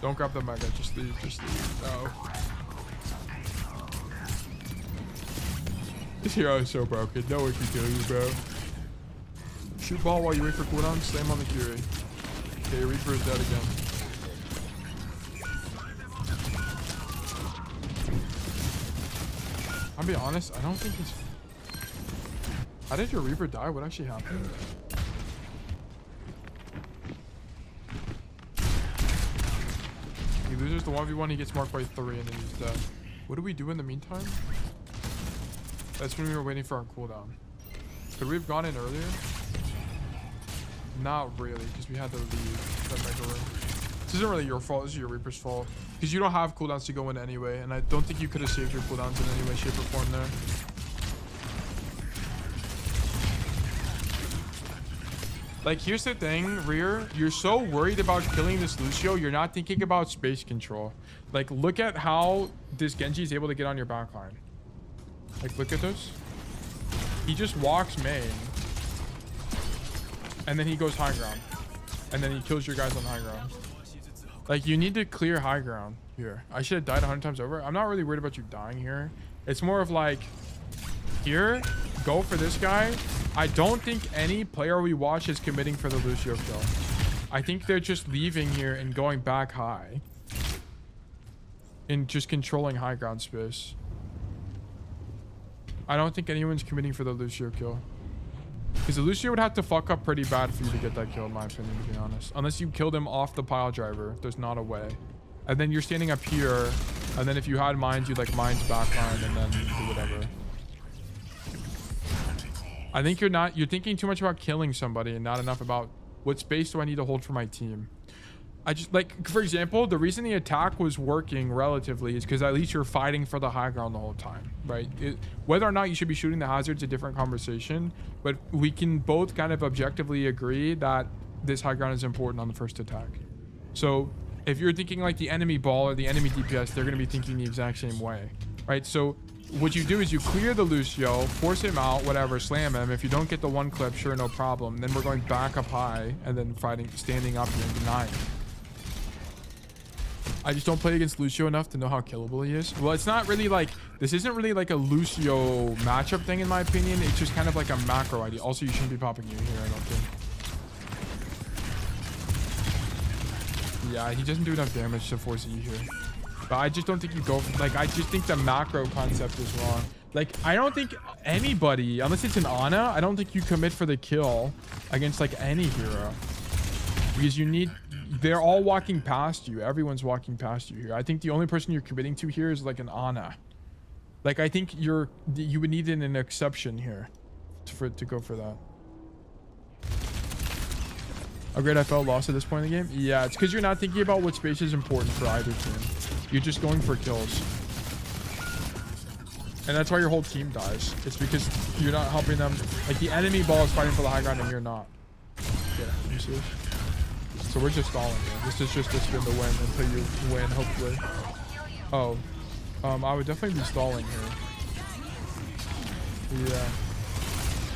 Don't grab the mega. Just leave. Just leave. No. This hero is so broken. No one can kill you, bro. Shoot ball while you wait for cooldown. Slam on the Curie. Okay, Reaper is dead again. I'll be honest. I don't think it's... How did your Reaper die? What actually happened? He loses the 1v1. He gets marked by 3 and then he's dead. What do we do in the meantime? That's when we were waiting for our cooldown. Could we have gone in earlier? Not really, because we had to leave that mega room. This isn't really your fault. This is your Reaper's fault. Because you don't have cooldowns to go in anyway. And I don't think you could have saved your cooldowns in any way, shape, or form there. Like, here's the thing, Rear. You're so worried about killing this Lucio, you're not thinking about space control. Like, look at how this Genji is able to get on your backline. Like, look at this. He just walks main. And then he goes high ground. And then he kills your guys on high ground. Like, you need to clear high ground here. I should have died 100 times over. I'm not really worried about you dying here. It's more of like, here, go for this guy. I don't think any player we watch is committing for the Lucio kill. I think they're just leaving here and going back high. And just controlling high ground space. I don't think anyone's committing for the Lucio kill. Because the Lucio would have to fuck up pretty bad for you to get that kill, in my opinion, to be honest. Unless you killed him off the pile driver. There's not a way. And then you're standing up here. And then if you had mines, you'd like mines backline and then do whatever. I think you're thinking too much about killing somebody and not enough about what space do I need to hold for my team. I just, like, for example, the reason the attack was working relatively is because at least you're fighting for the high ground the whole time, right? Whether or not you should be shooting the hazards is a different conversation, but we can both kind of objectively agree that this high ground is important on the first attack. So if you're thinking like the enemy ball or the enemy DPS, they're going to be thinking the exact same way, right? So what you do is you clear the Lucio, force him out, whatever, slam him. If you don't get the one clip, sure, no problem. Then we're going back up high and then fighting, standing up and denying. I just don't play against Lucio enough to know how killable he is. Well, it's not really like, this isn't really like a Lucio matchup thing in my opinion. It's just kind of like a macro idea. Also, you shouldn't be popping you here, I don't think. Yeah, he doesn't do enough damage to force you here. But I just don't think you go for, like, I just think the macro concept is wrong. Like, I don't think anybody, unless it's an Ana, I don't think you commit for the kill against like any hero. Because you need, they're all walking past you. Everyone's walking past you here. I think the only person you're committing to here is like an Ana. Like, I think you would need an exception here to go for that. Upgrade I felt lost at this point in the game? Yeah, it's because you're not thinking about what space is important for either team. You're just going for kills. And that's why your whole team dies. It's because you're not helping them. Like, the enemy ball is fighting for the high ground and you're not. Yeah, you see? So we're just stalling here. This is just a spin to win until you win, hopefully. Oh. I would definitely be stalling here. Yeah.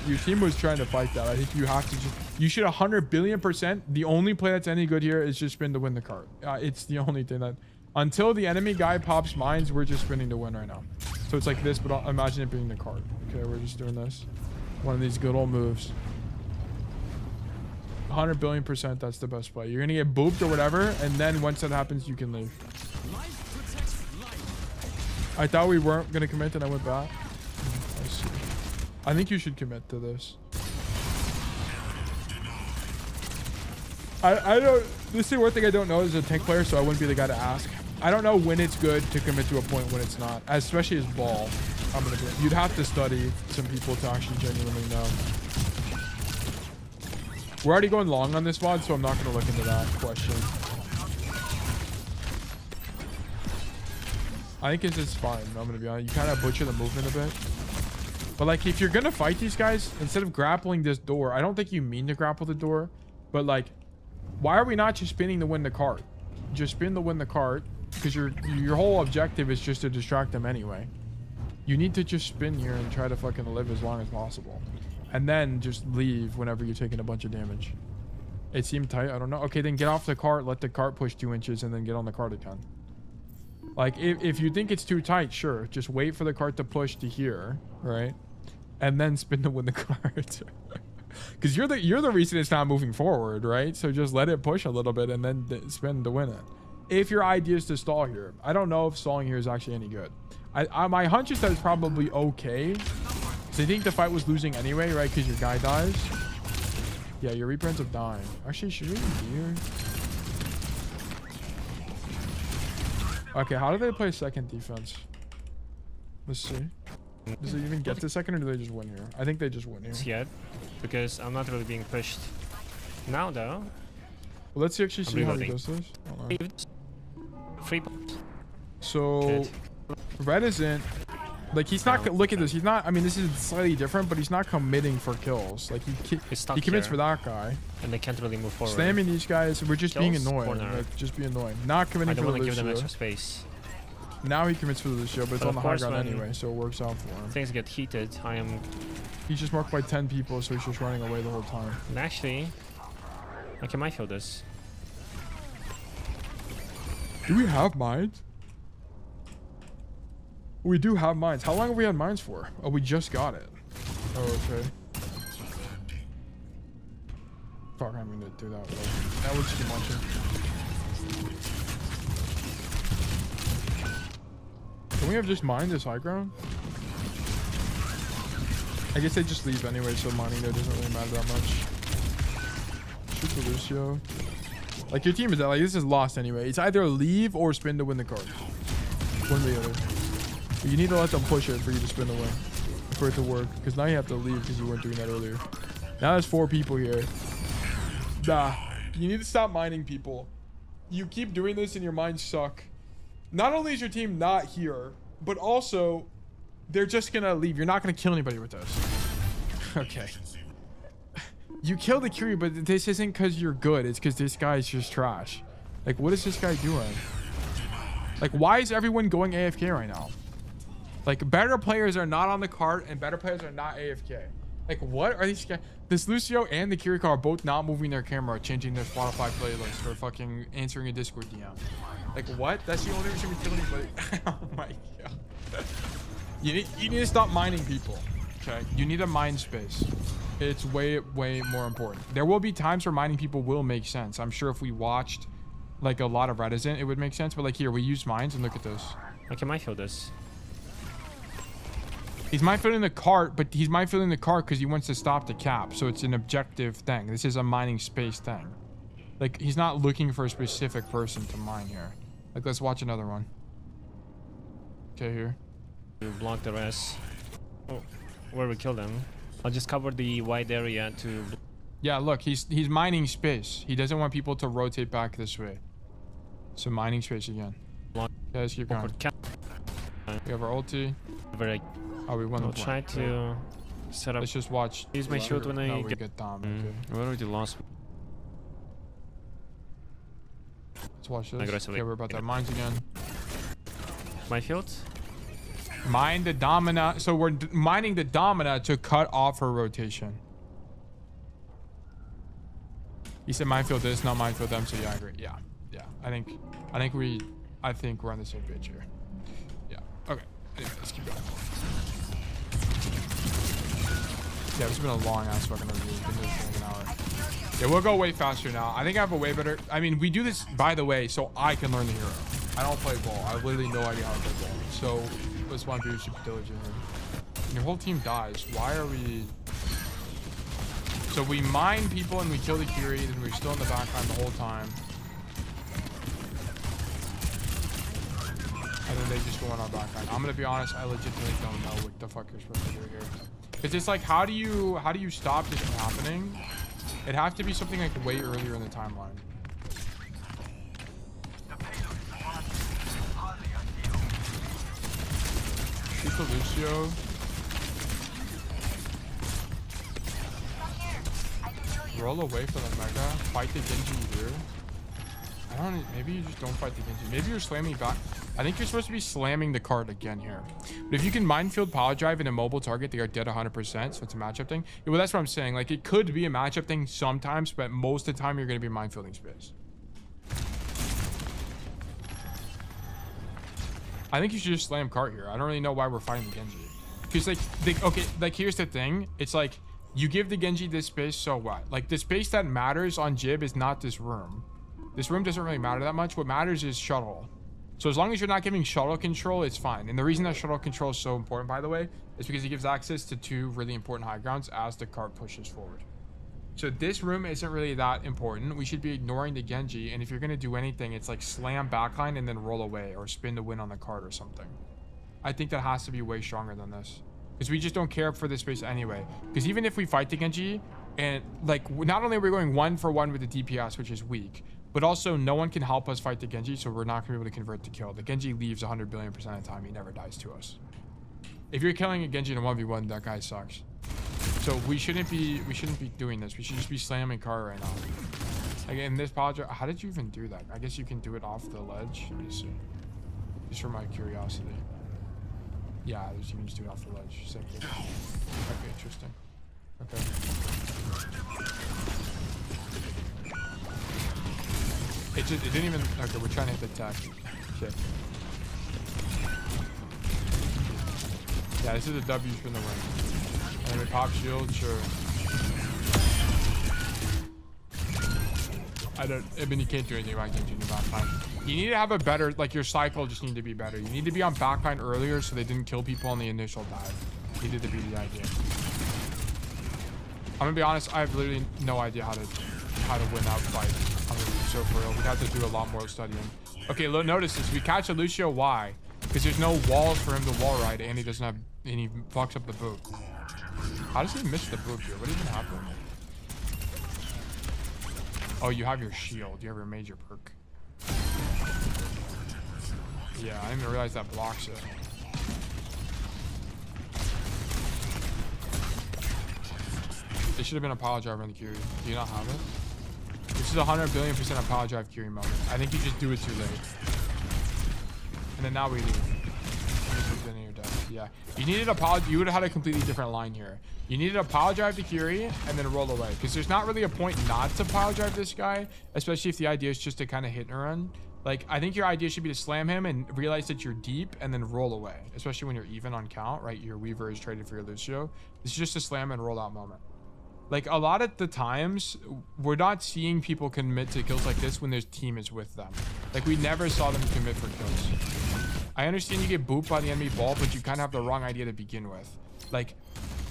Your team was trying to fight that. I think you have to just... You should 100 billion%. The only play that's any good here is just spin to win the card. It's the only thing that... Until the enemy guy pops mines, we're just spinning to win right now. So it's like this, but imagine it being the card. Okay, we're just doing this. One of these good old moves. 100 billion%, that's the best play. You're going to get booped or whatever, and then once that happens, you can leave. I thought we weren't going to commit, and I went back. I see. I think you should commit to this. I don't... This is the one thing I don't know as a tank player, so I wouldn't be the guy to ask. I don't know when it's good to commit to a point when it's not, especially as ball. You'd have to study some people to actually genuinely know. We're already going long on this VOD, so I'm not going to look into that question. I think it's just fine. I'm going to be honest. You kind of butcher the movement a bit. But like, if you're going to fight these guys, instead of grappling this door, I don't think you mean to grapple the door, but like, why are we not just spinning to win the cart? Just spin to win the cart, because your whole objective is just to distract them anyway. You need to just spin here and try to fucking live as long as possible. And then just leave whenever you're taking a bunch of damage. It seemed tight. I don't know. Okay, then get off the cart. Let the cart push 2 inches and then get on the cart again. Like, if you think it's too tight, sure. Just wait for the cart to push to here, right? And then spin to win the cart. Because you're the reason it's not moving forward, right? So just let it push a little bit and then spin to win it. If your idea is to stall here. I don't know if stalling here is actually any good. My hunch is that it's probably okay. So I think the fight was losing anyway, right? Because your guy dies. Yeah, your Reaper ends up dying. Actually, should we be here? Okay, how do they play second defense? Let's see. Does it even get to second, or do they just win here? I think they just win here. Yet, because I'm not really being pushed. Now, though. Well, let's actually see how he does this. Free points. So, Good. Red isn't... Like, he's not... Look at this. He's not... I mean, this is slightly different, but he's not committing for kills. Like, he commits for that guy. And they can't really move forward. Slamming these guys, we're just being Kills, annoying. corner. Like, just be annoying. Not committing for the I don't want to give them Lucio. extra space. Now he commits for the Lucio, but it's But on the of high course ground when anyway, so it works out for him. Things get heated. I am... He's just marked by 10 people, so he's just running away the whole time. And actually... Okay, might feel this. Do we have mines? We do have mines. How long have we had mines for? Oh, we just got it. Oh, okay. Fuck, I'm gonna do that. That was too much. Can we have just mined this high ground? I guess they just leave anyway, so mining there doesn't really matter that much. Shoot the Lucio. Like, your team is like, this is lost anyway. It's either leave or spin to win the card. One or the other. But you need to let them push it for you to spin the win. For it to work. Because now you have to leave because you weren't doing that earlier. Now there's 4 people here. Nah. You need to stop mining people. You keep doing this and your mines suck. Not only is your team not here, but also they're just gonna leave. You're not gonna kill anybody with this. Okay. You killed the Curie, but this isn't because you're good. It's because this guy's just trash. Like, what is this guy doing? Like, why is everyone going AFK right now? Like, better players are not on the cart and better players are not AFK. Like, what are these guys? This Lucio and the Kiriko are both not moving their camera, changing their Spotify playlist, or fucking answering a Discord DM. Like, what? That's the only reason we kill anybody. Oh my god. You need to stop mining people. Okay? You need a mind space. It's way more important. There will be times where mining people will make sense. I'm sure if we watched like a lot of Reticent, it would make sense. But like here, we use mines and look at this. I can minefield this. He's mindfielding the cart, but he's mindfielding the cart because he wants to stop the cap. So it's an objective thing. This is a mining space thing. Like, he's not looking for a specific person to mine here. Like, let's watch another one. Okay, here. You block the rest. Oh, where we kill them. I'll just cover the wide area to... Yeah, look, he's mining space. He doesn't want people to rotate back this way. So mining space again. Block. Okay, let's keep going. We have our ulti. Very... Oh, we won the I'll try to set up... Let's just watch. Use my shield when I get Dom. Okay. We already lost. Let's watch this. Aggressively. Okay, we're about to have mines again. My field? Mine the Domina. So we're mining the Domina to cut off her rotation. He said minefield this, not minefield them. So yeah, I agree. Yeah. I think we're on the same page here. Yeah. Okay. Anyway, let's keep going. Yeah, it's been a long ass fucking review. It's been doing this for like an hour. Yeah, we'll go way faster now. I think I have a way better... I mean, we do this, by the way, so I can learn the hero. I don't play ball. I have literally no idea how to play ball. So, let's want to be super diligent. And your whole team dies. Why are we... So, we mine people and we kill the Kiri, and we're still in the backline the whole time. And then they just go on our backline. I'm going to be honest, I legitimately don't know what the fuck you're supposed to do here. It's just like, how do you stop this from happening? It has to be something like way earlier in the timeline. Shoot the Lucio. Roll away from the Mega. Fight the Genji here. I don't... Maybe you just don't fight the Genji. Maybe you're slamming back. I think you're supposed to be slamming the card again here. But if you can minefield power drive in a mobile target, they are dead 100%. So it's a matchup thing. Yeah, well, that's what I'm saying. Like, it could be a matchup thing sometimes, but most of the time you're going to be minefielding space. I think you should just slam cart here. I don't really know why we're fighting the Genji. Because, like, here's the thing. It's like, you give the Genji this space, so what? Like, the space that matters on Jib is not this room. This room doesn't really matter that much. What matters is shuttle. So as long as you're not giving shuttle control, it's fine. And the reason that shuttle control is so important, by the way, is because it gives access to 2 really important high grounds as the cart pushes forward. So this room isn't really that important. We should be ignoring the Genji. And if you're going to do anything, it's like slam backline and then roll away or spin the win on the cart or something. I think that has to be way stronger than this. Because we just don't care for this space anyway. Because even if we fight the Genji, and like, not only are we going 1-for-1 with the DPS, which is weak, but also no one can help us fight the Genji, so we're not going to be able to convert to kill. The Genji leaves 100 billion% of the time. He never dies to us. If you're killing a Genji in a 1v1, that guy sucks. So we shouldn't be doing this. We should just be slamming car right now. Like in this project, how did you even do that? I guess you can do it off the ledge. Let me see. Just for my curiosity. Yeah, you can just do it off the ledge. Same thing. Okay, interesting. Okay. It didn't even... Okay, we're trying to hit the attack. Shit. Yeah, this is a W for the win. And then we pop shield, sure. I mean, you can't do anything about Genji in the backline. You need to have a better... Like, your cycle just need to be better. You need to be on backline earlier so they didn't kill people on the initial dive. Needed to be the idea. I'm gonna be honest, I have literally no idea how to win that fight. I'm gonna be so for real. We'd have to do a lot more studying. Okay, notice this. We catch a Lucio. Why? Because there's no walls for him to wall ride, and he doesn't have, and he fucks up the boot. How does he miss the boot here? What even happened? Oh, you have your shield. You have your major perk. Yeah, I didn't even realize that blocks it. There should have been a power drive on the Curie. Do you not have it? This is 100 billion% a power drive Curie moment. I think you just do it too late. And then now we leave. Then you're dead. Yeah. You needed a power. You would have had a completely different line here. You needed a power drive to Curie and then roll away. Because there's not really a point not to power drive this guy. Especially if the idea is just to kind of hit and run. Like, I think your idea should be to slam him and realize that you're deep and then roll away. Especially when you're even on count, right? Your Weaver is traded for your Lucio. This is just a slam and roll out moment. Like, a lot of the times, we're not seeing people commit to kills like this when their team is with them. Like, we never saw them commit for kills. I understand you get booped by the enemy ball, but you kind of have the wrong idea to begin with. Like,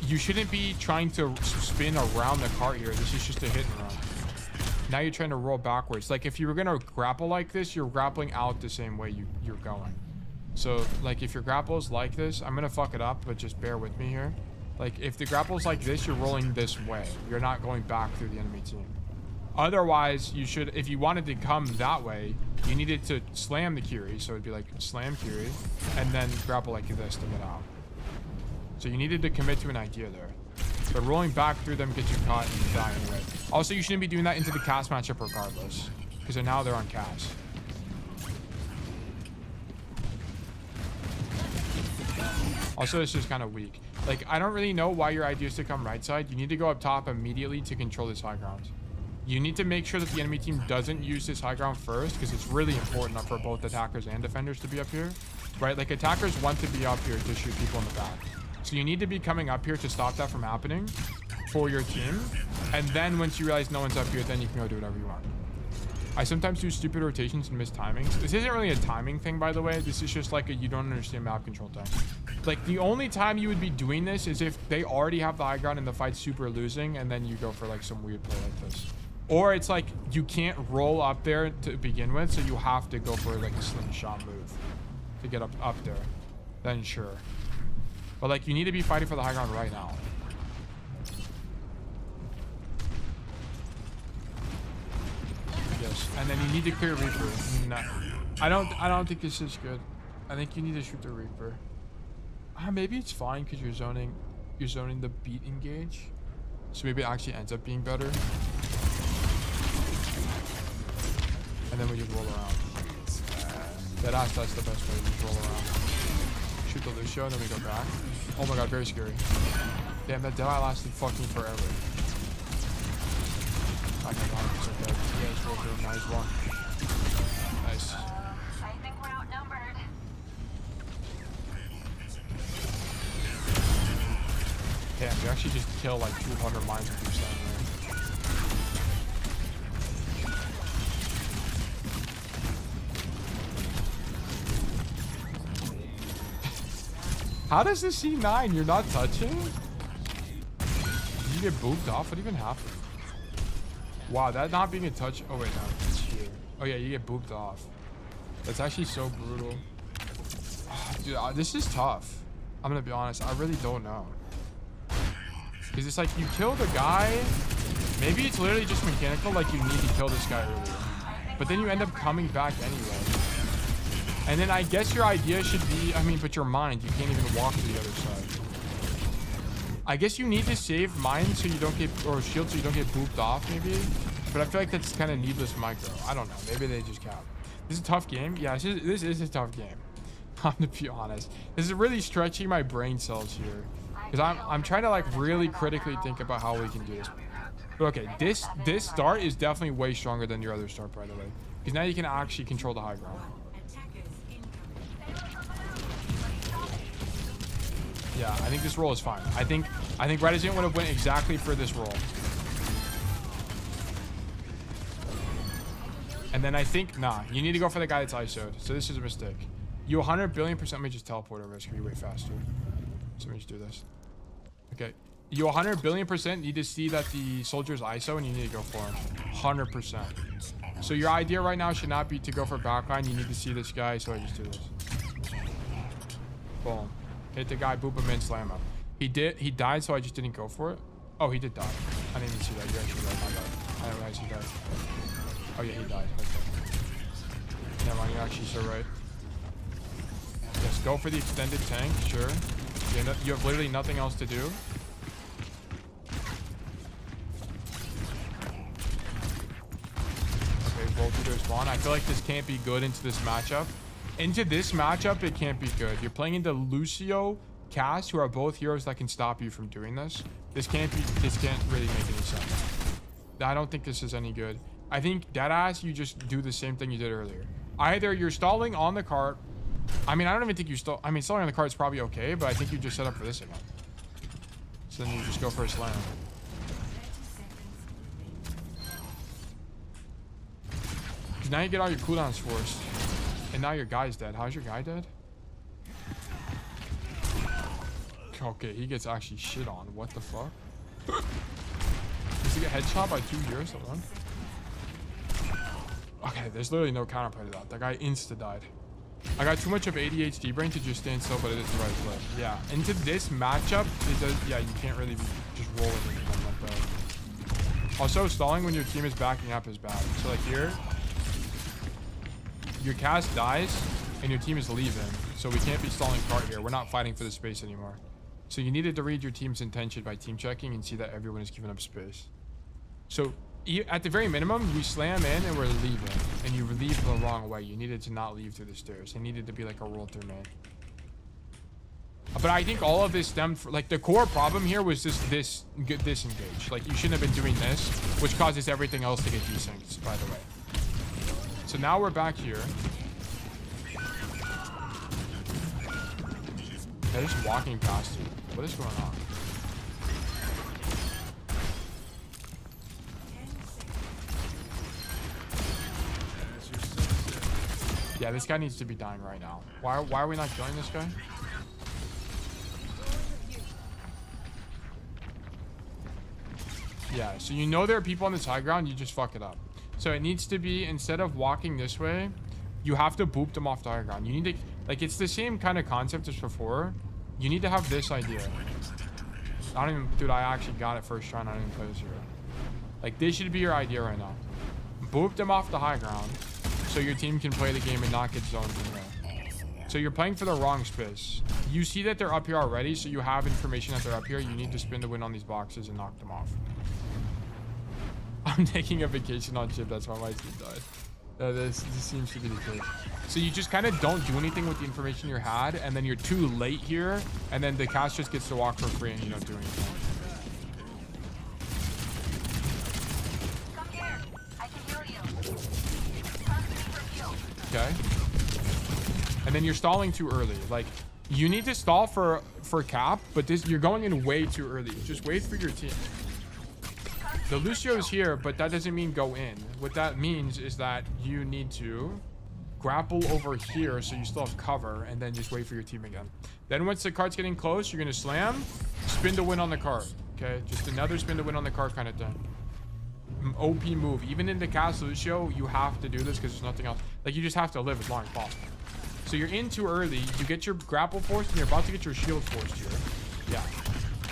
you shouldn't be trying to spin around the cart here. This is just a hit and run. Now you're trying to roll backwards. Like, if you were going to grapple like this, you're grappling out the same way you're going. So, like, if your grapple is like this, I'm going to fuck it up, but just bear with me here. Like, if the grapple is like this, you're rolling this way. You're not going back through the enemy team. Otherwise, you should, if you wanted to come that way, you needed to slam the Curie. So it'd be like slam Curie and then grapple like this to get out. So you needed to commit to an idea there. But rolling back through them gets you caught and you die anyway. Also, you shouldn't be doing that into the cast matchup regardless. Because now they're on cast. Also, it's just kind of weak. Like, I don't really know why your idea is to come right side. You need to go up top immediately to control this high ground. You need to make sure that the enemy team doesn't use this high ground first, because it's really important for both attackers and defenders to be up here, right? Like, attackers want to be up here to shoot people in the back. So you need to be coming up here to stop that from happening for your team. And then once you realize no one's up here, then you can go do whatever you want. I sometimes do stupid rotations and miss timings. This isn't really a timing thing, by the way. This is just like a you don't understand map control thing. Like, the only time you would be doing this is if they already have the high ground and the fight's super losing, and then you go for like some weird play like this. Or it's like you can't roll up there to begin with, so you have to go for like a slingshot move to get up there. Then sure. But like, you need to be fighting for the high ground right now. Yes, and then you need to clear Reaper. No, I don't think this is good. I think you need to shoot the Reaper. Maybe it's fine because you're zoning the beat engage. So maybe it actually ends up being better. And then we just roll around. That's the best way to just roll around. Shoot the Lucio and then we go back. Oh my god, very scary. Damn, that Deadeye lasted fucking forever. I got 100% dead. Yeah, just roll through. Nice one. Nice. I think we're outnumbered. Damn, you actually just kill like 200 mines with your stun there. How does this C9? You're not touching? Did you get booped off? What even happened? Wow, that not being a touch. Oh wait, no, it's here. Oh yeah, you get booped off. That's actually so brutal. Dude, this is tough. I'm gonna be honest. I really don't know. Because it's like you kill the guy. Maybe it's literally just mechanical, like you need to kill this guy earlier. But then you end up coming back anyway. And then I guess your idea should be, I mean, but your mind, you can't even walk to the other side. I guess you need to save mine so you don't get, or shield so you don't get booped off maybe. But I feel like that's kind of needless micro. I don't know. Maybe they just cap. This is a tough game. Yeah, this is a tough game. I'm gonna be honest. This is really stretching my brain cells here. Because I'm trying to like really critically think about how we can do this. But okay, this start is definitely way stronger than your other start, by the way. Because now you can actually control the high ground. Yeah, I think this roll is fine. I think Reticent would have went exactly for this roll. And then I think, nah, you need to go for the guy that's ISO'd. So this is a mistake. You 100 billion% may just teleport over. It's gonna be way faster. So let me just do this. Okay. You 100 billion% need to see that the soldier's ISO and you need to go for him. 100%. So your idea right now should not be to go for backline. You need to see this guy, so I just do this. Boom. Hit the guy, boop him in, slam him. He died, so I just didn't go for it. Oh, he did die. I didn't even see that. You actually died. My bad. I didn't realize he died. Oh yeah, he died. Okay. Never mind, you're actually so right. Yes, go for the extended tank, sure. You have literally nothing else to do. Okay, roll through their spawn. I feel like this can't be good into this matchup. Into this matchup, it can't be good. You're playing into Lucio, Cass, who are both heroes that can stop you from doing this. This can't really make any sense. I don't think this is any good. I think deadass, you just do the same thing you did earlier. Either you're stalling on the cart. I mean, I don't even think you stall. I mean, stalling on the cart is probably okay, but I think you just set up for this again. So then you just go for a slam. Because now you get all your cooldowns forced. And now your guy's dead. How's your guy dead? Okay, he gets actually shit on. What the fuck? Does he get headshot by 2 years alone? Okay, there's literally no counterplay to that. That guy insta-died. I got too much of ADHD brain to just stand still, but it is the right play. Yeah, into this matchup, it does. Yeah, you can't really be just rolling into them like that. Also, stalling when your team is backing up is bad. So like here, your cast dies and your team is leaving. So we can't be stalling cart here. We're not fighting for the space anymore. So you needed to read your team's intention by team checking and see that everyone is giving up space. So at the very minimum, you slam in and we're leaving. And you leave the wrong way. You needed to not leave through the stairs. It needed to be like a roll through main. But I think all of this stemmed from, like, the core problem here was just this disengage. Like, you shouldn't have been doing this, which causes everything else to get desynced, by the way. So now we're back here. They're just walking past you. What is going on? Yeah, this guy needs to be dying right now. Why are we not killing this guy? Yeah, so you know there are people on this high ground, you just fuck it up. So it needs to be, instead of walking this way, you have to boop them off the high ground. You need to, like, it's the same kind of concept as before. You need to have this idea. I don't even, dude, I actually got it first try and I didn't play this hero. Like, this should be your idea right now. Boop them off the high ground so your team can play the game and not get zoned from there. So you're playing for the wrong space. You see that they're up here already, so you have information that they're up here. You need to spin to win on these boxes and knock them off. I'm taking a vacation on chip. That's why my team died. This seems to be the case. So you just kind of don't do anything with the information you had, and then you're too late here, and then the cast just gets to walk for free and you don't do anything. Come here. I can heal you. Come to me for heal. Okay. And then you're stalling too early. Like, you need to stall for cap, but you're going in way too early. Just wait for your team. The Lucio's here, but that doesn't mean go in. What that means is that you need to grapple over here so you still have cover, and then just wait for your team again. Then once the cart's getting close, you're going to slam, spin to win on the cart. Okay, just another spin to win on the cart kind of thing. OP move. Even in the cast Lucio, you have to do this because there's nothing else. Like, you just have to live as long as possible. So you're in too early, you get your grapple forced, and you're about to get your shield forced here. Yeah.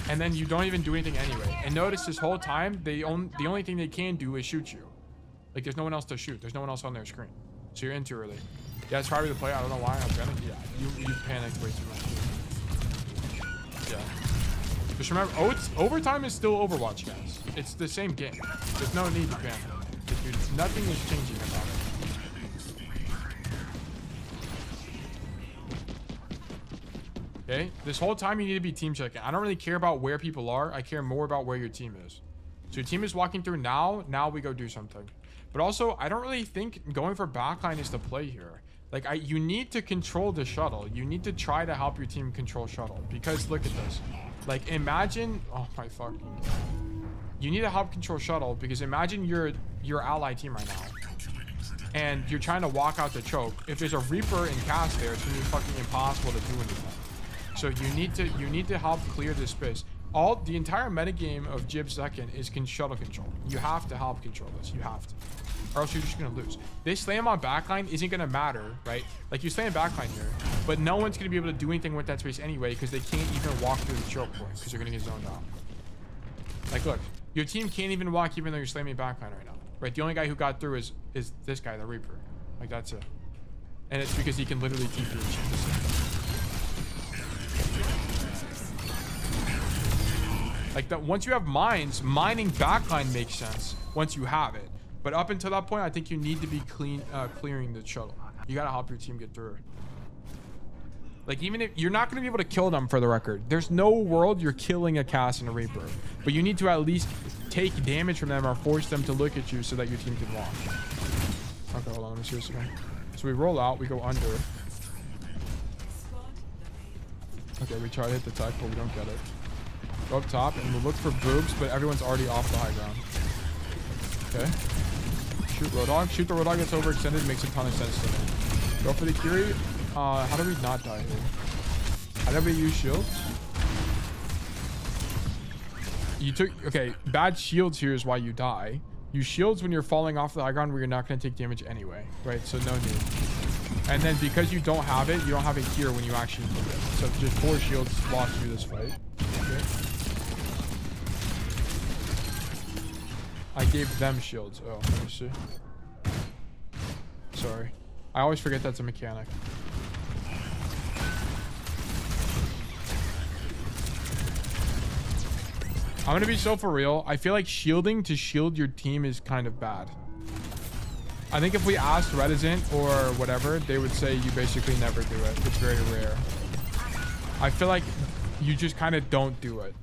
And then you don't even do anything anyway. And notice this whole time, the only thing they can do is shoot you. Like, there's no one else to shoot. There's no one else on their screen. So you're in too early. Yeah, it's probably the play. I don't know why I'm panicked. Yeah, you panicked way too much. Yeah. Just remember, overtime is still Overwatch, guys. It's the same game. There's no need to panic. Nothing is changing about it. Okay, this whole time you need to be team checking. I don't really care about where people are. I care more about where your team is. So your team is walking through now. Now we go do something. But also, I don't really think going for backline is the play here. Like, you need to control the shuttle. You need to try to help your team control shuttle. Because look at this. Like, imagine, oh my fucking God. You need to help control shuttle because imagine your ally team right now. And you're trying to walk out the choke. If there's a Reaper and cast there, it's gonna be fucking impossible to do anything. So you need to help clear this space. The entire metagame of Jib second is shuttle control. You have to help control this. You have to. Or else you're just gonna lose. This slam on backline isn't gonna matter, right? Like, you slam backline here, but no one's gonna be able to do anything with that space anyway because they can't even walk through the choke point because they're gonna get zoned out. Like, look, your team can't even walk even though you're slamming backline right now, right? The only guy who got through is this guy, the Reaper. Like, that's it. And it's because he can literally TP and cheat this thing. Like, that, once you have mines, mining backline makes sense once you have it. But up until that point, I think you need to be clearing the shuttle. You gotta help your team get through. Like, even if you're not gonna be able to kill them, for the record, there's no world you're killing a Cass and a Reaper, but you need to at least take damage from them or force them to look at you so that your team can watch. Okay, hold on, let me see this again. So we roll out, we go under. Okay, we try to hit the tech, but we don't get it. Go up top and we'll look for boobs, but everyone's already off the high ground. Okay. Shoot Roadhog. Shoot the Roadhog that's overextended, makes a ton of sense to me. Go for the Curie. How do we not die here? How did we use shields? You took... Okay, bad shields here is why you die. Use shields when you're falling off the high ground where you're not going to take damage anyway, right? So no need. And then because you don't have it, you don't have it here when you actually need it. So just 4 shields lost you this fight. Okay. I gave them shields. Oh, let me see. Sorry. I always forget that's a mechanic. I'm gonna be so for real. I feel like shielding to shield your team is kind of bad. I think if we asked Reticent or whatever, they would say you basically never do it. It's very rare. I feel like you just kind of don't do it.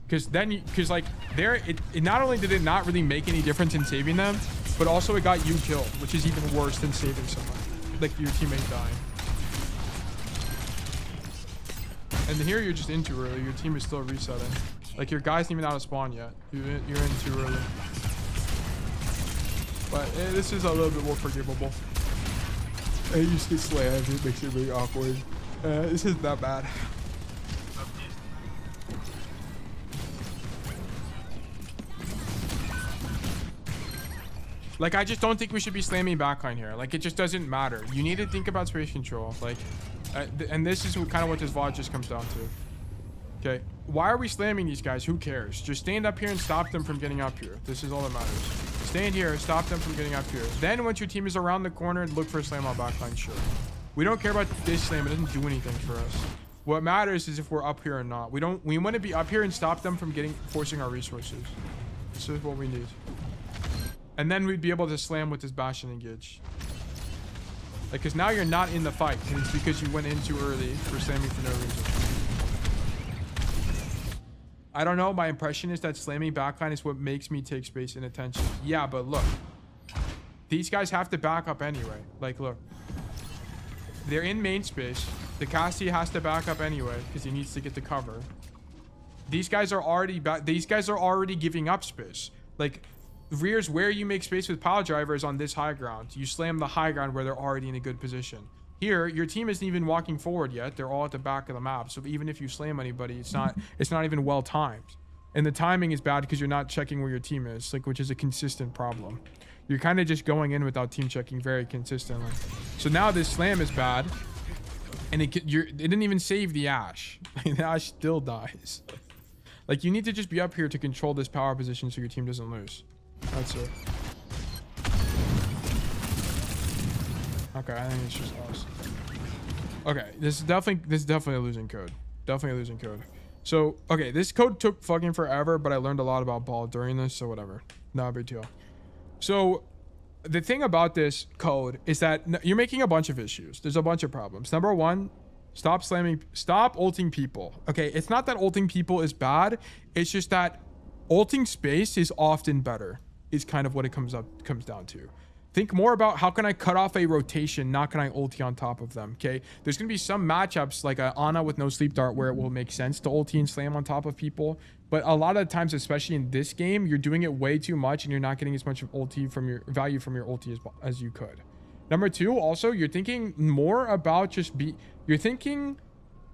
Because then, because like, it not only did it not really make any difference in saving them, but also it got you killed, which is even worse than saving someone. Like your teammate dying. And here you're just in too early. Your team is still resetting. Like your guy's not even out of spawn yet. You're in too early. But this is a little bit more forgivable. I used to slam. It makes it really awkward. This isn't that bad. Like, I just don't think we should be slamming backline here. Like, it just doesn't matter. You need to think about space control. Like, and this is kind of what this VOD just comes down to. Okay, why are we slamming these guys? Who cares? Just stand up here and stop them from getting up here. This is all that matters. Stand here, stop them from getting up here. Then once your team is around the corner, look for a slam on backline, sure. We don't care about this slam. It doesn't do anything for us. What matters is if we're up here or not. We want to be up here and stop them from forcing our resources. This is what we need. And then we'd be able to slam with this Bastion engage. Like, because now you're not in the fight. And it's because you went in too early for slamming for no reason. I don't know. My impression is that slamming backline is what makes me take space and attention. Yeah, but look. These guys have to back up anyway. Like, look. They're in main space. The Cassidy has to back up anyway because he needs to get the cover. These guys are already giving up space. Like, rears where you make space with pile drivers on this high ground. You slam the high ground where they're already in a good position. Here, your team isn't even walking forward yet. They're all at the back of the map. So even if you slam anybody, it's not even well timed. And the timing is bad because you're not checking where your team is, like, which is a consistent problem. You're kind of just going in without team checking very consistently. So now this slam is bad, and it didn't even save the Ash. The Ash still dies. Like, you need to just be up here to control this power position so your team doesn't lose. That's it. Okay, I think it's just us. Okay, this is definitely a losing code. Definitely a losing code. So, okay, this code took fucking forever, but I learned a lot about ball during this, so whatever. Not a big deal. So, the thing about this code is that you're making a bunch of issues. There's a bunch of problems. Number one, stop ulting people. Okay, it's not that ulting people is bad. It's just that ulting space is often better, is kind of what it comes down to. Think more about how can I cut off a rotation, not can I ulti on top of them, okay? There's going to be some matchups like a Ana with no sleep dart where it will make sense to ulti and slam on top of people. But a lot of times, especially in this game, you're doing it way too much and you're not getting as much of ulti from your value from your ulti as you could. Number two, also, you're thinking more about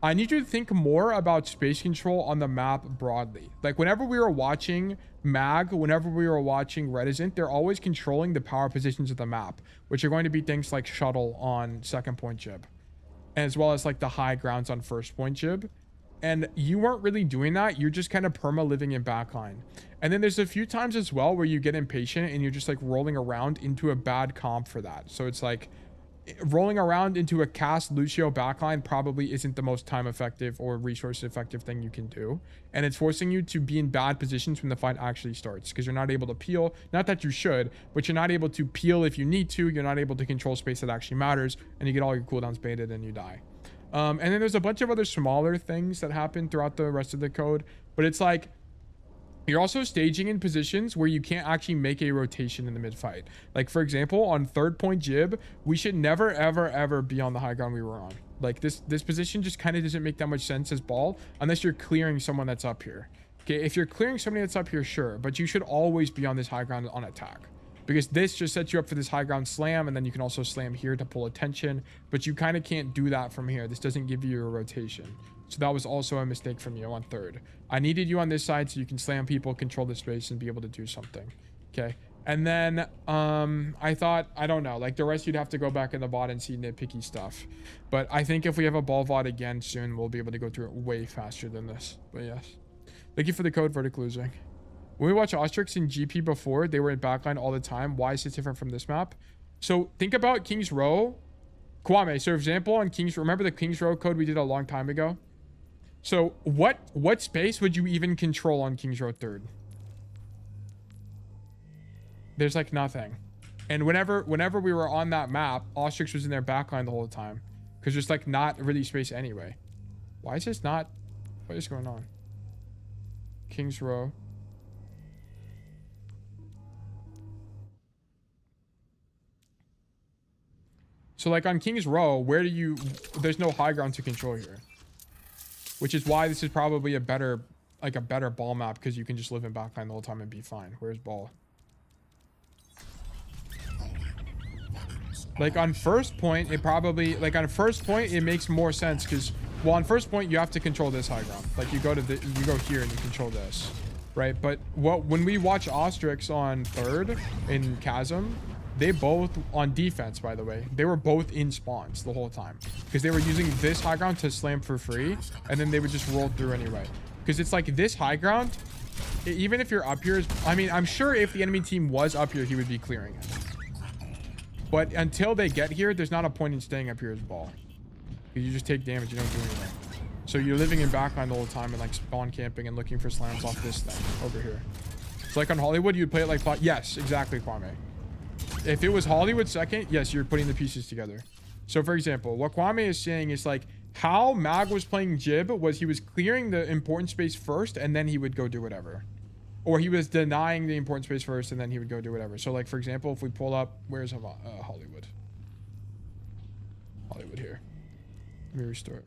I need you to think more about space control on the map broadly. Like, whenever we were watching Mag, whenever we were watching Reticent, they're always controlling the power positions of the map, which are going to be things like shuttle on second point jib, as well as like the high grounds on first point jib. And you weren't really doing that. You're just kind of perma living in backline. And then there's a few times as well where you get impatient and you're just like rolling around into a bad comp for that. So it's like, rolling around into a cast Lucio backline probably isn't the most time effective or resource effective thing you can do. And it's forcing you to be in bad positions when the fight actually starts, because you're not able to peel. Not that you should, but you're not able to peel if you need to. You're not able to control space that actually matters, and you get all your cooldowns baited and you die. And then there's a bunch of other smaller things that happen throughout the rest of the code, but it's like, you're also staging in positions where you can't actually make a rotation in the mid fight. Like, for example, on 3rd point Jib, we should never, ever, ever be on the high ground we were on. Like, this position just kind of doesn't make that much sense as ball unless you're clearing someone that's up here. Okay, if you're clearing somebody that's up here, sure, but you should always be on this high ground on attack, because this just sets you up for this high ground slam, and then you can also slam here to pull attention, but you kind of can't do that from here. This doesn't give you a rotation. So that was also a mistake from you on 3rd. I needed you on this side so you can slam people, control the space, and be able to do something. Okay. And then I thought, I don't know, like the rest you'd have to go back in the VOD and see nitpicky stuff. But I think if we have a ball VOD again soon, we'll be able to go through it way faster than this. But yes. Thank you for the code, vertical losing. When we watched Ostrix in GP before, they were in backline all the time. Why is it different from this map? So think about King's Row. Kwame, so for example, on King's, remember the King's Row code we did a long time ago? So what space would you even control on King's Row 3rd? There's like nothing. And whenever we were on that map, Ostrix was in their backline the whole time, because there's like not really space anyway. Why is this not? What is going on? King's Row. So like on King's Row, where do you, there's no high ground to control here. Which is why this is probably a better ball map, because you can just live in backline the whole time and be fine. Where's ball? Like on 1st point, it probably, like on 1st point, it makes more sense because, well, on 1st point, you have to control this high ground. Like you go here and you control this, right? But when we watch Ostrix on 3rd in Chasm, they both, on defense, by the way, they were both in spawns the whole time because they were using this high ground to slam for free, and then they would just roll through anyway. Because it's like this high ground, even if you're up here, I mean, I'm sure if the enemy team was up here, he would be clearing it. But until they get here, there's not a point in staying up here as ball. You just take damage, you don't do anything. So you're living in backline the whole time and like spawn camping and looking for slams off this thing over here. It's like on Hollywood, you'd play it like, yes, exactly, Kwame. If it was Hollywood 2nd, yes, you're putting the pieces together. So for example, what Kwame is saying is like how Mag was playing Jib was he was clearing the important space first and then he would go do whatever. Or he was denying the important space first and then he would go do whatever. So like, for example, if we pull up, where's Hollywood? Hollywood here. Let me restart.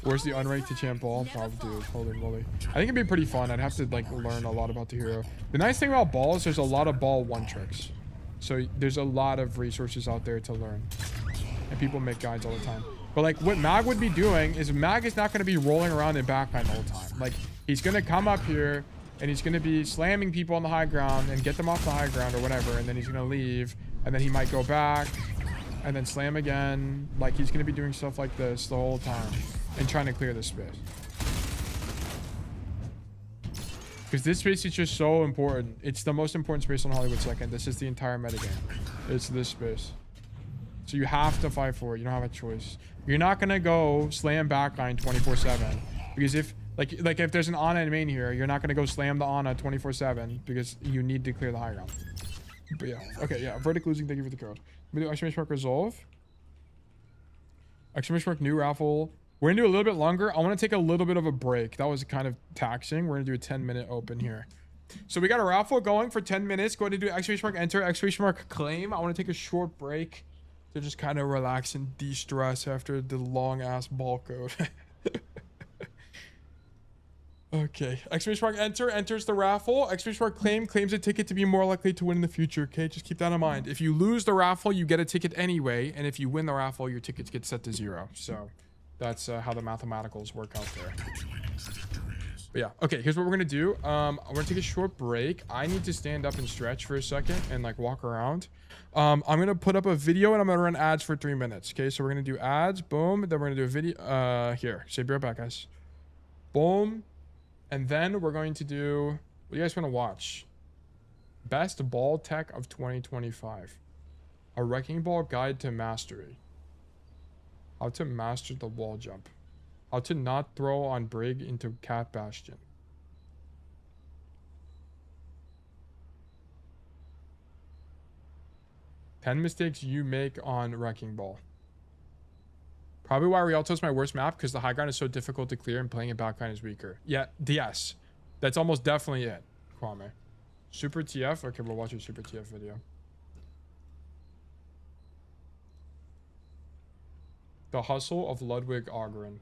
Where's the unranked to champ ball? Probably, dude. Holy moly. I think it'd be pretty fun. I'd have to like learn a lot about the hero. The nice thing about ball is there's a lot of ball one tricks. So there's a lot of resources out there to learn. And people make guides all the time. But like what Mag would be doing is Mag is not going to be rolling around in backline the whole time. Like he's going to come up here and he's going to be slamming people on the high ground and get them off the high ground or whatever. And then he's going to leave and then he might go back and then slam again. Like he's going to be doing stuff like this the whole time and trying to clear this space. Because this space is just so important. It's the most important space on Hollywood 2nd. This is the entire metagame. It's this space. So you have to fight for it. You don't have a choice. You're not gonna go slam backline 24/7 because if like if there's an Ana in main here, you're not gonna go slam the Ana 24/7 because you need to clear the high ground. But yeah, okay, yeah. Verdict losing. Thank you for the code. We do exclamation mark resolve. Exclamation mark new raffle. We're gonna do a little bit longer. I want to take a little bit of a break. That was kind of taxing. We're gonna do a 10-minute open here. So we got a raffle going for 10 minutes. Go ahead and do exclamation mark enter, exclamation mark claim. I want to take a short break to just kind of relax and de-stress after the long ass ball code. Okay, exclamation mark enter enters the raffle. Exclamation mark claim claims a ticket to be more likely to win in the future. Okay, just keep that in mind. If you lose the raffle, you get a ticket anyway, and if you win the raffle, your tickets get set to 0. So that's how the mathematicals work out there. But yeah, okay, here's what we're gonna do. We're gonna take a short break. I need to stand up and stretch for a second and like walk around. I'm gonna put up a video and I'm gonna run ads for 3 minutes. Okay, so we're gonna do ads, boom, then we're gonna do a video here. So be right back, guys. Boom. And then we're going to do, what do you guys want to watch? Best ball tech of 2025. A wrecking ball guide to mastery. How to master the wall jump. How to not throw on Brig into Cat Bastion. Ten mistakes you make on wrecking ball. Probably why Rialto is my worst map, because the high ground is so difficult to clear and playing it backline is weaker. Yeah, yes. That's almost definitely it, Kwame. Super TF? Okay, we'll watch your Super TF video. The Hustle of Ludwig Ogren.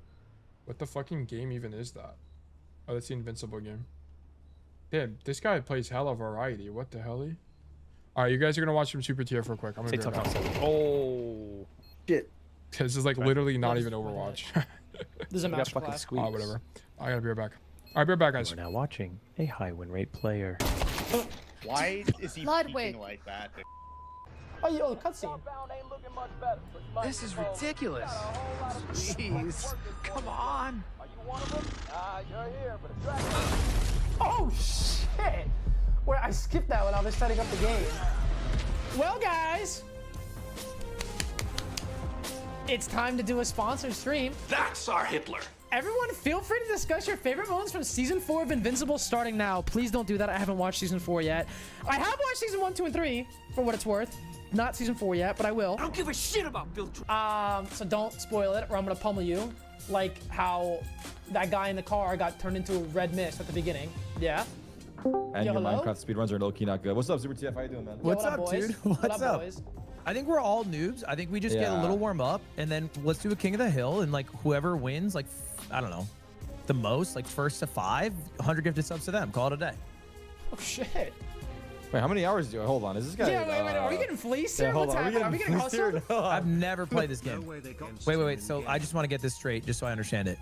What the fucking game even is that? Oh, that's the Invincible game. Damn, this guy plays hella variety. What the hell? Alright, you guys are gonna watch some Super TF real quick. I'm gonna be right back. Oh shit. This is like literally not even Overwatch. There's a master class. Oh, whatever. I gotta be right back. Alright, be right back, guys. We're now watching a high win rate player. Why is he peeking like that? Oh, yo, cutscene. This is ridiculous. Jeez, come on. Oh shit! Where I skipped that when I was setting up the game. Well, guys, it's time to do a sponsored stream. That's our Hitler. Everyone, feel free to discuss your favorite moments from Season 4 of Invincible starting now. Please don't do that. I haven't watched Season 4 yet. I have watched Season 1, 2, and 3, for what it's worth. Not Season 4 yet, but I will. I don't give a shit about Bill. So don't spoil it, or I'm gonna pummel you. Like how that guy in the car got turned into a red mist at the beginning. Yeah. And Yo, your hello? Minecraft speedruns are low-key not good. What's up, Super TF? How you doing, man? What's up, dude? What's up? Boys? I think we're all noobs. I think we just get a little warm up, and then let's do a King of the Hill, and like whoever wins, like I don't know, the most, like first to 5, 100 gifted subs to them. Call it a day. Oh shit. Wait, how many hours do I hold on? Is this guy? Yeah, wait. Are we getting fleeced here? Yeah, hold What's on. happening? Are we getting hustled? I've never played this game. Wait. So I just want to get this straight, just so I understand it.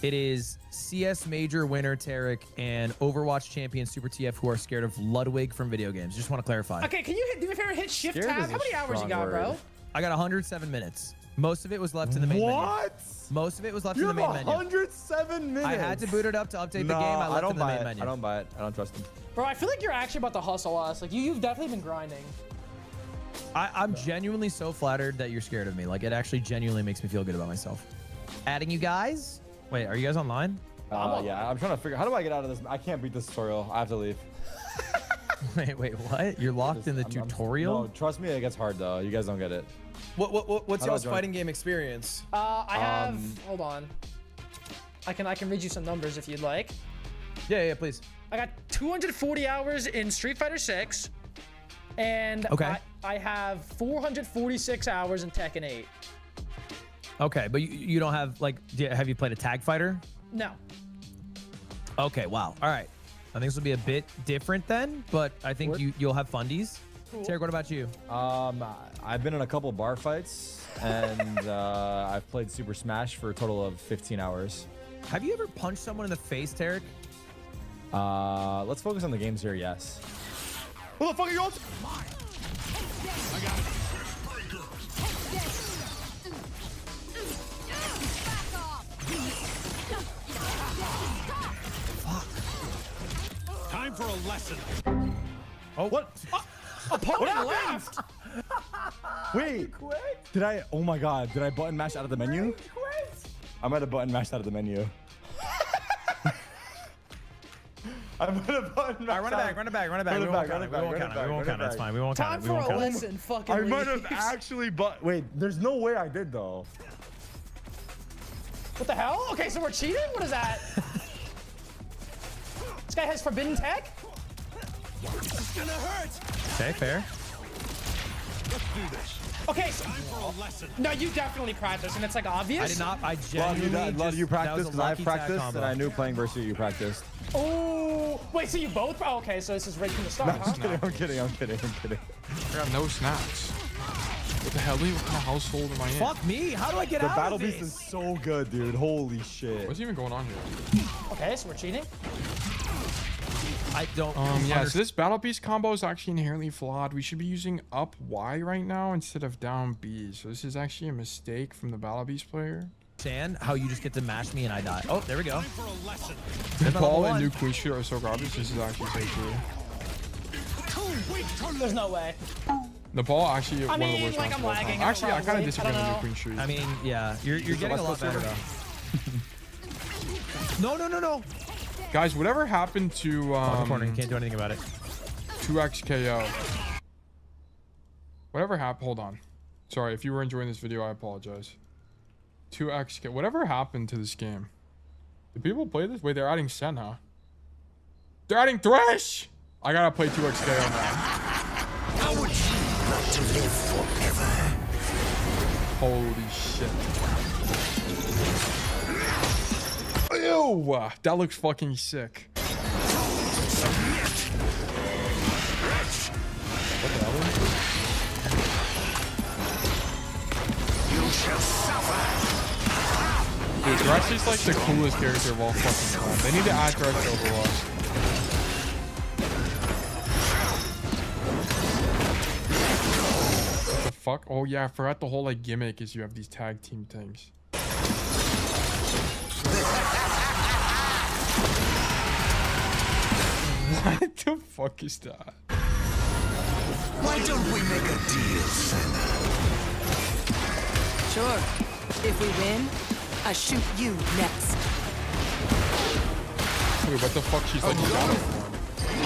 It is CS Major winner Tarek and Overwatch champion Super TF who are scared of Ludwig from video games. Just want to clarify. Okay, can you do me a favor? Hit Shift Scared Tab. is How a many hours you got, strong bro? word. I got 107 minutes. Most of it was left in the main menu. What? Most of it was left You in the have main menu. 107 minutes. I had to boot it up to update the game. I left it in the main menu. I don't buy it. I don't trust him. Bro, I feel like you're actually about to hustle us. Like you've definitely been grinding. I'm genuinely so flattered that you're scared of me. Like it actually genuinely makes me feel good about myself. Adding you guys? Wait, are you guys online? Yeah, I'm trying to figure. How do I get out of this? I can't beat this tutorial. I have to leave. Wait, what? You're locked in the tutorial? No, trust me, it gets hard though. You guys don't get it. What's y'all's fighting game experience? I have. Hold on. I can read you some numbers if you'd like. Yeah, please. I got 240 hours in Street Fighter 6, and I have 446 hours in Tekken 8. Okay, but you don't have like. Have you played a tag fighter? No. Okay, wow. All right. I think this will be a bit different then, but I think you'll have fundies. Cool. Tarek, what about you? I've been in a couple bar fights, and I've played Super Smash for a total of 15 hours. Have you ever punched someone in the face, Tarek? Let's focus on the games here. Yes. Who the fuck are you on? I got it. Time for a lesson. Oh, what? Opponent left. Wait, did I? Oh my God, did I button mash out of the menu? I might have button mashed out of the menu. I might have button mashed. Run it back. We won't count it. We won't count it. It's fine. We won't count it. Time for a lesson. Fucking. I might have actually Wait, there's no way I did though. What the hell? Okay, so we're cheating? What is that? This guy has forbidden tech? It's gonna hurt. Okay, fair. Let's do this. Okay, so, Time for a lesson. no, you definitely practice, and it's like obvious. I did not. I genuinely Love you that practice was a because I've lucky tag practiced combo. and I knew playing versus you practiced. Oh, wait, so you both? Oh, okay, so this is right from the start, huh? I'm kidding. I got no snacks. What the hell? What kind of household am I in? Fuck me. How do I get The out Battle of this? Beast is so good, dude. Holy shit. What's even going on here? Okay, so we're cheating. I don't. Yeah. So this Battle Beast combo is actually inherently flawed. We should be using up Y right now instead of down B. So this is actually a mistake from the Battle Beast player. Understand how you just get to mash me and I die. Oh, there we go. Time for a lesson. The ball and new quick shoot are so garbage. This is actually so true. There's no way. Nepal actually one of the mean, worst like, rounds I'm of all lagging, time. I don't Actually, I kind of probably- disagree I with don't the know. Queen Street. I mean, yeah, you're getting a lot better though. No. Guys, whatever happened to Corner, you can't do anything about it. 2x KO? Whatever happened? Hold on. Sorry, if you were enjoying this video, I apologize. 2x KO. Whatever happened to this game? Do people play this? Wait, they're adding Sen, huh? They're adding Thresh! I gotta play 2x KO now. How would you like to live forever? Holy shit. Ew! That looks fucking sick. What the hell? You shall suffer. Dude, Thresh is like the coolest character of all fucking time. They need to add Thresh to Overwatch. What the fuck? Oh yeah, I forgot the whole like gimmick is you have these tag team things. What the fuck is that? Why don't we make a deal, Senna? Sure. If we win, I shoot you next. Wait, what the fuck? She's like shadow form.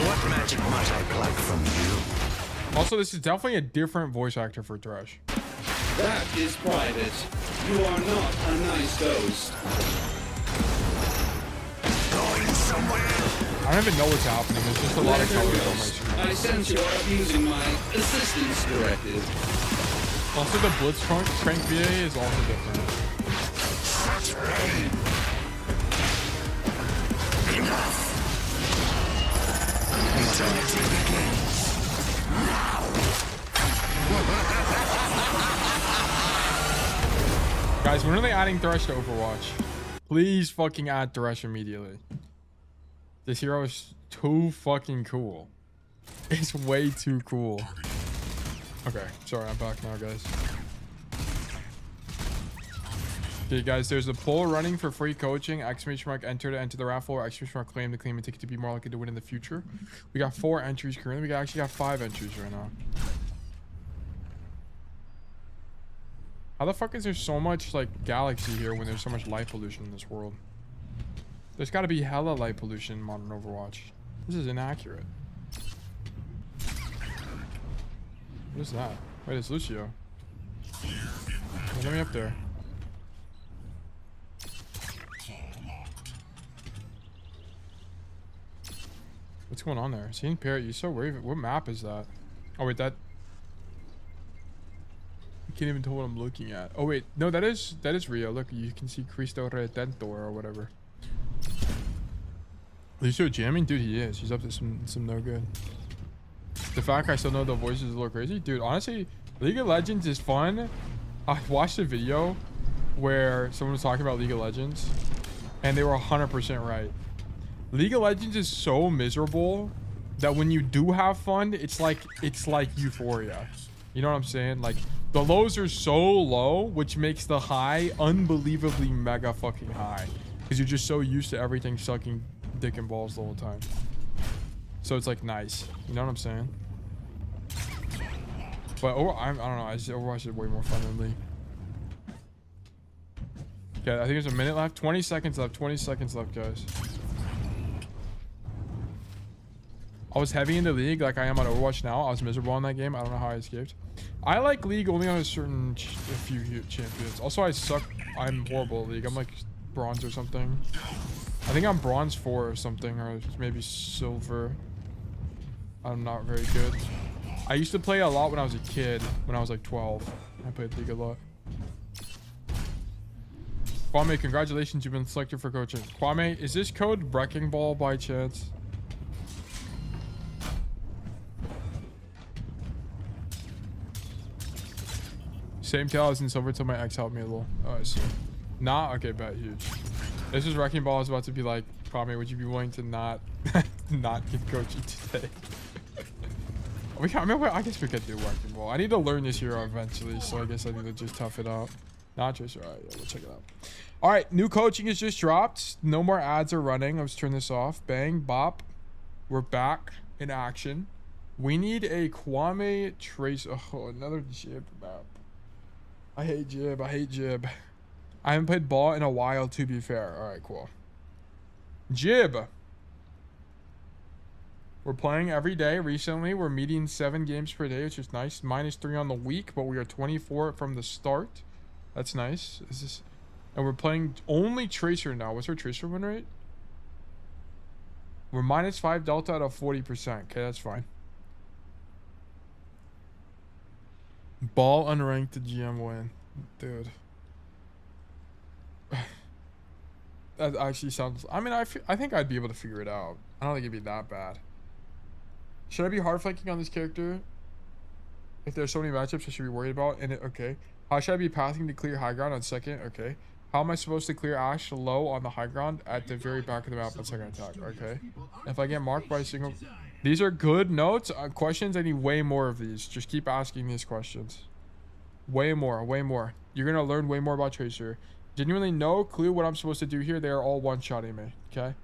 What magic might I pluck from you? Also, this is definitely a different voice actor for Thresh. That is private. You are not a nice ghost. Going somewhere? I don't even know what's happening. There's just a lot of colors on my screen. I sense you are abusing my assistance directive. Also, the Blitzcrank VA is also different. Such pain. Enough. Eternity begins now. Guys, when are they adding Thresh to Overwatch? Please fucking add Thresh immediately. This hero is too fucking cool. It's way too cool. Okay, sorry, I'm back now, guys. Okay, guys, there's a poll running for free coaching. Exclamation mark enter to enter the raffle, or exclamation mark claim to claim a ticket to be more likely to win in the future. We got 4 entries currently. We actually got 5 entries right now. How the fuck is there so much like galaxy here when there's so much light pollution in this world? There's got to be hella light pollution in modern Overwatch. This is inaccurate. What is that? Wait, it's Lucio. Hey, let me up there. What's going on there? Seeing Parrot, you so worried. What map is that? Oh wait, that. I can't even tell what I'm looking at. Oh wait, no, that is Rio. Look, you can see Cristo Redentor or whatever. Lucio jamming? Dude, he is. He's up to some no good. The fact I still know the voices is a little crazy. Dude, honestly, League of Legends is fun. I watched a video where someone was talking about League of Legends and they were 100% right. League of Legends is so miserable that when you do have fun, it's like euphoria. You know what I'm saying? Like the lows are so low, which makes the high unbelievably mega fucking high because you're just so used to everything sucking dick and balls the whole time. So it's like nice. You know what I'm saying? But I don't know. Overwatch is way more fun than League. Okay, I think there's a minute left. 20 seconds left. 20 seconds left, guys. I was heavy into League like I am on Overwatch now. I was miserable in that game. I don't know how I escaped. I like League only on a few champions. Also, I suck. I'm horrible at League. I'm like bronze or something. I think I'm bronze 4 or something, or maybe silver. I'm not very good. I used to play a lot when I was a kid, when I was like 12. I played League a lot. Kwame, congratulations, you've been selected for coaching. Kwame, is this code Wrecking Ball by chance? Same tail as in silver till my ex helped me a little. Oh, I see. Nah, okay, bet, huge. This is Wrecking Ball. I was about to be like, Kwame, would you be willing to not get coaching today? I guess we could do Wrecking Ball. I need to learn this hero eventually, so I guess I need to just tough it out. Nachos, all right, yeah, we'll check it out. All right, new coaching is just dropped. No more ads are running. Let's turn this off. Bang, bop. We're back in action. We need a Kwame Trace. Oh, another Jib map. I hate Jib. I hate Jib. I haven't played ball in a while, to be fair. All right, cool. Jib. We're playing every day recently. We're meeting 7 games per day, which is nice. -3 on the week, but we are 24 from the start. That's nice. And we're playing only Tracer now. What's our Tracer win rate? We're -5 delta out of 40%. Okay, that's fine. Ball unranked to GM win. Dude. That actually sounds... I mean, I think I'd be able to figure it out. I don't think it'd be that bad. Should I be hard flanking on this character? If there's so many matchups I should be worried about in it, okay. How should I be passing to clear high ground on second? Okay. How am I supposed to clear Ash low on the high ground at the very back of the map on second attack? Okay. If I get marked by a single... These are good notes. Questions, I need way more of these. Just keep asking these questions. Way more, way more. You're going to learn way more about Tracer. Genuinely no clue what I'm supposed to do here. They are all one-shotting me, okay?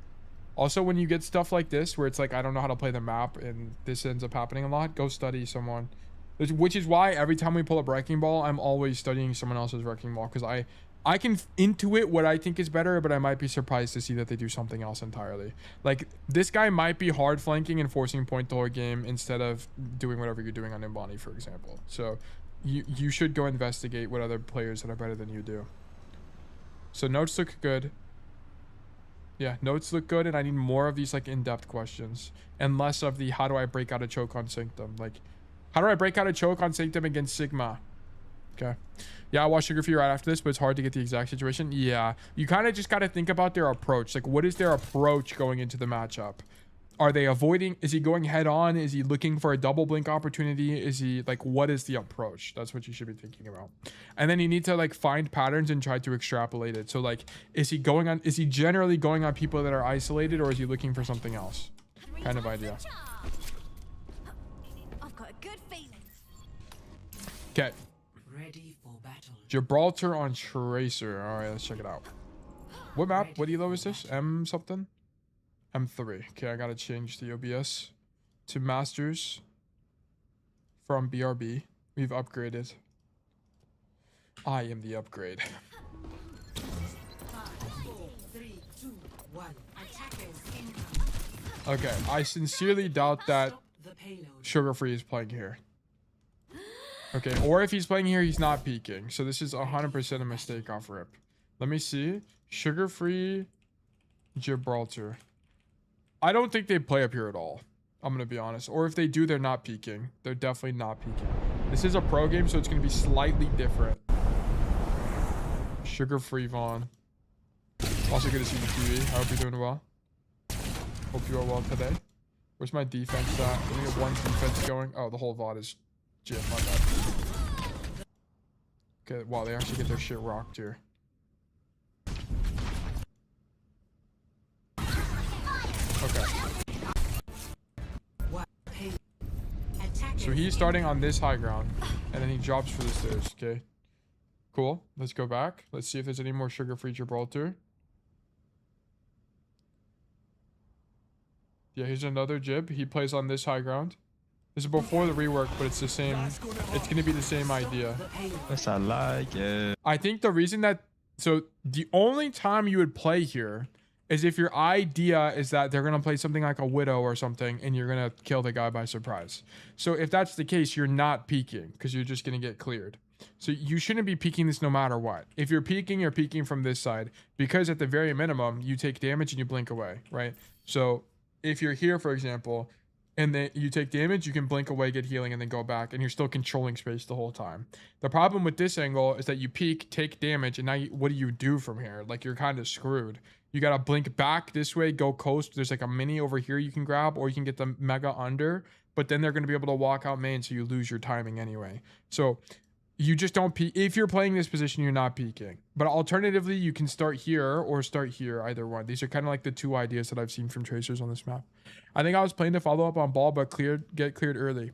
Also, when you get stuff like this, where it's like, I don't know how to play the map, and this ends up happening a lot, go study someone. Which is why every time we pull a Wrecking Ball, I'm always studying someone else's Wrecking Ball, because I can intuit what I think is better, but I might be surprised to see that they do something else entirely. Like, this guy might be hard flanking and forcing point the whole game instead of doing whatever you're doing on Imbani, for example. So, you should go investigate what other players that are better than you do. So, notes look good. Yeah, notes look good, and I need more of these like in-depth questions and less of the how do I break out a choke on Sanctum. Like, how do I break out a choke on Sanctum against Sigma? Okay. Yeah, I watched Sugar Free right after this, but it's hard to get the exact situation. Yeah, you kind of just got to think about their approach. Like, what is their approach going into the matchup? Are they avoiding? Is he going head on? Is he looking for a double blink opportunity? Is he like, what is the approach? That's what you should be thinking about. And then you need to like find patterns and try to extrapolate it. So like, is he generally going on people that are isolated, or is he looking for something else? Kind of idea. I've got a good feeling. Okay. Ready for battle. Gibraltar on Tracer. All right, let's check it out. What map? What elo is this? M something? M3. Okay, I gotta change the OBS to Masters from BRB. We've upgraded. I am the upgrade. 5, 4, 3, 2, 1. Attackers incoming. Okay, I sincerely doubt that Sugar Free is playing here. Okay, or if he's playing here, he's not peeking. So this is 100% a mistake off rip. Let me see. Sugar Free Gibraltar. I don't think they play up here at all. I'm going to be honest. Or if they do, they're not peeking. They're definitely not peeking. This is a pro game, so it's going to be slightly different. Sugar Free Vaughn. Also good to see you, TV. I hope you're doing well. Hope you are well today. Where's my defense at? Let me get one defense going. Oh, the whole VOD is jam. My bad. Okay, wow, they actually get their shit rocked here. Okay. So he's starting on this high ground, and then he drops for the stairs. Okay. Cool. Let's go back. Let's see if there's any more sugar-free Gibraltar. Yeah, here's another Jib. He plays on this high ground. This is before the rework, but it's the same. It's going to be the same idea. Yes, I like it. I think the reason that... So the only time you would play here is if your idea is that they're going to play something like a Widow or something, and you're going to kill the guy by surprise. So if that's the case, you're not peeking, because you're just going to get cleared. So you shouldn't be peeking this no matter what. If you're peeking from this side, because at the very minimum, you take damage and you blink away, right? So if you're here, for example, and then you take damage, you can blink away, get healing, and then go back, and you're still controlling space the whole time. The problem with this angle is that you peek, take damage, and now what do you do from here? Like, you're kind of screwed. You gotta blink back this way, go coast. There's like a mini over here you can grab, or you can get the mega under, but then they're gonna be able to walk out main, so you lose your timing anyway. So you just don't peek. If you're playing this position, you're not peeking. But alternatively, you can start here or start here, either one. These are kind of like the two ideas that I've seen from Tracers on this map. I think I was playing to follow up on ball, but get cleared early.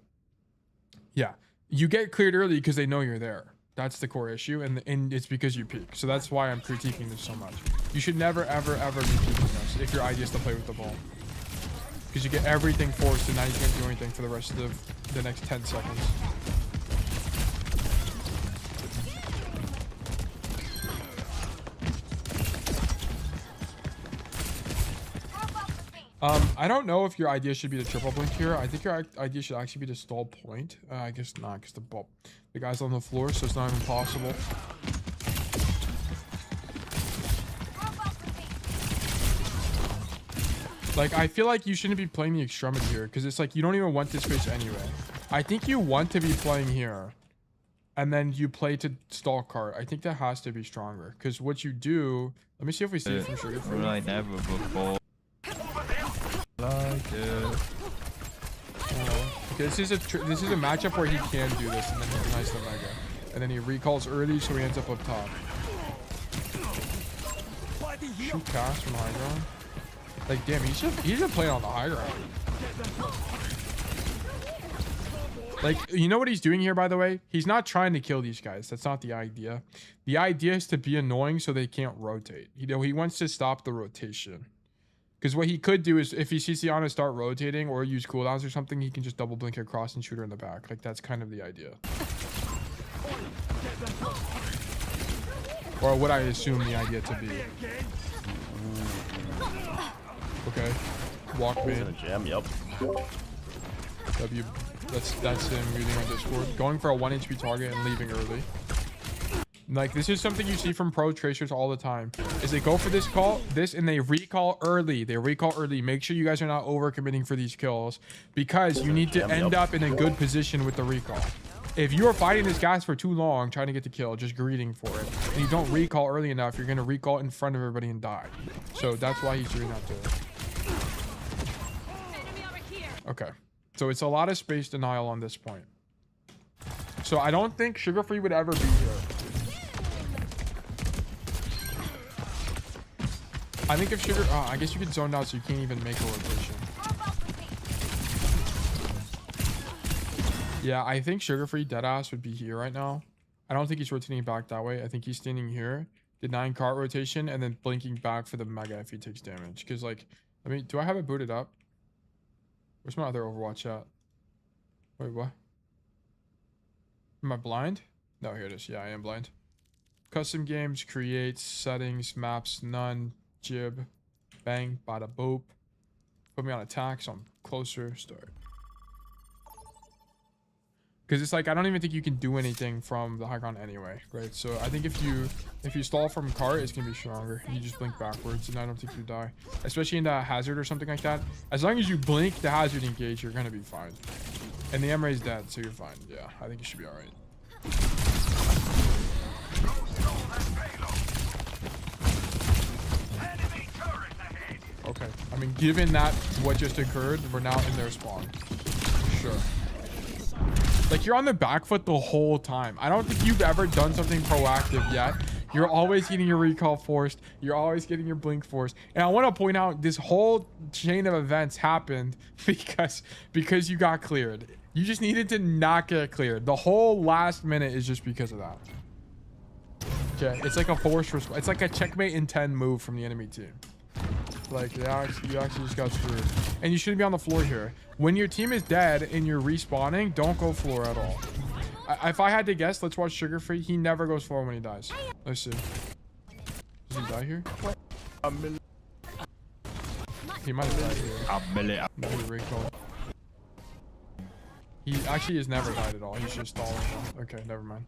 Yeah, you get cleared early because they know you're there. That's the core issue, and it's because you peek. So that's why I'm critiquing this so much. You should never, ever, ever be peeking this if your idea is to play with the ball. because you get everything forced and now you can't do anything for the rest of the next 10 seconds. I don't know if your idea should be the triple blink here. I think your idea should actually be to stall point. I guess not, because the guy's on the floor, so it's not even possible. Like, I feel like you shouldn't be playing the extremity here, because it's like you don't even want this space anyway. I think you want to be playing here, and then you play to stall cart. I think that has to be stronger, because what you do... Let me see if we see it from Sugar Free. I never before. Like it. Okay, this is a matchup where he can do this, and then he denies the mega, and then he recalls early, so he ends up top. Shoot cast from high ground. Like, damn, he should play on the high ground. Like, you know what he's doing here, by the way? He's not trying to kill these guys. That's not the idea. The idea is to be annoying so they can't rotate. You know, he wants to stop the rotation. Because what he could do is, if he sees Tiana start rotating or use cooldowns or something, he can just double blink across and shoot her in the back. Like, that's kind of the idea. Or what I assume the idea to be. Okay. Walk main. Jam, yep. W. That's him muting on Discord. Going for a 1 HP target and leaving early. Like, this is something you see from pro tracers all the time, is they go for this and they recall early. They recall early. Make sure you guys are not overcommitting for these kills, because you need to end up in a good position with the recall. If you are fighting this gas for too long, trying to get the kill, just greeting for it, and you don't recall early enough, you're going to recall in front of everybody and die. So that's why he's doing that too. Okay. So it's a lot of space denial on this point. So I don't think Sugar Free would ever be here. I think if Sugar... I guess you could zone out so you can't even make a rotation. Yeah, I think Sugar Free deadass would be here right now. I don't think he's rotating back that way. I think he's standing here, denying cart rotation, and then blinking back for the mega if he takes damage. Because, like, I mean, do I have it booted up? Where's my other Overwatch at? Wait, what? Am I blind? No, here it is. Yeah, I am blind. Custom games, create, settings, maps, none. Jib, bang, bada boop. Put me on attack, so I'm closer. Start. Because it's like, I don't even think you can do anything from the high ground anyway, right? So I think if you stall from cart, it's gonna be stronger. You just blink backwards, and I don't think you die. Especially in the hazard or something like that. As long as you blink the hazard engage, you're gonna be fine. And the M-Ray's dead, so you're fine. Yeah, I think you should be alright. Okay, I mean, given that what just occurred, we're now in their spawn. Sure. Like, you're on the back foot the whole time. I don't think you've ever done something proactive yet. You're always getting your recall forced. You're always getting your blink forced. And I want to point out, this whole chain of events happened because you got cleared. You just needed to not get cleared. The whole last minute is just because of that. Okay, it's like a forced response. It's like a checkmate in 10 move from the enemy team. Like, you actually just got screwed. And you shouldn't be on the floor here. When your team is dead and you're respawning, don't go floor at all. If I had to guess, let's watch Sugar Free. He never goes floor when he dies. Let's see. Does he die here? He might have died here. No, he recalled. He actually has never died at all. He's just stalling now. Okay, never mind.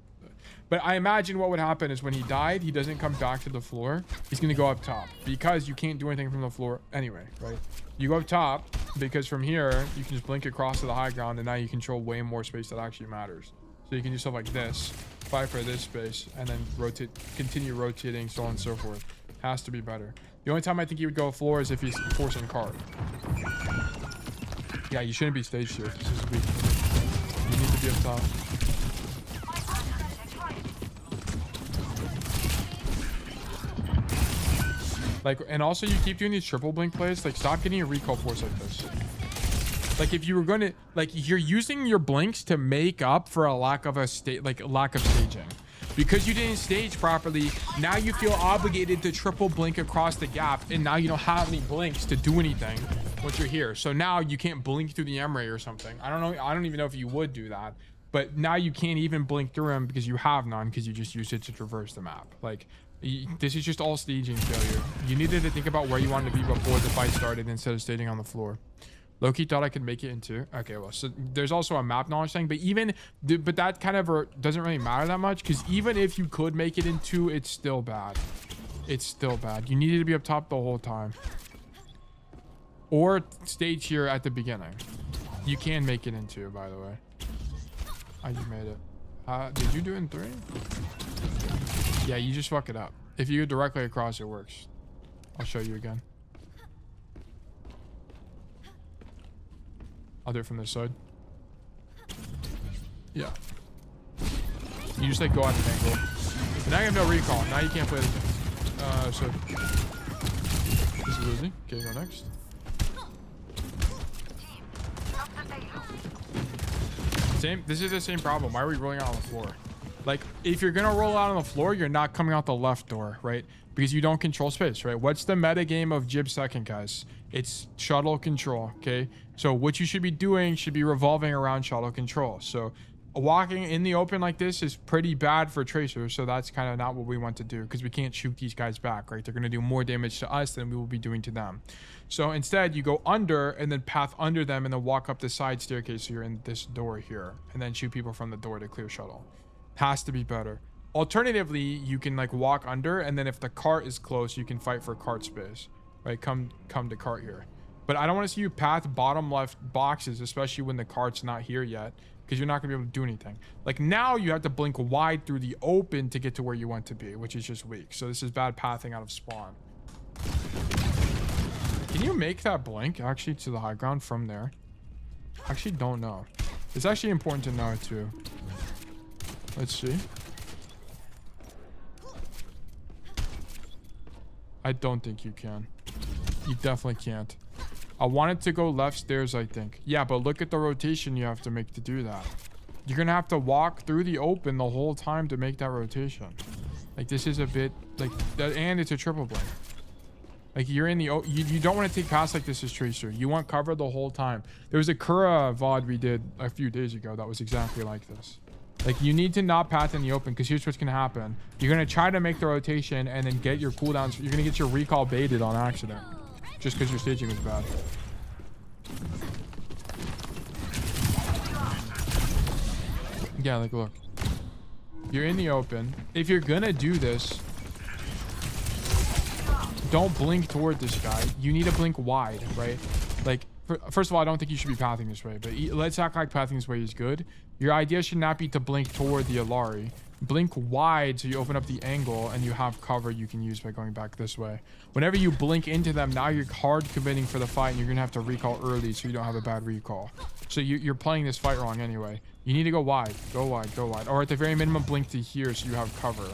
But I imagine what would happen is when he died, he doesn't come back to the floor. He's going to go up top because you can't do anything from the floor anyway, right? You go up top because from here, you can just blink across to the high ground, and now you control way more space that actually matters. So you can do stuff like this, fight for this space, and then rotate, continue rotating, so on and so forth. Has to be better. The only time I think he would go floor is if he's forcing card. Yeah, you shouldn't be stage shift. This is weak. You need to be up top. Like, and also you keep doing these triple blink plays. Like, stop getting a recall force like this. Like, if you were going to, like, you're using your blinks to make up for a lack of staging. Because you didn't stage properly, now you feel obligated to triple blink across the gap, and now you don't have any blinks to do anything once you're here. So now you can't blink through the M-ray or something. I don't know. I don't even know if you would do that. But now you can't even blink through them because you have none, because you just use it to traverse the map. Like, this is just all staging failure. You needed to think about where you wanted to be before the fight started instead of staging on the floor. Loki thought I could make it into. Okay, well, so there's also a map knowledge thing, but but that kind of doesn't really matter that much, because even if you could make it into, it's still bad. It's still bad. You needed to be up top the whole time, or stage here at the beginning. You can make it into, by the way. I just made it. Did you do it in 3? Yeah, you just fuck it up. If you go directly across, it works. I'll show you again. I'll do it from this side. Yeah. You just like go out an angle. Now you have no recall. Now you can't play the game. So this is losing. Okay, go next. This is the same problem. Why are we rolling out on the floor? Like, if you're gonna roll out on the floor, you're not coming out the left door, right? Because you don't control space, right? What's the meta game of Jib second, guys? It's shuttle control, okay? So what you should be doing should be revolving around shuttle control. So walking in the open like this is pretty bad for tracers, so that's kind of not what we want to do, because we can't shoot these guys back, right? They're going to do more damage to us than we will be doing to them. So instead, you go under and then path under them and then walk up the side staircase, so you're in this door here, and then shoot people from the door to clear shuttle. Has to be better. Alternatively, you can like walk under, and then if the cart is close, you can fight for cart space, right? Come to cart here. But I don't want to see you path bottom left boxes, especially when the cart's not here yet, because you're not going to be able to do anything. Like, now you have to blink wide through the open to get to where you want to be, which is just weak. So this is bad pathing out of spawn. Can you make that blink actually to the high ground from there? I actually don't know. It's actually important to know it too. Let's see. I don't think you can. You definitely can't. I wanted to go left stairs, I think. Yeah, but look at the rotation you have to make to do that. You're gonna have to walk through the open the whole time to make that rotation. Like, this is a bit like that, and it's a triple blink. Like, you're in the you don't want to take paths like this as tracer. You want cover the whole time. There was a Kura VOD we did a few days ago that was exactly like this. Like, you need to not path in the open, because here's what's gonna happen. You're gonna try to make the rotation and then get your cooldowns. You're gonna get your recall baited on accident, just because your staging was bad. Yeah, like, look. You're in the open. If you're gonna do this, don't blink toward this guy. You need to blink wide, right? Like, first of all, I don't think you should be pathing this way, but let's act like pathing this way is good. Your idea should not be to blink toward the Alari. Blink wide so you open up the angle and you have cover you can use by going back this way. Whenever you blink into them, now you're hard committing for the fight, and you're gonna have to recall early so you don't have a bad recall. So you're playing this fight wrong anyway. You need to go wide, go wide, go wide, or at the very minimum blink to here so you have cover.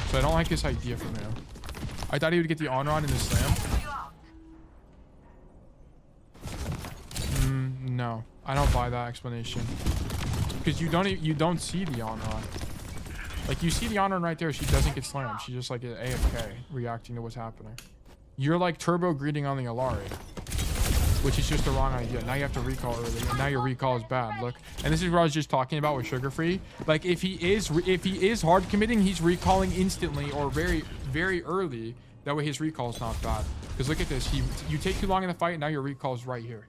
So I don't like this idea from you. I thought he would get the on-run in the slam. No, I don't buy that explanation, because you don't see the on-run. Like, you see the on-run right there. She doesn't get slammed. She's just like an AFK reacting to what's happening. You're like turbo greeting on the Alari, which is just the wrong idea. Now you have to recall early, and now your recall is bad. Look, and this is what I was just talking about with Sugar Free. Like, if he is hard committing, he's recalling instantly or very, very early. That way his recall is not bad. Because look at this. You take too long in the fight, and now your recall is right here.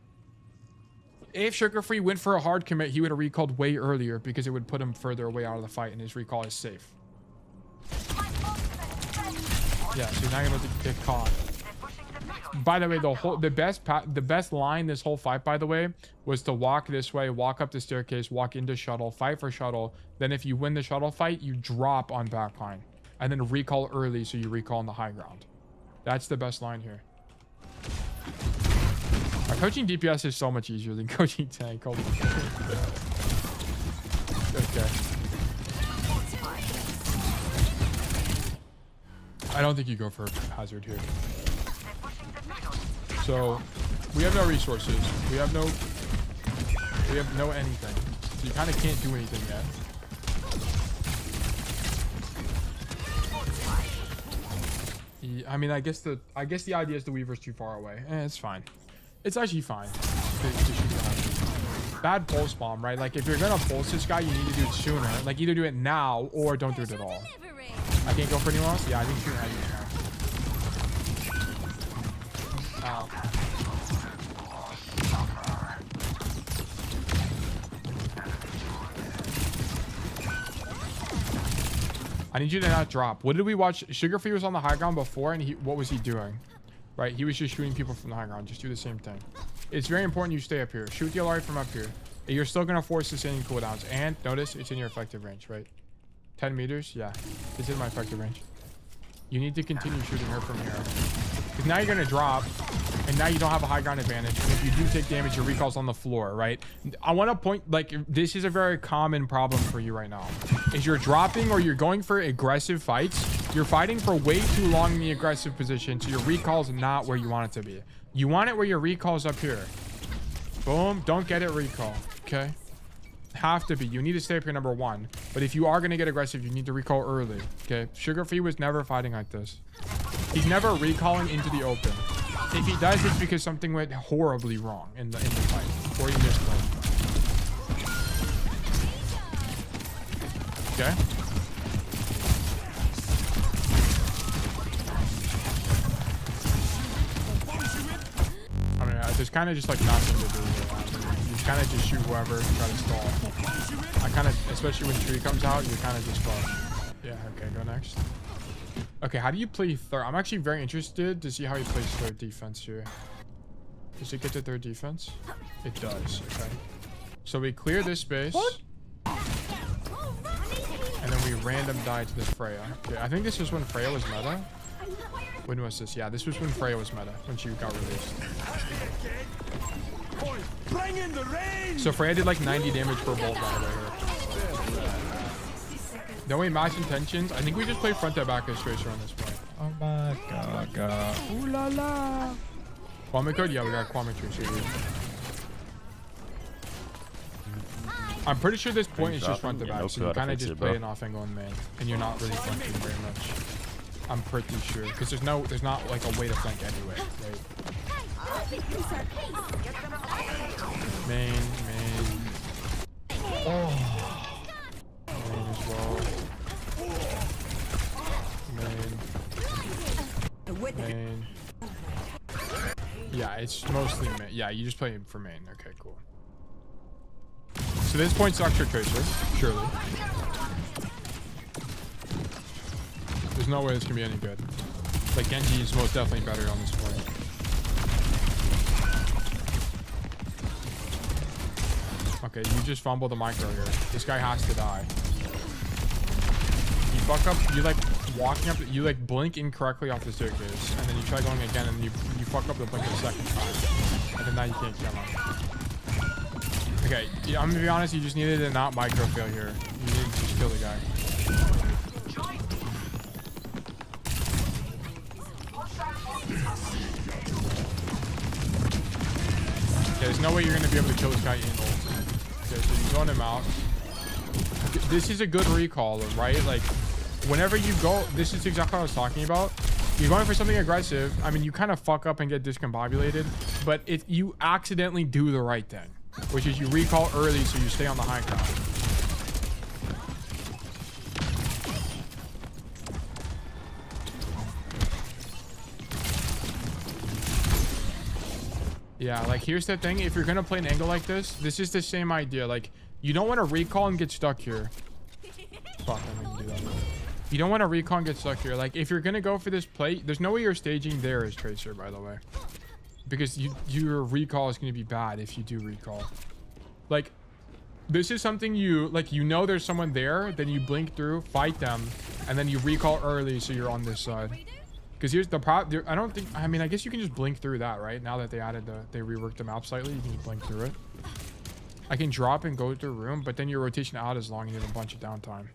If Sugar Free went for a hard commit, he would have recalled way earlier, because it would put him further away out of the fight, and his recall is safe. Yeah, so now you're about to get caught. By the way, the best line this whole fight, by the way, was to walk this way, walk up the staircase, walk into shuttle, fight for shuttle. Then if you win the shuttle fight, you drop on backline, and then recall early so you recall on the high ground. That's the best line here. Coaching DPS is so much easier than coaching tank. Okay. I don't think you go for hazard here. So we have no resources. We have no anything. So you kind of can't do anything yet. I mean, I guess the idea is the Weaver's too far away. It's fine. It's actually fine. Bad pulse bomb, right? Like, if you're gonna pulse this guy, you need to do it sooner. Like, either do it now or don't do it at all. I can't go for anyone else? Yeah, I think I can now. Ow. I need you to not drop. What did we watch? Sugar Free was on the high ground before, and what was he doing? Right? He was just shooting people from the high ground. Just do the same thing. It's very important you stay up here. Shoot the LR from up here. You're still going to force the same cooldowns. And notice it's in your effective range, right? 10 meters? Yeah. It's in my effective range. You need to continue shooting her from here. Because now you're going to drop, and now you don't have a high ground advantage. And if you do take damage, your recall's on the floor, right? I want to point, like, this is a very common problem for you right now. Is you're dropping or you're going for aggressive fights. You're fighting for way too long in the aggressive position, so your recall's not where you want it to be. You want it where your recall's up here. Boom. Don't get it recall. Okay? Have to be. You need to stay up here, number one. But if you are going to get aggressive, you need to recall early. Okay? Sugar Free was never fighting like this. He's never recalling into the open. If he does, it's because something went horribly wrong in the fight. Or you missed one. Okay? I mean, there's kind of just like nothing to do here. You kind of just shoot whoever and try to stall. I kind of, especially when tree comes out, you're kind of just fucked. Yeah, okay, go next. Okay, how do you play third? I'm actually very interested to see how he plays third defense here. Does it get to third defense? It does, okay. So we clear this space. What? And then we random die to this Freja. Okay, I think this is when Freja was meta. When was this? Yeah, this was when Freja was meta, when she got released. So Freja did like 90 damage per bolt right away here. Then we match intentions. I think we just play front to back as Tracer on this point. Oh my god. Ooh la la. Kwame code? Yeah, we got Kwame Tracer here. I'm pretty sure this point is just front to back, so you kind of just play an off angle in main, and you're not really flanking very much. I'm pretty sure, because there's not like a way to flank anyway, right? Main. Oh. Main as well. Main. Yeah, it's mostly main. Yeah, you just play for main. Okay, cool. So this point sucks for Tracer, surely. There's no way this can be any good. Like, Genji is most definitely better on this point. Okay, you just fumbled the micro here. This guy has to die. You fuck up, you like walking up, you like blink incorrectly off the staircase, and then you try going again, and you fuck up the blink the second time. And then now you can't kill him. Okay, I'm gonna be honest, you just needed to not micro fail here. You needed to just kill the guy. Okay, there's no way you're gonna be able to kill this guy in ult. Okay, so you zone him out. This is a good recall, right? Like, whenever you go, this is exactly what I was talking about. You're going for something aggressive. I mean, you kind of fuck up and get discombobulated, but you accidentally do the right thing, which is you recall early so you stay on the high ground. Yeah, like, here's the thing. If you're gonna play an angle like this is the same idea. Like, you don't want to recall and get stuck here. Fuck, I didn't do that. You don't want to recall and get stuck here. Like, if you're gonna go for this play, there's no way you're staging there as Tracer, by the way, because your recall is gonna be bad if you do recall. Like, this is something you like. You know there's someone there, then you blink through, fight them, and then you recall early so you're on this side. Because here's the problem. I don't think. I mean, I guess you can just blink through that, right? Now that they reworked the map slightly, you can just blink through it. I can drop and go to a room, but then your rotation out is long and you have a bunch of downtime.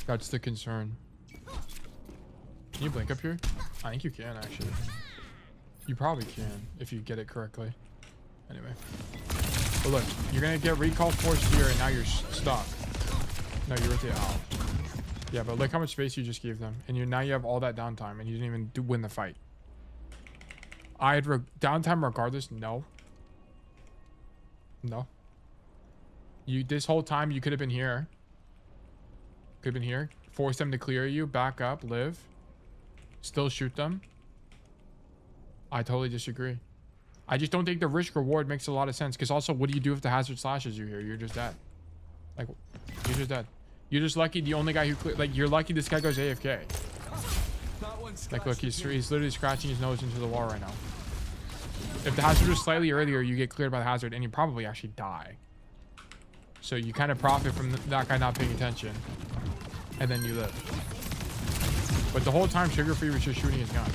That's the concern. Can you blink up here? I think you can, actually. You probably can if you get it correctly. Anyway. But look, you're gonna get recall forced here, and now you're stuck. No, you rotate out. Yeah, but look how much space you just gave them. And now you have all that downtime and you didn't even win the fight. I had downtime regardless. No. No. This whole time you could have been here. Could have been here. Force them to clear you. Back up. Live. Still shoot them. I totally disagree. I just don't think the risk reward makes a lot of sense. Because also, what do you do if the hazard slashes you here? You're just dead. Like, you're just dead. You're just lucky the only guy who like you're lucky this guy goes AFK. Like look, he's literally scratching his nose into the wall right now. If the hazard was slightly earlier, you get cleared by the hazard and you probably actually die. So you kind of profit from that guy not paying attention. And then you live. But the whole time Sugar Free was just shooting his gun.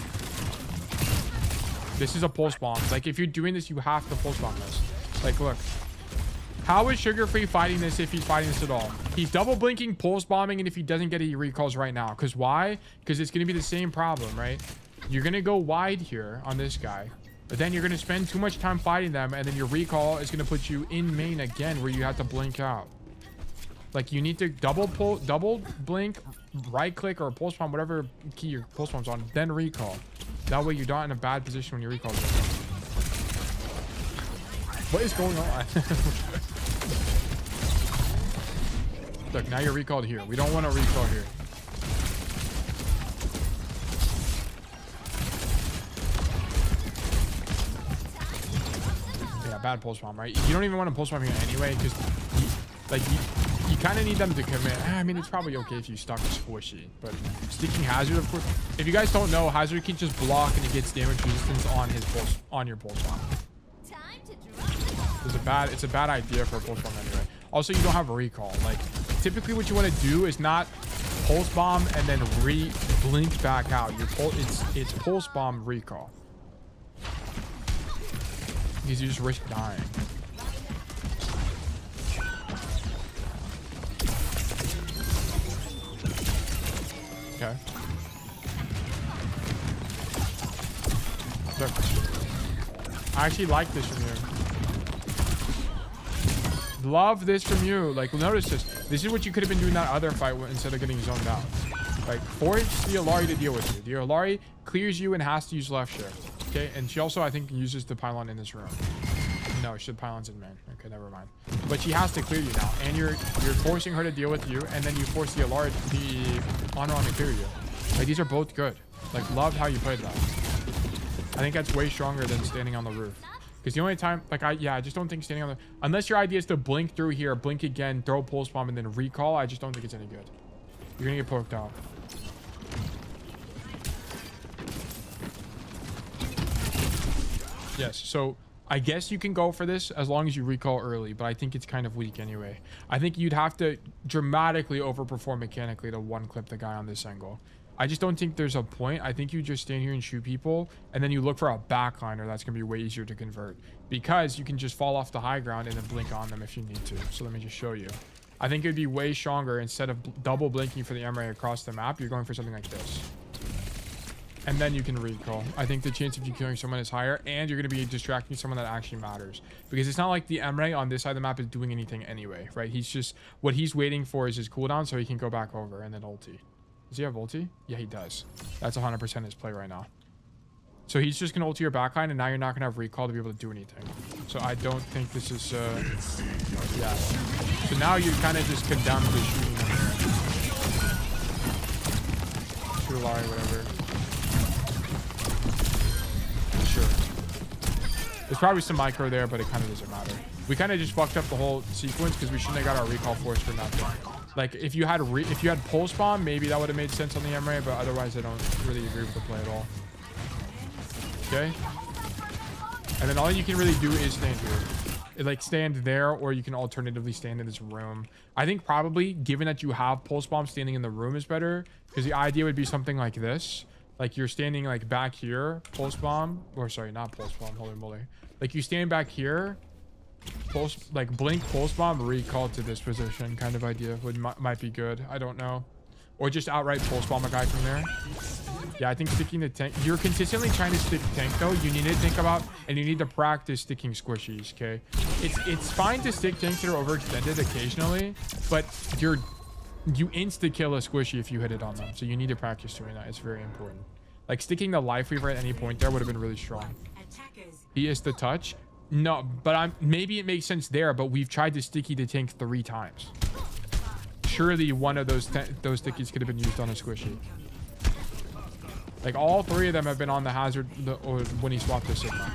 This is a pulse bomb. Like if you're doing this, you have to pulse bomb this. Like look. How is Sugar Free fighting this if he's fighting this at all? He's double blinking, pulse bombing, and if he doesn't get it, he recalls right now. Because why? Because it's going to be the same problem, right? You're going to go wide here on this guy. But then you're going to spend too much time fighting them, and then your recall is going to put you in main again where you have to blink out. Like, you need to double blink, right click, or pulse bomb, whatever key your pulse bomb's on, then recall. That way you're not in a bad position when you recall. What is going on? Look, now you're recalled here. We don't want to recall here. Yeah, bad pulse bomb, right? You don't even want to pulse bomb here anyway, because you kind of need them to commit. I mean, it's probably okay if you stuck squishy, but sticking hazard, of course. If you guys don't know, hazard can just block and it gets damage resistance on your pulse bomb. It's a bad idea for a pulse bomb anyway. Also, you don't have a recall. Like, typically what you want to do is not pulse bomb and then blink back out. It's pulse bomb recall. Because you just risk dying. Okay. Look. I actually like this from you. Love this from you. Like, notice this. This is what you could have been doing that other fight instead of getting zoned out. Like, force the Alari to deal with you. The Alari clears you and has to use left shift. Okay, and she also, I think, uses the pylon in this room. No, she pylons in main. Okay, never mind. But she has to clear you now, and you're forcing her to deal with you, and then you force the Alari, the Honor to clear you. Like, these are both good. Like, love how you played that. I think that's way stronger than standing on the roof. Because the only time, like, I just don't think standing on the... Unless your idea is to blink through here, blink again, throw a pulse bomb, and then recall, I just don't think it's any good. You're going to get poked out. Yes, so I guess you can go for this as long as you recall early, but I think it's kind of weak anyway. I think you'd have to dramatically overperform mechanically to one-clip the guy on this angle. I just don't think there's a point. I think you just stand here and shoot people, and then you look for a backliner that's going to be way easier to convert. Because you can just fall off the high ground and then blink on them if you need to. So let me just show you. I think it would be way stronger. Instead of double blinking for the MRA across the map, you're going for something like this. And then you can recall. I think the chance of you killing someone is higher, and you're going to be distracting someone that actually matters. Because it's not like the MRA on this side of the map is doing anything anyway, right? He's just... What he's waiting for is his cooldown so he can go back over and then ulti. Does he have ulti? Yeah, he does. That's 100% his play right now. So he's just going to ulti your backline, and now you're not going to have recall to be able to do anything. So I don't think this is... yeah. So now you're kind of just condemned to shooting them here. Shoot Alari, whatever. Sure. There's probably some micro there, but it kind of doesn't matter. We kind of just fucked up the whole sequence because we shouldn't have got our recall force for nothing. Like, if you had pulse bomb, maybe that would have made sense on the MRA, but otherwise I don't really agree with the play at all. Okay? And then all you can really do is stand here. Like, stand there, or you can alternatively stand in this room. I think probably, given that you have pulse bomb, standing in the room is better, because the idea would be something like this. Like, you're standing, like, back here, pulse bomb, or sorry, not pulse bomb, holy moly. Like, you stand back here, pulse, like, blink pulse bomb, recall to this position kind of idea might be good. I don't know. Or just outright pulse bomb a guy from there. Yeah, I think sticking the tank, you're consistently trying to stick tank though. You need to think about, and you need to practice sticking squishies. Okay, it's fine to stick tanks that are overextended occasionally, but you insta kill a squishy if you hit it on them. So you need to practice doing that. It's very important. Like sticking the life weaver at any point there would have been really strong. He is the touch. No, but maybe it makes sense there, but we've tried to sticky the tank 3 times. Surely one of those stickies could have been used on a squishy. Like all 3 of them have been on the hazard or when he swapped the Sigma.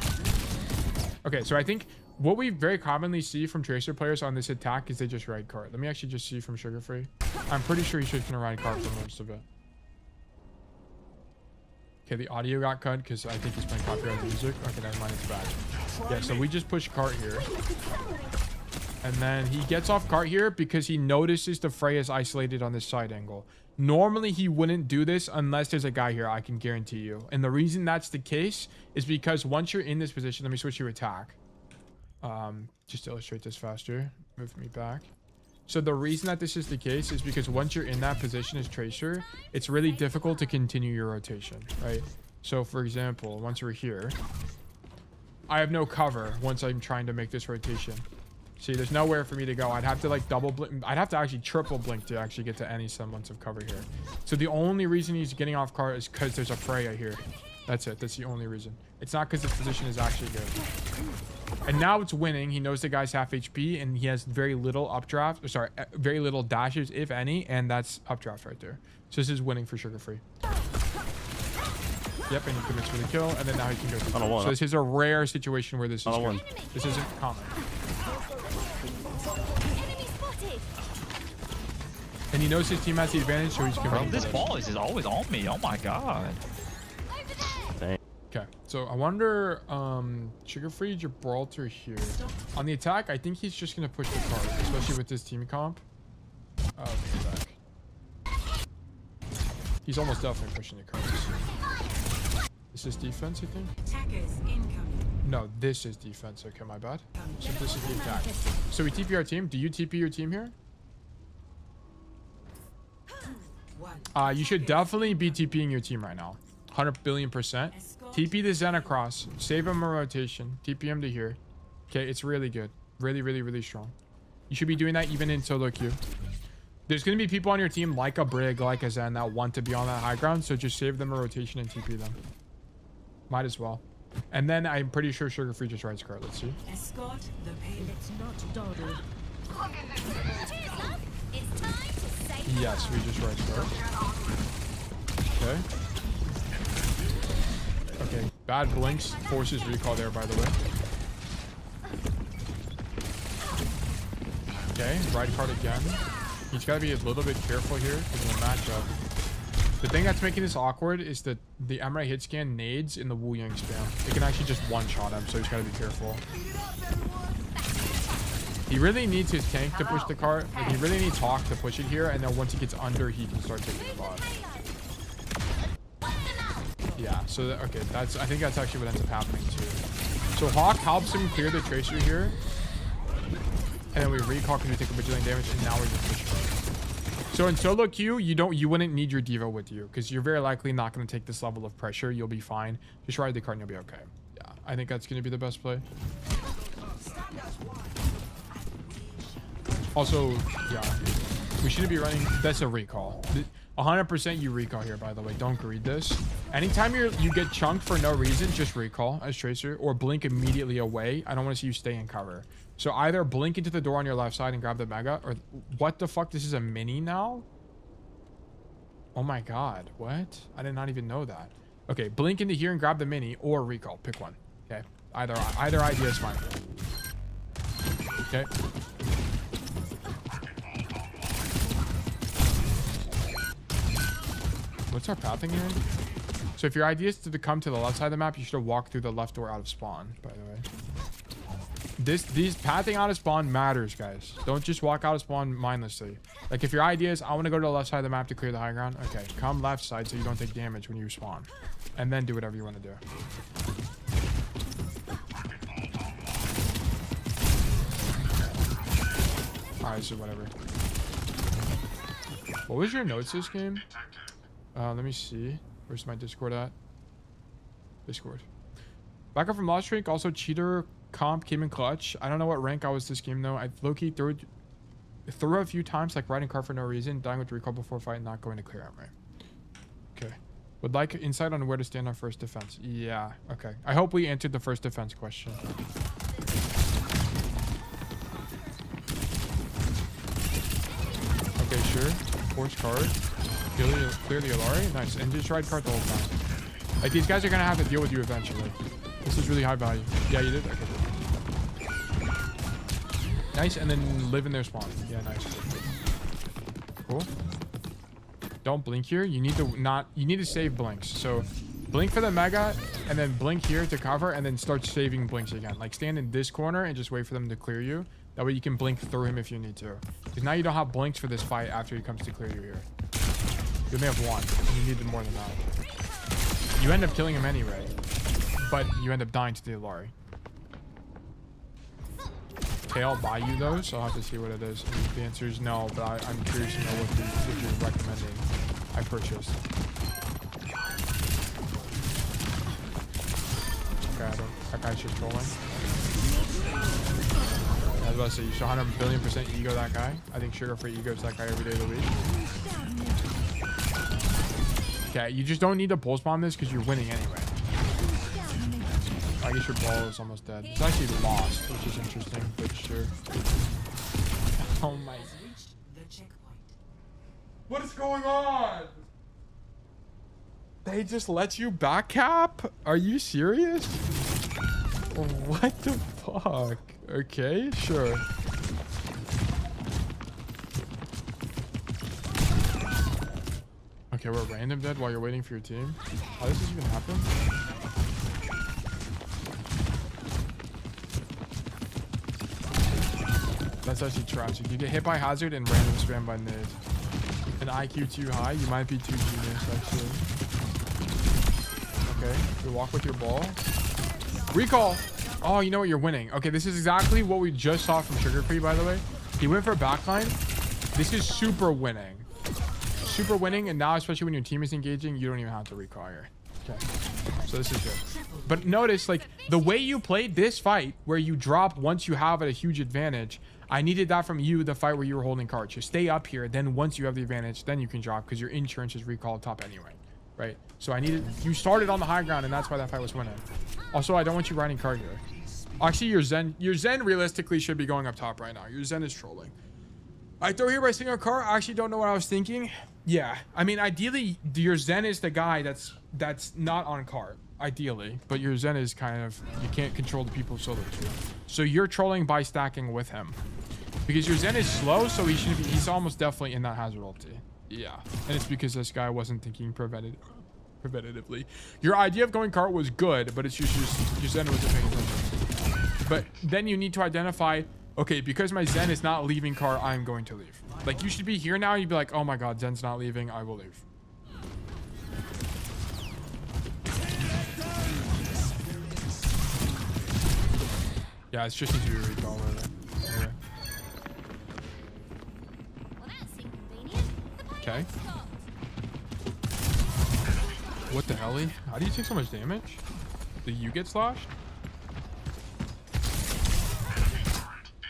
Okay, so I think what we very commonly see from Tracer players on this attack is they just ride cart. Let me actually just see from Sugar Free. I'm pretty sure he's just gonna ride cart for most of it. Okay, the audio got cut because I think he's playing copyrighted music. Okay, never mind, it's back. Yeah, so we just push cart here. And then he gets off cart here because he notices the Freya is isolated on this side angle. Normally, he wouldn't do this unless there's a guy here, I can guarantee you. And the reason that's the case is because once you're in this position, let me switch your attack. Just to illustrate this faster. Move me back. So the reason that this is the case is because once you're in that position as Tracer, it's really difficult to continue your rotation, right? So for example, once we're here, I have no cover once I'm trying to make this rotation. See, there's nowhere for me to go. I'd have to like double blink. I'd have to actually triple blink to actually get to any semblance of cover here. So the only reason he's getting off cart is because there's a Freya here. That's it. That's the only reason. It's not because his position is actually good. And now it's winning. He knows the guy's half HP and he has very little updraft. Sorry, very little dashes, if any. And that's updraft right there. So this is winning for Sugar Free. Yep, and he commits for the kill. And then now he can go through. So this is a rare situation where this is good. This isn't common. And he knows his team has the advantage, so he's committing. This ball is always on me. Oh my god. Okay, so I wonder, Sugar Free Gibraltar here. On the attack, I think he's just gonna push the card, especially with this team comp. He's almost definitely pushing the cards. This is defense, I think? No, this is defense. Okay, my bad. So this is the attack. So we TP our team. Do you TP your team here? You should definitely be TPing your team right now. 100 billion%. TP the Zen across. Save him a rotation. TP him to here. Okay, it's really good. Really, really, really strong. You should be doing that even in solo queue. There's going to be people on your team like a Brig, like a Zen that want to be on that high ground. So just save them a rotation and TP them. Might as well. And then I'm pretty sure Sugar Free just rides card. Let's see. Escort the pain. It's not dawdle. Yes, we just ride card. Okay. Okay, bad blinks forces recall there, by the way. Okay, ride card again. He's got to be a little bit careful here because of the matchup. The thing that's making this awkward is that the Emre hit scan nades in the Wu Yang spam. It can actually just one-shot him, so he's got to be careful. He really needs his tank to push the cart. Like, he really needs Hawk to push it here, and then once he gets under, he can start taking the bot. Yeah, so okay, I think that's actually what ends up happening too. So Hawk helps him clear the Tracer here, and then we recall because we take a bajillion damage, and now we're just pushing. So in solo queue, you wouldn't need your Diva with you because you're very likely not going to take this level of pressure. You'll be fine. Just ride the card and you'll be okay. Yeah, I think that's going to be the best play. Also, yeah, we shouldn't be running. That's a recall. 100% you recall here, by the way. Don't greed this. Anytime you get chunked for no reason, just recall as Tracer or blink immediately away. I don't want to see you stay in cover. So either blink into the door on your left side and grab the mega, or what the fuck? This is a mini now? Oh my god, what? I did not even know that. Okay, blink into here and grab the mini, or recall. Pick one. Okay, either idea is fine. Okay. What's our pathing here? So if your idea is to come to the left side of the map, you should have walked through the left door out of spawn, by the way. These pathing out of spawn matters, guys. Don't just walk out of spawn mindlessly. Like if your idea is, I want to go to the left side of the map to clear the high ground. Okay, come left side so you don't take damage when you spawn. And then do whatever you want to do. Alright, so whatever. What was your notes this game? Let me see. Where's my Discord at? Discord. Back up from Lost Rank. Also, Cheater comp came in clutch. I don't know what rank I was this game, though. I low-key threw throw a few times, like riding car for no reason, dying with recall before fight, not going to clear armor. Okay. Would like insight on where to stand on first defense. Yeah. Okay. I hope we answered the first defense question. Okay, sure. Force card. Clear the Alari. Nice. And just ride card the whole time. Like, these guys are going to have to deal with you eventually. This is really high value. Yeah, you did? Okay. Nice. And then live in their spawn. Yeah, nice. Cool. Don't blink here. You need to save blinks. So blink for the mega and then blink here to cover and then start saving blinks again. Like, stand in this corner and just wait for them to clear you. That way you can blink through him if you need to. Because now you don't have blinks for this fight after he comes to clear you here. You may have one. And you need more than that. You end up killing him anyway. But you end up dying to the Alari. Tail buy you those, so I'll have to see what it is. And the answer is no, but I'm curious to know what you're recommending I purchase. Okay, that guy's just trolling. I was about to say, you should 100 billion% ego that guy. I think sugar-free egos that guy every day of the week. Okay, you just don't need to pulse bomb this because you're winning anyway. I guess your ball is almost dead. It's actually lost, which is interesting, but sure. Oh my. What is going on? They just let you back cap? Are you serious? What the fuck? Okay, sure. Okay, we're random dead while you're waiting for your team. How does this even happen? That's actually tragic. You get hit by hazard and random spam by nade. An IQ too high, you might be too genius actually. Okay, you walk with your ball. Recall! Oh, you know what? You're winning. Okay, this is exactly what we just saw from Sugar Free, by the way. He went for backline. This is super winning. Super winning, and now especially when your team is engaging, you don't even have to recall here. Okay, so this is good. But notice, like, the way you played this fight, where you drop once you have a huge advantage, I needed that from you, the fight where you were holding cards. Just stay up here, then once you have the advantage, then you can drop, because your insurance is recall top anyway, right? So I needed, you started on the high ground, and that's why that fight was winning. Also, I don't want you riding card here. Actually, your Zen realistically should be going up top right now. Your Zen is trolling. I throw here by single car. I actually don't know what I was thinking. Yeah, I mean, ideally, your Zen is the guy that's not on card. Ideally, but your Zen is kind of, you can't control the people solo too. So you're trolling by stacking with him. Because your Zen is slow, so he's almost definitely in that hazard ulti. Yeah, and it's because this guy wasn't thinking preventatively. Your idea of going cart was good, but it's just your Zen wasn't paying attention. But then you need to identify, okay, because my Zen is not leaving cart, I'm going to leave. Like, you should be here now, you'd be like, oh my god, Zen's not leaving, I will leave. Yeah, it's just easier to recall really. Anyway. Okay. What the hell? How do you take so much damage? Did you get slashed?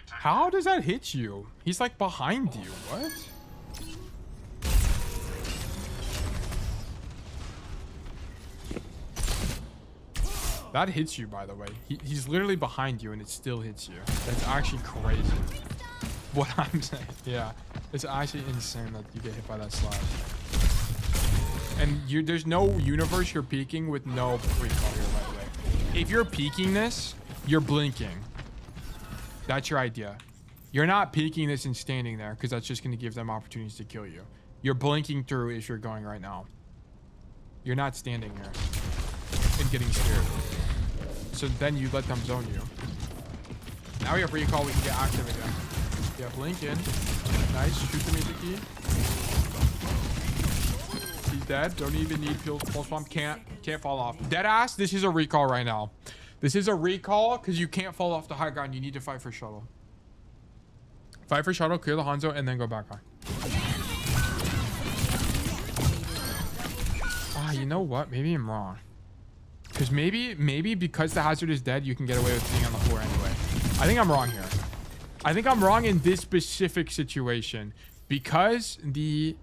How does that hit you? He's like behind you. What? That hits you, by the way. He's literally behind you and it still hits you. That's actually crazy. What I'm saying. Yeah. It's actually insane that you get hit by that slash. And there's no universe you're peeking with no recall here, by the way. If you're peeking this, you're blinking. That's your idea. You're not peeking this and standing there because that's just going to give them opportunities to kill you. You're blinking through if you're going right now. You're not standing here and getting scared. So then you let them zone you. Now we have recall, we can get active again. Yeah, blink in. Nice, shoot the music key. He's dead, don't even need pulse bomb, can't fall off. Deadass, this is a recall right now. This is a recall because you can't fall off the high ground, you need to fight for shuttle. Fight for shuttle, clear the Hanzo, and then go back high. Ah, you know what, maybe I'm wrong. Because maybe because the hazard is dead, you can get away with being on the floor anyway. I think I'm wrong here. I think I'm wrong in this specific situation because the,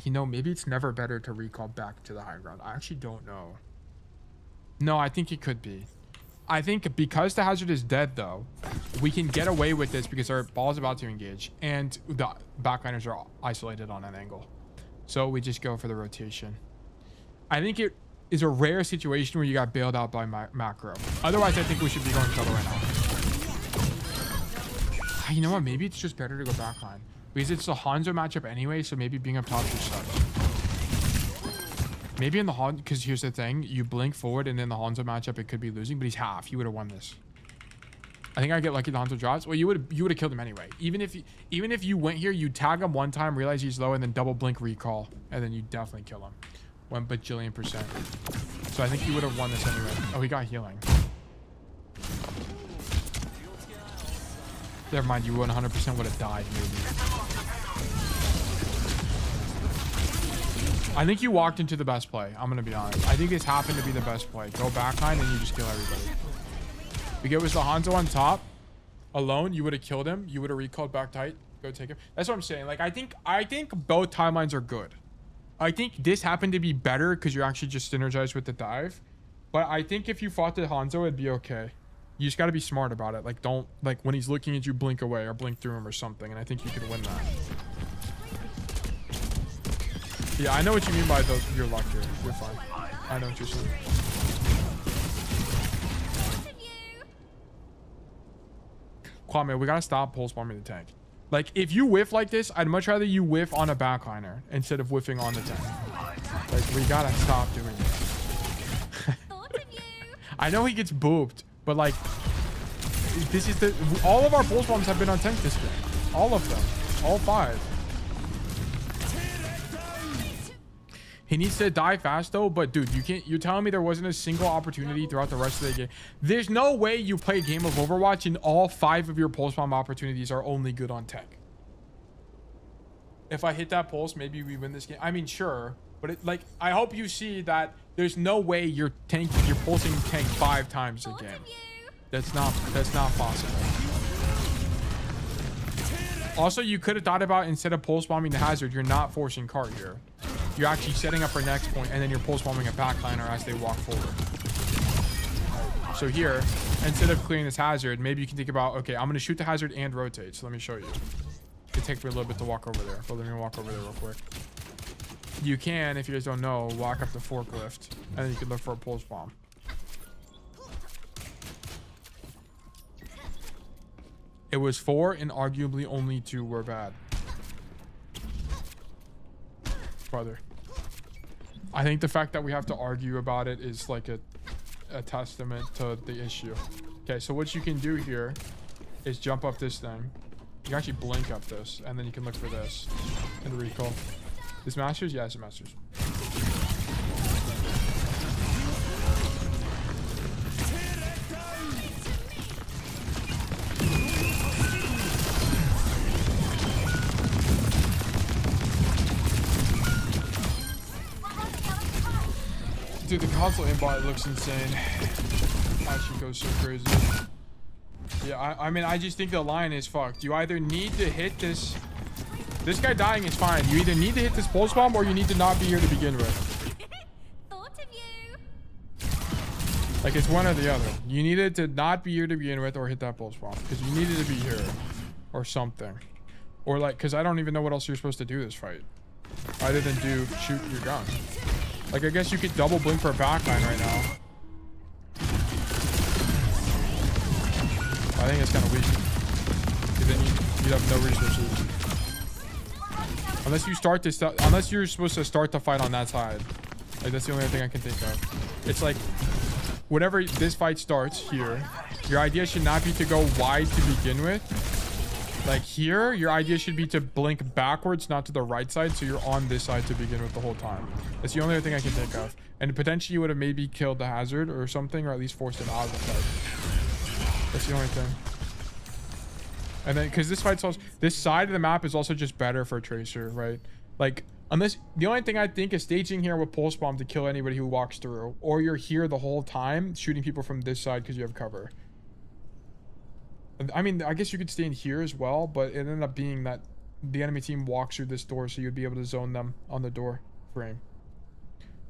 you know, maybe it's never better to recall back to the high ground. I actually don't know. No, I think it could be. I think because the hazard is dead though, we can get away with this because our ball is about to engage and the backliners are isolated on an angle. So we just go for the rotation. I think it is a rare situation where you got bailed out by macro. Otherwise, I think we should be going solo right now. You know what? Maybe it's just better to go backline because it's the Hanzo matchup anyway. So maybe being up top just sucks. Maybe in the Hanzo, because here's the thing: you blink forward, and then the Hanzo matchup, it could be losing, but he's half. He would have won this. I think I get lucky. The Hanzo drops. Well, you would have killed him anyway. Even if you went here, you tag him one time, realize he's low, and then double blink recall, and then you definitely kill him. 1 bajillion%. So I think you would have won this anyway. Oh, he got healing. Never mind, you 100% would have died, maybe. I think you walked into the best play. I'm going to be honest. I think this happened to be the best play. Go backline and you just kill everybody. Because it was the Hanzo on top alone. You would have killed him. You would have recalled back tight. Go take him. That's what I'm saying. Like, I think both timelines are good. I think this happened to be better because you're actually just synergized with the dive. But I think if you fought the Hanzo, it'd be okay. You just got to be smart about it. Like, don't, like, when he's looking at you, blink away or blink through him or something. And I think you could win that. Yeah, I know what you mean by those. Your luck here. You're fine. I know what you're saying. Kwame, we got to stop pulse bombing the tank. Like, if you whiff like this, I'd much rather you whiff on a backliner instead of whiffing on the tank. Like, we got to stop doing this. I know he gets booped. But like, this is the, all of our pulse bombs have been on tank this game. All of them. All 5. He needs to die fast though, but dude, you're telling me there wasn't a single opportunity throughout the rest of the game. There's no way you play a game of Overwatch and all 5 of your pulse bomb opportunities are only good on tank. If I hit that pulse, maybe we win this game. I mean, sure. But it, like, I hope you see that there's no way you're pulsing tank 5 times a game. That's not possible. Also, you could have thought about, instead of pulse bombing the hazard, you're not forcing cart here. You're actually setting up for next point, and then you're pulse bombing a backliner as they walk forward. So here, instead of clearing this hazard, maybe you can think about, okay, I'm gonna shoot the hazard and rotate. So let me show you. It takes me a little bit to walk over there, but let me walk over there real quick. You can, if you guys don't know, walk up the forklift, and then you can look for a pulse bomb. It was 4, and arguably only 2 were bad. Brother. I think the fact that we have to argue about it is like a testament to the issue. Okay, so what you can do here is jump up this thing. You can actually blink up this, and then you can look for this and recall. This Masters? Yeah, it's a Masters. Dude, the console aimbot looks insane. Actually goes so crazy. Yeah, I mean, I just think the line is fucked. You either need to hit this... This guy dying is fine. You either need to hit this pulse bomb or you need to not be here to begin with. Like, it's one or the other. You needed to not be here to begin with or hit that pulse bomb. Because you needed to be here. Or something. Or like, because I don't even know what else you're supposed to do this fight. Other than shoot your gun. Like, I guess you could double blink for a backline right now. I think it's kind of weak. Then you'd have no resources. Unless you start this, unless you're supposed to start the fight on that side. Like, that's the only thing I can think of. It's like, whenever this fight starts here, your idea should not be to go wide to begin with. Like here, your idea should be to blink backwards, not to the right side, so you're on this side to begin with the whole time. That's the only other thing I can think of. And potentially you would have maybe killed the hazard or something, or at least forced it out of the fight. That's the only thing. And then, because this fight's also, this side of the map is also just better for Tracer, right? Like, unless, the only thing I think is staging here with Pulse Bomb to kill anybody who walks through, or you're here the whole time shooting people from this side because you have cover. I mean, I guess you could stay in here as well, but it ended up being that the enemy team walks through this door, so you'd be able to zone them on the door frame.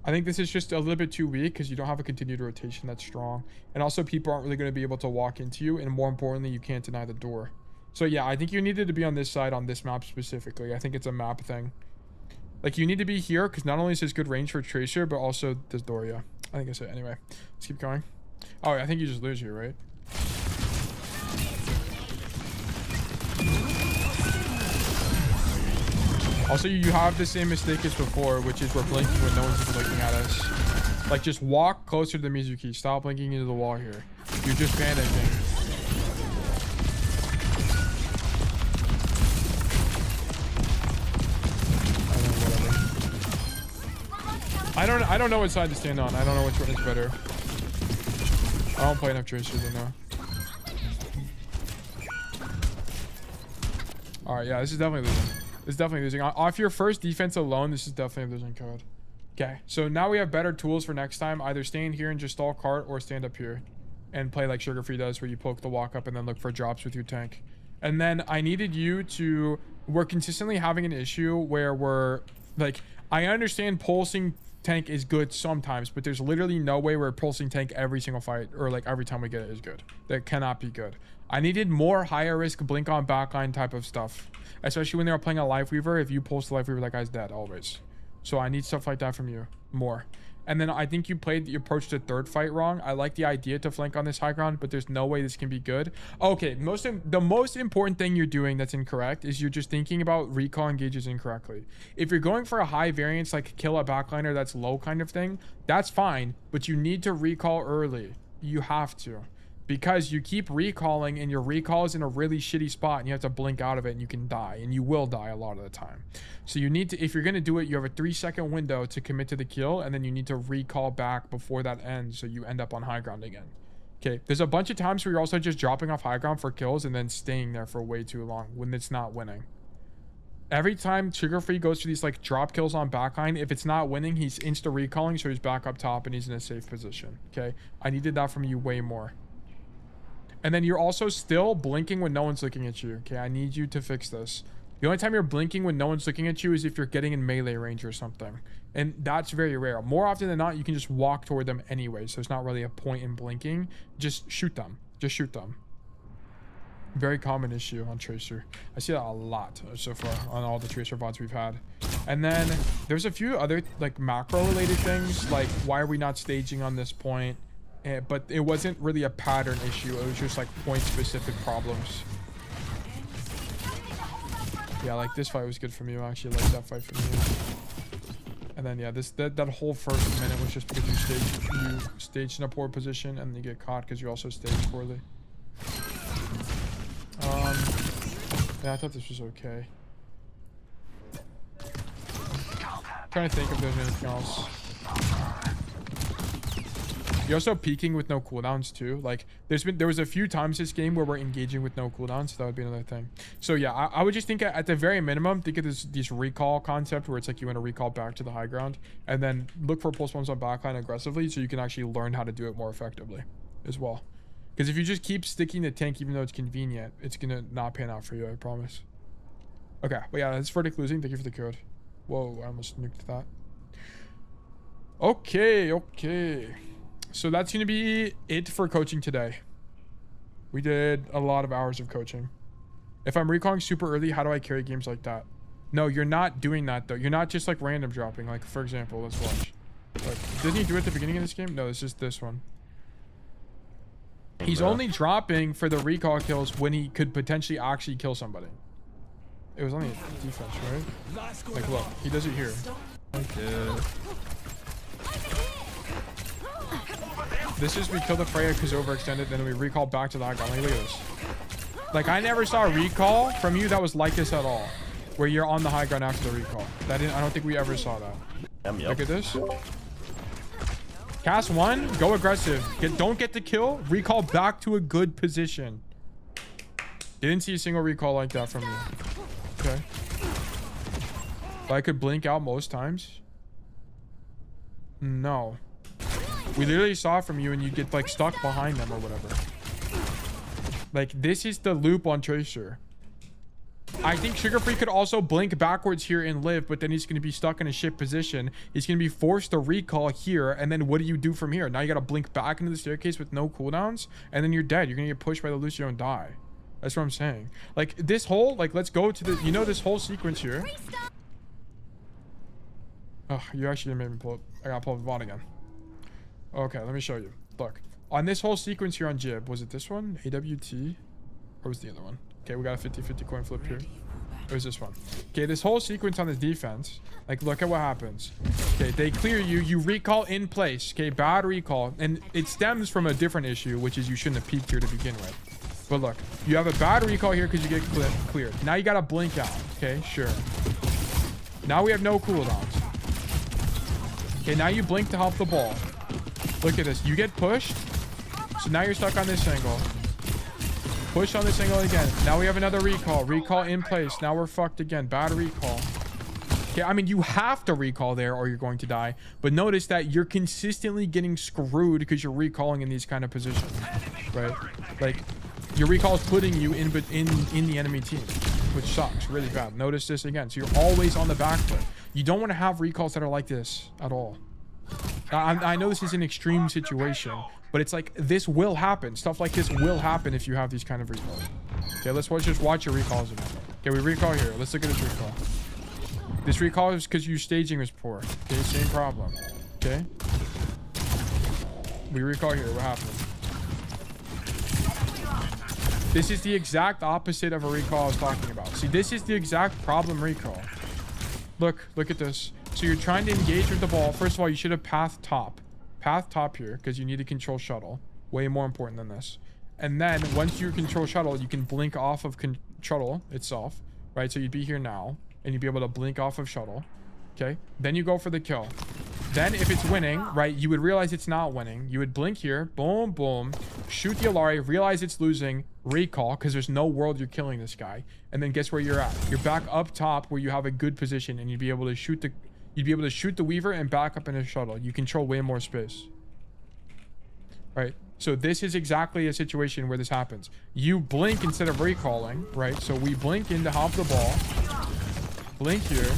I think this is just a little bit too weak because you don't have a continued rotation that's strong. And also people aren't really going to be able to walk into you. And more importantly, you can't deny the door. So yeah, I think you needed to be on this side on this map specifically. I think it's a map thing. Like you need to be here because not only is this good range for Tracer, but also this door, yeah. I think that's it. Anyway, let's keep going. Oh, I think you just lose here, right? Also, you have the same mistake as before, which is we're blinking when no one's even looking at us. Like, just walk closer to the Mizuki. Stop blinking into the wall here. You're just panicking. I don't know what side to stand on. I don't know which one is better. I don't play enough Tracers to know. Alright, yeah, this is definitely losing. This is definitely losing. Off your first defense alone, this is definitely a losing code. Okay, so now we have better tools for next time. Either stand here and just stall cart or stand up here and play like Sugar Free does, where you poke the walk up and then look for drops with your tank. And then I needed you to... We're consistently having an issue where we're... Like, I understand pulsing tank is good sometimes, but there's literally no way where pulsing tank every single fight or like every time we get it is good. That cannot be good. I needed more higher risk blink on backline type of stuff, especially when they were playing a Life Weaver. If you pulse the Life Weaver, that guy's dead always. So I need stuff like that from you more. And then I think you approached the third fight wrong. I like the idea to flank on this high ground, but there's no way this can be good. Okay, the most important thing you're doing that's incorrect is you're just thinking about recall engages incorrectly. If you're going for a high variance, like kill a backliner that's low kind of thing, that's fine, but you need to recall early. You have to. Because you keep recalling and your recall is in a really shitty spot and you have to blink out of it and you can die, and you will die a lot of the time. So you need to, if you're going to do it, you have a 3-second window to commit to the kill, and then you need to recall back before that ends so you end up on high ground again. Okay, there's a bunch of times where you're also just dropping off high ground for kills and then staying there for way too long when it's not winning. Every time Sugar Free goes for these like drop kills on backline, if it's not winning, he's insta recalling, so he's back up top and he's in a safe position. Okay, I needed that from you way more. And then you're also still blinking when no one's looking at you. Okay, I need you to fix this. The only time you're blinking when no one's looking at you is if you're getting in melee range or something. And that's very rare. More often than not, you can just walk toward them anyway. So there's not really a point in blinking. Just shoot them. Just shoot them. Very common issue on Tracer. I see that a lot so far on all the Tracer VODs we've had. And then there's a few other like macro related things. Like, why are we not staging on this point? But it wasn't really a pattern issue. It was just like point specific problems. Yeah, like this fight was good from you. I actually like that fight from you. And then yeah, that whole first minute was just because you staged in a poor position and then you get caught because you also staged poorly. Yeah, I thought this was okay. Trying to think if there's anything else. You're also peeking with no cooldowns too. Like there was a few times this game where we're engaging with no cooldowns, so that would be another thing. So yeah, I would just think at the very minimum, think of this recall concept where it's like you want to recall back to the high ground and then look for pulse bombs on backline aggressively so you can actually learn how to do it more effectively as well. Because if you just keep sticking the tank even though it's convenient, it's gonna not pan out for you, I promise. Okay, but yeah, that's verdict losing. Thank you for the code. Whoa, I almost nuked that. Okay. So that's going to be it for coaching today. We did a lot of hours of coaching. If I'm recalling super early, how do I carry games like that? No, you're not doing that though. You're not just like random dropping. Like for example, let's watch. Like, didn't he do it at the beginning of this game? No, it's just this one. He's only dropping for the recall kills when he could potentially actually kill somebody. It was only a defense, right? Like look, he does it here. Okay. This is we kill the Freja because overextended, then we recall back to the high ground. Like, look at this. Like, I never saw a recall from you that was like this at all, where you're on the high ground after the recall. I don't think we ever saw that. Look at this. Cast 1, go aggressive. Don't get the kill. Recall back to a good position. Didn't see a single recall like that from you. Okay. But I could blink out most times. No. We literally saw it from you and you get like stuck behind them or whatever. Like, this is the loop on Tracer. I think Sugar Free could also blink backwards here and live, but then he's going to be stuck in a shit position. He's going to be forced to recall here, and then what do you do from here? Now you got to blink back into the staircase with no cooldowns, and then you're dead. You're going to get pushed by the Lucio and die. That's what I'm saying. Like, this whole, like, let's go to the, you know, this whole sequence here. Oh, you actually made me pull up. I got to pull up the bot again. Okay, let me show you. Look, on this whole sequence here on Jib, was it this one? AWT? Or was the other one? Okay, we got a 50-50 coin flip here. Or is this one? Okay, this whole sequence on this defense, like, look at what happens. Okay, they clear you. You recall in place. Okay, bad recall. And it stems from a different issue, which is you shouldn't have peeked here to begin with. But look, you have a bad recall here because you get cleared. Now you got to blink out. Okay, sure. Now we have no cooldowns. Okay, now you blink to help the ball. Look at this. You get pushed. So now you're stuck on this angle. Push on this angle again. Now we have another recall. Recall in place. Now we're fucked again. Bad recall. Okay, I mean, you have to recall there or you're going to die. But notice that you're consistently getting screwed because you're recalling in these kind of positions. Right? Like, your recall is putting you in the enemy team, which sucks really bad. Notice this again. So you're always on the back foot. You don't want to have recalls that are like this at all. I know this is an extreme situation, but it's like this will happen. Stuff like this will happen if you have these kind of recalls. Okay, let's just watch your recalls again. Okay, we recall here. Let's look at this recall. This recall is because your staging was poor. Okay, same problem. Okay. We recall here. What happened? This is the exact opposite of a recall I was talking about. See, this is the exact problem recall. Look at this. So you're trying to engage with the ball. First of all, you should have path top here because you need to control shuttle. Way more important than this. And then once you control shuttle, you can blink off of shuttle itself, right? So you'd be here now and you'd be able to blink off of shuttle. Okay. Then you go for the kill. Then if it's winning, right, you would realize it's not winning. You would blink here, boom, boom, shoot the Alari, realize it's losing, recall, because there's no world you're killing this guy. And then guess where you're at? You're back up top where you have a good position and you'd be able to shoot the Weaver and back up in a shuttle. You control way more space. Right? So this is exactly a situation where this happens. You blink instead of recalling, right? So we blink in to hop the ball. Blink here.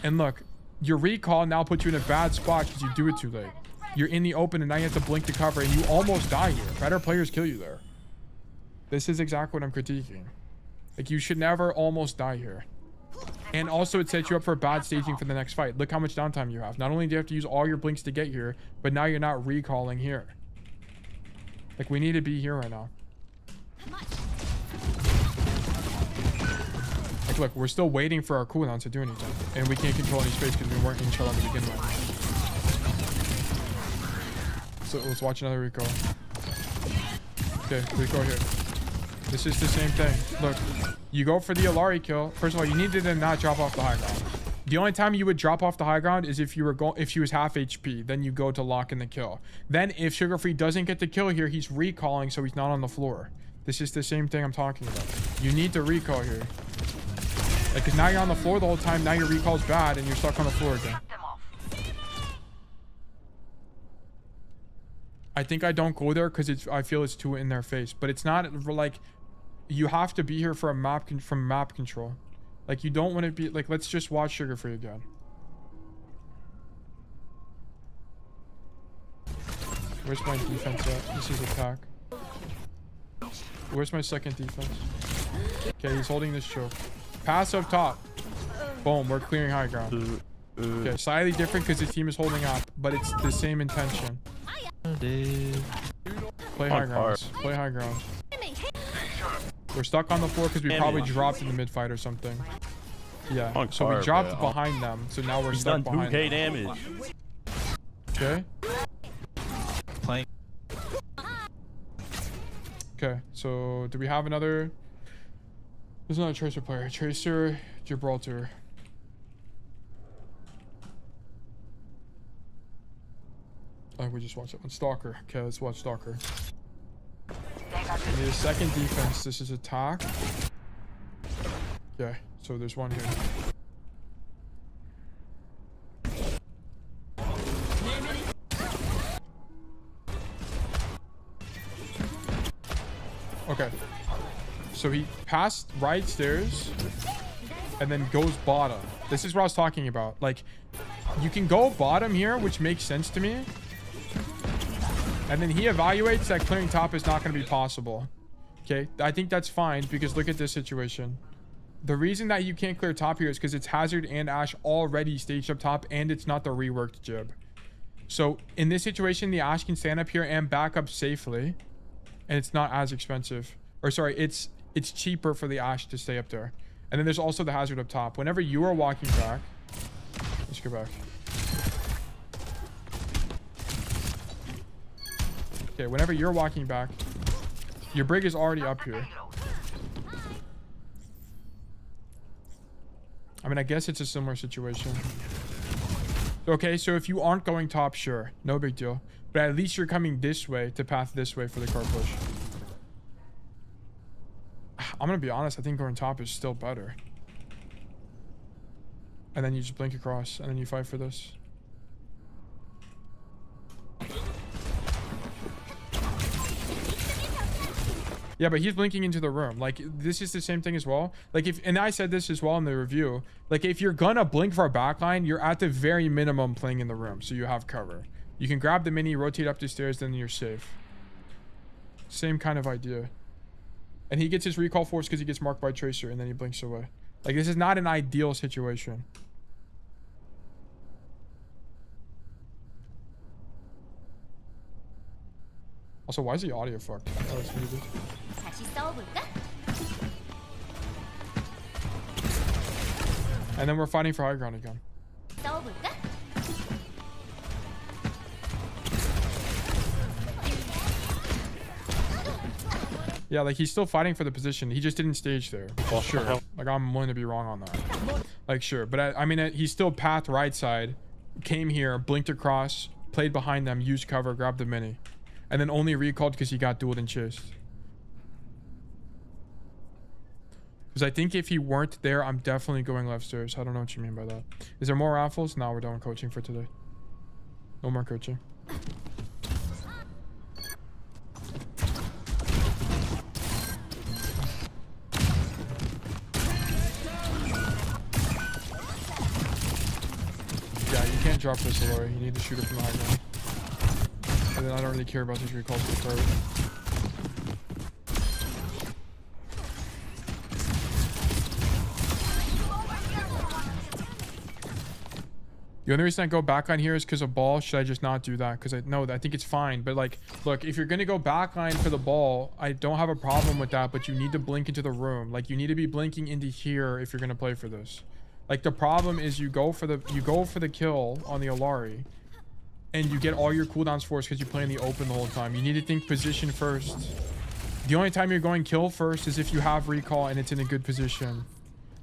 And look, your recall now puts you in a bad spot because you do it too late. You're in the open and now you have to blink to cover and you almost die here. Better players kill you there. This is exactly what I'm critiquing. Like, you should never almost die here. And also it sets you up for bad staging for the next fight. Look how much downtime you have. Not only do you have to use all your blinks to get here, but now you're not recalling here. Like, we need to be here right now. Like, look, we're still waiting for our cooldown to do anything. And we can't control any space because we weren't in shuttle to begin with. So let's watch another recall. Okay, recall here. This is the same thing. Look, you go for the Alari kill. First of all, you needed to not drop off the high ground. The only time you would drop off the high ground is if she was half HP. Then you go to lock in the kill. Then if Sugar Free doesn't get the kill here, he's recalling, so he's not on the floor. This is the same thing I'm talking about. You need to recall here. Like, because now you're on the floor the whole time. Now your recall's bad and you're stuck on the floor again. I think I don't go there because I feel it's too in their face. But it's not like you have to be here for a map control. Like, you don't want to be like, let's just watch Sugar Free again. Where's my defense at? This is attack. Where's my second defense? Okay, he's holding this choke. Pass up top. Boom, we're clearing high ground. Okay, slightly different because the team is holding up, but it's the same intention. Play high grounds. Play high grounds. We're stuck on the floor because we probably dropped in the mid fight or something. Yeah, so we dropped behind them, so now we're stuck behind them. 2k damage. Okay. Playing. Okay, so do we have another? There's another Tracer player. Tracer, Gibraltar. I think we just watched that one. Stalker. Okay, let's watch Stalker. We need a second defense. This is attack. Okay, so there's one here. Okay. So he passed right stairs and then goes bottom. This is what I was talking about. Like, you can go bottom here, which makes sense to me. And then he evaluates that clearing top is not going to be possible. Okay, I think that's fine because look at this situation. The reason that you can't clear top here is because it's Hazard and Ash already staged up top and it's not the reworked Jib. So in this situation, the Ash can stand up here and back up safely and it's not as expensive. Or sorry, it's cheaper for the Ash to stay up there. And then there's also the Hazard up top. Whenever you are walking back, let's go back. Okay, whenever you're walking back, your brig is already up here. I mean, I guess it's a similar situation. Okay, so if you aren't going top, sure, no big deal. But at least you're coming this way to path this way for the car push. I'm gonna be honest, I think going top is still better. And then you just blink across and then you fight for this. Yeah, but he's blinking into the room. Like, this is the same thing as well. Like, if, and I said this as well in the review, like, if you're gonna blink for a backline, you're at the very minimum playing in the room, so you have cover. You can grab the mini, rotate up the stairs, then you're safe. Same kind of idea. And he gets his recall force because he gets marked by Tracer, and then he blinks away. Like, this is not an ideal situation. Also, why is the audio fucked? Oh, it's muted. And then we're fighting for high ground again. Yeah, like he's still fighting for the position. He just didn't stage there. Sure. Like I'm willing to be wrong on that. Like sure, but I mean he's still path right side, came here, blinked across, played behind them, used cover, grabbed the mini. And then only recalled because he got dueled and chased. Because I think if he weren't there, I'm definitely going left stairs. I don't know what you mean by that. Is there more raffles? No, we're done with coaching for today. No more coaching. Yeah, you can't drop this, Alori. You need to shoot it from the high ground. And then I don't really care about these recalls to start. The only reason I go back on here is because of ball. Should I just not do that? Because I think it's fine. But like, look, if you're going to go backline for the ball, I don't have a problem with that. But you need to blink into the room. Like you need to be blinking into here if you're going to play for this. Like the problem is you go for the kill on the Alari. And you get all your cooldowns forced because you play in the open the whole time. You need to think position first. The only time you're going kill first is if you have recall and it's in a good position.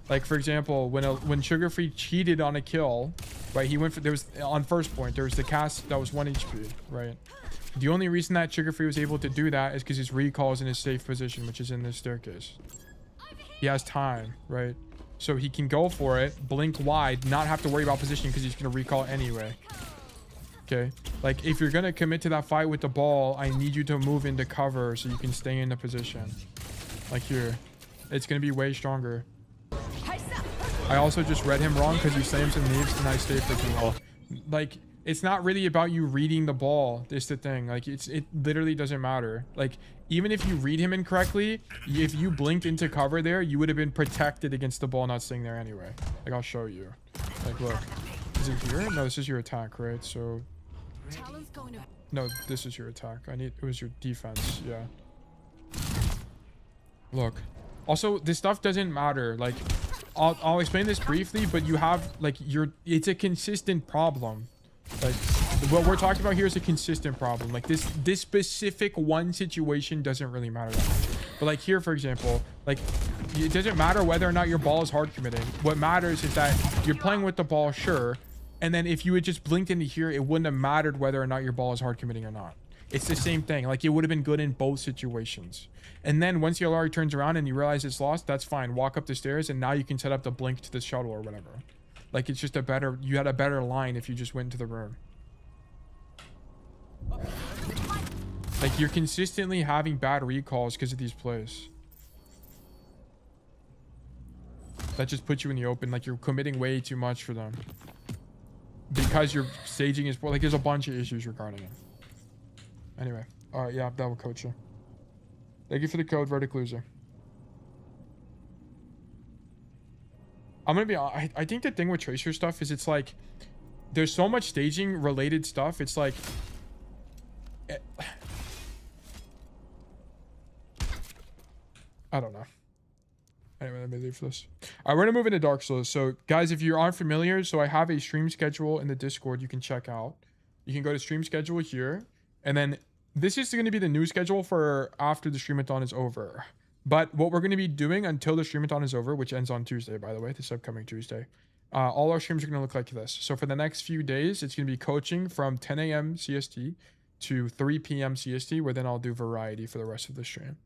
Like for example, when Sugar Free cheated on a kill, right? He went for on first point. There was the cast that was 1 HP, right? The only reason that Sugar Free was able to do that is because his recall is in his safe position, which is in this staircase. He has time, right? So he can go for it, blink wide, not have to worry about positioning because he's gonna recall anyway. Okay, like if you're gonna commit to that fight with the ball, I need you to move into cover so you can stay in the position. Like here, it's gonna be way stronger. I also just read him wrong because he slams and leaves and I stay for too long. Like it's not really about you reading the ball. It's the thing. Like it literally doesn't matter. Like even if you read him incorrectly, if you blinked into cover there, you would have been protected against the ball not staying there anyway. Like I'll show you. Like look, is it here? No, this is your attack, right? So. No, this is your attack. It was your defense. Yeah. Look. Also, this stuff doesn't matter. Like, I'll explain this briefly, but you have like it's a consistent problem. Like, what we're talking about here is a consistent problem. Like this specific one situation doesn't really matter that much. But like here, for example, like it doesn't matter whether or not your ball is hard committing. What matters is that you're playing with the ball, sure. And then if you had just blinked into here, it wouldn't have mattered whether or not your ball is hard committing or not. It's the same thing. Like it would have been good in both situations. And then once the Alari turns around and you realize it's lost, that's fine. Walk up the stairs and now you can set up the blink to the shuttle or whatever. Like it's just you had a better line if you just went into the room. Like, you're consistently having bad recalls because of these plays. That just puts you in the open. Like, you're committing way too much for them. Because your staging is poor. Like, there's a bunch of issues regarding it. Anyway. Alright, yeah, that will coach you. Thank you for the code, Verdict Loser. I'm gonna be honest. I think the thing with Tracer stuff is it's like... There's so much staging related stuff. It's like... I don't know. Anyway, let me leave this. All right, we're gonna move into Dark Souls. So, guys, if you aren't familiar, so I have a stream schedule in the Discord you can check out. You can go to stream schedule here, and then this is going to be the new schedule for after the streamathon is over. But what we're going to be doing until the streamathon is over, which ends on Tuesday, by the way, this upcoming Tuesday, all our streams are going to look like this. So for the next few days, it's going to be coaching from 10 a.m. CST to 3 p.m. CST, where then I'll do variety for the rest of the stream.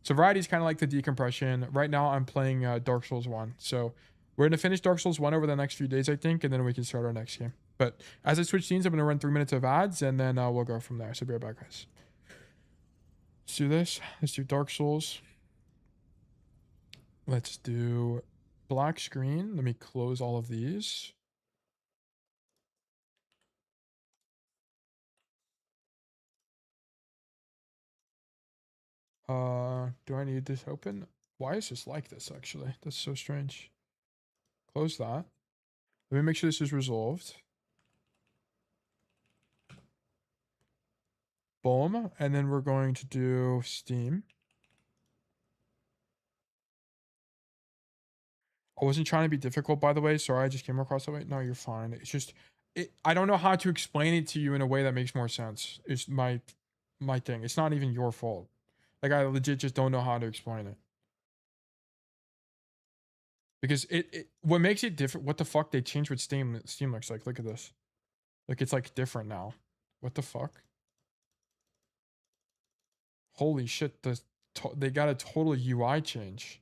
So variety is kind of like the decompression. Right now, I'm playing Dark Souls 1. So we're going to finish Dark Souls 1 over the next few days, I think, and then we can start our next game. But as I switch scenes, I'm going to run 3 minutes of ads, and then we'll go from there. So be right back, guys. Let's do this. Let's do Dark Souls. Let's do black screen. Let me close all of these. Do I need this open? Why is this like this, actually? That's so strange. Close that. Let me make sure this is resolved. Boom. And then we're going to do Steam. I wasn't trying to be difficult, by the way. Sorry, I just came across that way. No, you're fine. It's just... I don't know how to explain it to you in a way that makes more sense. It's my thing. It's not even your fault. Like, I legit just don't know how to explain it. Because what makes it different... What the fuck? They changed what Steam looks like. Look at this. Like, it's like different now. What the fuck? Holy shit. They got a total UI change.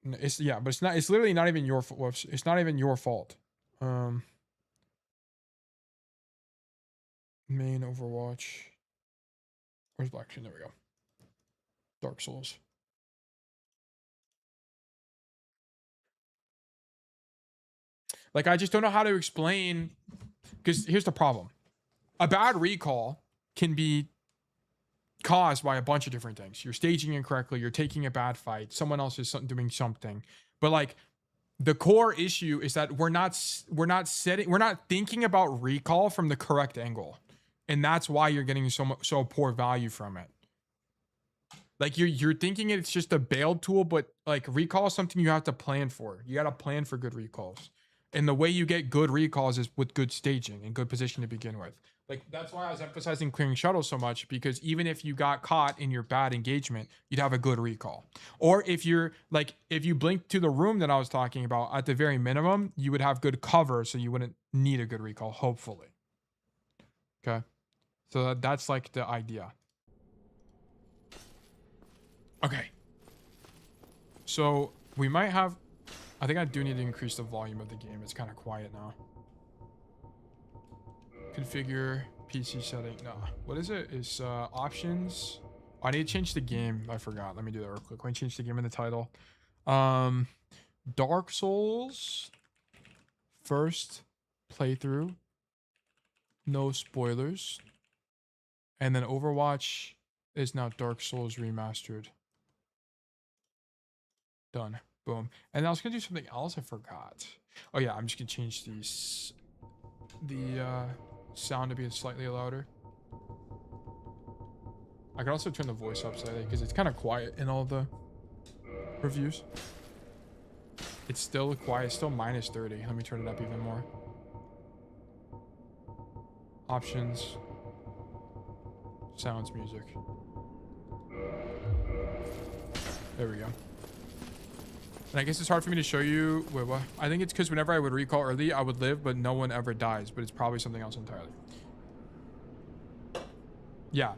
It's but it's not. It's literally not even your fault. It's not even your fault. Main Overwatch. Where's black screen? There we go. Dark Souls. Like, I just don't know how to explain, because here's the problem. A bad recall can be caused by a bunch of different things. You're staging incorrectly, you're taking a bad fight, someone else is doing something. But like, the core issue is that we're not thinking about recall from the correct angle. And that's why you're getting so poor value from it. Like, you're thinking it's just a bail tool, but like, recall is something you have to plan for. You got to plan for good recalls. And the way you get good recalls is with good staging and good position to begin with. Like, that's why I was emphasizing clearing shuttles so much, because even if you got caught in your bad engagement, you'd have a good recall. Or if you're like, if you blink to the room that I was talking about, at the very minimum, you would have good cover, so you wouldn't need a good recall, hopefully. Okay. So that's like the idea. Okay. So we might have, I think I do need to increase the volume of the game. It's kind of quiet now. Configure PC setting. No, what is it? It's options. Oh, I need to change the game. I forgot. Let me do that real quick. Let me change the game in the title. Dark Souls first playthrough. No spoilers. And then Overwatch is now Dark Souls Remastered. Done. Boom. And I was gonna do something else. I forgot. Oh yeah, I'm just gonna change the sound to be slightly louder. I can also turn the voice up slightly because it's kind of quiet in all the reviews. It's still quiet. It's still minus 30. Let me turn it up even more. Options. Sounds, music. There we go. And I guess it's hard for me to show you. Wait, what? I think it's because whenever I would recall early, I would live, but no one ever dies. But it's probably something else entirely. Yeah.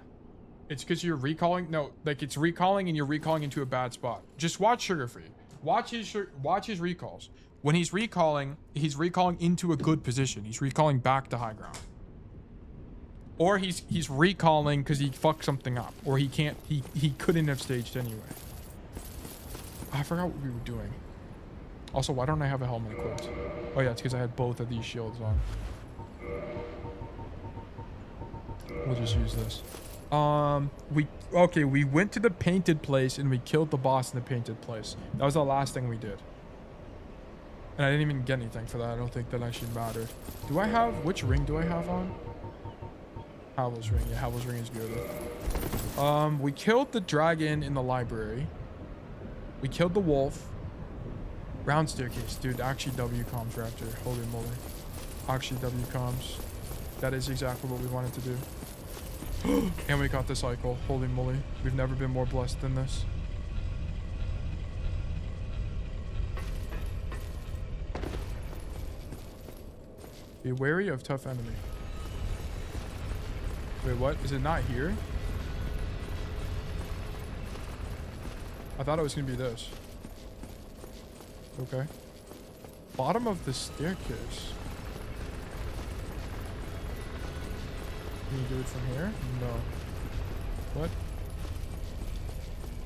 It's because you're recalling. No, like, it's recalling and you're recalling into a bad spot. Just watch Sugar Free. Watch his recalls. When he's recalling into a good position. He's recalling back to high ground. Or he's recalling because he fucked something up. Or he couldn't have staged anyway. I forgot what we were doing. Also, why don't I have a helmet equipped? Oh yeah, it's because I had both of these shields on. We'll just use this. We went to the painted place and we killed the boss in the painted place. That was the last thing we did. And I didn't even get anything for that. I don't think that actually mattered. Do I have, which ring do I have on? Havel's ring. Yeah, Havel's ring is good. We killed the dragon in the library. We killed the wolf. Round staircase. Dude, actually W comms Raptor. Holy moly. Actually W comms. That is exactly what we wanted to do. And we got the cycle. Holy moly. We've never been more blessed than this. Be wary of tough enemy. Wait, what? Is it not here? I thought it was going to be this. Okay. Bottom of the staircase. Can you do it from here? No. What?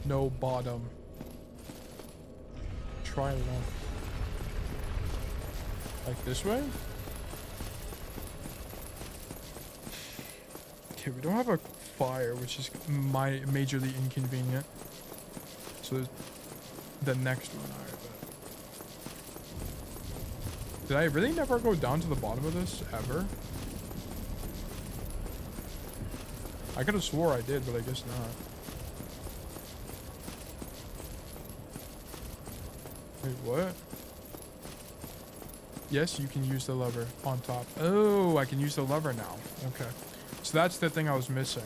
No bottom. Try left. Like this way? Okay, we don't have a fire, which is majorly inconvenient. So the next one, alright. Did I really never go down to the bottom of this ever? I could have swore I did, but I guess not. Wait, what? Yes, you can use the lever on top. Oh, I can use the lever now. Okay. So that's the thing I was missing.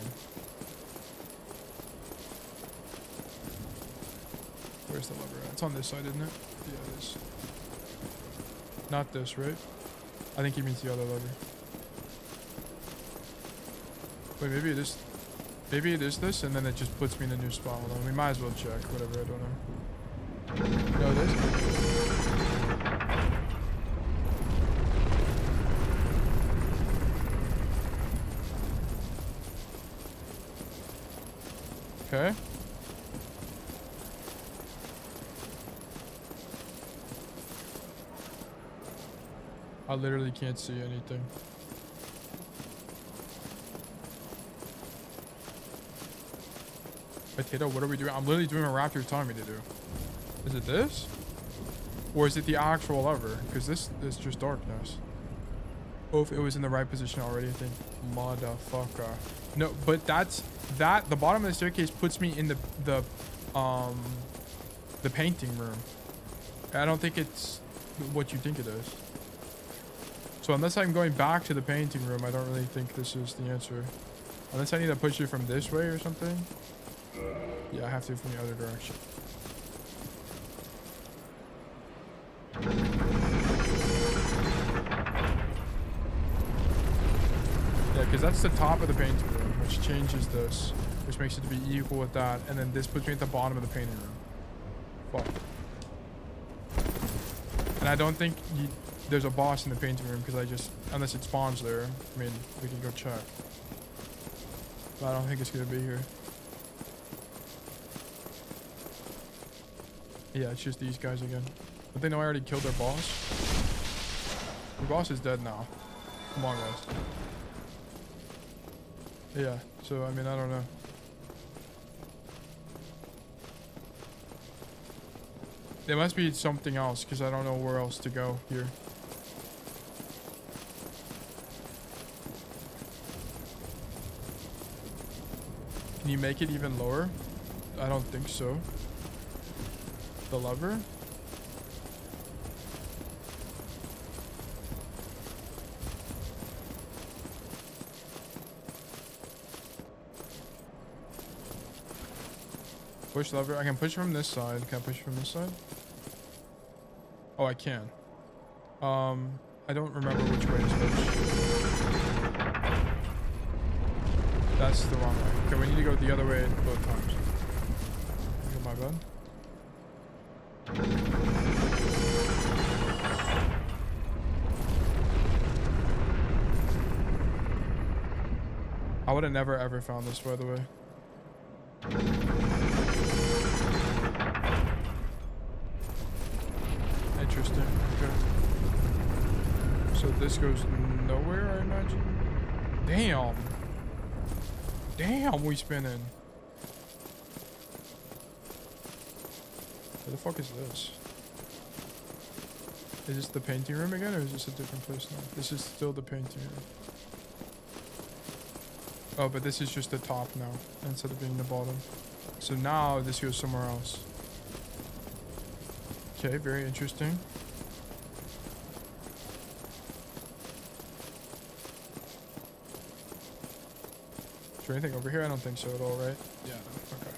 Where's the lever? It's on this side, isn't it? Yeah, it is. Not this, right? I think he means the other lever. Wait, maybe it is. Maybe it is this, and then it just puts me in a new spot. Hold on, we might as well check. Whatever, I don't know. No, this. Okay. I literally can't see anything. Potato, what are we doing? I'm literally doing what Raptor's telling me to do. Is it this? Or is it the actual lever? Because this is just darkness. Oh, if it was in the right position already, I think. Motherfucker. No, but that's the bottom of the staircase puts me in the painting room. I don't think it's what you think it is. So unless I'm going back to the painting room, I don't really think this is the answer. Unless I need to push it from this way or something. Yeah, I have to from the other direction. Yeah, because that's the top of the painting room, which changes this, which makes it to be equal with that, and then this puts me at the bottom of the painting room. Fuck. And I don't think there's a boss in the painting room because unless it spawns there. I mean, we can go check. But I don't think it's gonna be here. Yeah, it's just these guys again. But they know I already killed their boss. The boss is dead now. Come on, guys. Yeah, so I mean, I don't know. There must be something else because I don't know where else to go here. Can you make it even lower? I don't think so. The lever? Push lever. I can push from this side. Can I push from this side? Oh, I can. I don't remember which way to switch. That's the wrong way. Okay, we need to go the other way both times. Oh my bad. would have never ever found this, by the way. Interesting. Okay. So this goes nowhere, I imagine. Damn. Damn, we spinning. Where the fuck is this? Is this the painting room again, or is this a different place now? This is still the painting room. Oh, but this is just the top now, instead of being the bottom. So now this goes somewhere else. Okay, very interesting. Is there anything over here? I don't think so at all, right? Yeah, no. Okay.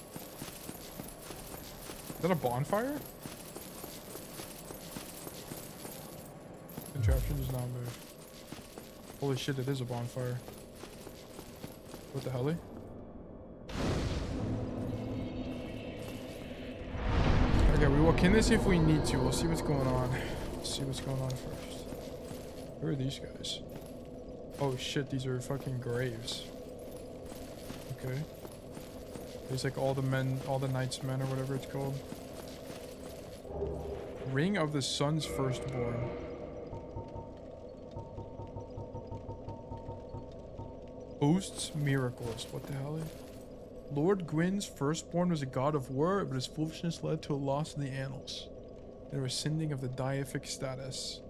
Is that a bonfire? Contraption does not move. Holy shit, it is a bonfire. What the hell? Okay, we will can this if we need to. We'll see what's going on. Let's see what's going on first. Who are these guys? Oh shit, these are fucking graves. Okay. There's like all the men, all the knights men or whatever it's called. Ring of the Sun's Firstborn. Boasts miracles. What the hell? Lord Gwyn's firstborn was a god of war, but his foolishness led to a loss in the annals and a rescinding of the deific status.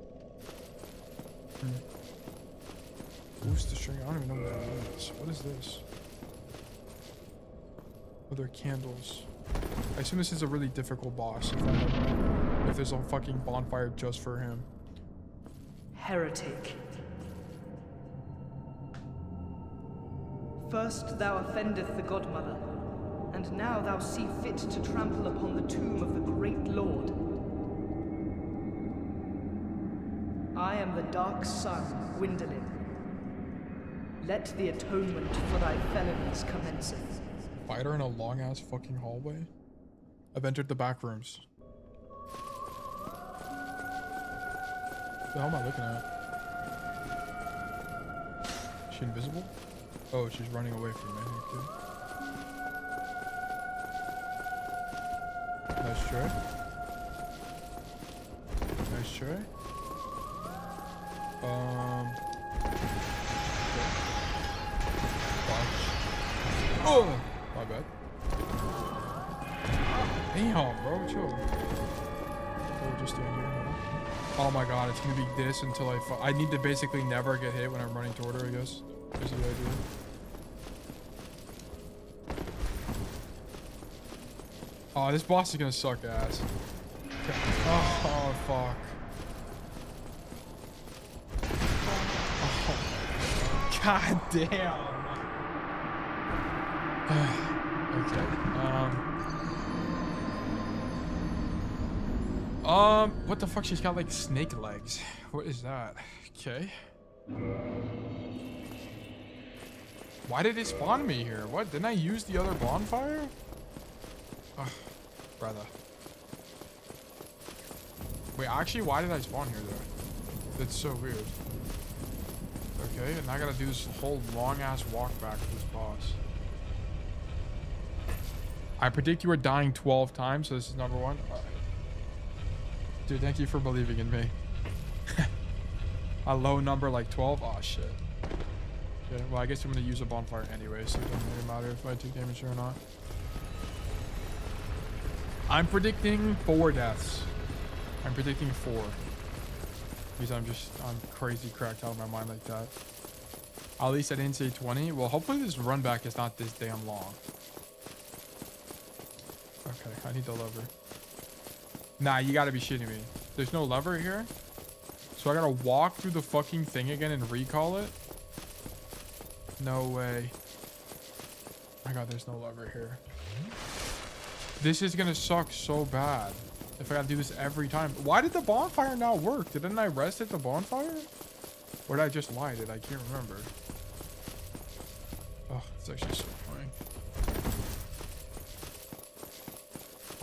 Boost the string. I don't even know what that is. What is this? Oh, they're candles. I assume this is a really difficult boss. If there's a fucking bonfire just for him. Heretic. First thou offendeth the Godmother, and now thou see fit to trample upon the tomb of the great Lord. I am the dark sun, Gwendolyn. Let the atonement for thy felonies commence. Spider in a long-ass fucking hallway? I've entered the back rooms. What the hell am I looking at? Is she invisible? Oh, she's running away from me. Okay. Nice try. Nice try. Oh, my bad. Damn, bro, chill. What we're just doing here now. Oh my god, it's gonna be this until I need to basically never get hit when I'm running toward her, I guess. This is the idea. Oh, this boss is gonna suck ass. Okay. Oh, fuck. Oh. God damn. Okay. What the fuck? She's got like snake legs. What is that? Okay. Why did it spawn me here? What? Didn't I use the other bonfire? Ugh, brother. Wait, actually, why did I spawn here though? That's so weird. Okay, and I gotta do this whole long-ass walk back to this boss. I predict you are dying 12 times, so this is number one. All right. Dude, thank you for believing in me. A low number like 12? Oh, shit. Okay, well, I guess I'm gonna use a bonfire anyway, so it doesn't really matter if I take damage or not. I'm predicting 4 deaths. I'm predicting 4. Because I'm crazy cracked out of my mind like that. At least I didn't say 20. Well, hopefully this run back is not this damn long. Okay, I need the lever. Nah, you gotta be shitting me. There's no lever here? So I gotta walk through the fucking thing again and recall it? No way. Oh my god, there's no lever here. This is gonna suck so bad if I gotta do this every time. Why did the bonfire not work? Didn't I rest at the bonfire? Or did I just light it? I can't remember. Oh, it's actually so annoying.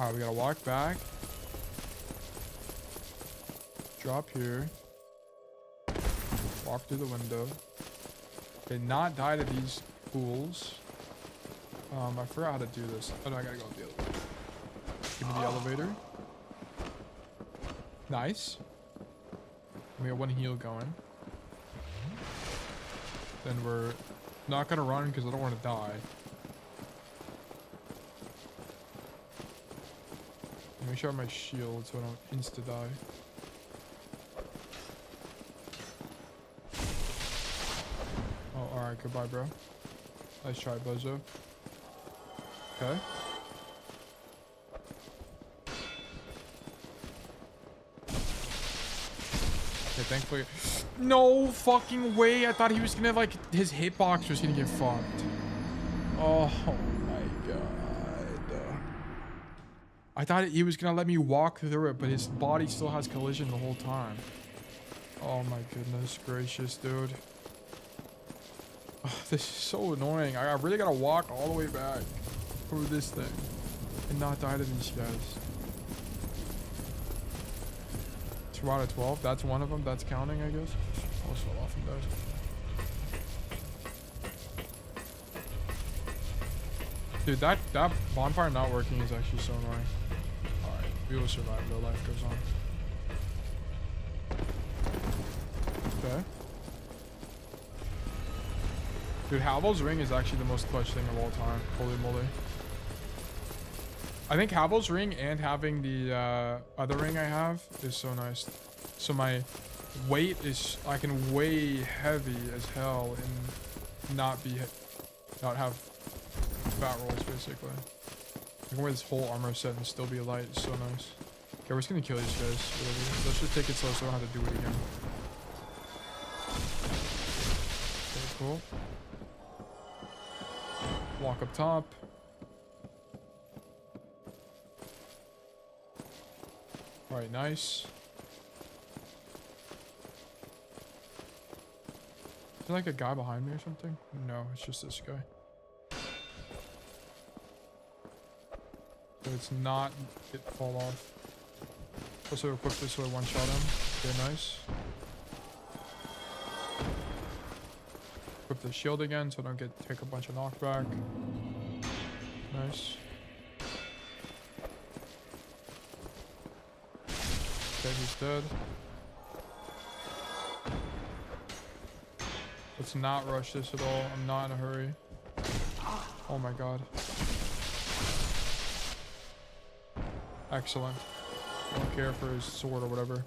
Alright, we gotta walk back. Drop here. Walk through the window. Did not die to these pools. I forgot how to do this. Oh, no, I gotta go up the other way. Give me the elevator. Nice. We got one heal going. Then we're not gonna run because I don't want to die. Make sure I have my shield so I don't insta die. Oh, alright, goodbye, bro. Nice try, Bozo. Okay. Okay, thankfully. No fucking way. I thought he was gonna, like, his hitbox was gonna get fucked. Oh my god. I thought he was gonna let me walk through it, but his body still has collision the whole time. Oh my goodness gracious, dude. Oh, this is so annoying. I really gotta walk all the way back through this thing and not die to these guys. 2 out of 12. That's one of them. That's counting, I guess. Also often does. Dude, that bonfire not working is actually so annoying. Alright, we will survive though, life goes on. Okay. Dude, Havel's ring is actually the most clutch thing of all time. Holy moly. I think Havel's ring and having the other ring I have is so nice. So my weight is, I can weigh heavy as hell and not have fat rolls basically. I can wear this whole armor set and still be light. It's so nice. Okay, we're just gonna kill these guys. Whatever. Let's just take it slow so I don't have to do it again. Okay, cool. Walk up top. Alright, nice. Is there like a guy behind me or something? No, it's just this guy. So it's not it fall off. Also equip this way, one shot him. Okay, nice. Equip the shield again so I don't take a bunch of knockback. Nice. Okay, he's dead. Let's not rush this at all. I'm not in a hurry. Oh my god. Excellent. Don't care for his sword or whatever.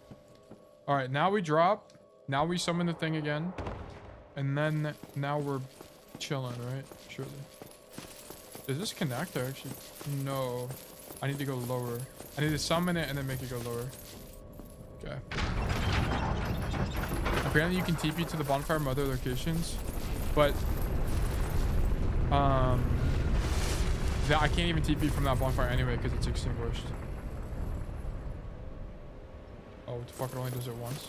Alright, now we drop. Now we summon the thing again. And then now we're chilling, right? Surely. Does this connect? Or actually, no. I need to go lower. I need to summon it and then make it go lower. Okay. Apparently you can TP to the bonfire from other locations, but I can't even TP from that bonfire anyway because it's extinguished. Oh, what the fuck? It only does it once.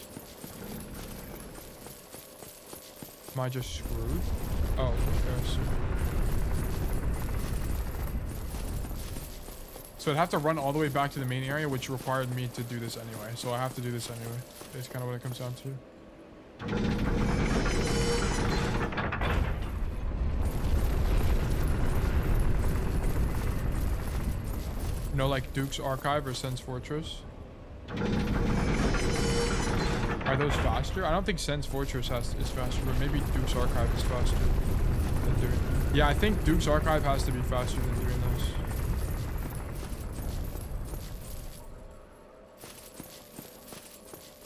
Am I just screwed? Oh, okay. So I'd have to run all the way back to the main area, which required me to do this anyway. So I have to do this anyway. That's kind of what it comes down to. You know, like Duke's Archive or Sen's Fortress? Are those faster? I don't think Sen's Fortress is faster, but maybe Duke's Archive is faster than doing. Yeah, I think Duke's Archive has to be faster than doing this.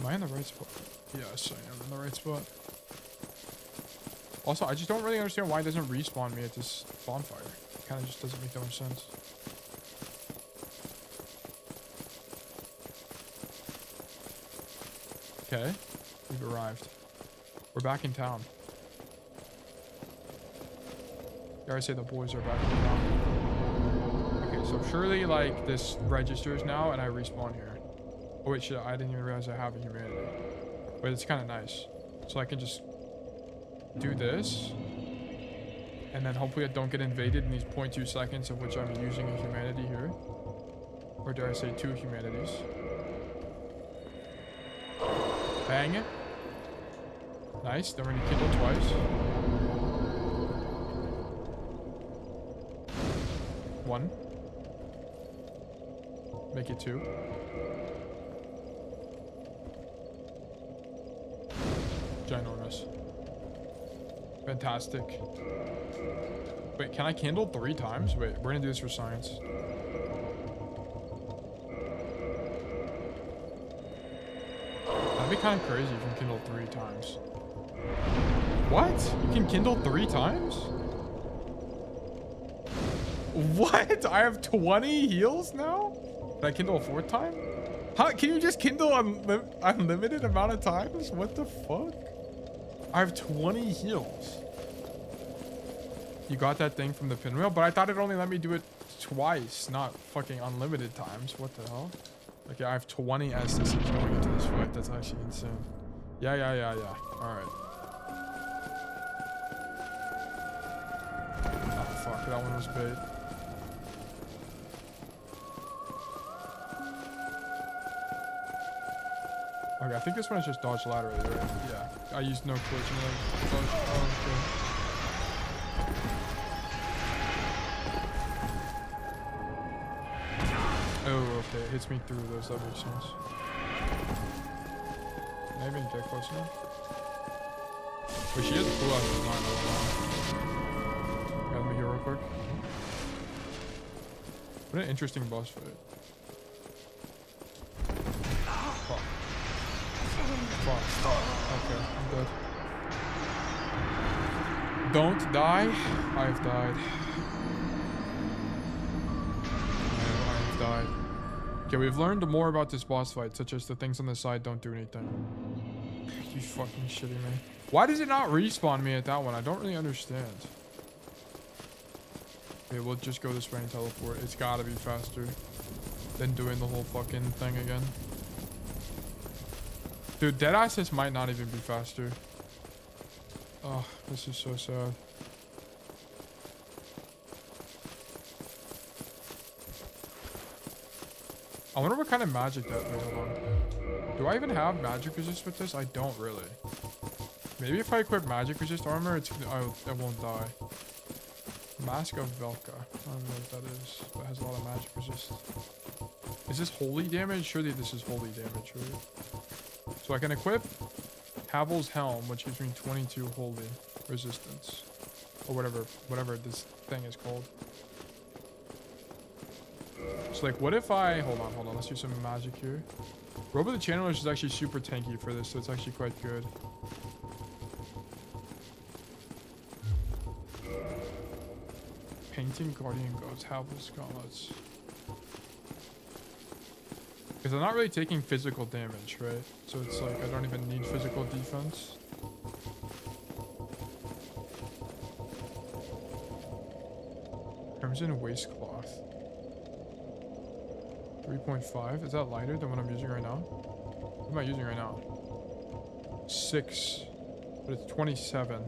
Am I in the right spot? Yes, I am in the right spot. Also, I just don't really understand why it doesn't respawn me at this bonfire. It kind of just doesn't make that much sense. Okay, we've arrived. We're back in town. I already say the boys are back in town. Okay, so surely like this registers now and I respawn here. Oh wait, shit, I didn't even realize I have a humanity. But it's kind of nice. So I can just do this. And then hopefully I don't get invaded in these 0.2 seconds of which I'm using a humanity here. Or dare I say 2 humanities. Bang it. Nice, then we're gonna kill it twice. 1. Make it 2. Ginormous. Fantastic. Wait, can I kindle 3 times? Wait, we're gonna do this for science. That'd be kind of crazy if you can kindle 3 times. What? You can kindle 3 times? What? I have 20 heals now? Did I kindle a 4th time? How can you just kindle unlimited amount of times? What the fuck? I have 20 heals. You got that thing from the pinwheel, but I thought it only let me do it twice, not fucking unlimited times. What the hell? Okay, I have 20 SSCs going into this fight. That's actually insane. Yeah. All right. Oh fuck, that one was bait. Okay, I think this one is just dodge laterally, right? Yeah. I used no collision. Oh, okay. Oh, okay. It hits me through those. That makes sense. Can I even get close enough? Wait, she has a cool out of mine. Got me here real quick. What an interesting boss fight. Fuck. Okay, I'm dead. Don't die. I've died. I've died. Okay, we've learned more about this boss fight, such as the things on the side don't do anything. You fucking shitting me. Why does it not respawn me at that one? I don't really understand. Okay, we'll just go this way and teleport. It's gotta be faster than doing the whole fucking thing again. Dude, dead access might not even be faster. Oh, this is so sad. I wonder what kind of magic that. Wait, hold on. Do I even have magic resist with this? I don't really. Maybe if I equip magic resist armor, I won't die. Mask of Velka. I don't know what that is. That has a lot of magic resist. Is this holy damage? Surely this is holy damage, right? So I can equip Havel's Helm, which gives me 22 holy resistance. Or whatever this thing is called. So like, what if I... Hold on. Let's do some magic here. Robo the Channeler is actually super tanky for this, so it's actually quite good. Painting Guardian Gods, Havel's Gauntlets. Because I'm not really taking physical damage, right? So it's like, I don't even need physical defense. Crimson Waistcloth. 3.5. Is that lighter than what I'm using right now? What am I using right now? 6. But it's 27.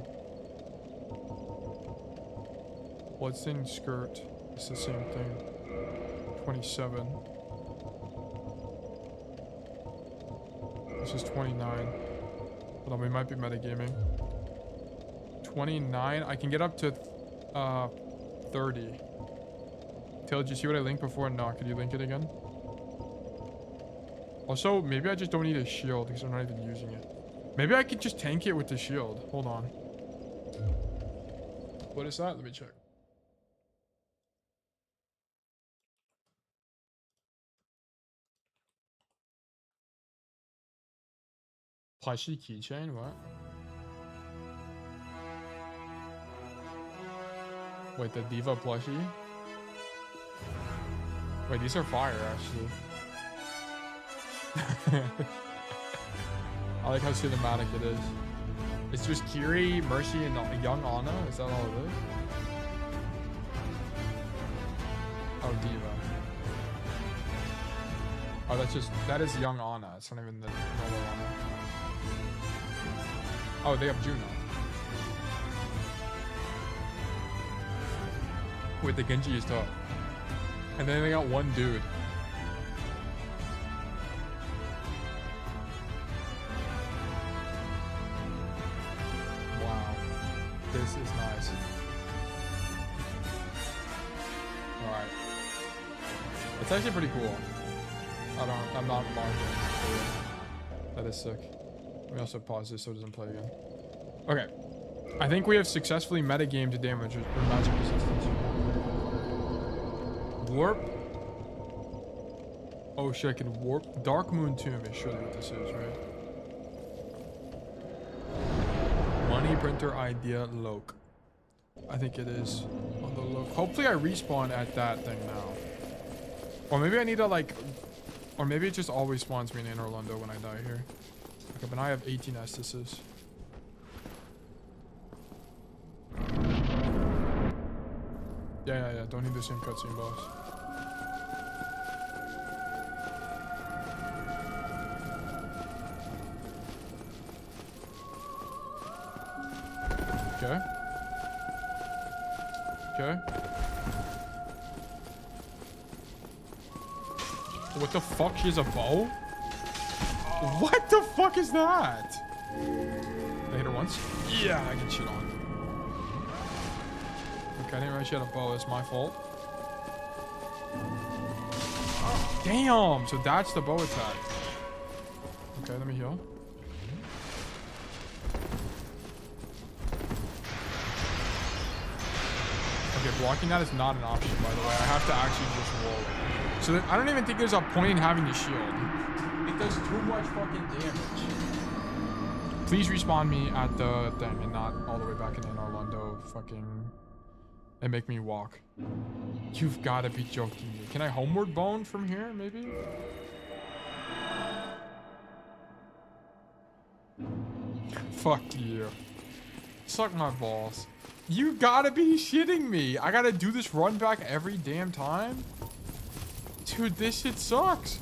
Bloodstained Skirt. It's the same thing. 27. This is 29. Hold on, we might be metagaming. 29. I can get up to 30. Tail, did you see what I linked before? No, could you link it again? Also, maybe I just don't need a shield because I'm not even using it. Maybe I could just tank it with the shield. Hold on. What is that? Let me check. Plushie keychain? What? Wait, the Diva plushie? Wait, these are fire, actually. I like how cinematic it is. It's just Kiri, Mercy, and young Ana? Is that all it is? Oh, Diva. Oh, that is young Ana. It's not even the normal Ana. Oh, they have Juno. Wait, the Genji is top. And then they got one dude. Wow. This is nice. Alright. It's actually pretty cool. I'm not logged in. That is sick. Let me also pause this so it doesn't play again. Okay. I think we have successfully metagamed to damage or magic resistance. Warp. Oh shit, I can warp. Dark Moon Tomb is surely what this is, right? Money printer idea Loke. I think it is on the Loke. Hopefully I respawn at that thing now. Or maybe I need to like, or maybe it just always spawns me in Orlando when I die here. Okay, but now I have 18 Estises. Yeah. Don't need the same cutscene, boss. Okay. What the fuck? She has a bow? What the fuck is that? I hit her once? Yeah, I get shit on. Okay, I didn't realize she had a bow. It's my fault. Damn! So that's the bow attack. Okay, let me heal. Okay, blocking that is not an option, by the way. I have to actually just roll. So I don't even think there's a point in having the shield. It does too much fucking damage. Please respawn me at the thing and not all the way back in Orlando fucking and make me walk. You've got to be joking me. Can I homeward bone from here, maybe? Fuck you. Suck my balls. You gotta be shitting me. I gotta do this run back every damn time? Dude, this shit sucks.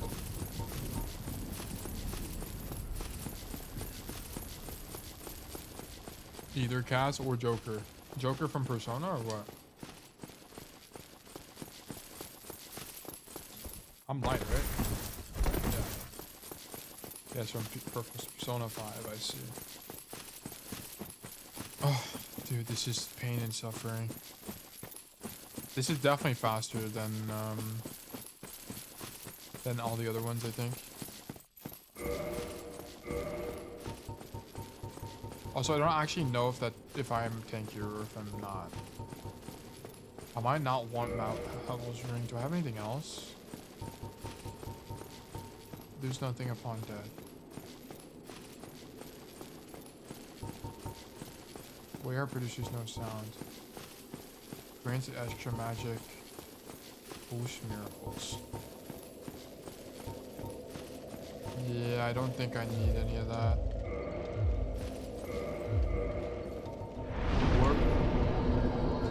Either Cass or Joker. Joker from Persona or what? I'm light, right? Yeah. Yeah, it's from Persona 5, I see. Oh, dude, this is pain and suffering. This is definitely faster than all the other ones, I think. Also, I don't actually know if I'm tankier or if I'm not. I might not want Hell's Ring. Do I have anything else? There's nothing upon death. Where produces no sound. Grants extra magic. Boost miracles. Yeah, I don't think I need any of that. Warp.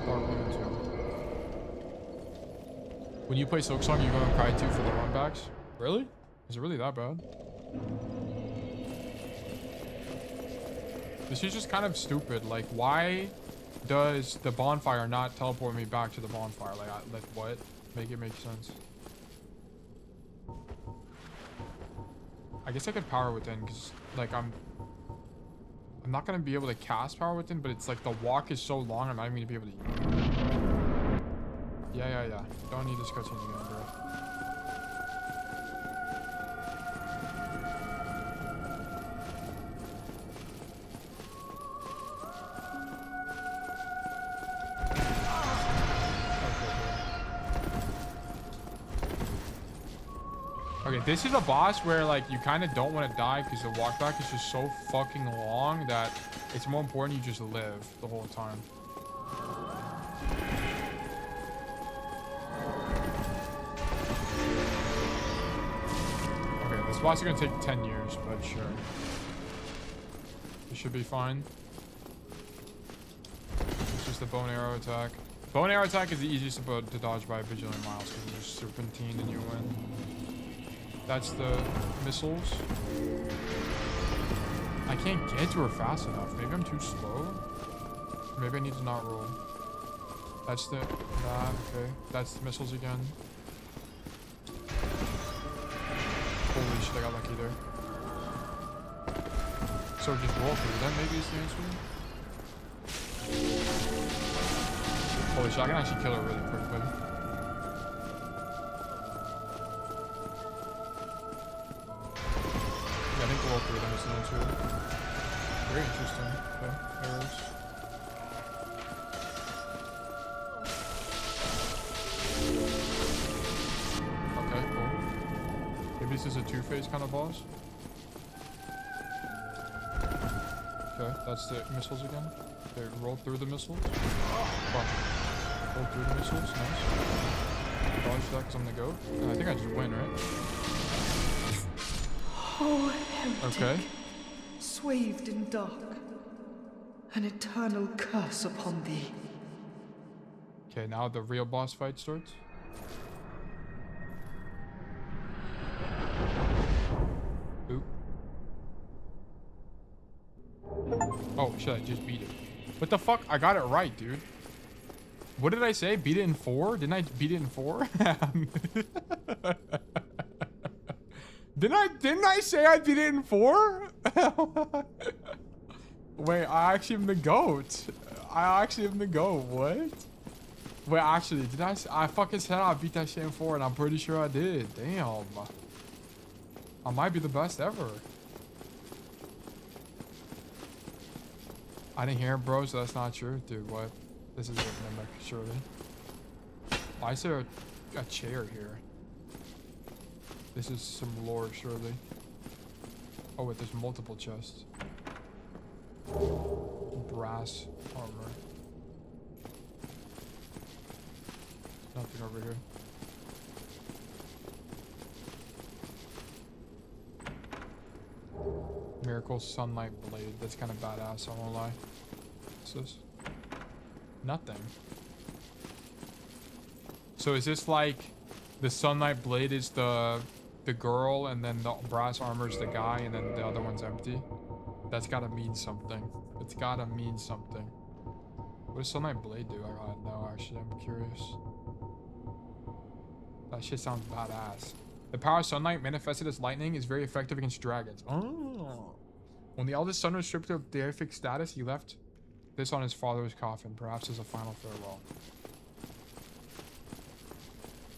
Dark Moon too. When you play Silksong, you go and cry too for the runbacks? Really? Is it really that bad? This is just kind of stupid. Like, why does the bonfire not teleport me back to the bonfire? Like what? Make it make sense. I guess I could power within because, like, I'm not gonna be able to cast power within, but it's like the walk is so long, I'm not even gonna be able to. Yeah. Don't need this cutscene again, bro. Okay, this is a boss where, like, you kind of don't want to die because the walk back is just so fucking long that it's more important you just live the whole time. Okay, this boss is going to take 10 years, but sure. It should be fine. It's just a bow and arrow attack. Bow and arrow attack is the easiest to dodge by Vigilant Miles because there's serpentine and you win. That's the missiles. I can't get to her fast enough. Maybe I'm too slow. Maybe I need to not roll. That's the... Nah, okay. That's the missiles again. Holy shit, I got lucky there. So just roll through. That maybe is the answer. Holy shit, I can actually kill her really quickly. I think all three of them is an answer. Very interesting. Okay, arrows. Okay, cool. Maybe this is a two-phase kind of boss. Okay, that's the missiles again. Okay, roll through the missiles. Fuck. Roll through the missiles, nice. Dodge that because I'm the goat. I think I just win, right? Oh, heritic, okay. swathed in dark, an eternal curse upon thee. Okay, now the real boss fight starts. Oop. Oh shit, I just beat it. What the fuck? I got it right, dude. What did I say? Beat it in 4? Didn't I beat it in 4? Didn't I say I beat it in 4? Wait, I actually am the goat. I actually am the goat. What? Wait, actually, did I fucking said I beat that shit in 4 and I'm pretty sure I did. Damn. I might be the best ever. I didn't hear it, bro, so that's not true. Dude, what? This is a mimic, surely. Why is there a chair here? This is some lore, surely. Oh, wait, there's multiple chests. Brass armor. Nothing over here. Miracle Sunlight Blade. That's kind of badass, I won't lie. What's this? Nothing. So is this like the Sunlight Blade is the girl and then the brass armor is the guy and then the other one's empty? That's gotta mean something. It's gotta mean something. What does Sunlight Blade do? I don't know, actually. I'm curious. That shit sounds badass. The power of sunlight manifested as lightning is very effective against dragons. Oh. When the eldest son was stripped of deific status, he left this on his father's coffin, perhaps as a final farewell.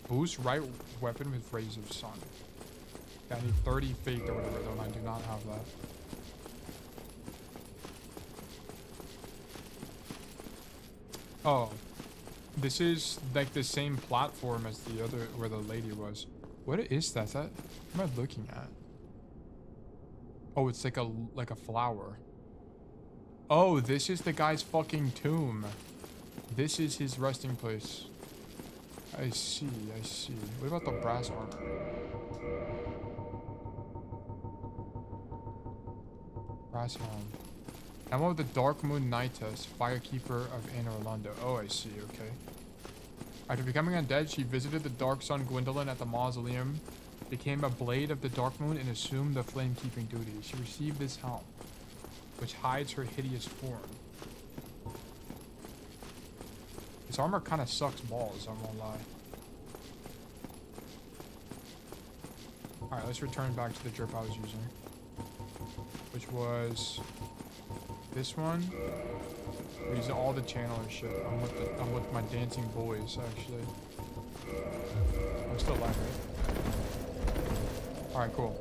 Boost right weapon with rays of sun. Yeah, I need 30 faith or whatever, though, and I do not have that. Oh. This is like the same platform as the other where the lady was. What is that? What am I looking at? Oh, it's like a flower. Oh, this is the guy's fucking tomb. This is his resting place. I see, I see. What about the brass armor? Brass helm. Emma of the Dark Moon Nightess, Firekeeper of Anne Orlando. Oh, I see, okay. After becoming undead, she visited the Dark Sun Gwendolyn at the mausoleum, became a Blade of the Dark Moon, and assumed the flame-keeping duties. She received this helm, which hides her hideous form. This armor kind of sucks balls, I won't lie. Alright, let's return back to the drip I was using. Which was this one. We're using all the channeler shit. I'm with my dancing boys, actually. I'm still alive, right? Alright, cool.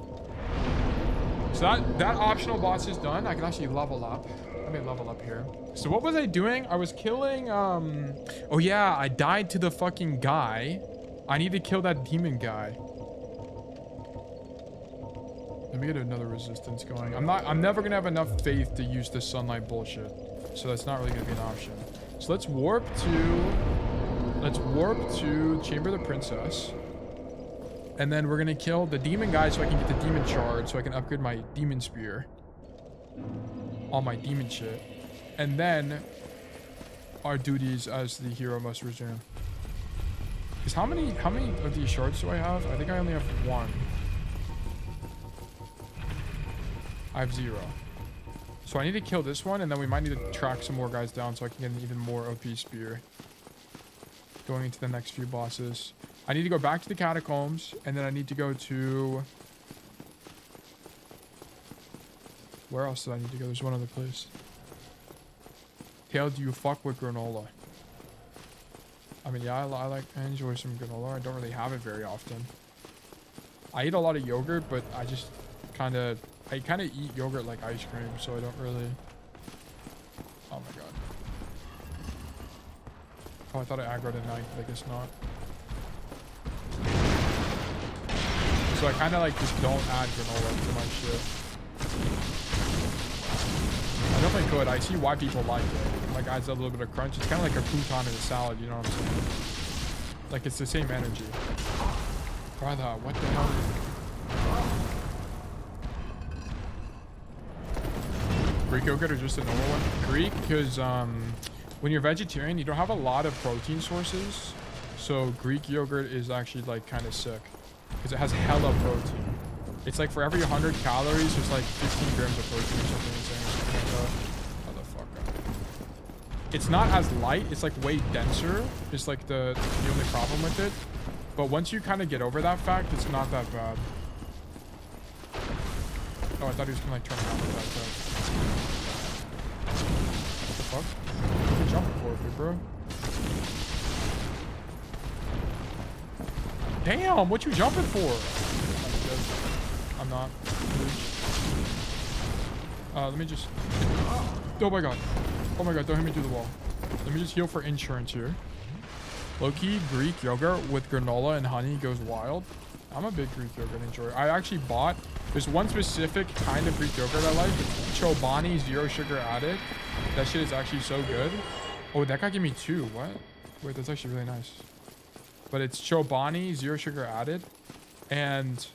So that optional boss is done. I can actually level up. Let me level up here. So what was I doing? I was killing, oh yeah, I died to the fucking guy. I need to kill that demon guy. Let me get another resistance going. I'm never gonna have enough faith to use this sunlight bullshit. So that's not really gonna be an option. So let's warp to Chamber of the Princess. And then we're gonna kill the demon guy so I can get the demon shard so I can upgrade my demon spear. All my demon shit. And then our duties as the hero must resume. Because how many of these shards do I have? I think I only have 1. I have 0. So I need to kill this one, and then we might need to track some more guys down so I can get an even more OP spear. Going into the next few bosses. I need to go back to the catacombs, and then I need to go to... Where else do I need to go? There's one other place. Tail, do you fuck with granola? I mean, yeah, I enjoy some granola. I don't really have it very often. I eat a lot of yogurt, but I just kind of I kind of eat yogurt like ice cream, so I don't really. Oh my god. Oh, I thought I aggroed a knife, but I guess not. So I kind of like just don't add granola to my shit. I definitely could. I see why people like it. Like adds a little bit of crunch. It's kind of like a crouton in a salad, you know what I'm saying? Like it's the same energy. Brother, what the hell? Greek yogurt or just a normal one? Greek, because when you're vegetarian, you don't have a lot of protein sources. So Greek yogurt is actually like kind of sick because it has hella protein. It's like for every 100 calories, there's like 15 grams of protein or something insane. How the fuck up? It's not as light. It's like way denser. It's like the only problem with it. But once you kind of get over that fact, it's not that bad. Oh, I thought he was gonna like turn around with that. What the fuck? What are you jumping for, big bro? Damn, what you jumping for? I'm not. Let me just. Oh my god. Oh my god, don't hit me through the wall. Let me just heal for insurance here. Low-key Greek yogurt with granola and honey goes wild. I'm a big Greek yogurt enjoyer. I actually bought, there's one specific kind of Greek yogurt I like. It's Chobani, 0 sugar added. That shit is actually so good. Oh, that guy gave me 2. What? Wait, that's actually really nice. But it's Chobani, 0 sugar added. And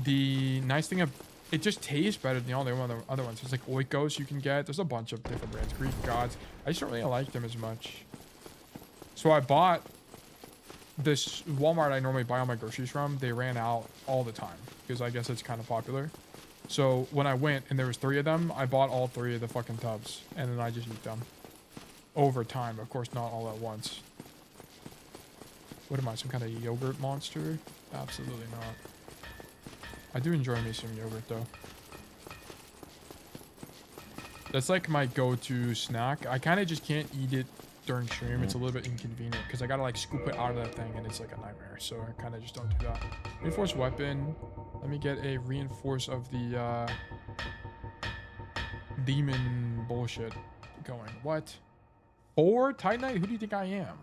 the nice thing of it just tastes better than all the other ones. There's like Oikos you can get. There's a bunch of different brands. Greek gods. I just don't really like them as much. So I bought this Walmart I normally buy all my groceries from. They ran out all the time because I guess it's kind of popular. So when I went and there was 3 of them, I bought all 3 of the fucking tubs and then I just eat them over time. Of course, not all at once. What am I, some kind of yogurt monster? Absolutely not. I do enjoy me some yogurt though. That's like my go-to snack. I kind of just can't eat it during stream. It's a little bit inconvenient because I gotta like scoop it out of that thing and it's like a nightmare. So I kind of just don't do that. Reinforced weapon. Let me get a reinforce of the demon bullshit going. What? 4 Titanite? Who do you think I am?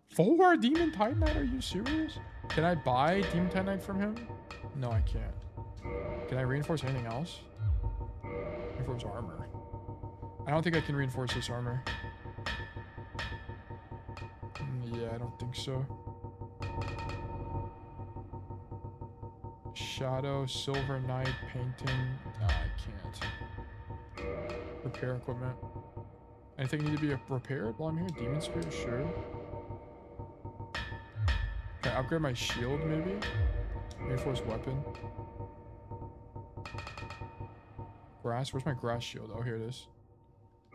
4 Demon Titanite? Are you serious? Can I buy Demon Titanite from him? No, I can't. Can I reinforce anything else? Reinforce armor. I don't think I can reinforce this armor. Yeah, I don't think so. Shadow, Silver Knight, painting. No, I can't. Repair equipment. Anything need to be repaired while I'm here? Demon Spear, sure. Can I upgrade my shield, maybe? Reinforce weapon. Grass? Where's my grass shield? Oh, here it is.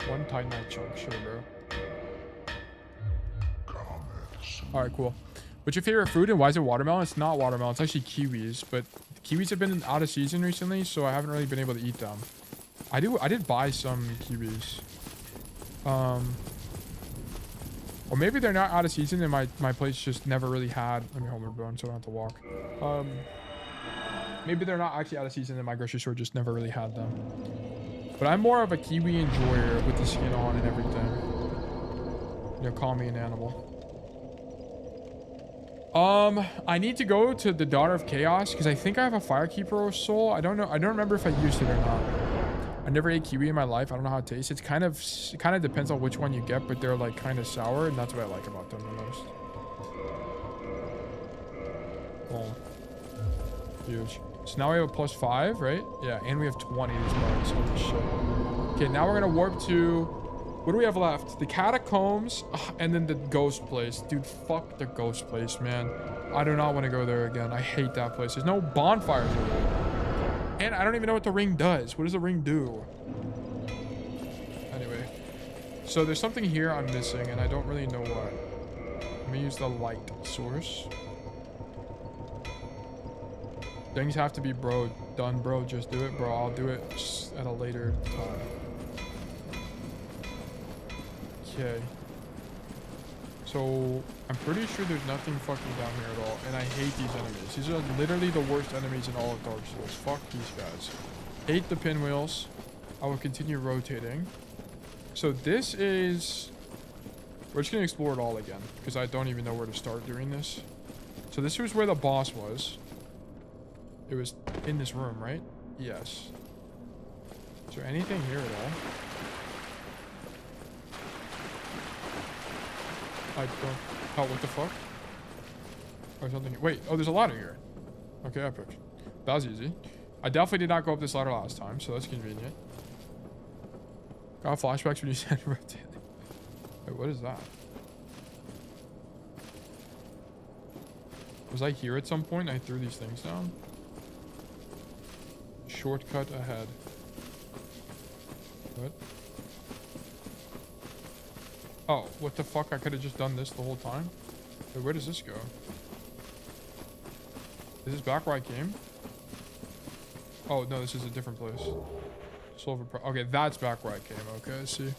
1 Titanite chunk. Sure, bro. Alright, cool. What's your favorite fruit and why is it watermelon? It's not watermelon. It's actually kiwis. But kiwis have been out of season recently, so I haven't really been able to eat them. I did buy some kiwis. Or maybe they're not out of season and my place just never really had. Let me hold my bone so I don't have to walk. Maybe they're not actually out of season and my grocery store just never really had them. But I'm more of a kiwi enjoyer with the skin on and everything. You know, call me an animal. I need to go to the Daughter of Chaos because I think I have a Firekeeper soul. I don't know. I don't remember if I used it or not. I never ate kiwi in my life. I don't know how it tastes. It kind of depends on which one you get, but they're like kind of sour, and that's what I like about them the most. Boom. Huge. So now we have a +5, right? Yeah, and we have 20 of these bugs. Holy shit. Okay, now we're gonna warp to, what do we have left? The catacombs, and then the ghost place. Dude, fuck the ghost place, man. I do not want to go there again. I hate that place. There's no bonfires over there. And I don't even know what the ring does. What does the ring do? Anyway. So there's something here I'm missing, and I don't really know what. Let me use the light source. Things have to be done, bro. Just do it, bro. I'll do it just at a later time. Okay. So I'm pretty sure there's nothing fucking down here at all. And I hate these enemies. These are literally the worst enemies in all of Dark Souls. Fuck these guys. Hate the pinwheels. I will continue rotating. So this is... We're just going to explore it all again. Because I don't even know where to start doing this. So this was where the boss was. It was in this room, right? Yes. Is there anything here at all? I don't... Oh, what the fuck? Or something... Wait, oh, there's a ladder here. Okay, epic. That was easy. I definitely did not go up this ladder last time, so that's convenient. Got flashbacks when you said rotate. Wait, what is that? Was I here at some point? I threw these things down. Shortcut ahead. What? Oh, what the fuck? I could have just done this the whole time? Wait, where does this go? Is this back where I came? Oh, no, this is a different place. Okay, that's back where I came. Okay, I see.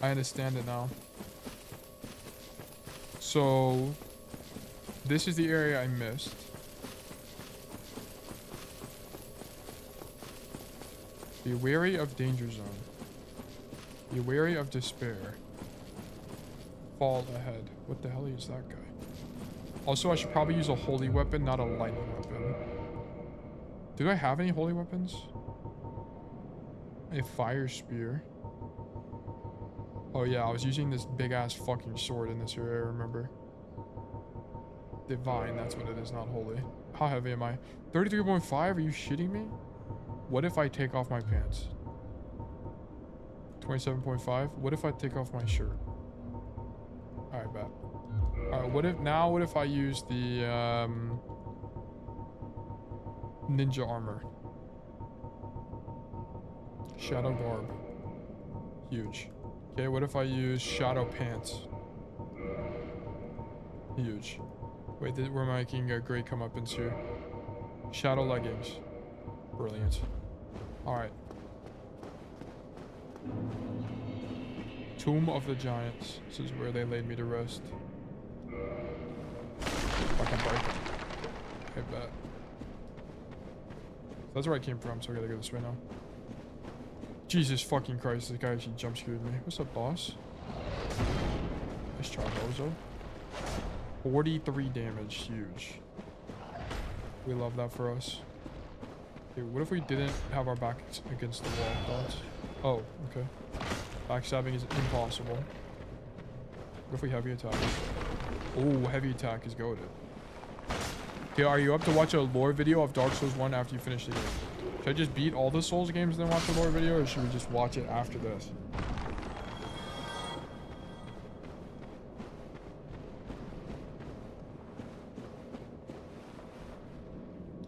I understand it now. So, this is the area I missed. Be wary of danger zone. Be wary of despair. Fall ahead. What the hell is that guy? Also, I should probably use a holy weapon, not a lightning weapon. Do I have any holy weapons? A fire spear. Oh yeah, I was using this big ass fucking sword in this area, I remember. Divine, that's what it is, not holy. How heavy am I? 33.5? Are you shitting me? What if I take off my pants? 27.5? What if I take off my shirt? Alright, bet. Alright, what if I use the ninja armor? Shadow garb. Huge. Okay, what if I use shadow pants? Huge. Wait, we're making a great comeuppance here. Shadow leggings. Brilliant. Alright. Tomb of the Giants. This is where they laid me to rest. If I can break it. I bet. That's where I came from, so I gotta go this way now. Jesus fucking Christ, this guy actually jump scared me. What's up, boss? Nice try, Bozo. 43 damage, huge. We love that for us. Dude, what if we didn't have our back against the wall? Thoughts? Oh, okay. Backstabbing is impossible. What if we heavy attack? Oh, heavy attack is goated. Okay, are you up to watch a lore video of Dark Souls 1 after you finish the game? Should I just beat all the Souls games and then watch the lore video, or should we just watch it after this?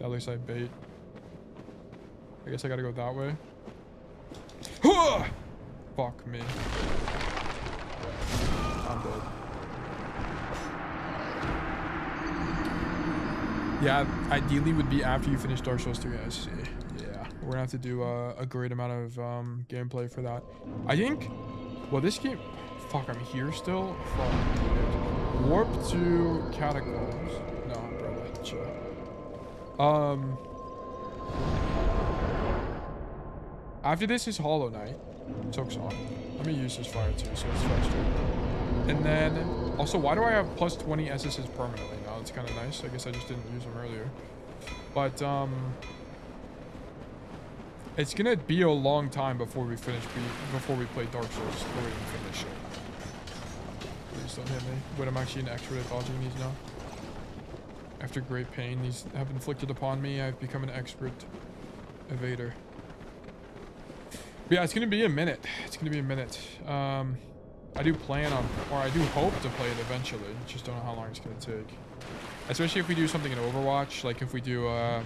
At least I bait. I guess I gotta go that way. Fuck me. I'm dead. Yeah, ideally would be after you finish Dark Souls 2, guys. Yeah, we're gonna have to do a great amount of gameplay for that. I think, well, this game, fuck, I'm here still. Fuck. Warp to Catacombs. No, brother, chill. After this is Hollow Knight. Toke's on. Let me use this fire too, so it's faster. And then, also, why do I have plus 20 SSs permanently now? It's kind of nice. I guess I just didn't use them earlier. But, it's gonna be a long time before we play Dark Souls, before we can finish it. Please don't hit me. But I'm actually an expert at dodging these now. After great pain these have inflicted upon me, I've become an expert evader. But yeah, it's gonna be a minute. It's gonna be a minute. I do plan on, or I do hope to play it eventually. Just don't know how long it's gonna take. Especially if we do something in Overwatch, like if we do a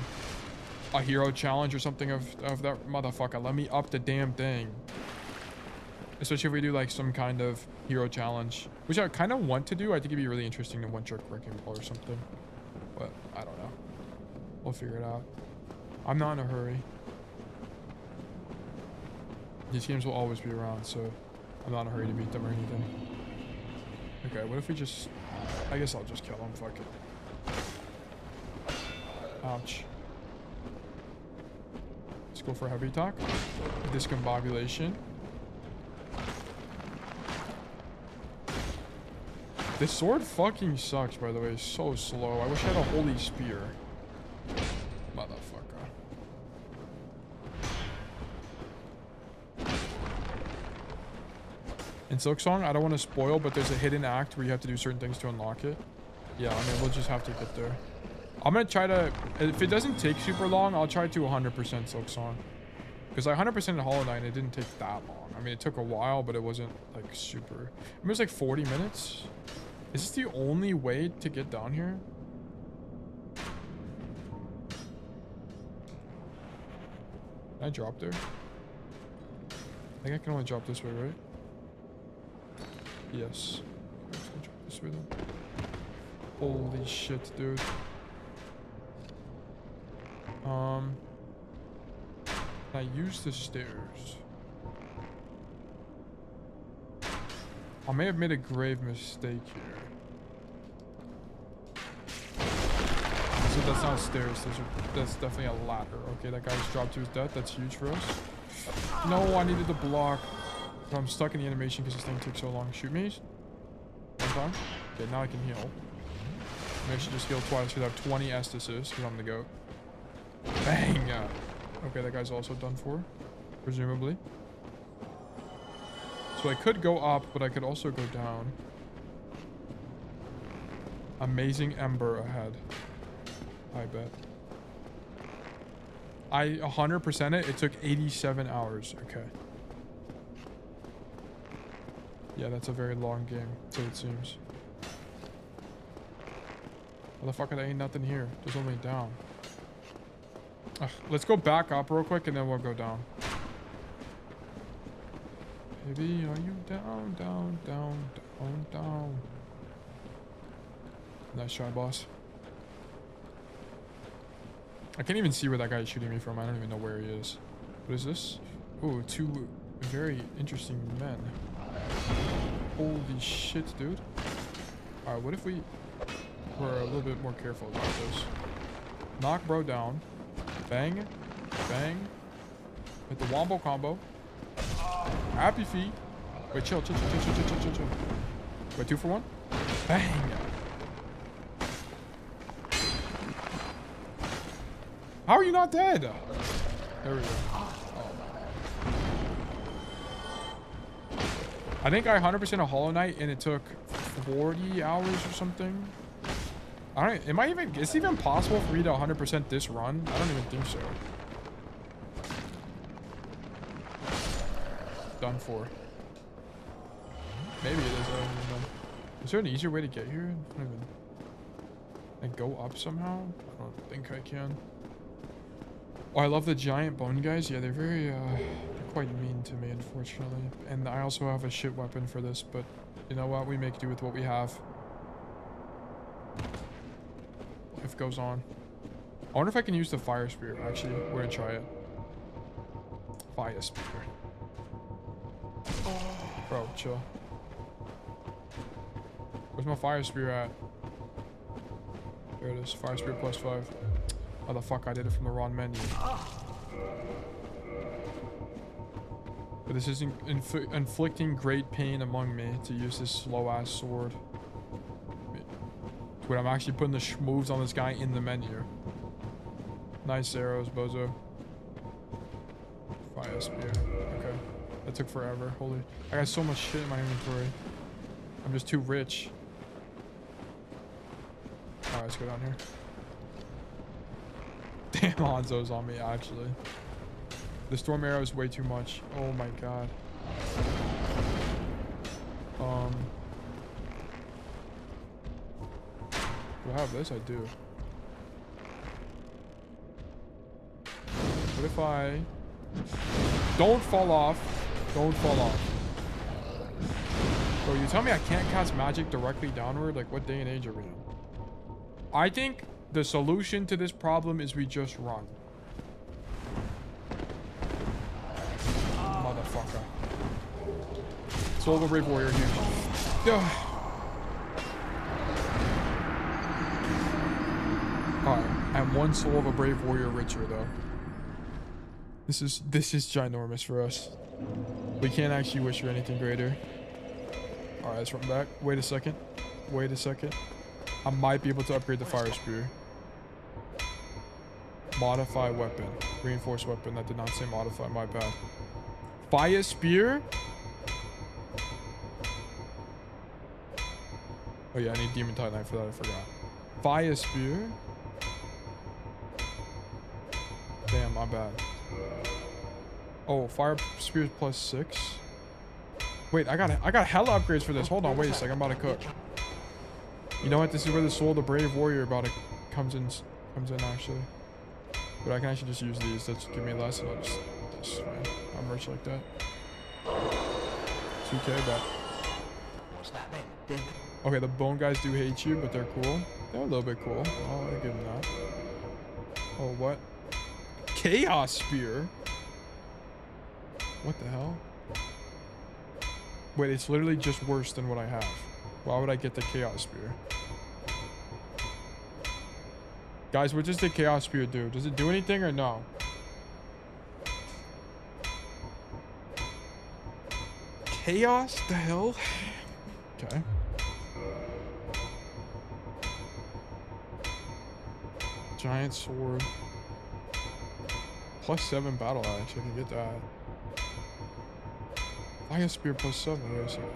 hero challenge or something of that motherfucker. Let me up the damn thing. Especially if we do like some kind of hero challenge, which I kind of want to do. I think it'd be really interesting to one-trick wrecking ball or something. But I don't know. We'll figure it out. I'm not in a hurry. These games will always be around, so I'm not in a hurry to beat them or anything. Okay, what if we just... I guess I'll just kill him. Fuck it. Ouch. Let's go for heavy talk. Discombobulation. This sword fucking sucks, by the way. It's so slow. I wish I had a holy spear. Motherfucker. In Silksong, I don't want to spoil, but there's a hidden act where you have to do certain things to unlock it. Yeah, I mean, we'll just have to get there. I'm going to try to... If it doesn't take super long, I'll try to 100% Silksong. Because I 100% in Hollow Knight, it didn't take that long. I mean, it took a while, but it wasn't, like, super... I mean, it was like 40 minutes. Is this the only way to get down here? Can I drop there? I think I can only drop this way, right? Yes. I'm just gonna drop this way then. Holy shit, dude. Can I use the stairs? I may have made a grave mistake here. So that's not stairs. That's definitely a ladder. Okay, that guy just dropped to his death. That's huge for us. No, I needed to block. But I'm stuck in the animation because this thing takes so long. Shoot me. One time. Okay, now I can heal. Maybe I should just heal twice because I have 20 Estasis because I'm the GOAT. Bang! Okay, that guy's also done for. Presumably. So I could go up, but I could also go down. Amazing Ember ahead. I bet. I 100% it. It took 87 hours. Okay. Yeah, that's a very long game, so it seems. Motherfucker, there ain't nothing here. There's only down. Ugh, let's go back up real quick and then we'll go down. Baby, are you down, down, down, down, down? Nice try, boss. I can't even see where that guy is shooting me from. I don't even know where he is. What is this? Ooh, two very interesting men. Holy shit, dude. Alright, what if we were a little bit more careful about this? Knock bro down. Bang. Bang. Hit the wombo combo. Happy feet. Wait, chill. Wait, 2 for 1? Bang. How are you not dead? There we go. Oh. I think I 100% a Hollow Knight and it took 40 hours or something. I don't. Am I even? Is it even possible for me to 100% this run? I don't even think so. Done for. Maybe it is. I don't even know. Is there an easier way to get here? I don't even. Like go up somehow? I don't think I can. Oh, I love the giant bone guys. Yeah, they're very, they're quite mean to me, unfortunately. And I also have a shit weapon for this, but you know what? We make do with what we have. Life goes on. I wonder if I can use the fire spear. Actually, we're gonna try it. Fire spear. Bro, chill. Where's my fire spear at? There it is. Fire spear +5. Oh, the fuck, I did it from the wrong menu. But this is inflicting great pain among me to use this slow-ass sword. Wait, I'm actually putting the moves on this guy in the menu. Nice arrows, bozo. Fire spear. Okay. That took forever. Holy... I got so much shit in my inventory. I'm just too rich. Alright, let's go down here. Damn, Hanzo's on me, actually. The storm arrow is way too much. Oh my god. Do I have this? I do. What if I... Don't fall off. Don't fall off. Bro, you tell me I can't cast magic directly downward? Like, what day and age are we in? I think the solution to this problem is we just run. Motherfucker. Soul of the Brave Warrior, huge. am one soul of a brave warrior richer, though. This is ginormous for us. We can't actually wish for anything greater. All right, let's run back. Wait a second. Wait a second. I might be able to upgrade the fire spear. Modify weapon. Reinforced weapon. That did not say modify. My bad. Fire spear? Oh yeah, I need demon titanite for that. I forgot. Fire spear? Damn, my bad. Oh, fire spear plus 6. Wait, I got hella upgrades for this. Hold on, wait a second. I'm about to cook. You know what? This is where the soul of the brave warrior comes in actually. But I can actually just use these. That's give me less, and I'll just this. Man, I'm rich like that. 2K, but okay, the bone guys do hate you, but they're cool. They're a little bit cool. I'll give them that. Oh, what? Chaos spear? What the hell? Wait, it's literally just worse than what I have. Why would I get the chaos spear? Guys, what does the chaos spear do? Does it do anything or no? Chaos? The hell? Okay. Giant sword. Plus 7 battle axe. I can get that. Fire spear plus 7. Wait a second.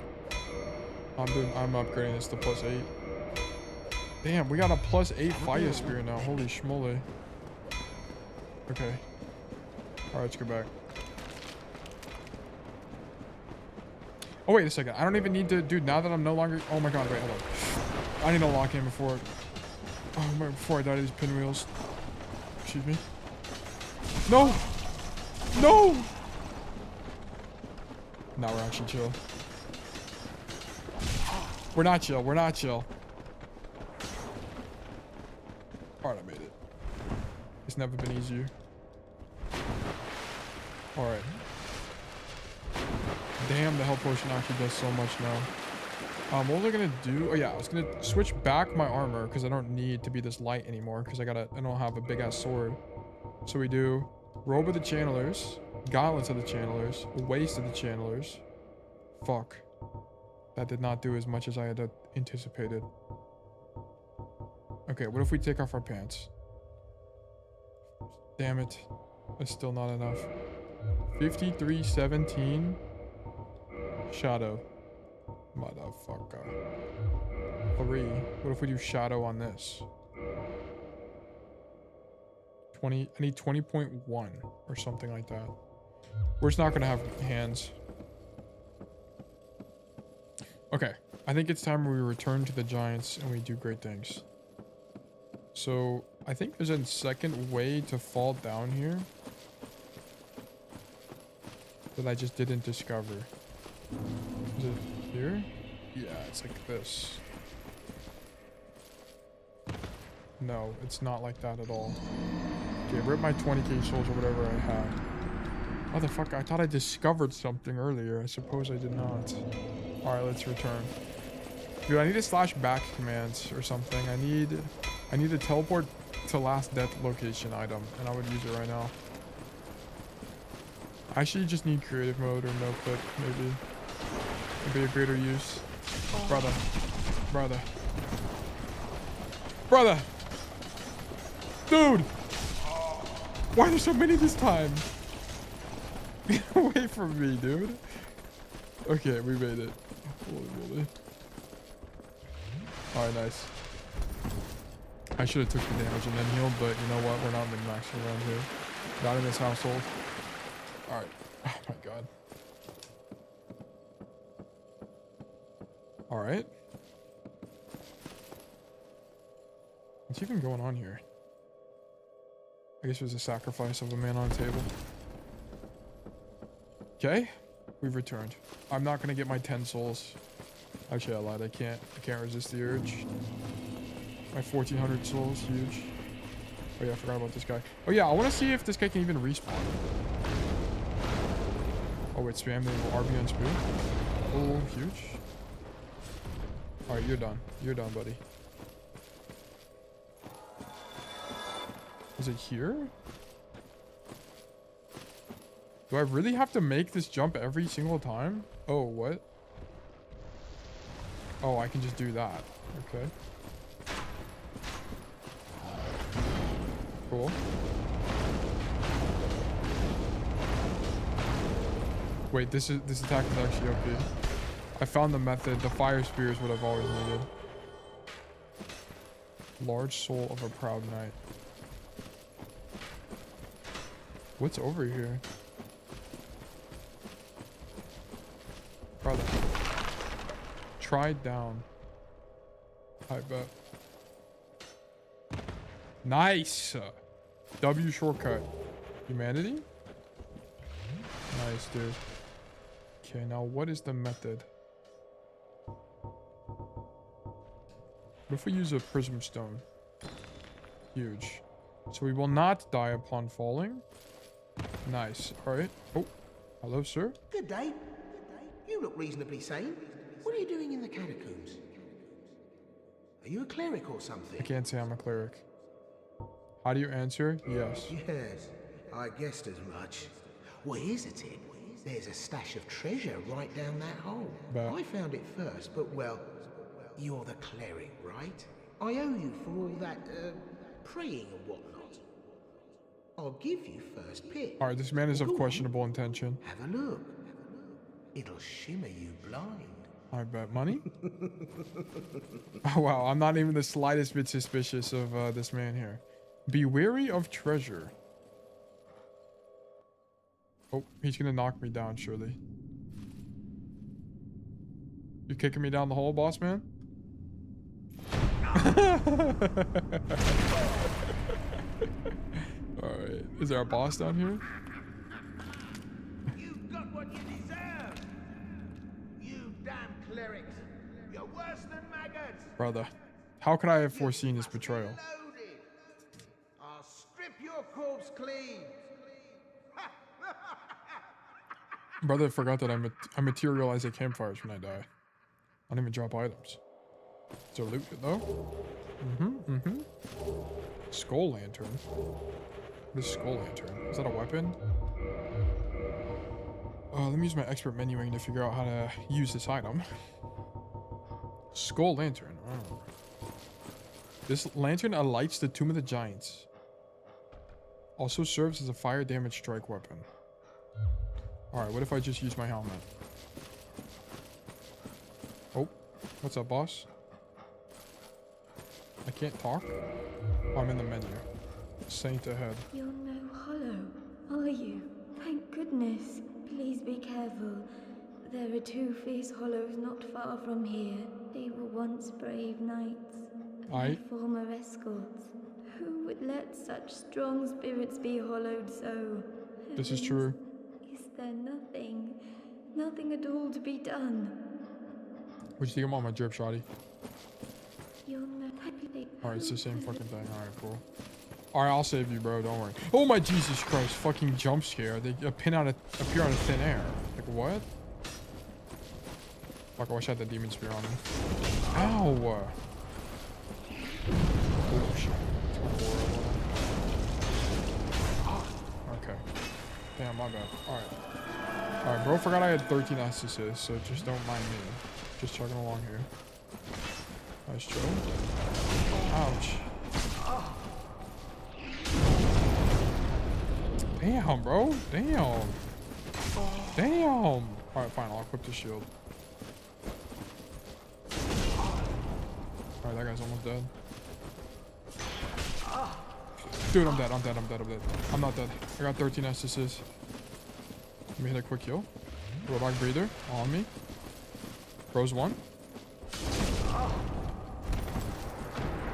I'm upgrading this to plus 8. Damn, we got a plus 8 fire spear now. Holy schmoly. Okay. Alright, let's go back. Oh, wait a second. I don't even need to... Dude, now that I'm no longer... Oh my god, wait, hold on. I need to lock in before... Oh, before I die to these pinwheels. Excuse me. No! No! Now we're actually chill. We're not chill. We're not chill. Alright, I made it. It's never been easier. Alright. Damn, the health potion actually does so much now. What was I gonna do? Oh yeah, I was gonna switch back my armor because I don't need to be this light anymore because I don't have a big ass sword. So we do robe of the channelers, gauntlets of the channelers, waist of the channelers. Fuck. That did not do as much as I had anticipated. Okay, what if we take off our pants? Damn it. That's still not enough. 5317. Shadow. Motherfucker. 3. What if we do shadow on this? 20. I need 20.1 or something like that. We're just not gonna have hands. Okay. I think it's time we return to the giants and we do great things. So I think there's a second way to fall down here that I just didn't discover. Is it here? Yeah, it's like this. No, it's not like that at all. Okay, rip my 20k souls or whatever I had. Motherfucker, I thought I discovered something earlier. I suppose I did not. Alright, let's return. Dude, I need to slash back commands or something. I need to teleport to last death location item, and I would use it right now. I actually just need creative mode or no clip, maybe. Would be a greater use. Brother. Brother. Brother! Dude! Why are there so many this time? Get away from me, dude. Okay, we made it. Holy moly. Alright, nice. I should have took the damage and then healed, but you know what? We're not min-maxing around here. Not in this household. Alright. Oh my god. Alright. What's even going on here? I guess it was a sacrifice of a man on a table. Okay. We've returned. I'm not gonna get my 10 souls. Actually, I lied. I can't resist the urge. My 1400 souls, huge. Oh yeah, I forgot about this guy. Oh yeah, I want to see if this guy can even respawn. Oh wait, spam the RB on spoon. Oh, huge. Alright, you're done. You're done, buddy. Is it here? Do I really have to make this jump every single time? Oh, what? Oh, I can just do that. Okay. Cool. Wait, this attack is actually OP. I found the method. The fire spear is what I've always needed. Large soul of a proud knight. What's over here? Brother. Tried down. I bet. Nice. W shortcut. Humanity? Nice, dude. Okay, now what is the method? What if we use a prism stone? Huge. So we will not die upon falling. Nice. Alright. Oh. Hello, sir. Good day. You look reasonably sane. What are you doing in the catacombs? Are you a cleric or something? I can't say I'm a cleric. How do you answer? Yes. Yes, I guessed as much. Well, here's a tip. There's a stash of treasure right down that hole. Bet. I found it first, but well, you're the cleric, right? I owe you for all that, praying and whatnot. I'll give you first pick. Alright, this man is of questionable intention. Have a look. It'll shimmer you blind. I bet. Money? Oh, wow, I'm not even the slightest bit suspicious of this man here. Be wary of treasure. Oh, he's gonna knock me down, surely. You kicking me down the hole, boss man? Alright, is there a boss down here? You've got what you deserve. You damn clerics. You're worse than maggots. Brother, how could I have foreseen this betrayal? I'll strip your corpse clean. Brother forgot that I materialize at campfires when I die. I don't even drop items. Is there loot though? Skull lantern. This skull lantern. Is that a weapon? Let me use my expert menuing to figure out how to use this item. Skull lantern. Oh. This lantern alights the Tomb of the Giants. Also serves as a fire damage strike weapon. Alright, what if I just use my helmet? Oh, what's up, boss? I can't talk? Oh, I'm in the menu. Saint ahead. You're no hollow, are you? Thank goodness. Please be careful. There are two fierce hollows not far from here. They were once brave knights. My former escorts. Who would let such strong spirits be hollowed so? This is true. Is there nothing at all to be done? What'd you think about my drip, shoddy? You're no Alright, it's the same fucking thing. Alright, cool. Alright, I'll save you, bro. Don't worry. Oh my Jesus Christ. Fucking jump scare. They appear out of thin air. Like, what? Fuck, I wish I had the demon spear on me. Ow! Oh, shit. Okay. Damn, my bad. Alright. Alright, bro forgot I had 13 assists, so just don't mind me. Just chugging along here. Nice job. Ouch. Damn, bro. Damn. Damn. Alright, fine. I'll equip the shield. Alright, that guy's almost dead. Dude, I'm dead. I'm dead. I'm dead. I'm dead. I'm not dead. I got 13 assists. Let me hit a quick heal. Robot breather on me. Rose 1.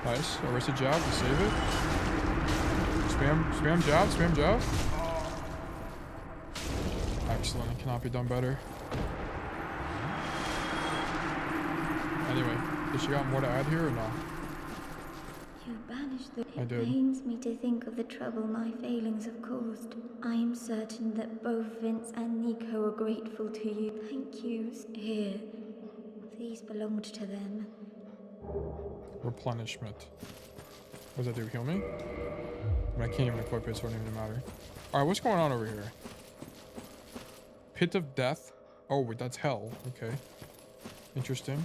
Nice. Arrested jab to save it. Spam jab. Spam jab. Excellent. It cannot be done better. Anyway, does she got more to add here or no? You banished the... I did. It pains me to think of the trouble my failings have caused. I am certain that both Vince and Nico are grateful to you. Thank you. Here. These belonged to them. Replenishment. What does that do? Heal me? But I can't even equip it, so it doesn't even matter. Alright, what's going on over here? Pit of Death. Oh, wait, that's hell. Okay. Interesting.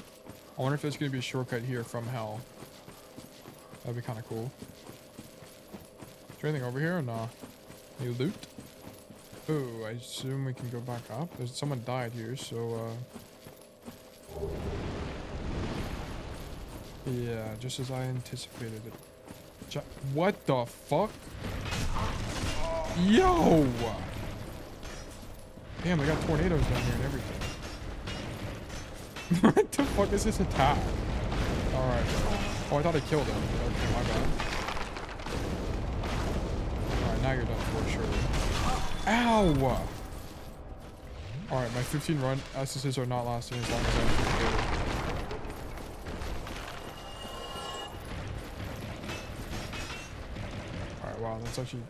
I wonder if there's going to be a shortcut here from hell. That'd be kind of cool. Is there anything over here or nah? Any loot? Oh, I assume we can go back up. There's someone died here, so yeah, just as I anticipated it. What the fuck? Yo! Damn, they got tornadoes down here and everything. What the fuck is this attack? Alright. Oh, I thought I killed him. Okay, my bad. Alright, now you're done for, surely. Ow! Alright, my 15 run SSs are not lasting as long as I anticipated. Alright, wow, that's actually...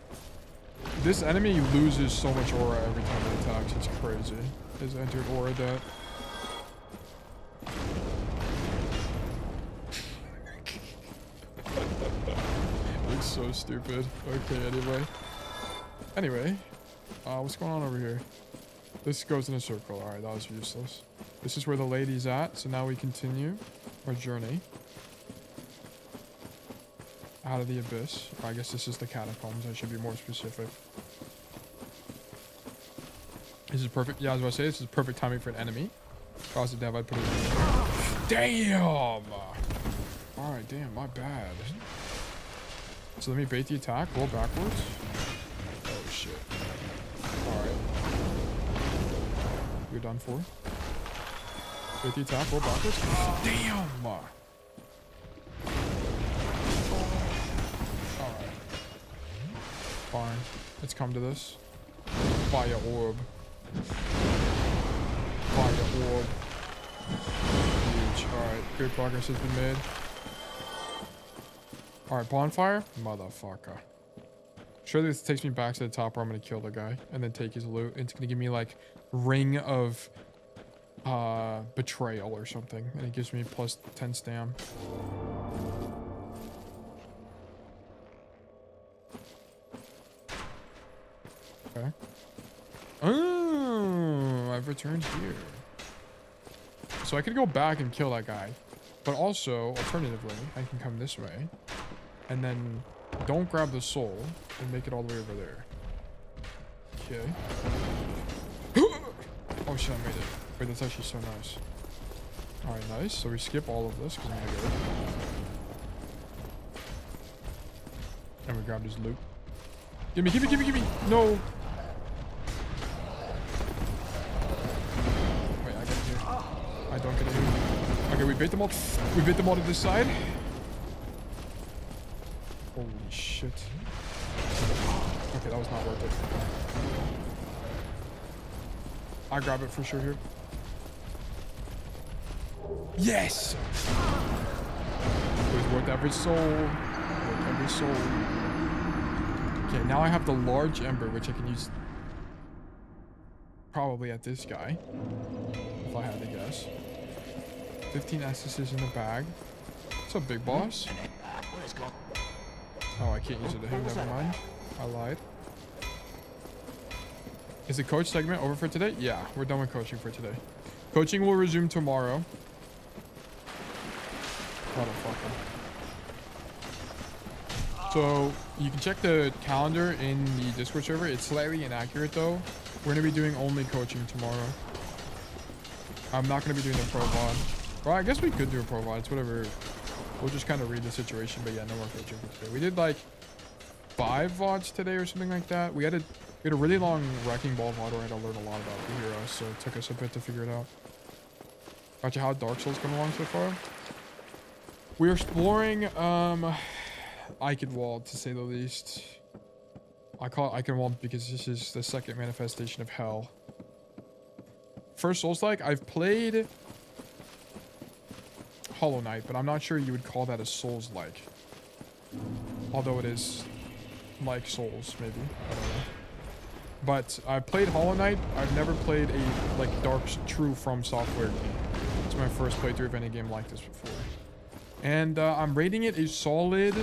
This enemy loses so much aura every time it attacks. It's crazy. His entered aura debt. It's so stupid. Okay, anyway. What's going on over here? This goes in a circle. Alright, that was useless. This is where the lady's at, so now we continue our journey. Out of the abyss. I guess this is the catacombs. I should be more specific. This is perfect. Yeah, I was about to say, this is perfect timing for an enemy. If I was a dev, I'd put it in there. Damn! Alright, damn, my bad. So let me bait the attack, roll backwards. Oh shit. Alright. You're done for. Bait the attack, roll backwards. Damn! Alright. Fine. Let's come to this. Fire orb. Fire orb. Huge. Alright, great progress has been made. Alright, bonfire? Motherfucker. Surely this takes me back to the top where I'm gonna kill the guy and then take his loot. It's gonna give me like ring of betrayal or something. And it gives me plus 10 stam. Okay. Oh, I've returned here. So I could go back and kill that guy. But also, alternatively, I can come this way. And then don't grab the soul and make it all the way over there. Okay. Oh shit, I made it. Wait, that's actually so nice. Alright, nice. So we skip all of this because I'm gonna get it. And we grabbed his loot. Gimme, gimme, gimme, gimme! No! Wait, I get it here. I don't get it here. Okay, we bait them all. We bait them all to this side. Holy shit. Okay, that was not worth it. I grab it for sure here. Yes! It was worth every soul. Worth every soul. Okay, now I have the large ember, which I can use probably at this guy. If I had to guess. 15 SSs in the bag. What's up, big boss? Oh, I can't use it to him. Never mind. I lied. Is the coach segment over for today? Yeah, we're done with coaching for today. Coaching will resume tomorrow. Motherfucker. So you can check the calendar in the Discord server. It's slightly inaccurate though. We're gonna be doing only coaching tomorrow. I'm not gonna be doing the pro VOD. Well, I guess we could do a pro VOD. It's whatever. We'll just kind of read the situation, but yeah, no more coaching for today. We did like 5 VODs today or something like that. We had a really long Wrecking Ball VOD where I had to learn a lot about the heroes, so it took us a bit to figure it out. Gotcha, how Dark Souls come along so far? We're exploring Eichenwald, to say the least. I call it Eichenwald because this is the second manifestation of hell. First Souls-like, I've played Hollow Knight, but I'm not sure you would call that a Souls-like. Although it is like Souls, maybe. I don't know. But I've played Hollow Knight. I've never played a dark, true From Software game. It's my first playthrough of any game like this before. And I'm rating it a solid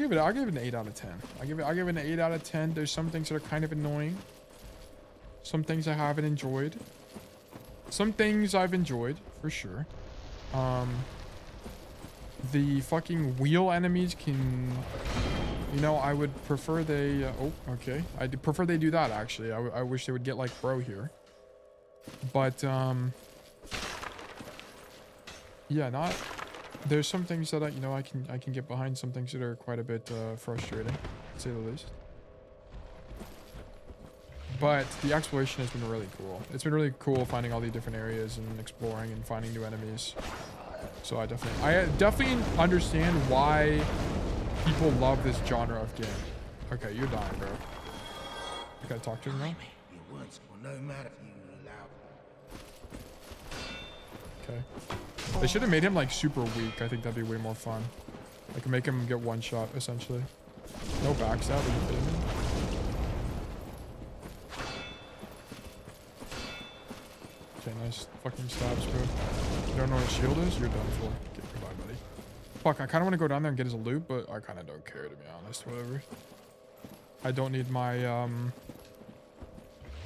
I'll give it an 8 out of 10. I'll give it an 8 out of 10. There's some things that are kind of annoying. Some things I haven't enjoyed. Some things I've enjoyed, for sure. The fucking wheel enemies can... You know, I would prefer they... oh, okay. I prefer they do that, actually. I wish they would get like bro here. But, yeah, not... There's some things that I can get behind. Some things that are quite a bit frustrating, to say the least. But the exploration has been really cool. It's been really cool finding all the different areas and exploring and finding new enemies. So I definitely understand why people love this genre of game. Okay, you're dying, bro. I gotta talk to him now. Your words will no matter if you allow. Okay. They should have made him like super weak. I think that'd be way more fun. Like make him get one shot essentially. No backstab, are you kidding me? Okay, nice fucking stabs, bro. You don't know what shield is? You're done for. Okay, goodbye, buddy. Fuck, I kind of want to go down there and get his loot, but I kind of don't care, to be honest. Whatever. I don't need my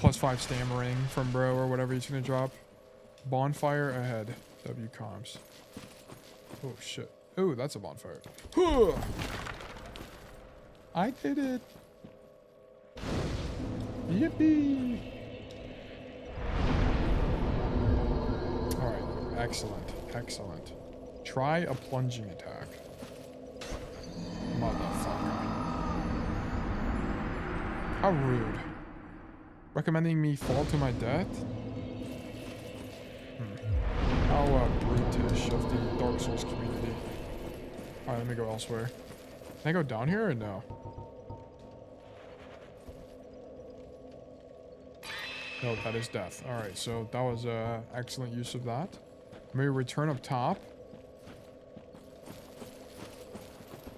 +5 stammering from bro or whatever he's gonna drop. Bonfire ahead. W comms. Oh shit. Oh, that's a bonfire. I did it. Yippee. Alright. Excellent. Excellent. Try a plunging attack. Motherfucker. How rude. Recommending me fall to my death? How brutish of the Dark Souls community. Alright, let me go elsewhere. Can I go down here or no? No, that is death. Alright, so that was excellent use of that. Maybe return up top.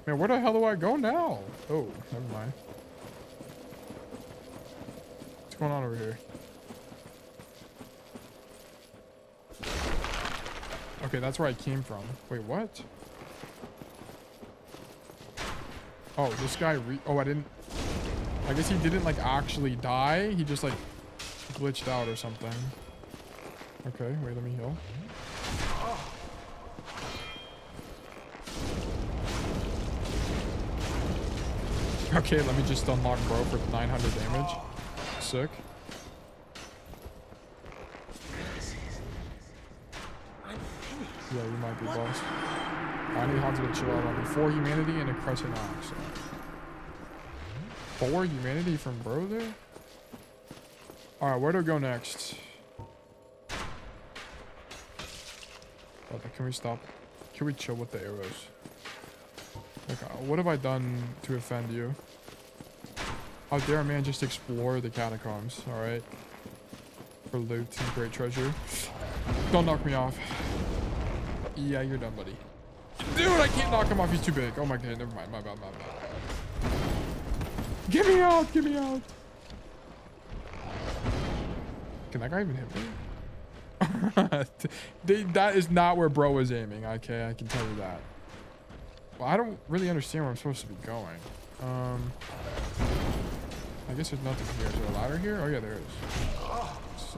Man, where the hell do I go now? Oh, never mind. What's going on over here? Okay, that's where I came from. Wait, what? Oh, this guy oh, I guess he didn't like actually die. He just like glitched out or something. Okay, wait, let me heal. Okay, let me just unlock bro for 900 damage. Sick. Yeah, you might be boss. I need Hanzo to chill out on me. 4 humanity and a crescent axe. 4 humanity from bro there? Alright, where do we go next? Can we stop? Can we chill with the arrows? Like, what have I done to offend you? How dare a man just explore the catacombs, alright? For loot and great treasure. Don't knock me off. Yeah, you're done, buddy. Dude, I can't knock him off. He's too big. Oh my god, never mind. My bad, my bad. Get me out! Get me out! Can that guy even hit me? That is not where bro was aiming. Okay, I can tell you that. Well, I don't really understand where I'm supposed to be going. I guess there's nothing here. Is there a ladder here? Oh yeah, there is.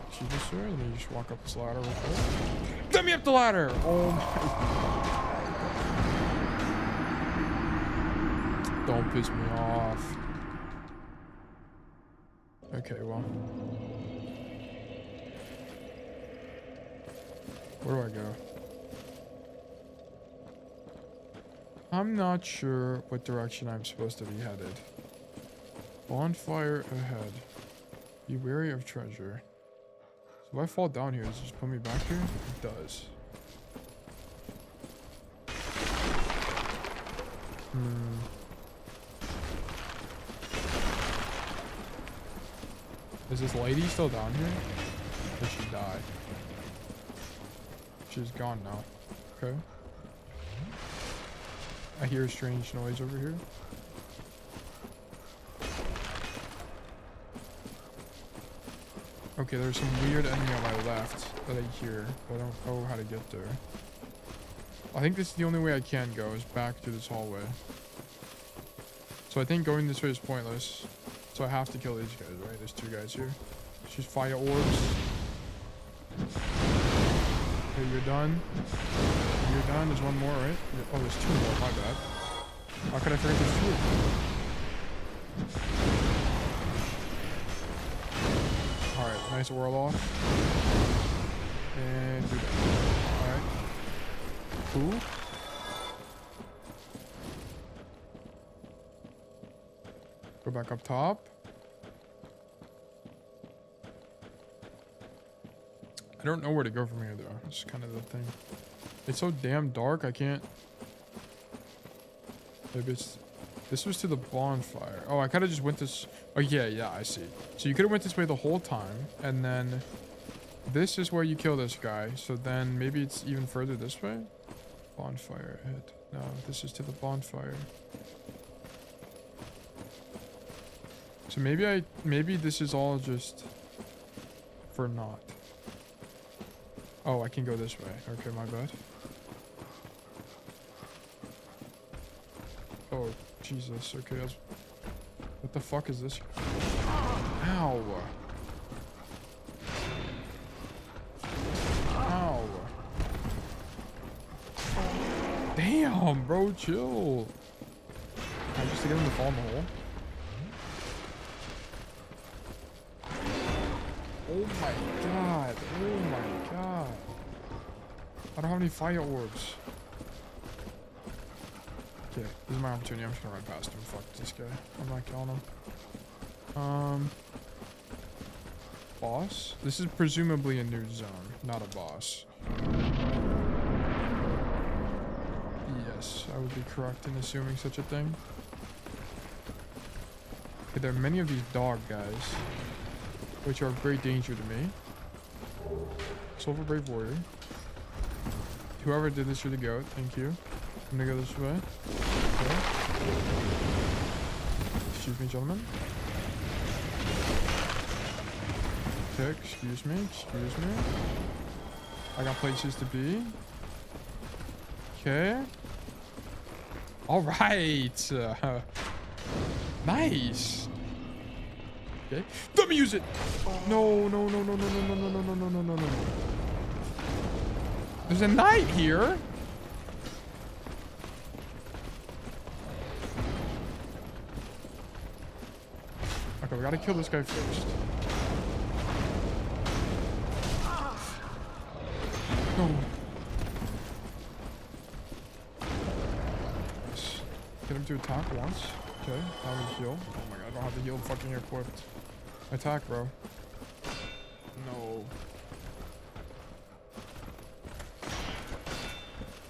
Excuse me, sir. Let me just walk up this ladder real quick. Get me up the ladder! Oh my... Don't piss me off. Okay, well. Where do I go? I'm not sure what direction I'm supposed to be headed. Bonfire ahead. Be wary of treasure. So if I fall down here, does it just put me back here? It does. Is this lady still down here? Or did she die? She's gone now. Okay. I hear a strange noise over here. Okay, there's some weird enemy on my left that I hear, but I don't know how to get there. I think this is the only way I can go, is back to this hallway. So I think going this way is pointless. So I have to kill these guys, right? There's 2 guys here. She's fire orbs. Okay, you're done. You're done. There's 1 more, right? Oh, there's 2 more. My bad. How could I forget there's 2 of them? Alright, nice whirl off. And do that. Alright. Cool. Go back up top. I don't know where to go from here, though. It's kind of the thing. It's so damn dark, I can't... Maybe it's... This was to the bonfire. Oh, I kind of just went this... Oh, yeah, I see. So you could have went this way the whole time, and then... This is where you kill this guy. So then maybe it's even further this way? Bonfire ahead. No, this is to the bonfire. So maybe this is all just... For naught. Oh, I can go this way. Okay, my bad. Oh, Jesus. Okay, that's... What the fuck is this? Ow. Ow. Damn, bro, chill. I just to get him to fall in the hole. Oh my god. Oh my god. I don't have any fire orbs. Okay, this is my opportunity. I'm just gonna run past him. Fuck this guy. I'm not killing him. Boss? This is presumably a new zone, not a boss. Yes, I would be correct in assuming such a thing. Okay, there are many of these dog guys, which are of great danger to me. Silver Brave Warrior. Whoever did this, you're the goat. Thank you. I'm gonna go this way. Okay. Excuse me, gentlemen. Okay, excuse me. I got places to be. Okay. All right. Nice. Okay. The music. No. There's a knight here. Okay, we gotta kill this guy first. No. Get him to attack once. Okay, now we heal. Oh my god, I don't have the heal fucking equipped. Attack, bro. No.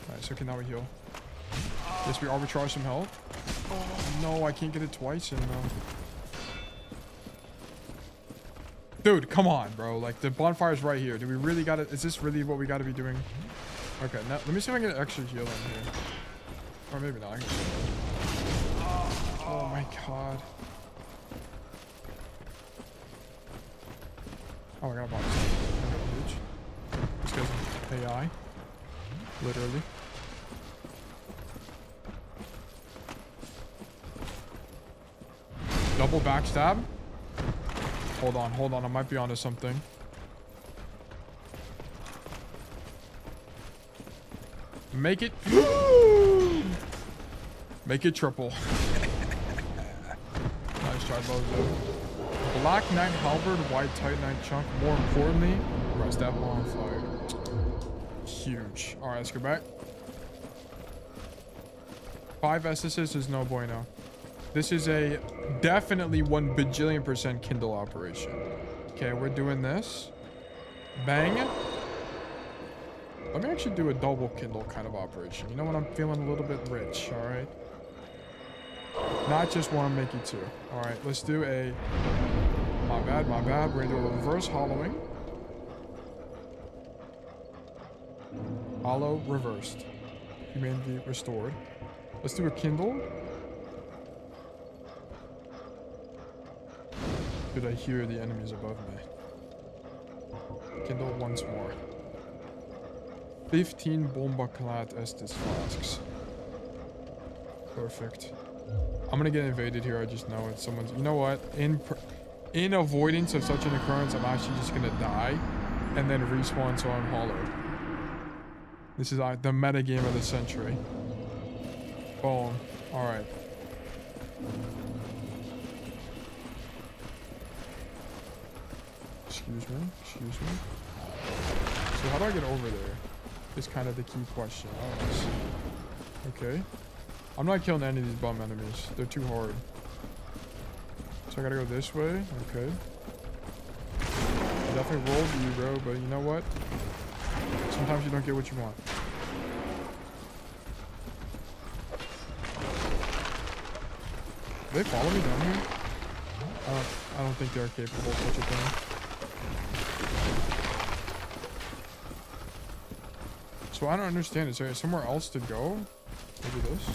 Nice, okay, now we heal. Yes, we arbitrage some health. No, I can't get it twice in though. Dude, come on, bro. Like, the bonfire's right here. Do we really gotta... Is this really what we gotta be doing? Okay, now, let me see if I can get an extra heal in here. Or maybe not. Oh my god. Oh, I got a box. This guy's AI. Literally. Double backstab. Hold on. I might be onto something. Make it. Make it triple. Nice try, Bozo. Black Knight Halberd, White Titanite Chunk. More importantly, rest that bonfire. Huge. Alright, let's go back. 5 SSs is no bueno. This is a definitely 1 bajillion% Kindle operation. Okay, we're doing this. Bang. Let me actually do a double Kindle kind of operation. You know what? I'm feeling a little bit rich, alright? Not just one, make it 2. Alright, let's do a... My bad. We're gonna do a reverse hollowing. Hollow reversed. Humanity restored. Let's do a Kindle. Did I hear the enemies above me? Kindle once more. 15 Bombaclat Estes flasks. Perfect. I'm gonna get invaded here. I just know it. Someone's. You know what? In avoidance of such an occurrence, I'm actually just gonna die, and then respawn so I'm hollowed. This is the meta game of the century. Boom. All right. Excuse me. Excuse me. So how do I get over there? Is kind of the key question. Oh, okay. I'm not killing any of these bum enemies. They're too hard. So I gotta go this way. Okay. I definitely rolled you, bro, but you know what? Sometimes you don't get what you want. Do they follow me down here? I don't think they're capable of such a thing. So I don't understand. Is there somewhere else to go? Maybe this?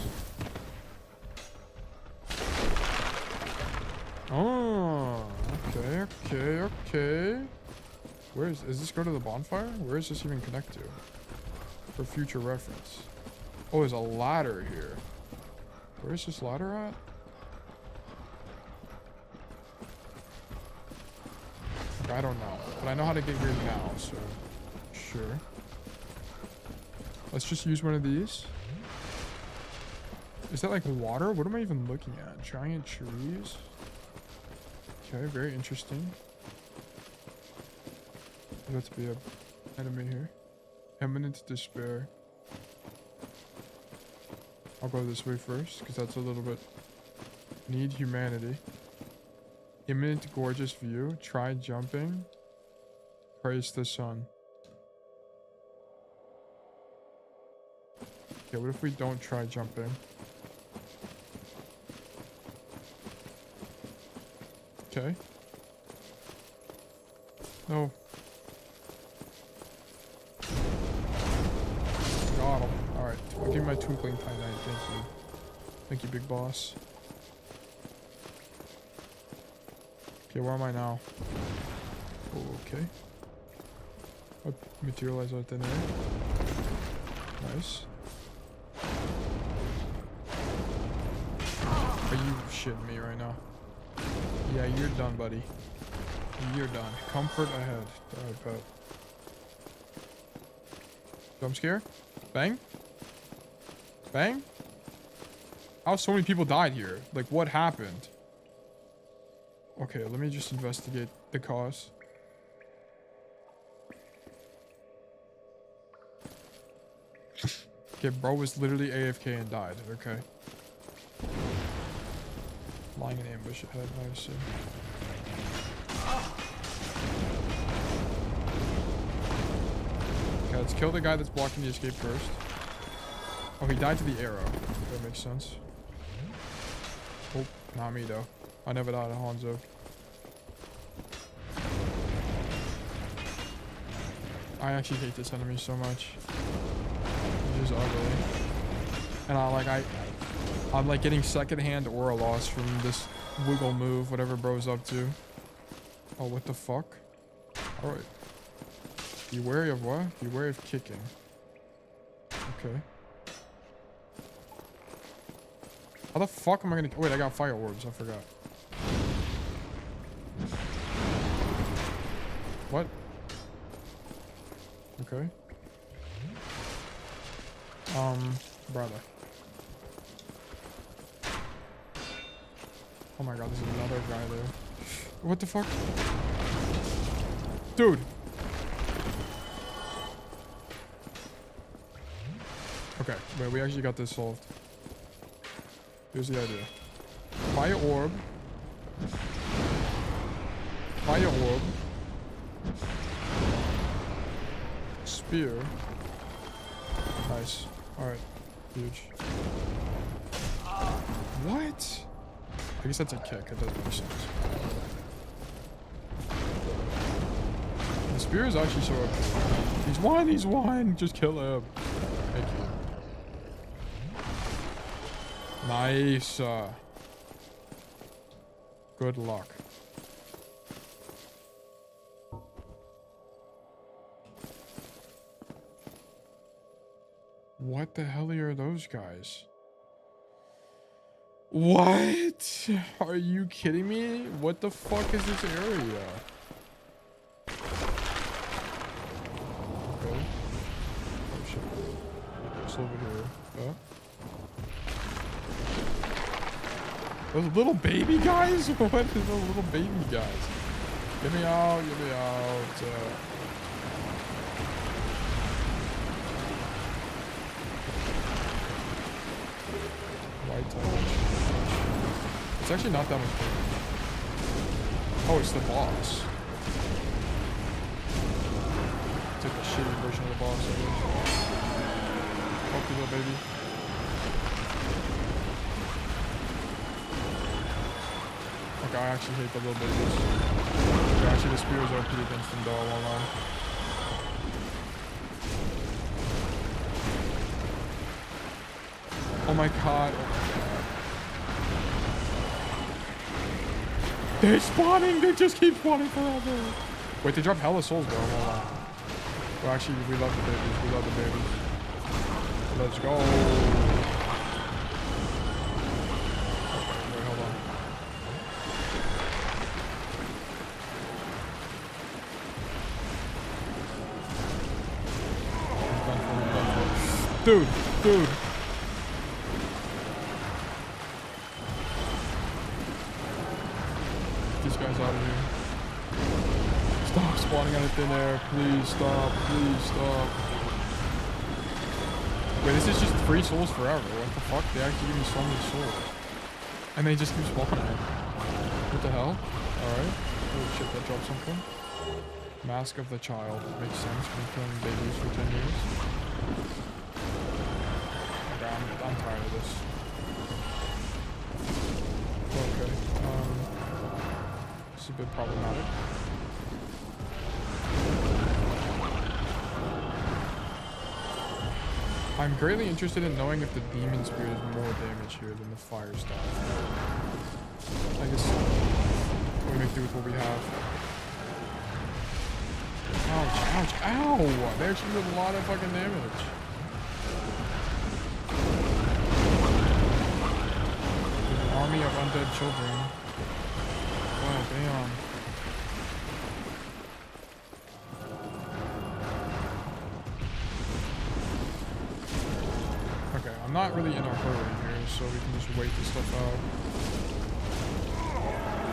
Oh, okay, okay, okay. Where is this go to the bonfire? Where does this even connect to? For future reference. Oh, there's a ladder here. Where's this ladder at? I don't know. But I know how to get here now, so sure. Let's just use one of these. Is that like water? What am I even looking at? Giant trees? Okay, very interesting. Let's be an enemy here. Imminent despair. I'll go this way first, because that's a little bit... Need humanity. Imminent gorgeous view. Try jumping. Praise the sun. Okay, what if we don't try jumping? Okay. No. Got him. Alright, I'll give you my twinkling titanite. Thank you. Thank you, big boss. Okay, where am I now? Oh, okay. What materialize out thin air? Nice. Are you shitting me right now? Yeah, you're done, buddy. You're done. Comfort ahead. I bet. Jump scare? Bang? Bang? How so many people died here? Like, what happened? Okay, let me just investigate the cause. Okay, bro was literally AFK and died. Okay. Lying in ambush ahead, I assume. Okay, let's kill the guy that's blocking the escape first. Oh, he died to the arrow. That makes sense. Oh, not me though. I never died to Hanzo. I actually hate this enemy so much. He's just ugly. And I'm like getting secondhand aura loss from this wiggle move, whatever bro's up to. Oh, what the fuck? Alright. Be wary of what? Be wary of kicking. Okay. How the fuck am I gonna... Wait, I got fire orbs. I forgot. What? Okay. Brother. Oh my god, there's another guy there. What the fuck? Dude! Okay, wait, we actually got this solved. Here's the idea. Fire orb. Fire orb. Spear. Nice. Alright. Huge. What? I guess that's a kick. It doesn't make sense. The spear is actually so okay. He's one! He's one! Just kill him. Thank you. Nice. Good luck. What the hell are those guys? What? Are you kidding me? What the fuck is this area? Okay. Oh shit. What's over here? Oh. Those little baby guys? What are those little baby guys? Get me out, get me out. White touch. It's actually not that much bigger. Oh, it's the boss. It's like a shitty version of the boss. Fuck you, little baby. Like, I actually hate the little babies. Actually, the spears are OP against them, though, I won't lie. Oh my god. They're spawning! They just keep spawning forever! Wait, they drop hella souls, bro. Hold on. Well, actually, we love the babies. We love the babies. Let's go. Wait, hold on. Dude, dude. These guys out of here. Stop spawning out of thin air. Please stop. Please stop. Wait, this is just free souls forever. What the fuck? They actually give me so many souls. And they just keep spawning. What the hell? Alright. Oh shit, that dropped something. Mask of the Child. Makes sense. Been killing babies for 10 years. Okay, I'm tired of this. Okay. This is a bit problematic. I'm greatly interested in knowing if the Demon Spear is more damage here than the Fire Staff. I guess we make do with what we have. Ouch, ouch, ow! They actually did a lot of fucking damage. There's an army of undead children. God damn. Okay, I'm not really in a hurry here, so we can just wait this stuff out.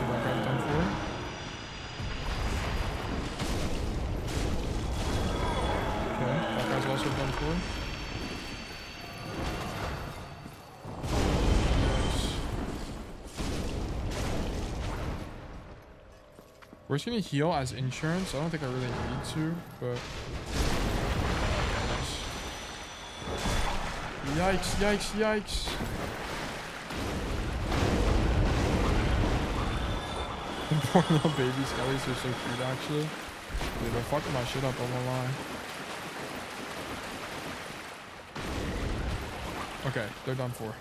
Is that guy done for? Okay, that guy's also done for. Nice. We're just gonna heal as insurance. I don't think I really need to, but yikes, yikes, yikes. The poor little baby skellies are so cute, actually. Dude, they're fucking my shit up, I won't lie. Okay, they're done for.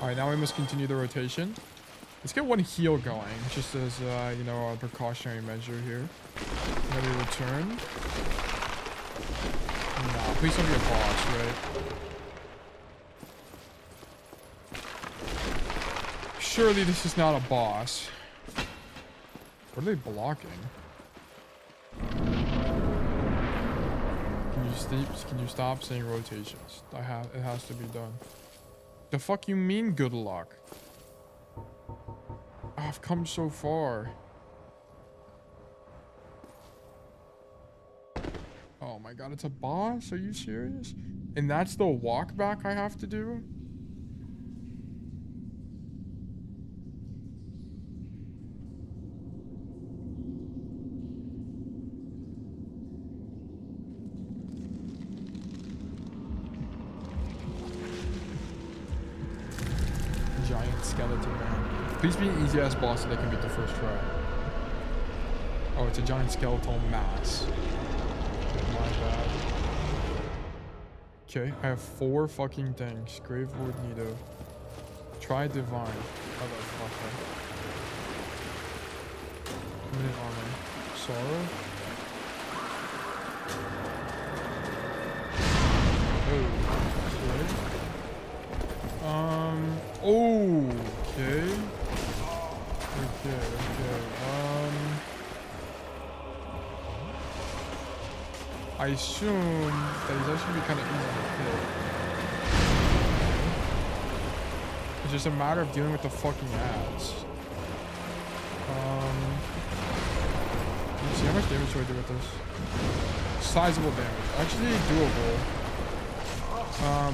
Alright, now we must continue the rotation. Let's get one heal going, just as, you know, a precautionary measure here. And then we return. Nah, please don't be a boss, right? Surely this is not a boss. What are they blocking? Can you stop saying rotations? It has to be done. The fuck you mean good luck? I've come so far. Oh my god, it's a boss? Are you serious? And that's the walk back I have to do? Giant skeleton man. Please be an easy ass boss that I can beat the first try. Oh, it's a giant skeletal mass. My bad. Okay, I have 4 fucking things. Grave Lord Nido. Try Divine. Oh, that's fucking. Minute Armor. Sorrow. Oh, okay. I assume that he's actually be kind of easy to kill. It's just a matter of dealing with the fucking ads. Let's see how much damage do I do with this? Sizable damage. Actually doable.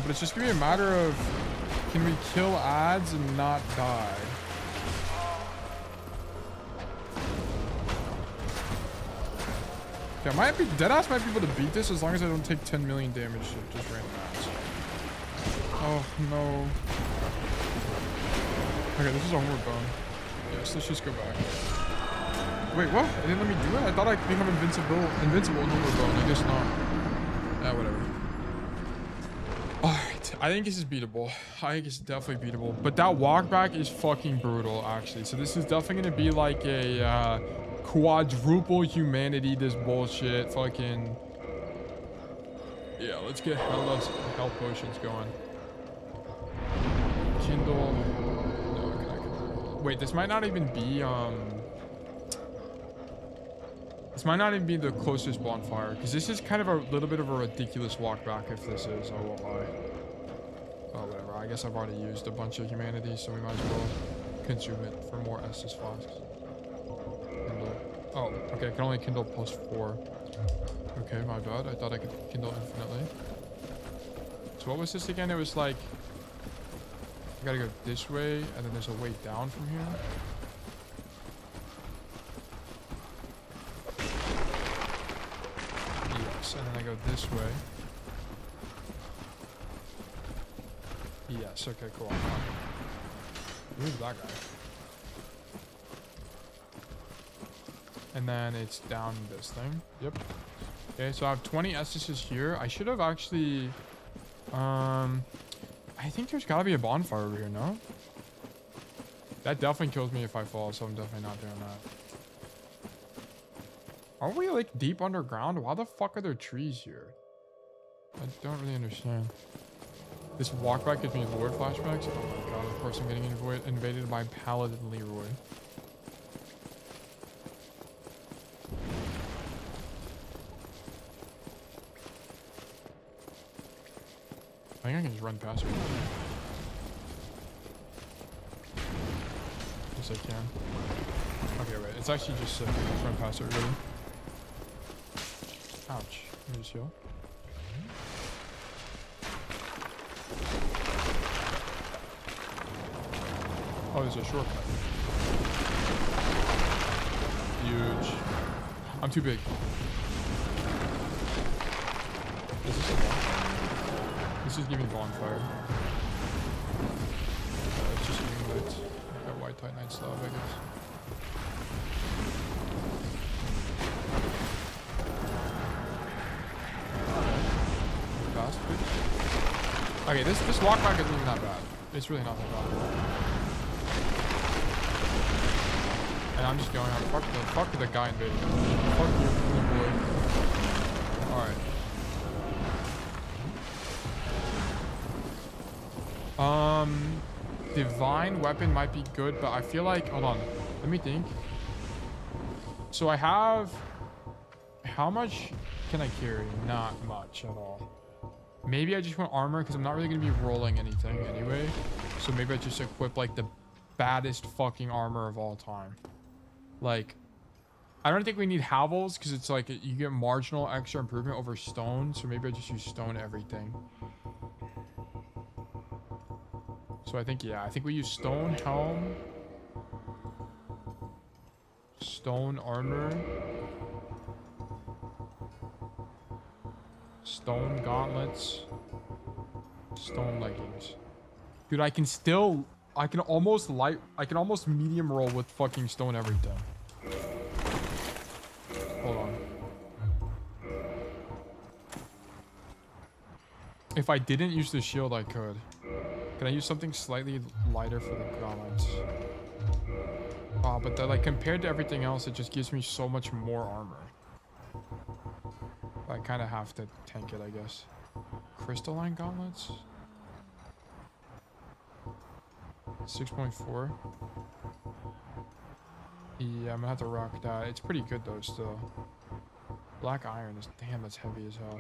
But it's just gonna be a matter of can we kill ads and not die? Yeah, Deadass might be able to beat this as long as I don't take 10 million damage to just random ads. Oh no. Okay, this is a horror bone. Yes, let's just go back. Wait, what? It didn't let me do it? I thought I could become invincible in horror bone. I guess not. Whatever. Alright, I think this is beatable. I think it's definitely beatable. But that walk back is fucking brutal, actually. So this is definitely gonna be like a quadruple humanity, this bullshit. Fucking. Yeah, let's get health potions going. Kindle. No, can I? Wait, this might not even be this might not even be the closest bonfire, because this is kind of a little bit of a ridiculous walk back if this is, I won't lie. Oh, whatever. I guess I've already used a bunch of humanity, so we might as well consume it for more Estus flasks. Kindle. Oh, okay. I can only kindle +4. Okay, my bad. I thought I could kindle infinitely. So what was this again? It was like I gotta go this way, and then there's a way down from here. Yes, and then I go this way. Yes, okay, cool. Who's that guy? And then it's down this thing. Yep. Okay, so I have 20 Essences here. I should have actually... I think there's gotta be a bonfire over here, no? That definitely kills me if I fall, so I'm definitely not doing that. Are we like deep underground? Why the fuck are there trees here? I don't really understand. This walkback gives me Lord flashbacks. Oh my god, of course I'm getting invaded by Paladin Leroy. I think I can just run past her. Yes, I can. Okay, wait. It's actually just sick. Just run past everybody. Ouch. Let me just heal. Oh, there's a shortcut. Huge. I'm too big. Is this a bonfire? This is giving bonfire. It's just giving lit. Like a white titanite slab, I guess. Fast, bitch. Okay, this walk back isn't even that bad. It's really not that bad. And I'm just going out. Fuck the guy invading. Fuck you, little boy. Alright. Divine weapon might be good, but I feel like, hold on, let me think. So I have, how much can I carry? Not much at all. Maybe I just want armor because I'm not really going to be rolling anything anyway. So maybe I just equip like the baddest fucking armor of all time. Like, I don't think we need Havels because it's like you get marginal extra improvement over stone. So maybe I just use stone everything. So I think, yeah, I think we use stone helm, stone armor, stone gauntlets, stone leggings. Dude, I can almost medium roll with fucking stone everything. Hold on. If I didn't use the shield, I could. Can I use something slightly lighter for the gauntlets? Oh, but like compared to everything else, it just gives me so much more armor. I kind of have to tank it, I guess. Crystalline gauntlets? 6.4. Yeah, I'm gonna have to rock that. It's pretty good though still. Black iron is damn. That's heavy as hell.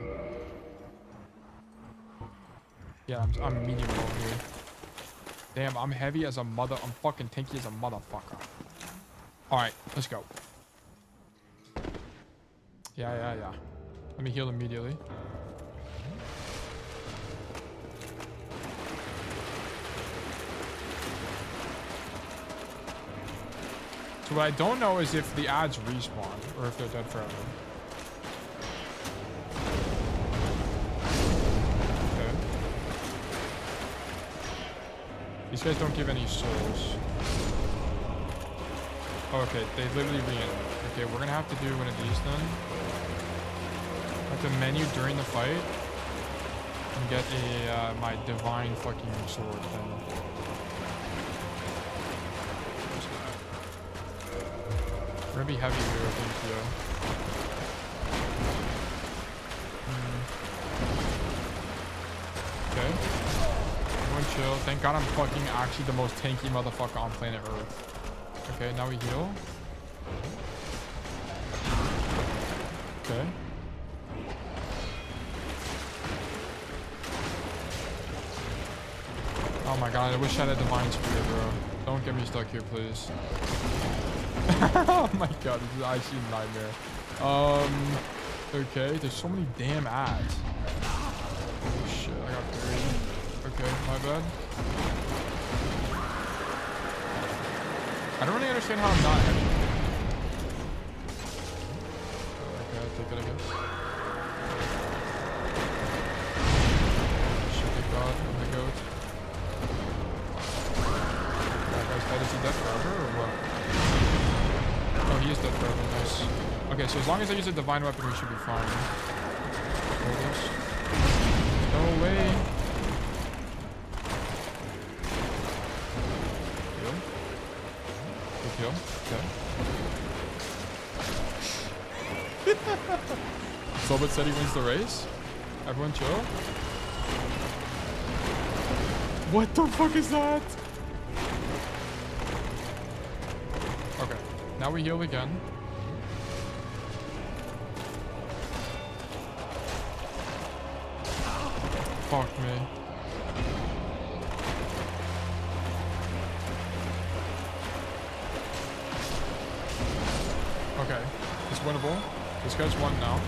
Yeah, I'm medium low here. Damn, I'm heavy as a mother. I'm fucking tanky as a motherfucker. All right, let's go. Yeah. Let me heal immediately. So what I don't know is if the ads respawn or if they're dead forever. Okay. These guys don't give any souls. Oh, okay, they literally re-enter. Okay, we're gonna have to do one of these then. Like the menu during the fight and get a my divine fucking sword then. We're gonna be heavy here, I think, yeah. Okay. Everyone chill. Thank God I'm fucking actually the most tanky motherfucker on planet Earth. Okay, now we heal. Okay. Oh my god, I wish I had a divine spear, bro. Don't get me stuck here, please. Oh my god, this is actually a nightmare. Okay, there's so many damn ads. Oh shit, I got buried. Okay, my bad. I don't really understand how I'm not heavy. Okay, I'll take it, I guess. Shit, thank god, I'm the goat. That guy's dead. Is he dead forever or what? Oh, he is dead forever. Nice. Okay, so as long as I use a divine weapon, we should be fine. Hold this. No way. Heal. Good heal. Okay. Sobot said he wins the race. Everyone chill. What the fuck is that? Okay. Now we heal again. Fuck me. Okay. It's winnable. This guy's won now.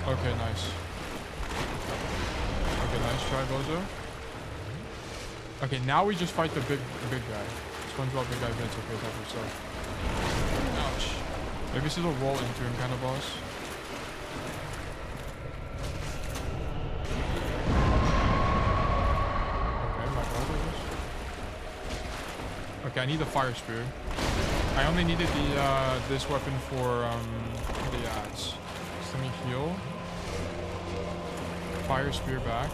Okay, nice. Okay, nice try, Bozo. Okay, now we just fight the big guy. SpongeBob big guy gets okay, help yourself. Ouch. Maybe this is a roll into him kind of boss. Okay, my fault, I guess. Okay, I need the fire spear. I only needed the this weapon for the ads. So let me heal. Fire spear back.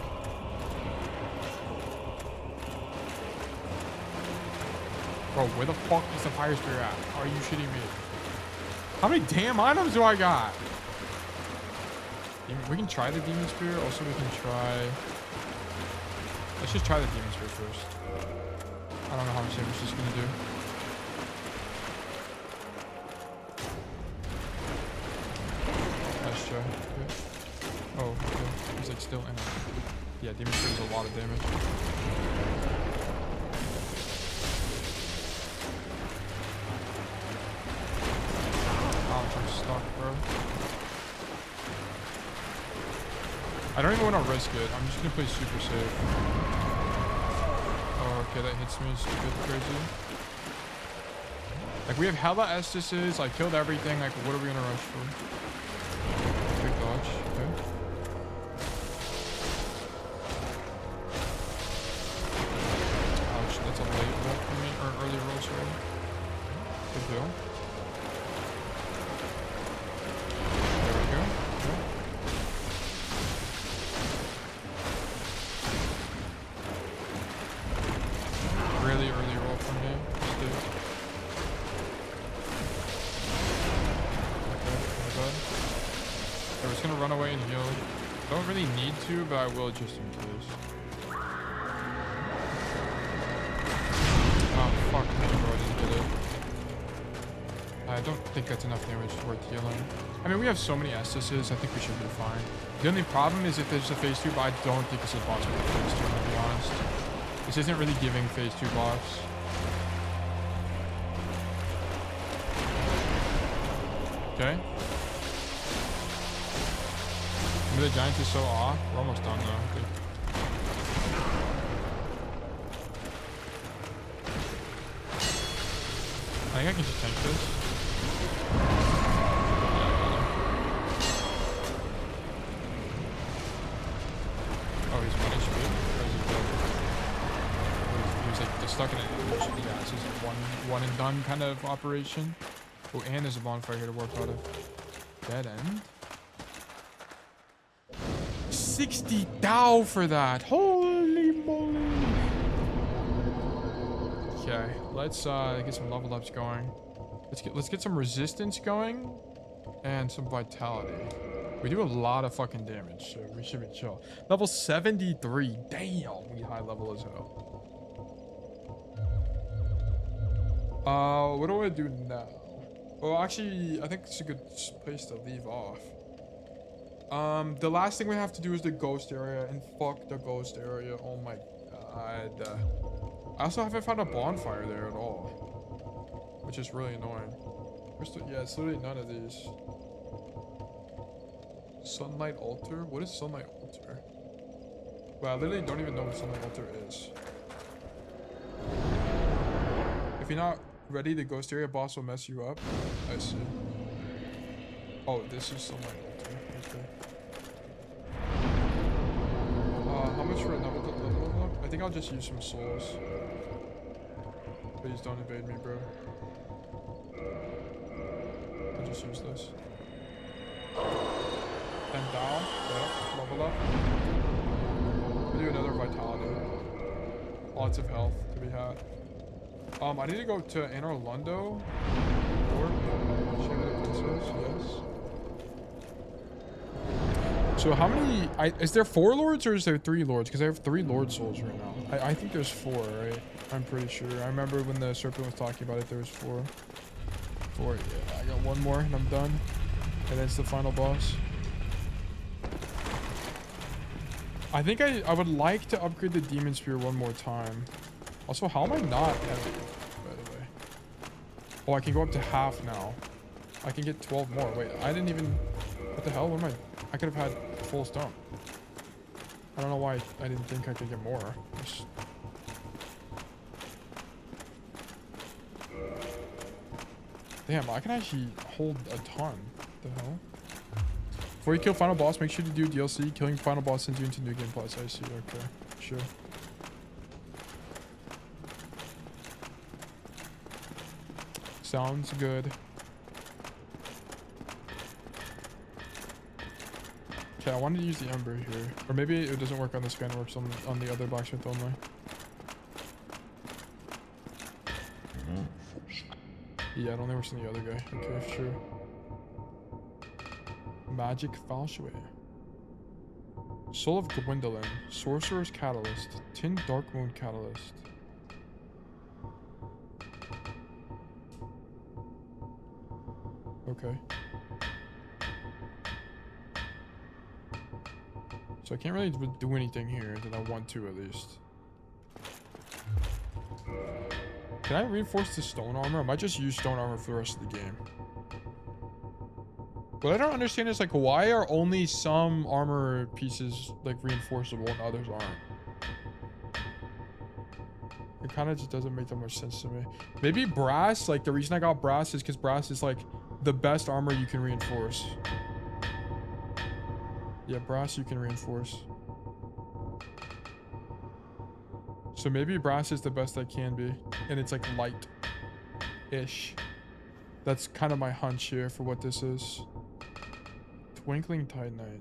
Bro, where the fuck is the fire spear at? Are you shitting me? How many damn items do I got? We can try the demon spear. Also, we can try... Let's just try the demon spear first. I don't know how much damage this is going to do. Nice try. Okay. Oh, okay. He's like still in it. Yeah, demon spear does a lot of damage. I'm stuck, bro. I don't even want to risk it. I'm just gonna play super safe. Oh, okay, that hits me stupid crazy. Like, we have hella Estises. I killed everything. Like, what are we gonna rush for? Big dodge. Okay. Ouch, that's a late roll for me. Or an early roll, sorry. Good deal. Really early roll from me. Let's do it. Okay, my bad. I was gonna run away and heal. Don't really need to, but I will just in case. Oh, fuck me, bro. I didn't get it. I don't... think that's enough damage worth healing. I mean, we have so many Estuses, I think we should be fine. The only problem is if there's a phase 2, but I don't think it's a boss with a phase 2, to be honest. This isn't really giving phase 2 buffs. Okay. Maybe the giant is so off. We're almost done though, I think. I think I can just tank this. Oh, he's 1 HP? Or is he dead? He was like just stuck in it. Yeah, this is a one and done kind of operation. Oh, and there's a bonfire here to warp out of. Dead end. 60 thou for that. Holy moly. Okay, let's get some level ups going. Let's get some resistance going and some vitality. We do a lot of fucking damage, so we should be chill. Level 73. Damn, we high level as hell. What do I do now? Well, actually, I think it's a good place to leave off. The last thing we have to do is the ghost area, and fuck the ghost area. Oh my god. I also haven't found a bonfire there at all, which is really annoying. Yeah, it's literally none of these. Sunlight altar? What is sunlight altar? Well, I literally don't even know what sunlight altar is. If you're not ready, the ghost area boss will mess you up. I see. Oh, this is sunlight altar. Okay. How much for another level up? I think I'll just use some souls. Please don't invade me, bro. I'll just use this. 10 down. Yeah, level up. We'll do another vitality. Lots of health to be had. I need to go to Anor Londo. Or Chamber of Princess, yes. So how many... is there 4 lords or is there 3 lords? Because I have 3 lord souls right now. I think there's 4, right? I'm pretty sure. I remember when the serpent was talking about it, there was 4. 4, yeah. I got 1 more and I'm done. And that's the final boss. I think I would like to upgrade the demon spear 1 more time. Also, how am I not heavy, by the way? Oh, I can go up to half now. I can get 12 more. Wait, I didn't even... What the hell? What am I... I could have had full stone. I don't know why I didn't think I could get more. Just... Damn, I can actually hold a ton. What the hell? Before you kill final boss, make sure to do DLC. Killing final boss sends you into new game plus. I see. Okay, sure. Sounds good. Okay, I wanted to use the ember here. Or maybe it doesn't work on this guy, it works on the other blacksmith only. Yeah, it only works on the other guy. Okay, sure. Magic Falshway. Soul of Gwendolyn. Sorcerer's Catalyst. Tin Dark Moon Catalyst. Okay. So I can't really do anything here that I want to, at least. Can I reinforce the stone armor? I might just use stone armor for the rest of the game. What I don't understand is, like, why are only some armor pieces, like, reinforceable and others aren't? It kind of just doesn't make that much sense to me. Maybe brass, like, the reason I got brass is because brass is, like, the best armor you can reinforce. Yeah, brass you can reinforce. So maybe brass is the best that can be. And it's, like, light-ish. That's kind of my hunch here for what this is. Twinkling Titanite.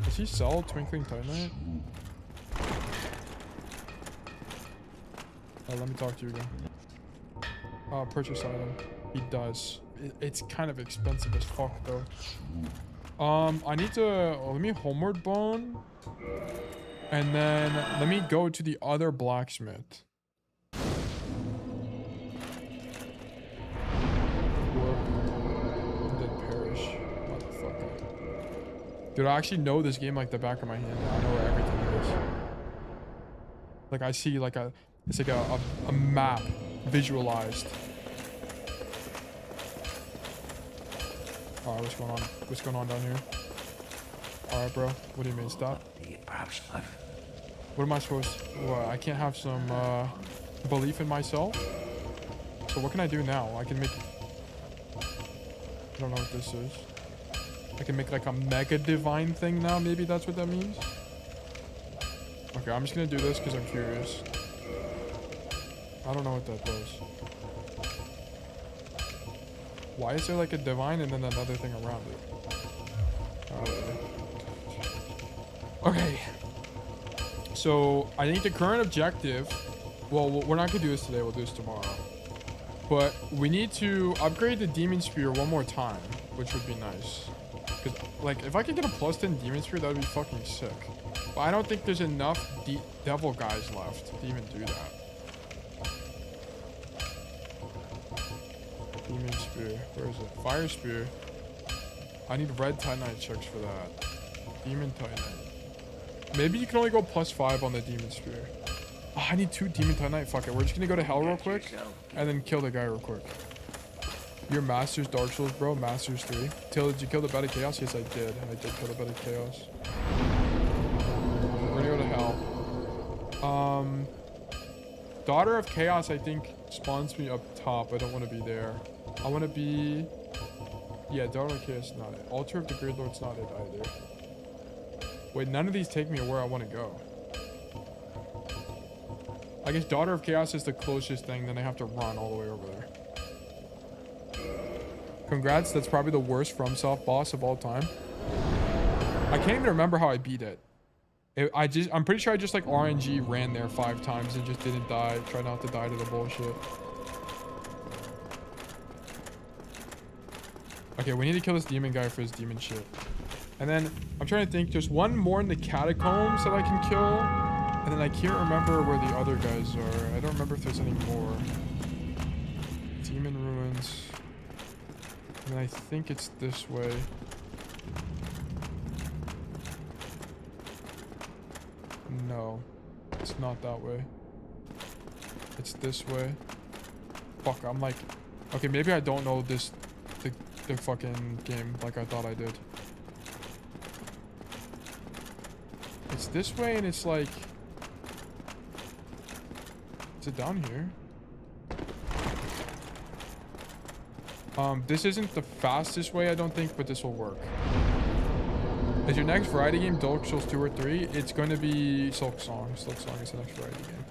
Does he sell Twinkling Titanite? Oh, let me talk to you again. Purchase item. He does. It's kind of expensive as fuck though. I need to... let me homeward bone. And then let me go to the other blacksmith. Dude, I actually know this game like the back of my hand. I know where everything is. Like I see like it's like a map visualized. Alright, what's going on? What's going on down here? Alright, bro. What do you mean, stop? What am I supposed to... What, I can't have some belief in myself? So what can I do now? I can make... I don't know what this is. I can make like a mega divine thing now. Maybe that's what that means. Okay, I'm just gonna do this because I'm curious. I don't know what that does. Why is there like a divine and then another thing around it? Okay. So I think the current objective, well, we're not gonna do this today. We'll do this tomorrow. But we need to upgrade the demon spear one more time, which would be nice. Because like if I could get a +10 demon spear, that would be fucking sick. But I don't think there's enough devil guys left to even do that. Demon spear. Where is it? Fire spear. I need red titanite checks for that. Demon titanite. Maybe you can only go +5 on the demon spear. Oh, I need 2 demon titanite. Fuck it. We're just gonna go to hell real quick and then kill the guy real quick. Your Masters Dark Souls, bro. Masters 3. Till, did you kill the Bed of Chaos? Yes, I did. I did kill the Bed of Chaos. We're gonna go to hell. Daughter of Chaos, I think, spawns me up top. I don't want to be there. I want to be... Yeah, Daughter of Chaos is not it. Altar of the Great Lord's not it either. Wait, none of these take me to where I want to go. I guess Daughter of Chaos is the closest thing, then I have to run all the way over there. Congrats, that's probably the worst FromSoft boss of all time. I can't even remember how I beat it. I'm pretty sure I just like RNG ran there 5 times and just didn't die. Try not to die to the bullshit. Okay, we need to kill this demon guy for his demon shit. And then I'm trying to think, just one more in the catacombs that I can kill. And then I can't remember where the other guys are. I don't remember if there's any more. Demon ruins. And I think it's this way. No, it's not that way. It's this way. Fuck, I'm like... Okay, maybe I don't know the fucking game like I thought I did. It's this way and it's like... Is it down here? This isn't the fastest way, I don't think, but this will work. Is your next variety game Dark Souls 2 or 3? It's going to be Silk Song. Silk Song is the next variety game.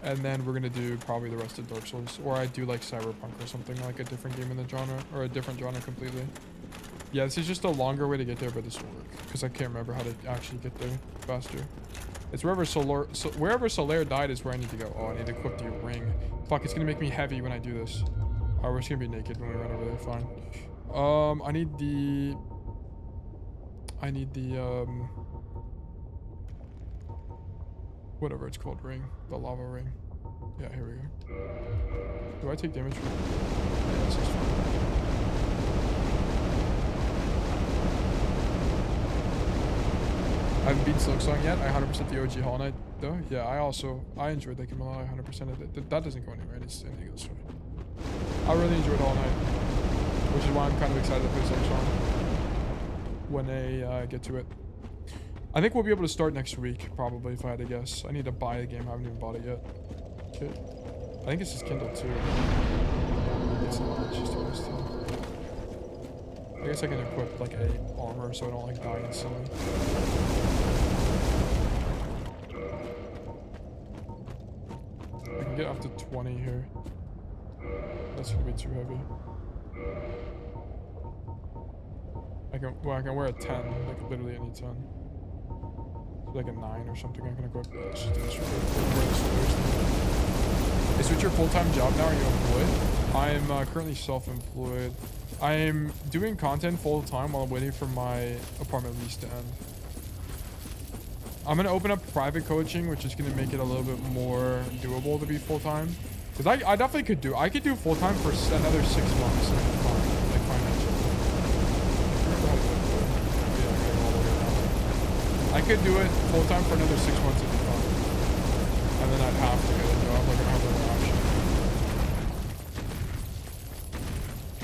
And then we're going to do probably the rest of Dark Souls. Or I do like Cyberpunk or something, like a different game in the genre. Or a different genre completely. Yeah, this is just a longer way to get there, but this will work. Because I can't remember how to actually get there faster. It's wherever Solaire died is where I need to go. Oh, I need to equip the ring. Fuck, it's going to make me heavy when I do this. Oh, we're just going to be naked when we run over there. Fine. I need the whatever it's called, ring. The lava ring. Yeah, here we go. Do I take damage from it? Yeah, this is fine. I haven't beaten Silk Song yet. I 100% the OG Hollow Knight though. Yeah, I enjoyed that game a lot. I 100% of it. That doesn't go anywhere. It's anything else for me. I really enjoyed Hollow Knight, which is why I'm kind of excited to play Silk Song when they get to it. I think we'll be able to start next week, probably, if I had to guess. I need to buy the game. I haven't even bought it yet. Okay. I think it's just Kindle too. It's not. It's just OS too. I guess I can equip like a armor so I don't like die instantly. I can get up to 20 here. That's gonna be too heavy. I can wear a 10, like literally any 10. So like a 9 or something I can equip. Is it your full-time job now? Are you employed? I'm currently self-employed. I'm doing content full-time while I'm waiting for my apartment lease to end. I'm going to open up private coaching, which is going to make it a little bit more doable to be full-time. Because I definitely could do... I could do full-time for another 6 months and be fine, like financially. I could do it full time for another 6 months if you want. And then I'd have to get a job. Like, I don't have another option.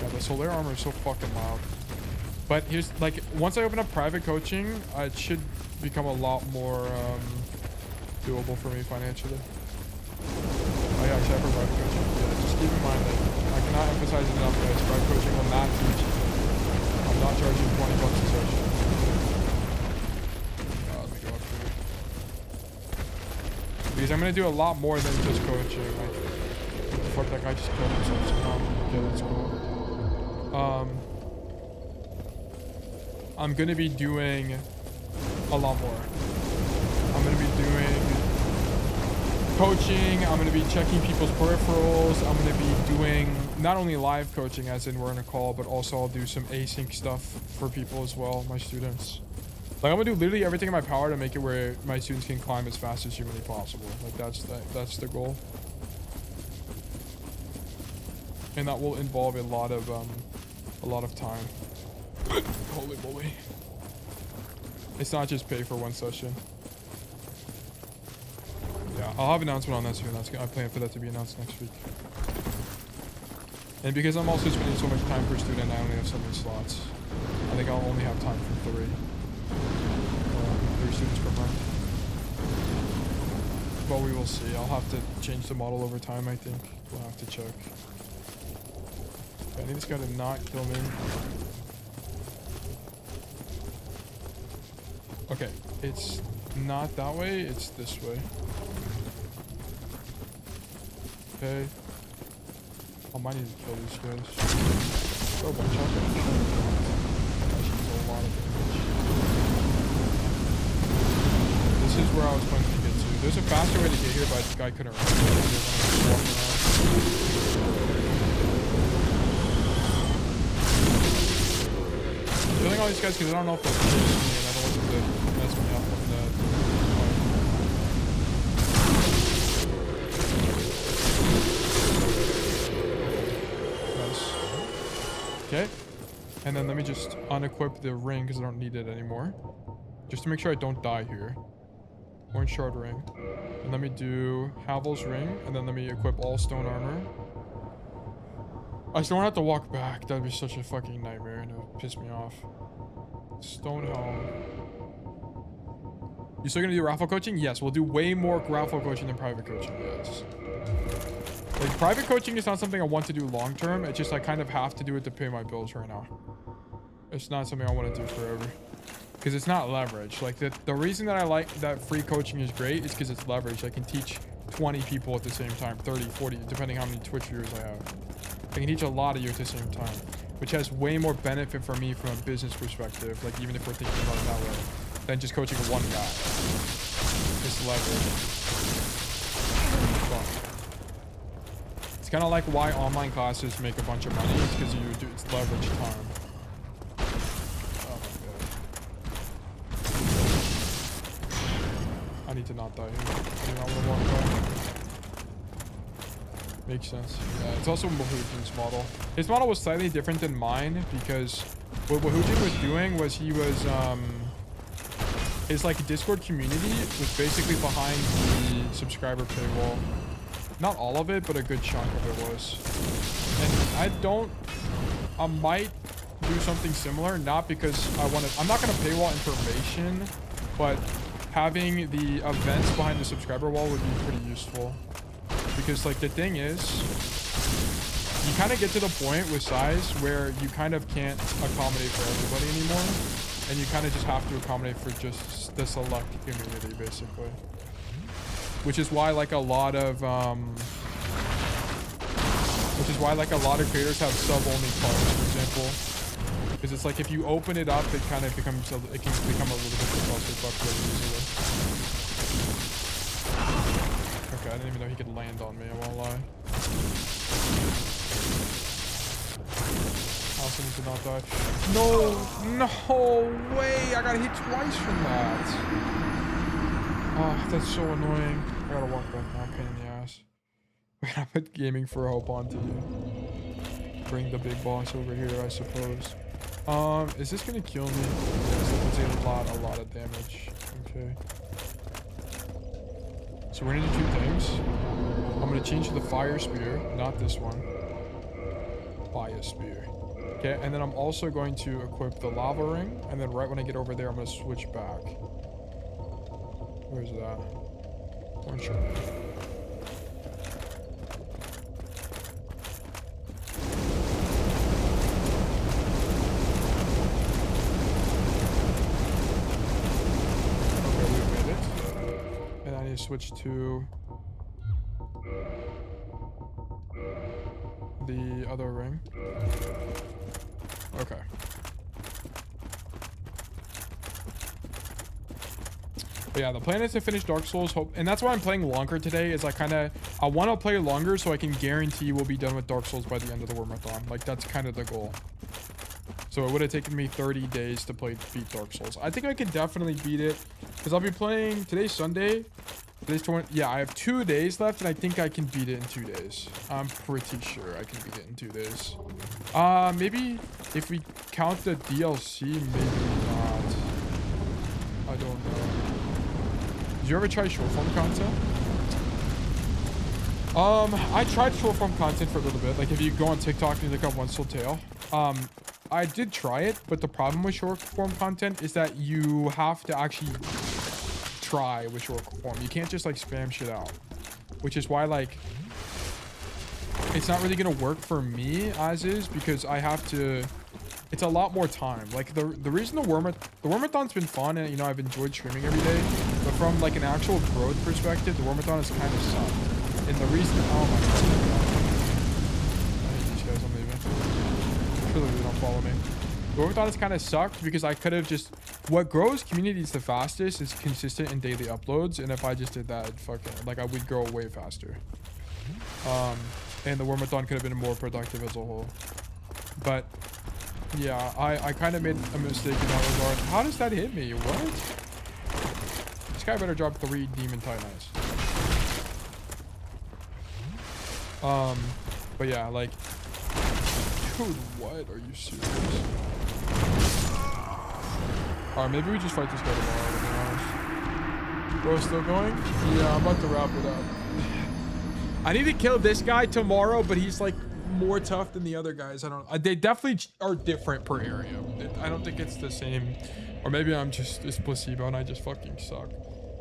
Yeah, the Solar armor is so fucking loud. But here's, like, once I open up private coaching, it should become a lot more doable for me financially. Oh yeah, except for private coaching. Yeah, just keep in mind that I cannot emphasize enough, guys. Private coaching will not teach you. I'm not charging $20 a session. Let me go up here. Because I'm gonna do a lot more than just coaching. Like, what the fuck, that guy just killed himself somehow. Okay, let's go. I'm gonna be doing a lot more. I'm gonna be doing coaching. I'm gonna be checking people's peripherals. I'm gonna be doing not only live coaching, as in we're in a call, but also I'll do some async stuff for people as well, my students. Like, I'm gonna do literally everything in my power to make it where my students can climb as fast as humanly possible. Like, that's the goal. And that will involve a lot of time. Holy moly. It's not just pay for one session. Yeah, I'll have an announcement on that soon. I plan for that to be announced next week. And because I'm also spending so much time per student, I only have so many slots. I think I'll only have time for 3 students per month. But we will see. I'll have to change the model over time, I think. We'll have to check. Okay, I need this guy to not kill me. Okay, it's not that way, it's this way. Okay. I might need to kill these guys. Oh, one shot. Actually, a lot of damage. This is where I was planning to get to. There's a faster way to get here, but this guy couldn't run. Killing all these guys because I don't know if they'll chase me, and I don't want them to mess me up on that. Okay, and then let me just unequip the ring because I don't need it anymore. Just to make sure I don't die here. Orange shard ring. And let me do Havel's ring, and then let me equip all stone armor. I just don't have to walk back. That'd be such a fucking nightmare, and it would piss me off. Stone helm. You still gonna do raffle coaching? Yes, we'll do way more raffle coaching than private coaching, yes. Like, private coaching is not something I want to do long term. It's just I kind of have to do it to pay my bills right now. It's not something I want to do forever. Because it's not leverage. Like, the reason that I like that free coaching is great is because it's leverage. I can teach 20 people at the same time, 30, 40, depending how many Twitch viewers I have. I can teach a lot of you at the same time, which has way more benefit for me from a business perspective, like even if we're thinking about it that way, than just coaching one guy. It's leverage. Fun. It's kind of like why online classes make a bunch of money. It's because it's leverage time. Oh my god. I need to not die here. I do not want to walk back. Makes sense. Yeah, it's also Wahujin's model. His model was slightly different than mine because what Wahujin was doing was he was his like Discord community was basically behind the subscriber paywall. Not all of it, but a good chunk of it was. And I might do something similar, not because I'm not gonna paywall information, but having the events behind the subscriber wall would be pretty useful. Because, like, the thing is, you kind of get to the point with size where you kind of can't accommodate for everybody anymore. And you kind of just have to accommodate for just the select community, basically. Which is why, like, a lot of creators have sub-only cards, for example. Because it's like, if you open it up, it can become a little bit clusterfuck really easily. Okay, I didn't even know he could land on me, I won't lie. I also need to not die. No way! I got hit twice from that. Oh, that's so annoying. I gotta walk back now, pain in the ass. We gotta put gaming for hope onto you. Bring the big boss over here, I suppose. Is this gonna kill me? Yes, it's a lot of damage. Okay. So we're gonna do two things. I'm gonna change to the fire spear, not this one. Fire spear. Okay, and then I'm also going to equip the lava ring, and then right when I get over there, I'm gonna switch back. Where's that? One shot. Okay, we made it. And I need to switch to the other ring. Okay. But yeah, the plan is to finish Dark Souls. And that's why I'm playing longer today. Is I want to play longer so I can guarantee we'll be done with Dark Souls by the end of the WORMATHON. Like that's kind of the goal. So it would have taken me 30 days to beat Dark Souls. I think I could definitely beat it because I'll be playing today's Sunday. Today's 20. Yeah, I have 2 days left, and I think I can beat it in 2 days. I'm pretty sure I can beat it in 2 days. Maybe if we count the DLC, maybe not. I don't know. Did you ever try short form content? I tried short form content for a little bit. Like if you go on TikTok and you look up One Soul Tale. I did try it, but the problem with short form content is that you have to actually try with short form. You can't just like spam shit out, which is why like it's not really gonna work for me as is, because I have to. It's a lot more time. Like the reason the WORMATHON's been fun, and you know I've enjoyed streaming every day, but from like an actual growth perspective, the WORMATHON is kind of sucked. And the reason, oh my god, I hate these guys. I'm leaving. Surely they don't follow me. The WORMATHON has kind of sucked because I could have just. What grows communities the fastest is consistent and daily uploads, and if I just did that, I would grow way faster. And the WORMATHON could have been more productive as a whole. But yeah, I kind of made a mistake in that regard. How does that hit me? What? This guy better drop 3 demon titans. But yeah, like, dude, what? Are you serious? Alright, maybe we just fight this guy tomorrow, to be honest. Bro, still going? Yeah, I'm about to wrap it up. I need to kill this guy tomorrow, but he's like more tough than the other guys. I don't. They definitely are different per area. I don't think it's the same, or maybe it's placebo and I just fucking suck.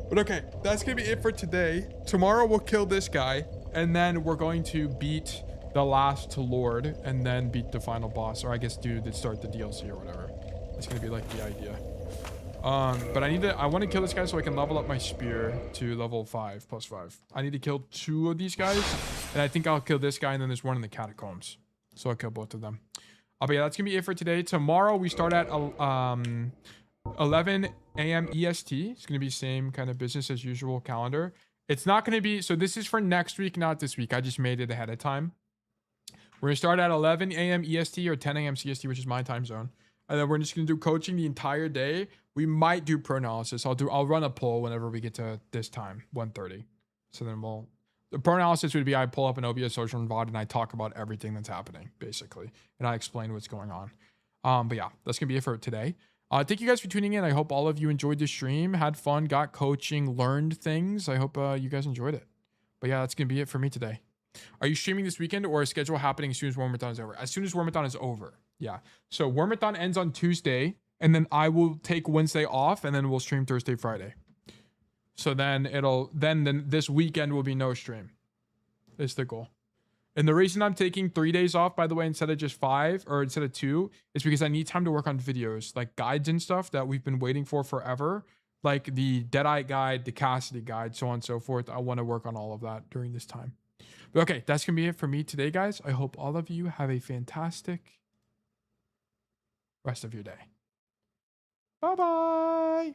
But okay, that's gonna be it for today. Tomorrow we'll kill this guy, and then we're going to beat the last Lord, and then beat the final boss, or I guess start the DLC or whatever. That's gonna be like the idea. But I want to kill this guy so I can level up my spear to level 5 plus 5. I need to kill 2 of these guys, and I think I'll kill this guy, and then there's one in the catacombs, so I'll kill both of them. But yeah, that's gonna be it for today. Tomorrow we start at 11 a.m. EST. It's gonna be same kind of business as usual calendar. It's not gonna be, so this is for next week, not this week. I just made it ahead of time. We're gonna start at 11 a.m. EST or 10 a.m. CST, which is my time zone. And then we're just gonna do coaching the entire day. We might do pro analysis. I'll run a poll whenever we get to this time, 1:30. So then the pro analysis would be I pull up an OBS social and VOD and I talk about everything that's happening, basically. And I explain what's going on. But yeah, that's gonna be it for today. Thank you guys for tuning in. I hope all of you enjoyed the stream, had fun, got coaching, learned things. I hope you guys enjoyed it. But yeah, that's gonna be it for me today. Are you streaming this weekend, or is schedule happening as soon as WORMATHON is over? As soon as WORMATHON is over. Yeah. So WORMATHON ends on Tuesday, and then I will take Wednesday off, and then we'll stream Thursday, Friday. So then then this weekend will be no stream. Is the goal. And the reason I'm taking 3 days off, by the way, instead of just 5 or instead of 2, is because I need time to work on videos, like guides and stuff that we've been waiting for forever. Like the Deadeye guide, the Cassidy guide, so on and so forth. I want to work on all of that during this time. But okay, that's going to be it for me today, guys. I hope all of you have a fantastic rest of your day. Bye-bye.